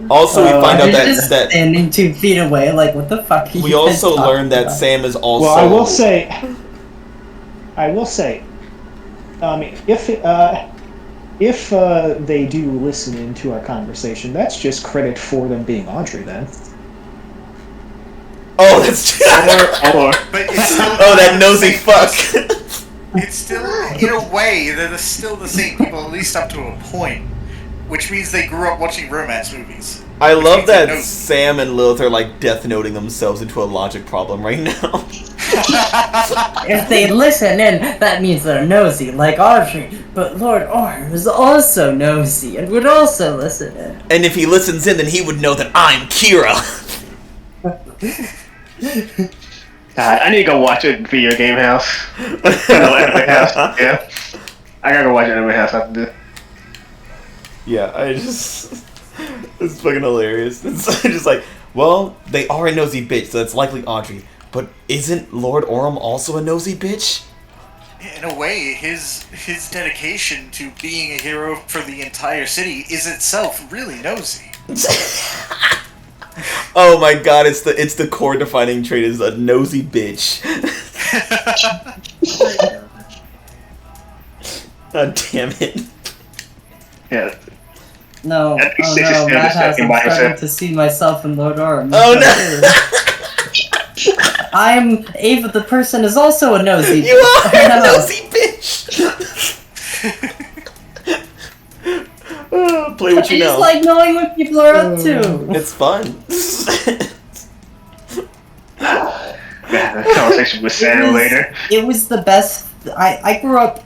Also, we find out that standing 2 feet away, like, what the fuck are you we also talking learned that about? Sam is also. Well, I will say, if they do listen into our conversation, that's just credit for them being Audrey, then. Oh, that's true. But it's still that nosy fuck. It's still, in a way, they're still the same people, at least up to a point. Which means they grew up watching romance movies. I love that Sam and Lilith are like death noting themselves into a logic problem right now. If they listen in, that means they're nosy, like Audrey. But Lord Orm is also nosy and would also listen in. And if he listens in, then he would know that I'm Kira. God, I need to go watch a video game house. Anime house. Yeah. I gotta go watch Anime House after this. Yeah, it's fucking hilarious. It's just like, well, they are a nosy bitch, so it's likely Audrey. But isn't Lord Orm also a nosy bitch? In a way, his dedication to being a hero for the entire city is itself really nosy. Oh my god, it's the core defining trait is a nosy bitch. God damn it. Yeah. No, I think oh Six is no, still Matt has. second I'm by starting herself. to see myself in Lord Orm. Oh no! I'm Ava. The person is also a nosy. You are Oh, a no. nosy bitch! Play what you I just know. like knowing what people are up to. It's fun. That conversation with Sam later. It was the best. I grew up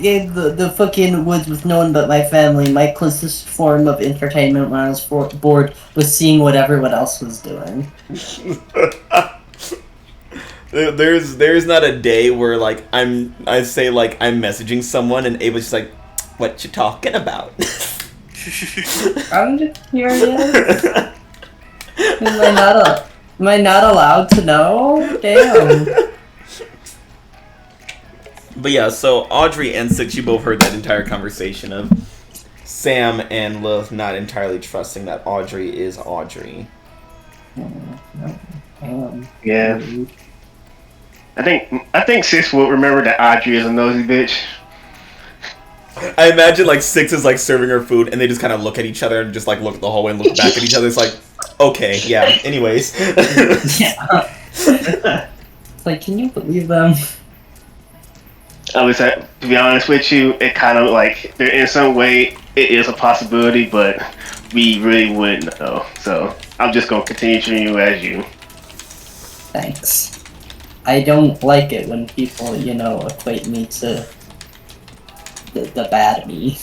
in the fucking woods with no one but my family. My closest form of entertainment when I was bored was seeing what everyone else was doing. There's not a day where like I'm messaging someone and Ava's just like, what you talking about? I'm just curious. Am I not allowed to know? Damn. But yeah, so Audrey and Six, you both heard that entire conversation of Sam and Lilith not entirely trusting that Audrey is Audrey. Yeah. I think Sis will remember that Audrey is a nosy bitch. I imagine like Six is like serving her food and they just kind of look at each other and just like look at the hallway and look back at each other. It's like, okay, yeah, anyways. Yeah. It's like, can you believe them? At least, to be honest with you, it kind of like, there in some way, it is a possibility, but we really wouldn't know. So, I'm just going to continue treating you as you. Thanks. I don't like it when people, equate me to the bad me.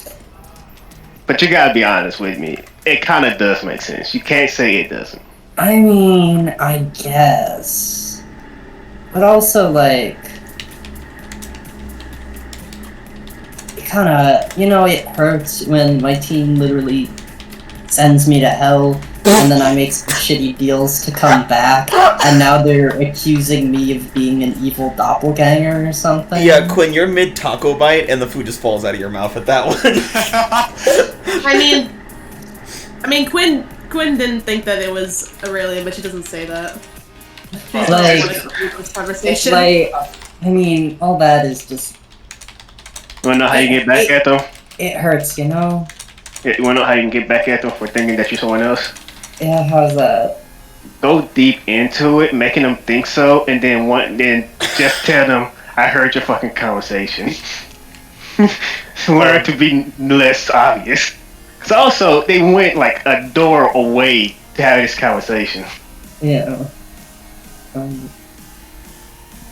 But you gotta be honest with me. It kind of does make sense. You can't say it doesn't. I mean, I guess. But also, like, it kind of, it hurts when my team literally sends me to hell, and then I make some shitty deals to come back, and now they're accusing me of being an evil doppelganger or something. Yeah, Quinn, you're mid taco bite and the food just falls out of your mouth at that one. I mean, Quinn didn't think that it was Aurelian, but she doesn't say that. She's Like, not want to this conversation. Like, I mean, all that is just, You wanna know how you get back at them? it hurts, Yeah, you wanna know how you can get back at them for thinking that you're someone else? Yeah, how's that? Go deep into it, making them think so, and then just tell them, I heard your fucking conversation. Learn to be less obvious. Cause also, they went like a door away to have this conversation. Yeah.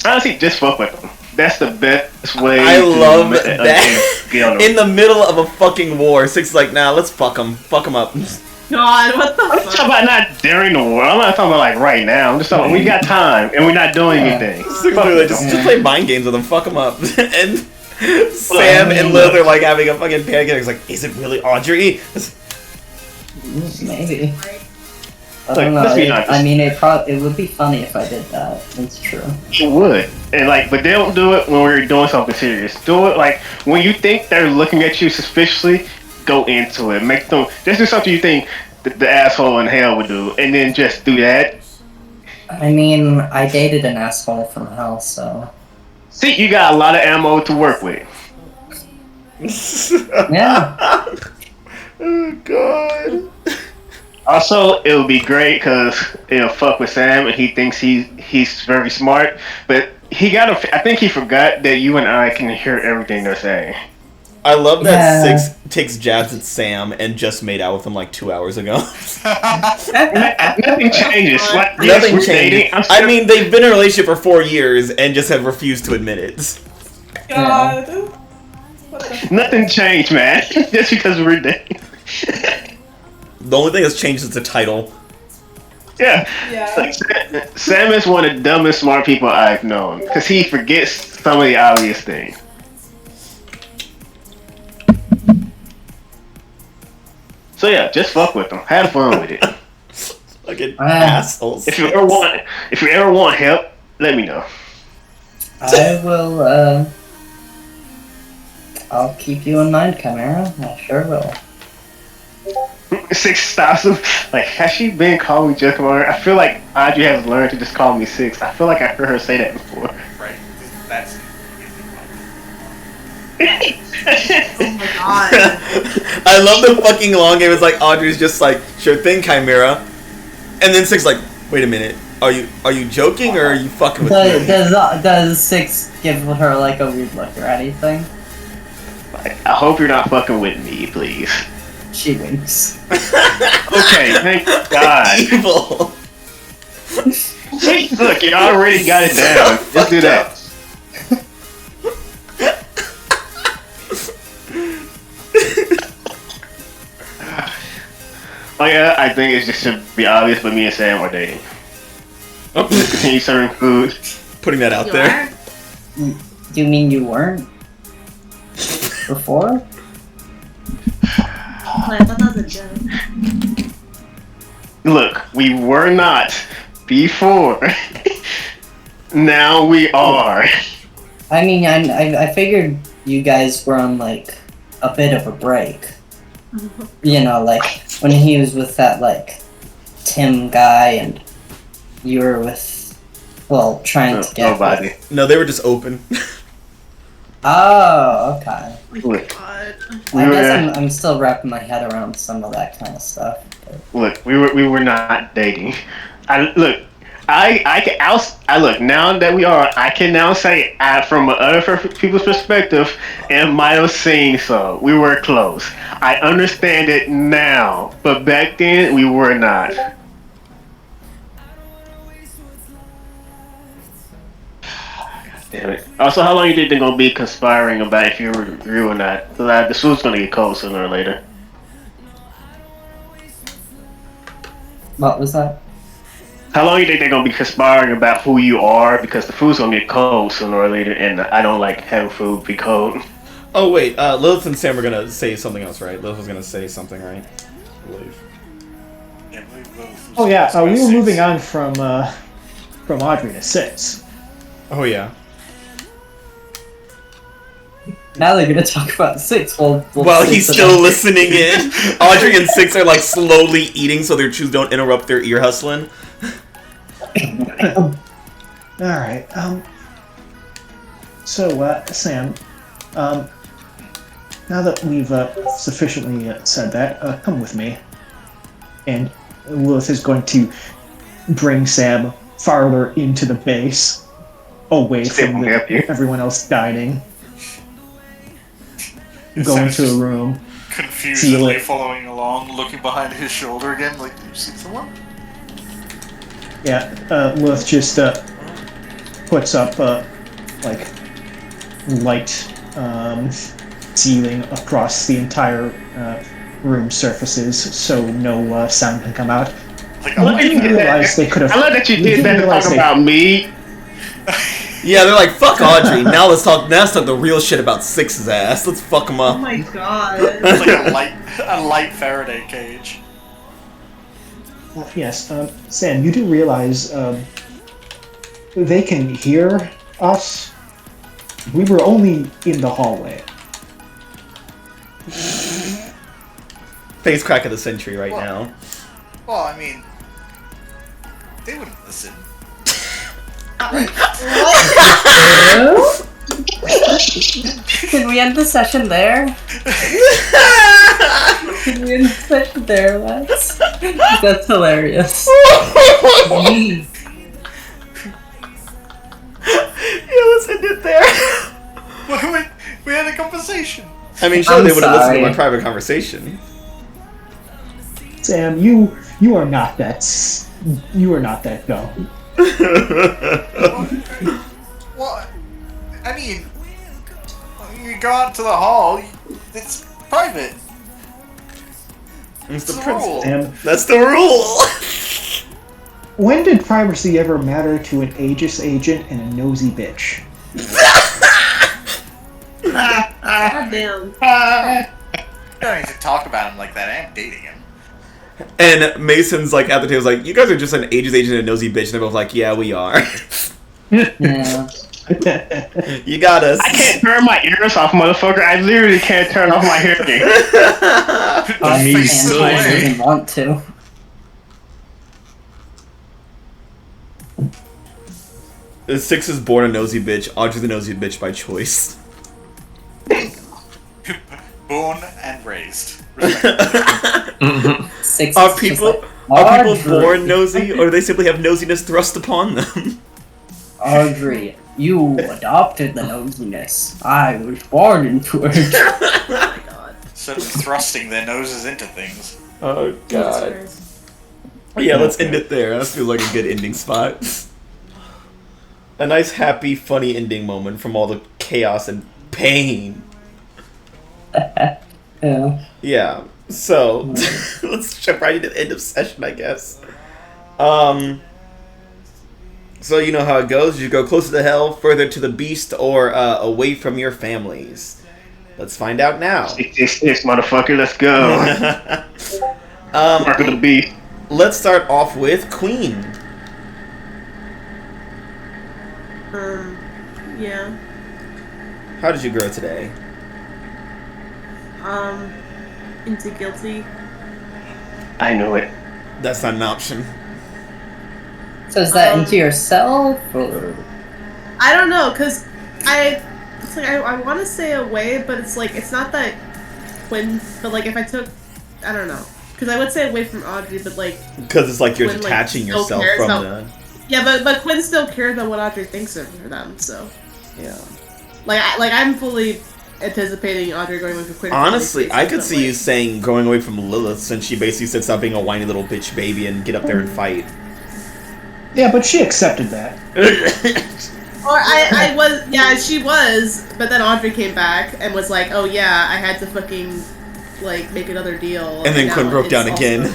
Honestly, just fuck with them. That's the best way I to love get on them. In the middle of a fucking war, Six is like, nah, let's fuck them up. God, what the I'm fuck? talking about not during the war. I'm not talking about like right now. I'm just talking. We got time and we're not doing anything. Six literally just play mind games with them, fuck them up. And Sam and Lilith are like having a fucking panic attack. It's like, is it really Audrey? Maybe. I Look, don't know. let's be honest. I mean, it would be funny if I did that. It's true. It would, and but they don't do it when we're doing something serious. Do it like when you think they're looking at you suspiciously. Go into it. Make them just do something you think the asshole in hell would do, and then just do that. I mean, I dated an asshole from hell, so. See, you got a lot of ammo to work with. Yeah. Oh god. Also, it would be great because it'll fuck with Sam, and he thinks he's very smart, but I think he forgot that you and I can hear everything they're saying. I love that Six takes jabs at Sam and just made out with him like 2 hours ago. Nothing changes. Like, Nothing we're dating. changes. I mean, they've been in a relationship for 4 years and just have refused to admit it. God. Nothing changed, man. Just because we're dating. The only thing that's changed is the title. Yeah. Yeah. Like, Sam is one of the dumbest smart people I've known because he forgets some of the obvious things. So yeah, just fuck with them. Have fun with it. Fucking assholes. If you ever want help, let me know. I will, I'll keep you in mind, Chimera. I sure will. Six stops him. Like, has she been calling me just about her? I feel like Audrey has learned to just call me Six. I feel like I heard her say that before. Right. That's. Oh my god. I love the fucking long game. It's like Audrey's just like, sure thing, Chimera. And then Six like, wait a minute. Are you joking or are you fucking with me? Does Six give her like a weird look or anything? Like, I hope you're not fucking with me, please. She winks. Okay, thank God. Evil. Look, you already got it down. Let's do that. Oh yeah, I think it just should be obvious, but me and Sam are dating. Oh, just continue serving food. Putting that out You there. are? Do you mean you weren't? Before? Oh, I thought that was a joke. Look, we were not before. Now we are. I mean, I figured you guys were on like a bit of a break. You know, like when he was with that like Tim guy and you were with, well, trying to get nobody. No, they were just open. Oh, okay. Oh my god. I guess I'm still wrapping my head around some of that kind of stuff. Look, we were not dating. I look, now that we are, I can now say from other people's perspective, and Milo saying so. We were close. I understand it now, but back then we were not. Damn it. Also, how long you think they're gonna be conspiring about if you agree or not? Because the food's gonna get cold sooner or later. What was that? How long you think they're gonna be conspiring about who you are? Because the food's gonna get cold sooner or later, and I don't like having food be cold. Oh wait, Lilith and Sam are gonna say something else, right? Lilith was gonna say something, right? I believe. Yeah, I believe Lilith was Oh yeah, supposed to we be were six. moving on from Audrey to Six. Oh yeah. Now they're gonna talk about Six. Well, He's still listening in. Audrey and Six are like slowly eating so their chews don't interrupt their ear hustling. Alright, so, Sam, now that we've sufficiently said that, come with me. And Lilith is going to bring Sam farther into the base, away from everyone else dining. Go into a room. Confusedly following along, looking behind his shoulder again, like, do you see someone? Yeah, Lilith just puts up like light ceiling across the entire room surfaces, so no sound can come out. Like, You didn't realize they could have. I love that you did that to talk about me. Yeah, they're like, fuck Audrey. Now let's talk the real shit about Six's ass. Let's fuck him Oh up. my god. It's like a light Faraday cage. Yes, Sam, you do realize they can hear us. We were only in the hallway. Face crack of the century right now. Well, I mean, they wouldn't listen. Can we end the session there? Can we end the session there, Lex? That's hilarious. Yeah, let's end it there. We had a conversation. I mean, sure, they would have listened to my private conversation. Sam, you are not that. You are not that dumb. Well, I mean, you go out to the hall. It's private. It's the It's a principle. rule. Sam, That's the rule. when did privacy ever matter to an Aegis agent and a nosy bitch? God damn. You don't need to talk about him like that. I am dating him. And Mason's like at the table, like, you guys are just an Aegis agent and a nosy bitch. And they're both like, yeah, we are. Yeah. You got us. I can't turn my ears off, motherfucker. I literally can't turn off my hearing. I Slay. didn't want to. Six is born a nosy bitch. Audrey the nosy bitch by choice. Born and raised. Six Are is just people like, are people Audrey. born nosy, or do they simply have nosiness thrust upon them? Audrey, you adopted the nosiness. I was born into it. Oh my god. Instead of thrusting their noses into things. Oh god. Yeah, let's end it there. That feels like a good ending spot. A nice, happy, funny ending moment from all the chaos and pain. Yeah. Yeah. So let's jump right into the end of session, I guess. So you know how it goes. You go closer to hell, further to the beast, or away from your families. Let's find out now. 666, motherfucker. Let's go. Mark of the beast. Let's start off with Queen. Yeah. How did you grow today? Into guilty. I knew it. That's not an option. So is that into yourself, or? I don't know, cause it's like I want to say away, but it's like it's not that Quinn. But like if I took, I don't know, cause I would say away from Audrey, but like Because it's like you're Quinn, detaching still yourself cares from about- Yeah, but Quinn still cares about what Audrey thinks of them, so yeah. I'm fully anticipating Audrey going away from Quinn. Honestly, I could see you saying going away from Lilith, since she basically said stop being a whiny little bitch baby and get up there and fight. Yeah, but she accepted that. Or I was, yeah, she was, but then Audrey came back and was like, oh yeah, I had to fucking, like, make another deal. And then now Quinn broke it's down also- again.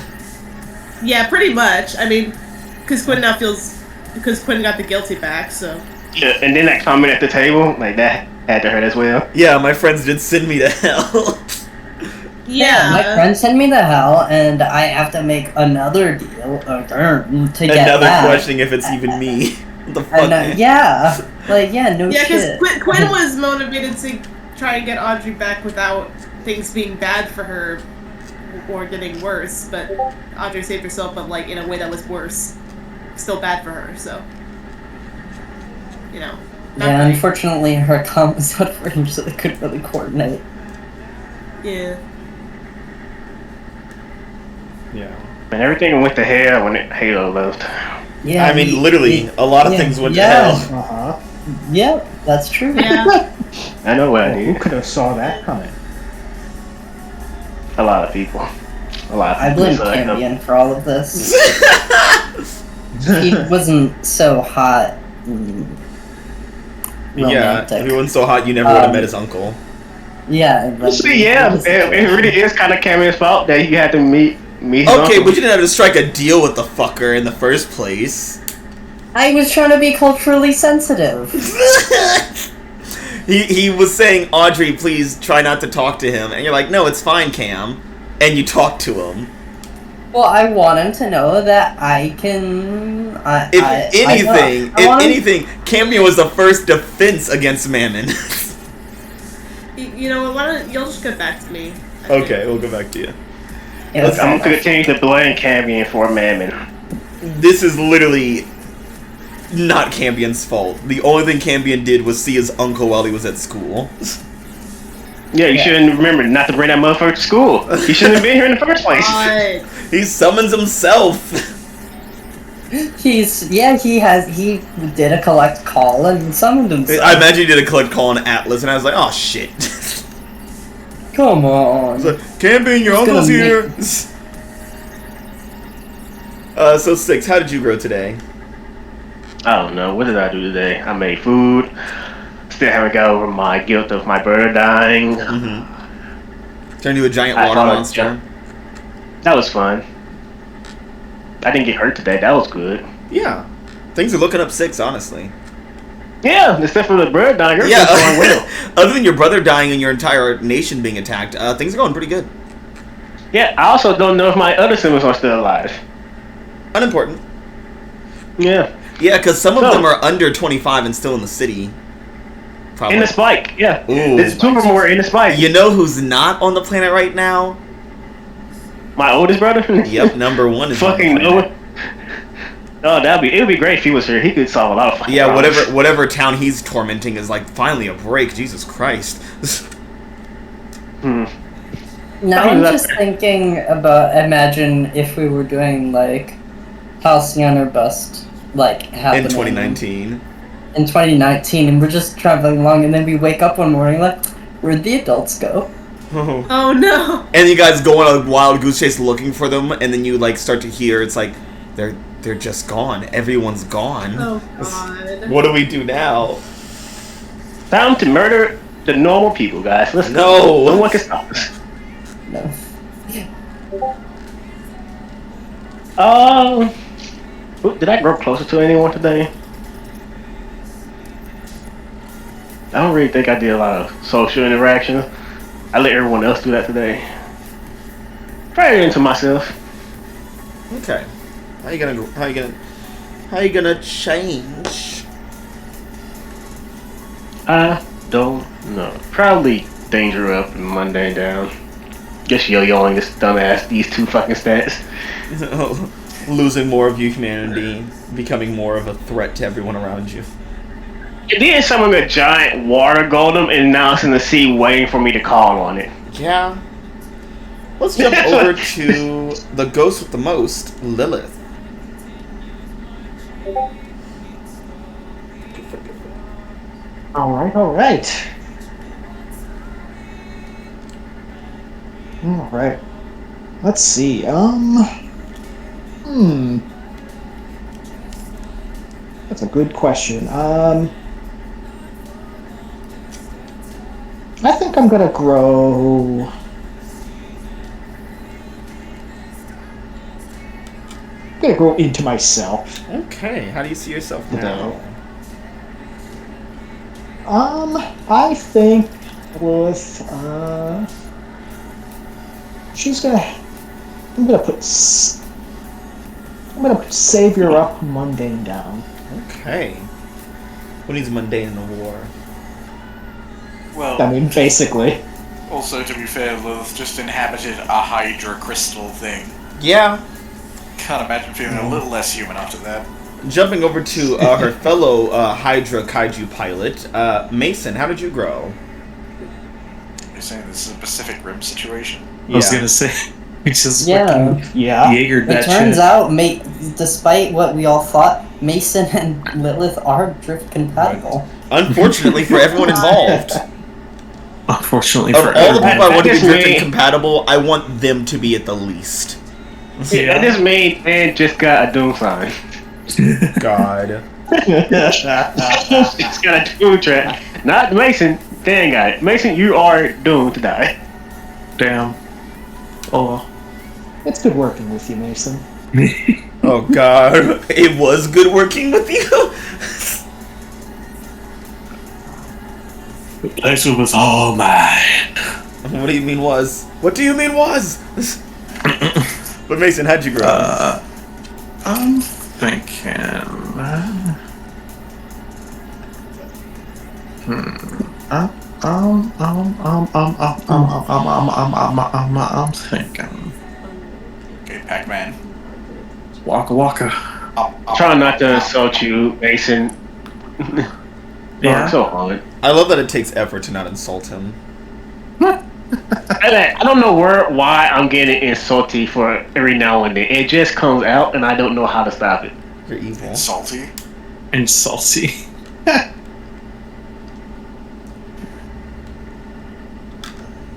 Yeah, pretty much. I mean, because Quinn got the guilty back, so. Yeah, and then that comment at the table, like that had to hurt as well. Yeah, my friends did send me to hell. Yeah. My friend sent me to hell, and I have to make another deal to get Another back. questioning if it's even me. What the fuck, And, man? yeah, like no Yeah, shit. because Quinn was motivated to try and get Audrey back without things being bad for her or getting worse, but Audrey saved herself, but like in a way that was worse. Still bad for her, so. You know. not Yeah, great. unfortunately, her comm was out of range, so they couldn't really coordinate. Yeah. Yeah. And everything went to hell when Halo left. Yeah, I mean, literally, a lot of things went to yeah. hell. Uh-huh. Yep, that's true. Yeah. I know what I Who do. could have saw that coming? A lot of people. A lot of I people. blame So, you know, Cambion for all of this. He wasn't so hot. Yeah, Romantic. if he wasn't so hot, you never would have met his uncle. Yeah. but- See, yeah, it really is kind of Camion's fault that he had to meet his Okay, uncle. but you didn't have to strike a deal with the fucker in the first place. I was trying to be culturally sensitive. He was saying, Audrey, please try not to talk to him. And you're like, no, it's fine, Cam. And you talk to him. Well, I want him to know that I can. If anything, Cameo was the first defense against Mammon. You know what? Why don't you'll just get back to me? Okay, we'll go back to you. Yeah, I'm gonna continue to blame Cambion for Mammon. This is literally not Cambion's fault. The only thing Cambion did was see his uncle while he was at school. Yeah, you shouldn't remember not to bring that motherfucker to school. He shouldn't have been here in the first place. God. He summons himself. he did a collect call and summoned himself. I imagine he did a collect call on Atlas, and I was like, oh shit. Come on. It's like, Cambion, your He's uncle's gonna here. So Six, how did you grow today? I don't know. What did I do today? I made food. Still haven't got over my guilt of my brother dying. Turned into a giant I water fought a monster. That was fun. I didn't get hurt today. That was good. Yeah. Things are looking up 6, honestly. Yeah, except for the brother dying. Yeah. Everything's going well. Other than your brother dying and your entire nation being attacked, things are going pretty good. Yeah, I also don't know if my other siblings are still alive. Unimportant. Yeah. Yeah, because some of them are under 25 and still in the city. Probably. In the spike, yeah. Ooh. There's 2 of them were in the spike. You know who's not on the planet right now? My oldest brother? Yep, number 1 is fucking Noah. Oh, it would be great if he was here. He could solve a lot of fucking problems. whatever town he's tormenting is like finally a break. Jesus Christ. Now I'm just thinking about, imagine if we were doing like Halcyon or Bust, like happening in 2019. In 2019, and we're just traveling along, and then we wake up one morning like, where'd the adults go? Oh no! And you guys go on a wild goose chase looking for them, and then you like start to hear it's like they're just gone. Everyone's gone. Oh god. What do we do now? Time to murder the normal people, guys. Let's No. go. No one can stop us. No. Did I grow closer to anyone today? I don't really think I did a lot of social interactions. I let everyone else do that today. Probably into myself. Okay. How you gonna change? I don't know. Probably danger up and mundane down. Just yo-yoing this dumbass, these 2 fucking stats. Losing more of your humanity, becoming more of a threat to everyone around you. It did summon a giant water golem, and now it's in the sea waiting for me to call on it. Yeah. Let's jump over to the ghost with the most, Lilith. Alright. Alright. Let's see, That's a good question. I think I'm gonna grow... I'm gonna grow into myself. Okay, how do you see yourself now? I think with, she's gonna... I'm gonna put Savior up, Mundane down. Okay. Who needs mundane in a war? Well, I mean, basically. Also, to be fair, Lilith just inhabited a Hydra crystal thing. Yeah. Can't imagine feeling a little less human after that. Jumping over to her fellow Hydra kaiju pilot, Mason, how did you grow? You're saying this is a Pacific Rim situation? I was gonna say, he's just Yeah. Jaegered that It turns shit. out, despite what we all thought, Mason and Lilith are drift compatible. Unfortunately for everyone involved. Unfortunately Of for all the everyone. people I want to be That just drift made- compatible, I want them to be at the least. Yeah, this main man just got a doom sign. God. It's got a doom track. Not Mason. Dan got it. Mason, you are doomed to die. Damn. Oh. It's good working with you, Mason. Oh God. It was good working with you. The pleasure was all mine. What do you mean was? What do you mean was? But Mason, how'd you grow? I'm thinking. I'm thinking. Okay, Pac-Man. Waka waka. Trying not to insult you, Mason. Yeah. So hard. I love that it takes effort to not insult him. I don't know why I'm getting insulty for every now and then. It just comes out, and I don't know how to stop it. You're evil. Salty. And salty.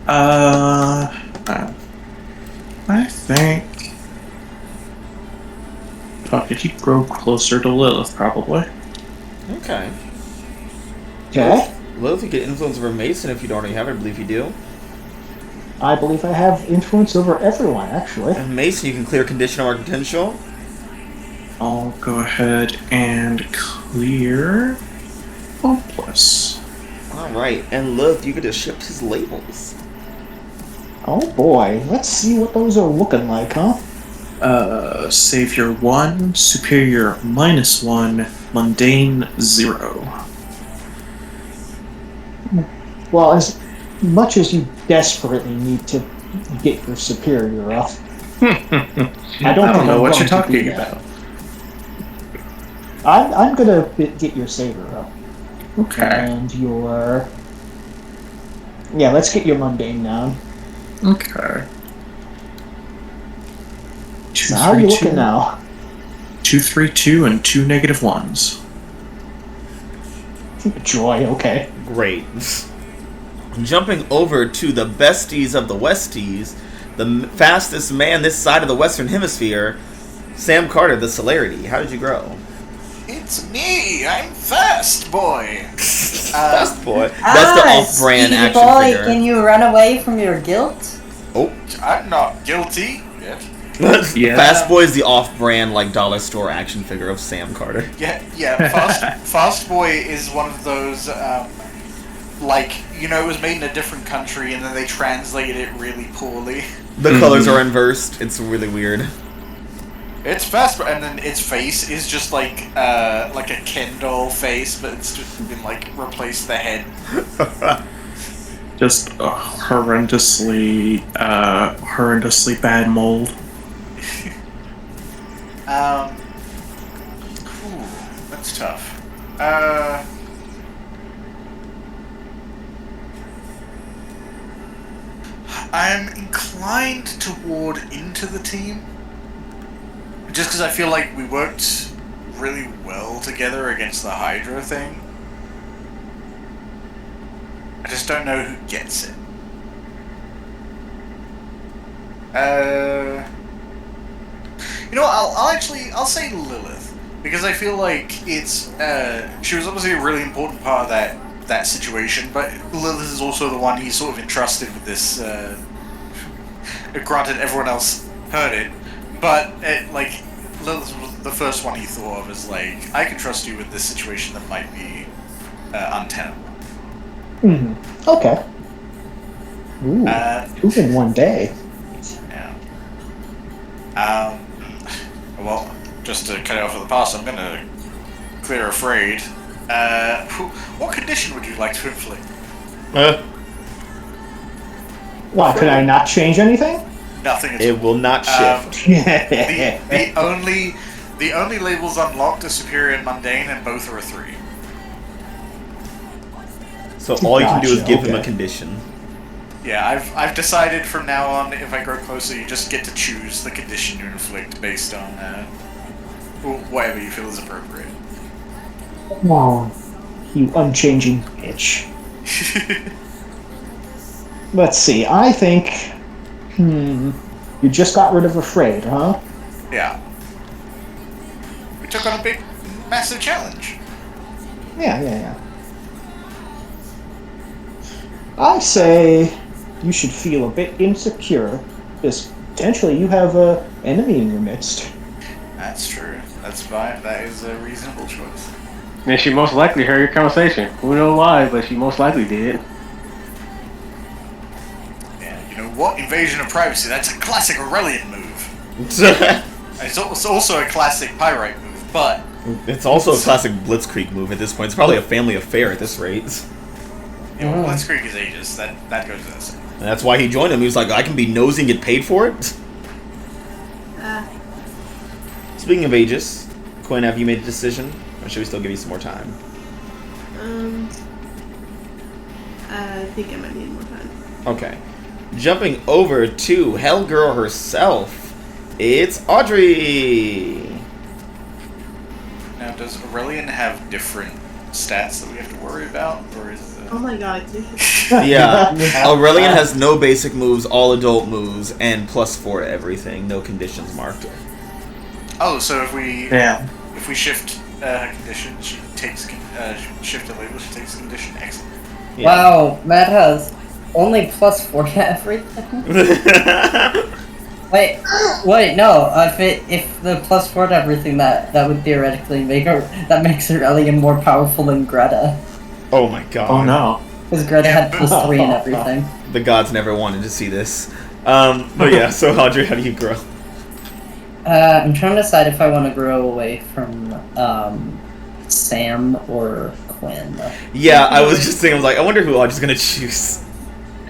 I think. Fuck it, you grow closer to Lilith, probably. Okay. Okay. Lilith, you get influence over Mason if you don't already have it. I believe you do. I believe I have influence over everyone, actually. And Mason, you can clear condition or potential. I'll go ahead and clear hopeless. Alright, and Lilith, you get to shift his labels. Oh boy, let's see what those are looking like, huh? Savior 1, Superior -1, Mundane 0. Well, as much as you desperately need to get your superior up, I don't know what I'm you're going to do talking that. about. I'm gonna get your savior up. Okay. And your... Yeah, let's get your mundane down. Okay. So how are you looking now? 2, 3, 2, and 2 -1s. Joy, okay. Great. Jumping over to the besties of the Westies, the fastest man this side of the Western Hemisphere, Sam Carter, the Celerity. How did you grow? It's me. I'm Fast Boy. Fast Boy. That's the off-brand Speedy action boy, figure. can you run away from your guilt? Oh. I'm not guilty. Yet. Yeah. Fast Boy is the off-brand, like, dollar store action figure of Sam Carter. Yeah. Fast Boy is one of those, like, you know, it was made in a different country and then they translated it really poorly. The colors are inversed. It's really weird. It's Fast Boy, and then its face is just like a Ken doll face, but it's just been, like, replaced the head. Just horrendously bad mold. Ooh, that's tough. I'm inclined toward into the team. Just because I feel like we worked really well together against the Hydra thing. I just don't know who gets it. You know what, I'll say Lilith. Because I feel like it's, she was obviously a really important part of that situation, but Lilith is also the one he sort of entrusted with this, granted everyone else heard it, but, like, Lilith was the first one he thought of as, like, I can trust you with this situation that might be, untenable. Okay. Ooh, 2 in one day. Yeah. Well, just to cut it off at the pass, I'm gonna clear Afraid. What condition would you like to inflict? Why, could I not change anything? Nothing at all. It will not shift. The only labels unlocked are Superior and Mundane, and both are a 3. So all you can do is Gotcha, give him a okay. condition. Yeah, I've decided from now on, if I grow closer, you just get to choose the condition you inflict based on whatever you feel is appropriate. Oh, you unchanging bitch. Let's see, I think... You just got rid of Afraid, huh? Yeah. We took on a big, massive challenge. Yeah. I say you should feel a bit insecure, because potentially you have an enemy in your midst. That's true. That's fine. That is a reasonable choice. And she most likely heard your conversation. Who knows why, but she most likely did. Yeah, you know what? Invasion of privacy. That's a classic Aurelian move. It's also a classic Pyrite move, but... It's also a classic Blitzkrieg move at this point. It's probably a family affair at this rate. Yeah, well, Blitzkrieg is ages. That goes without saying. And that's why he joined him. He was like, I can be nosy and get paid for it. Speaking of Aegis, Quinn, have you made a decision? Or should we still give you some more time? I think I might need more time. Okay. Jumping over to Hellgirl herself, it's Audrey! Now, does Aurelian have different stats that we have to worry about, or is it... Oh my god, dude. Yeah, Aurelian has no basic moves, all adult moves, and +4 to everything, no conditions marked. Oh, so if we shift condition, she takes shift a label, she takes condition. Excellent. Yeah. Wow, Matt has only +4 to everything. Wait, no. If the +4 to everything, that would theoretically make that makes Aurelian more powerful than Greta. Oh my god. Oh no. Because Greta had +3 and everything. The gods never wanted to see this. But yeah, so Audrey, how do you grow? I'm trying to decide if I want to grow away from Sam or Quinn. Yeah, I was just thinking, I was like, I wonder who Audrey's gonna choose.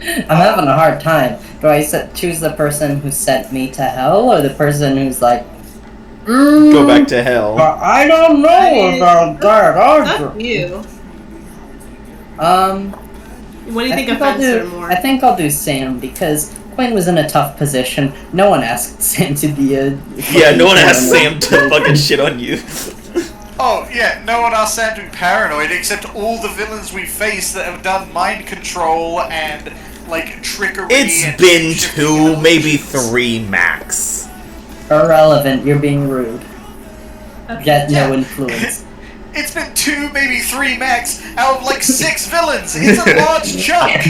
I'm having a hard time. Do I choose the person who sent me to hell, or the person who's like, Go back to hell. I don't know about that, That's Audrey. you. What do you think I'll offends her more? I think I'll do Sam, because Quinn was in a tough position. No one asked Sam to be a... Yeah, no one asked Sam to fucking shit on you. Oh, yeah, no one asked Sam to be paranoid except all the villains we face that have done mind control and, like, trickery. It's and been shifting 2, and maybe 3 max. Irrelevant, you're being rude. Get no influence. It's been 2, maybe 3 max out of, like, 6 villains. It's a large chunk.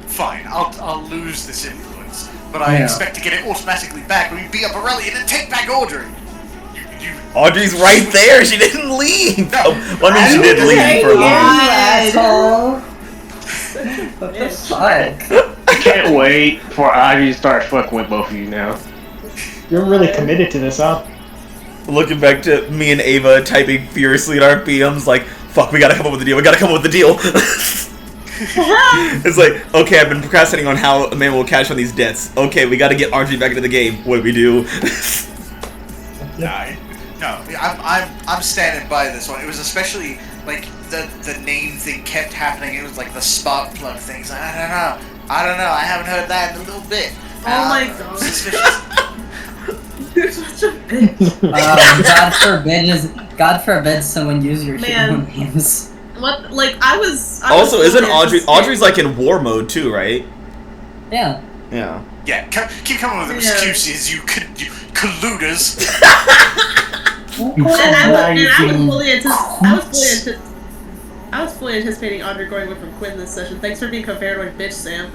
Fine, I'll lose this influence, but I expect to get it automatically back when we beat up Aurelian and take back Audrey. Audrey's right there. She didn't leave. No, well, I mean, she did leave for a moment. Asshole. What the fuck? I can't wait for Audrey to start fucking with both of you now. You're really committed to this, huh? Looking back to me and Ava typing furiously in our PMs, like, fuck, we gotta come up with a deal. We gotta come up with a deal. It's like, okay, I've been procrastinating on how a man will cash on these debts. Okay, we gotta get Audrey back into the game. What do we do? No, I'm standing by this one. It was especially like the name thing kept happening. It was like the spark plug things. I don't know. I haven't heard that in a little bit. Oh my god. Suspicious. You're such a bitch. God forbid someone use your Man. human names. What? Like, I was Also, isn't fully Audrey... anticipating- Audrey's like in war mode too, right? Yeah. Yeah. Yeah, keep coming with excuses, you colluders. And I was fully anticipating Audrey going away from Quinn this session. Thanks for being paranoid, bitch, Sam.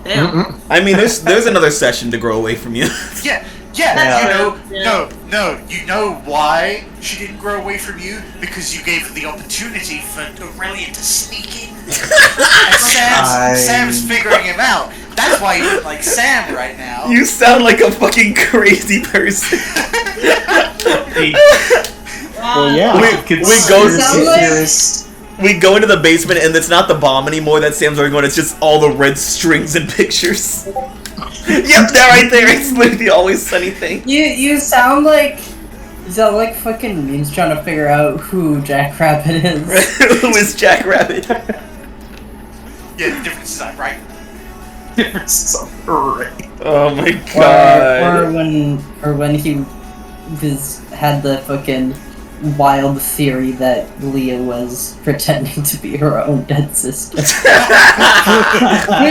Damn. I mean, there's another session to grow away from you. Yeah. Yeah. No. You know why she didn't grow away from you? Because you gave her the opportunity for Aurelian to sneak in. And Sam's figuring him out. That's why you look like Sam right now. You sound like a fucking crazy person. Well, yeah. We go into the basement and it's not the bomb anymore that Sam's already going. It's just all the red strings and pictures. Yep, that right there. It's literally the Always Sunny thing. You sound like fucking memes trying to figure out who Jack Rabbit is. Who is Jack Rabbit? Yeah, the difference is I'm right. Oh my god. Or when he had the fucking wild theory that Leah was pretending to be her own dead sister. Which,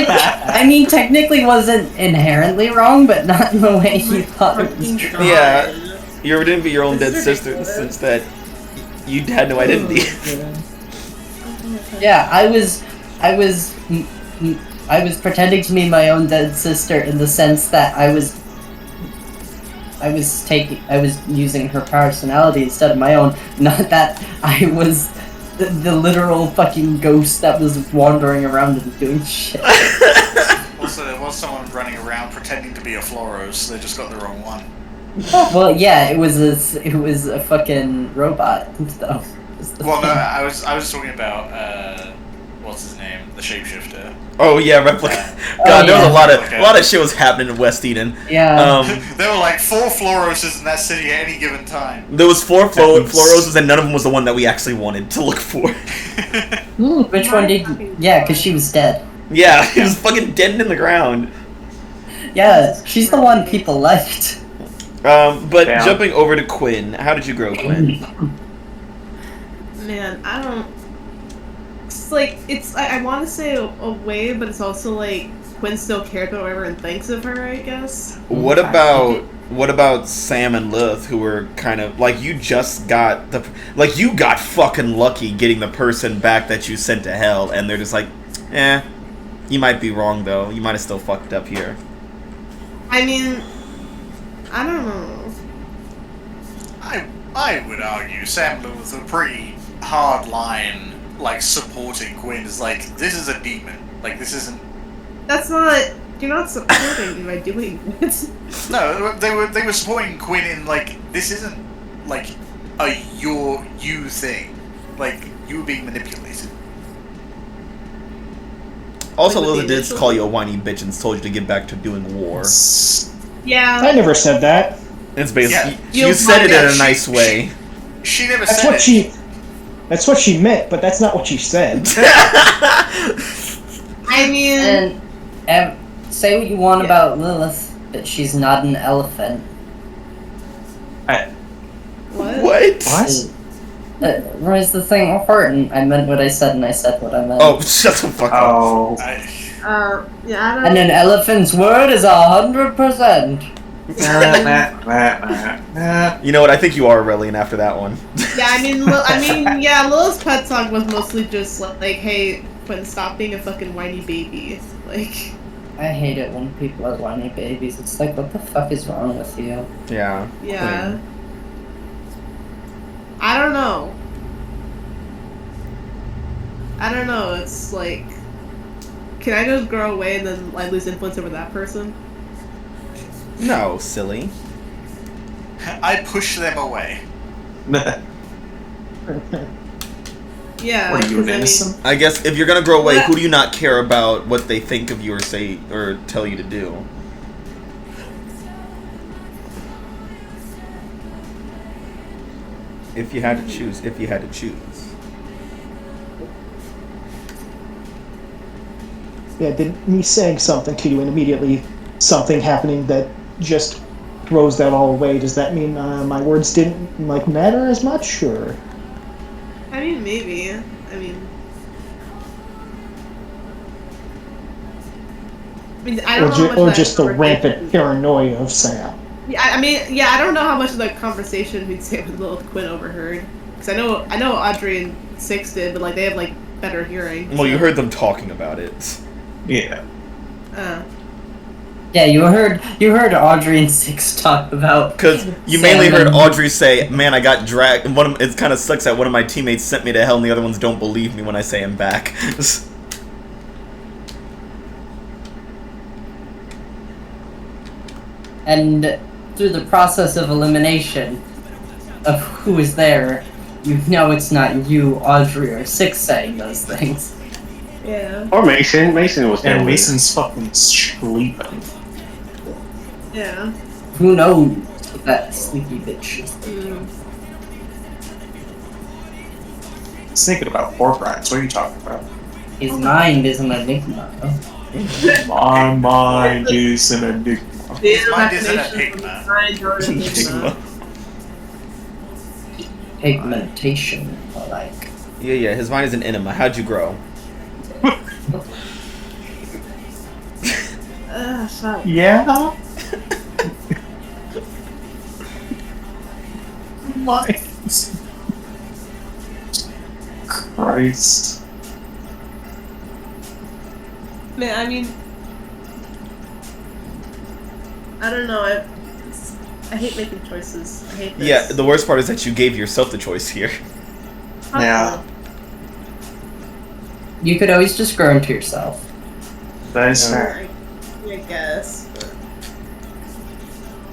I mean, technically wasn't inherently wrong, but not in the way he thought it was true. Yeah, you didn't be your own dead sister in the sense that you had no identity. Yeah, I was pretending to be my own dead sister in the sense that I was using her personality instead of my own, not that I was the literal fucking ghost that was wandering around and doing shit. Also, there was someone running around pretending to be a Floros, they just got the wrong one. Well, yeah, it was a fucking robot though. Well, no, I was talking about what's his name, the shapeshifter. Oh yeah, Replica. God, there was a lot of shit was happening in West Eden. Yeah. There were like 4 Floroses in that city at any given time. There was 4 Floroses, and none of them was the one that we actually wanted to look for. Which one did? Yeah, because she was dead. Yeah, he was fucking dead in the ground. Yeah, she's the one people liked. But jumping over to Quinn, how did you grow Quinn? Man, I don't. It's like I want to say a way, but it's also like Quinn still cares about what everyone thinks of her, I guess. What about Sam and Lilith, who were kind of like you got fucking lucky getting the person back that you sent to hell, and they're just like, you might be wrong though. You might have still fucked up here. I mean, I don't know. I would argue Sam and Lilith were pretty hard line. Like supporting Quinn is like, this is a demon. Like this isn't. That's not. you're not supporting by doing it. No, they were supporting Quinn in like this isn't like a you thing. Like you were being manipulated. Also, Like with Lilith the did initial- call you a whiny bitch and told you to get back to doing war. Yeah. I never said that. It's basically Yeah. you said it Yeah, in a she- nice way. She never That's said what it. That's what she meant, but that's not what she said. I mean, And say what you want about Lilith, but she's not an elephant. what? What? Where's the thing important? I meant what I said, and I said what I meant. Oh, shut the fuck up. Oh. Yeah, I don't And know. an elephant's word is 100%. You know what? I think you are Aurelian after that one. Yeah, I mean, yeah, Lilith's pet song was mostly just like, hey, Quinn, stop being a fucking whiny baby. Like, I hate it when people are whiny babies. It's like, what the fuck is wrong with you? Yeah. yeah. Quinn. I don't know. It's like, can I just grow away and then I lose influence over that person? No, silly. I push them away. Yeah. What are you, 'cause an innocent? I guess if you're gonna grow away, Yeah. who do you not care about what they think of you or say or tell you to do? If you had to choose, Yeah, then me saying something to you and immediately something happening that just throws that all away. Does that mean my words didn't like matter as much, or? I mean, maybe. I I don't know how much Or of that just the conversation- rampant paranoia of Sam. Yeah, I mean, yeah, I don't know how much of the conversation we'd say with Lilith Quinn overheard. Because I know Audrey and Six did, but like they have like better hearing. Well, you heard them talking about it. Yeah. Yeah, you heard Audrey and Six talk about. Because you Sam mainly heard and- Audrey say, "Man, I got dragged." And it kind of sucks that one of my teammates sent me to hell, and the other ones don't believe me when I say I'm back. And through the process of elimination of who is there, you know it's not you, Audrey, or Six saying those things. Yeah. Or Mason. Mason was there. And with Mason's fucking sleeping. Yeah. Who knows what that sleepy bitch is? He's thinking about pork rinds. What are you talking about? His mind is an enigma. My mind is an enigma. The mind is an imagination enigma. from the mind or an enigma. Pigmentation, or like. Yeah, his mind is an enema. How'd you grow? Fuck. Yeah? My... Christ. Man, I mean, I don't know. I hate making choices. I hate this. Yeah, the worst part is that you gave yourself the choice here. Yeah. You could always just grow into yourself. That is fair. I guess. But...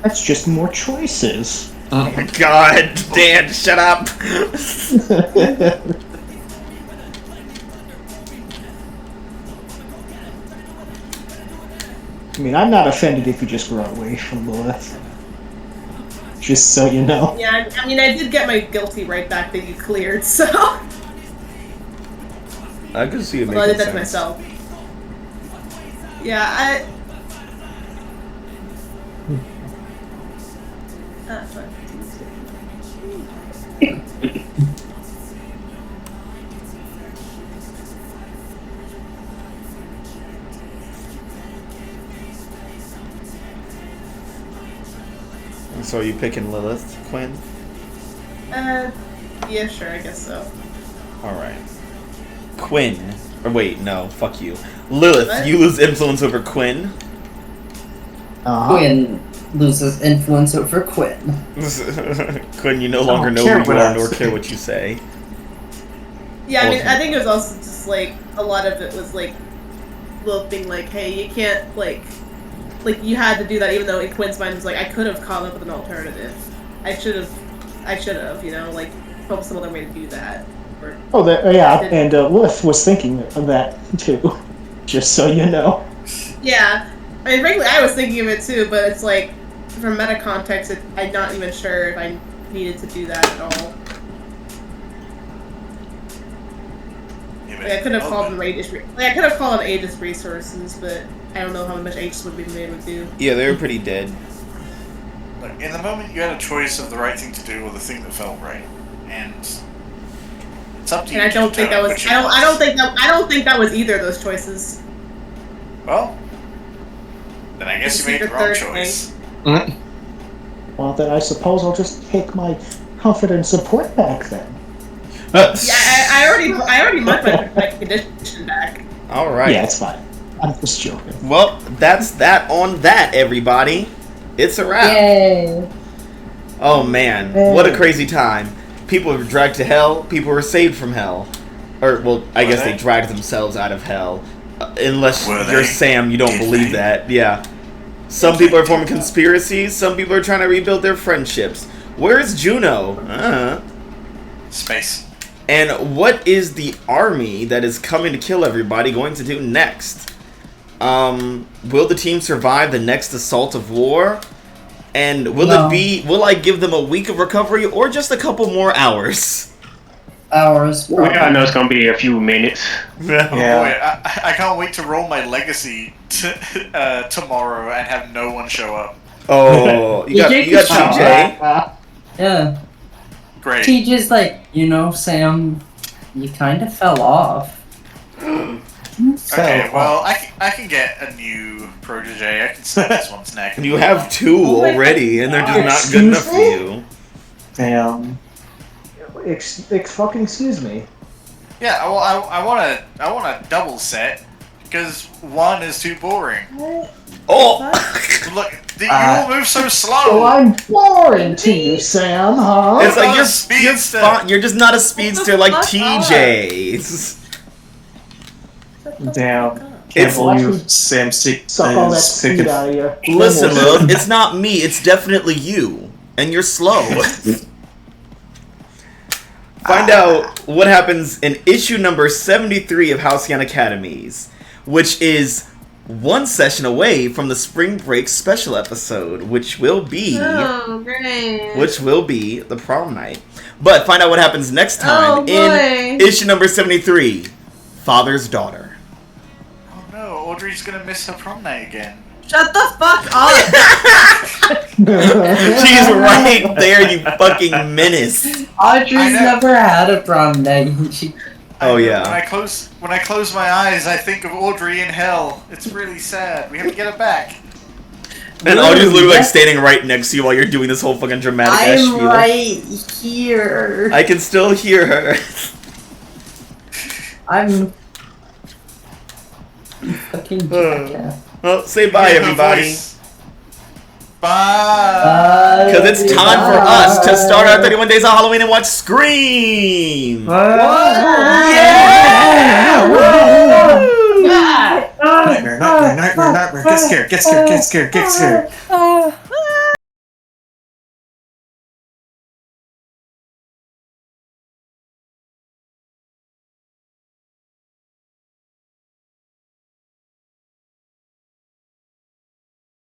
That's just more choices. Oh my god, Dan, shut up! I mean, I'm not offended if you just grow away from Lilith. Just so you know. Yeah, I mean, I did get my guilty right back that you cleared, so. I can see it Well, I making did that to sense. myself. Yeah, fuck. So are you picking Lilith, Quinn? Yeah, sure, I guess so. Alright. Quinn. Or wait, no, fuck you. Lilith, What? you lose influence over Quinn. Quinn loses influence over Quinn. Quinn, you no longer know care who you what are I nor say. care what you say. Yeah, I mean, Awesome. I think it was also just like a lot of it was like little thing like, hey, you can't like you had to do that, even though in Quinn's mind was like, I could have come up with an alternative. I should have, you know, like, found some other way to do that. Or, yeah, and Lilith was thinking of that too, just so you know. Yeah, I mean, frankly, I was thinking of it too, but it's like, from meta context, I'm not even sure if I needed to do that at all. Like, I could have called them Aegis resources, but I don't know how much Aegis would be able to do. Yeah, they were pretty dead. Look, in the moment, you had a choice of the right thing to do or the thing that felt right, and it's up to you. And I don't think that was. I don't think that was either of those choices. Well, then I guess you made the wrong choice. Well, then I suppose I'll just take my comfort and support back then. Yeah, I already marked my condition back. All right. Yeah, it's fine. I'm just joking. Well, that's that on that, everybody. It's a wrap. Yay! Oh man, what a crazy time. People were dragged to hell. People were saved from hell. Or, well, I guess they dragged themselves out of hell. Unless you're Sam, you don't believe that. Yeah. Some people are forming conspiracies. Some people are trying to rebuild their friendships. Where's Juno? Space. And what is the army that is coming to kill everybody going to do next? Will the team survive the next assault of war? And will I give them a week of recovery or just a couple more hours? Hours. We gotta know it's gonna be a few minutes. Yeah. Oh boy, I can't wait to roll my legacy tomorrow and have no one show up. Oh, you got TJ. Yeah. Great. TJ's like, you know, Sam, you kind of fell off. Okay, well, I can get a new protege. I can snap this one's neck. You have two already, and they're just not good enough for you. Damn. Fucking excuse me. Yeah, well, I want a double set because one is too boring. Oh, look, you all move so slow. Oh, I'm boring to you, Sam, huh? It's like you're just not a speedster like TJ's. Damn. Can't believe Sam Suck all that speed out of you. Listen, Lilith, it's not me, it's definitely you. And you're slow. Find out what happens in issue number 73 of Halcyon Academies, which is one session away from the spring break special episode, which will be the prom night. But find out what happens next time in issue number 73, Father's Daughter. Oh no, Audrey's gonna miss her prom night again. Shut the fuck up! She's right there, you fucking menace. Audrey's never had a prom night. Oh yeah. When I close my eyes, I think of Audrey in hell. It's really sad. We have to get her back. And Audrey's literally like standing right next to you while you're doing this whole fucking dramatic ass spiel. I'm right here. I can still hear her. I'm fucking jackass. Well, say bye, everybody. Bye. Because it's time for us to start our 31 Days of Halloween and watch Scream. Yeah! Nightmare. Get scared.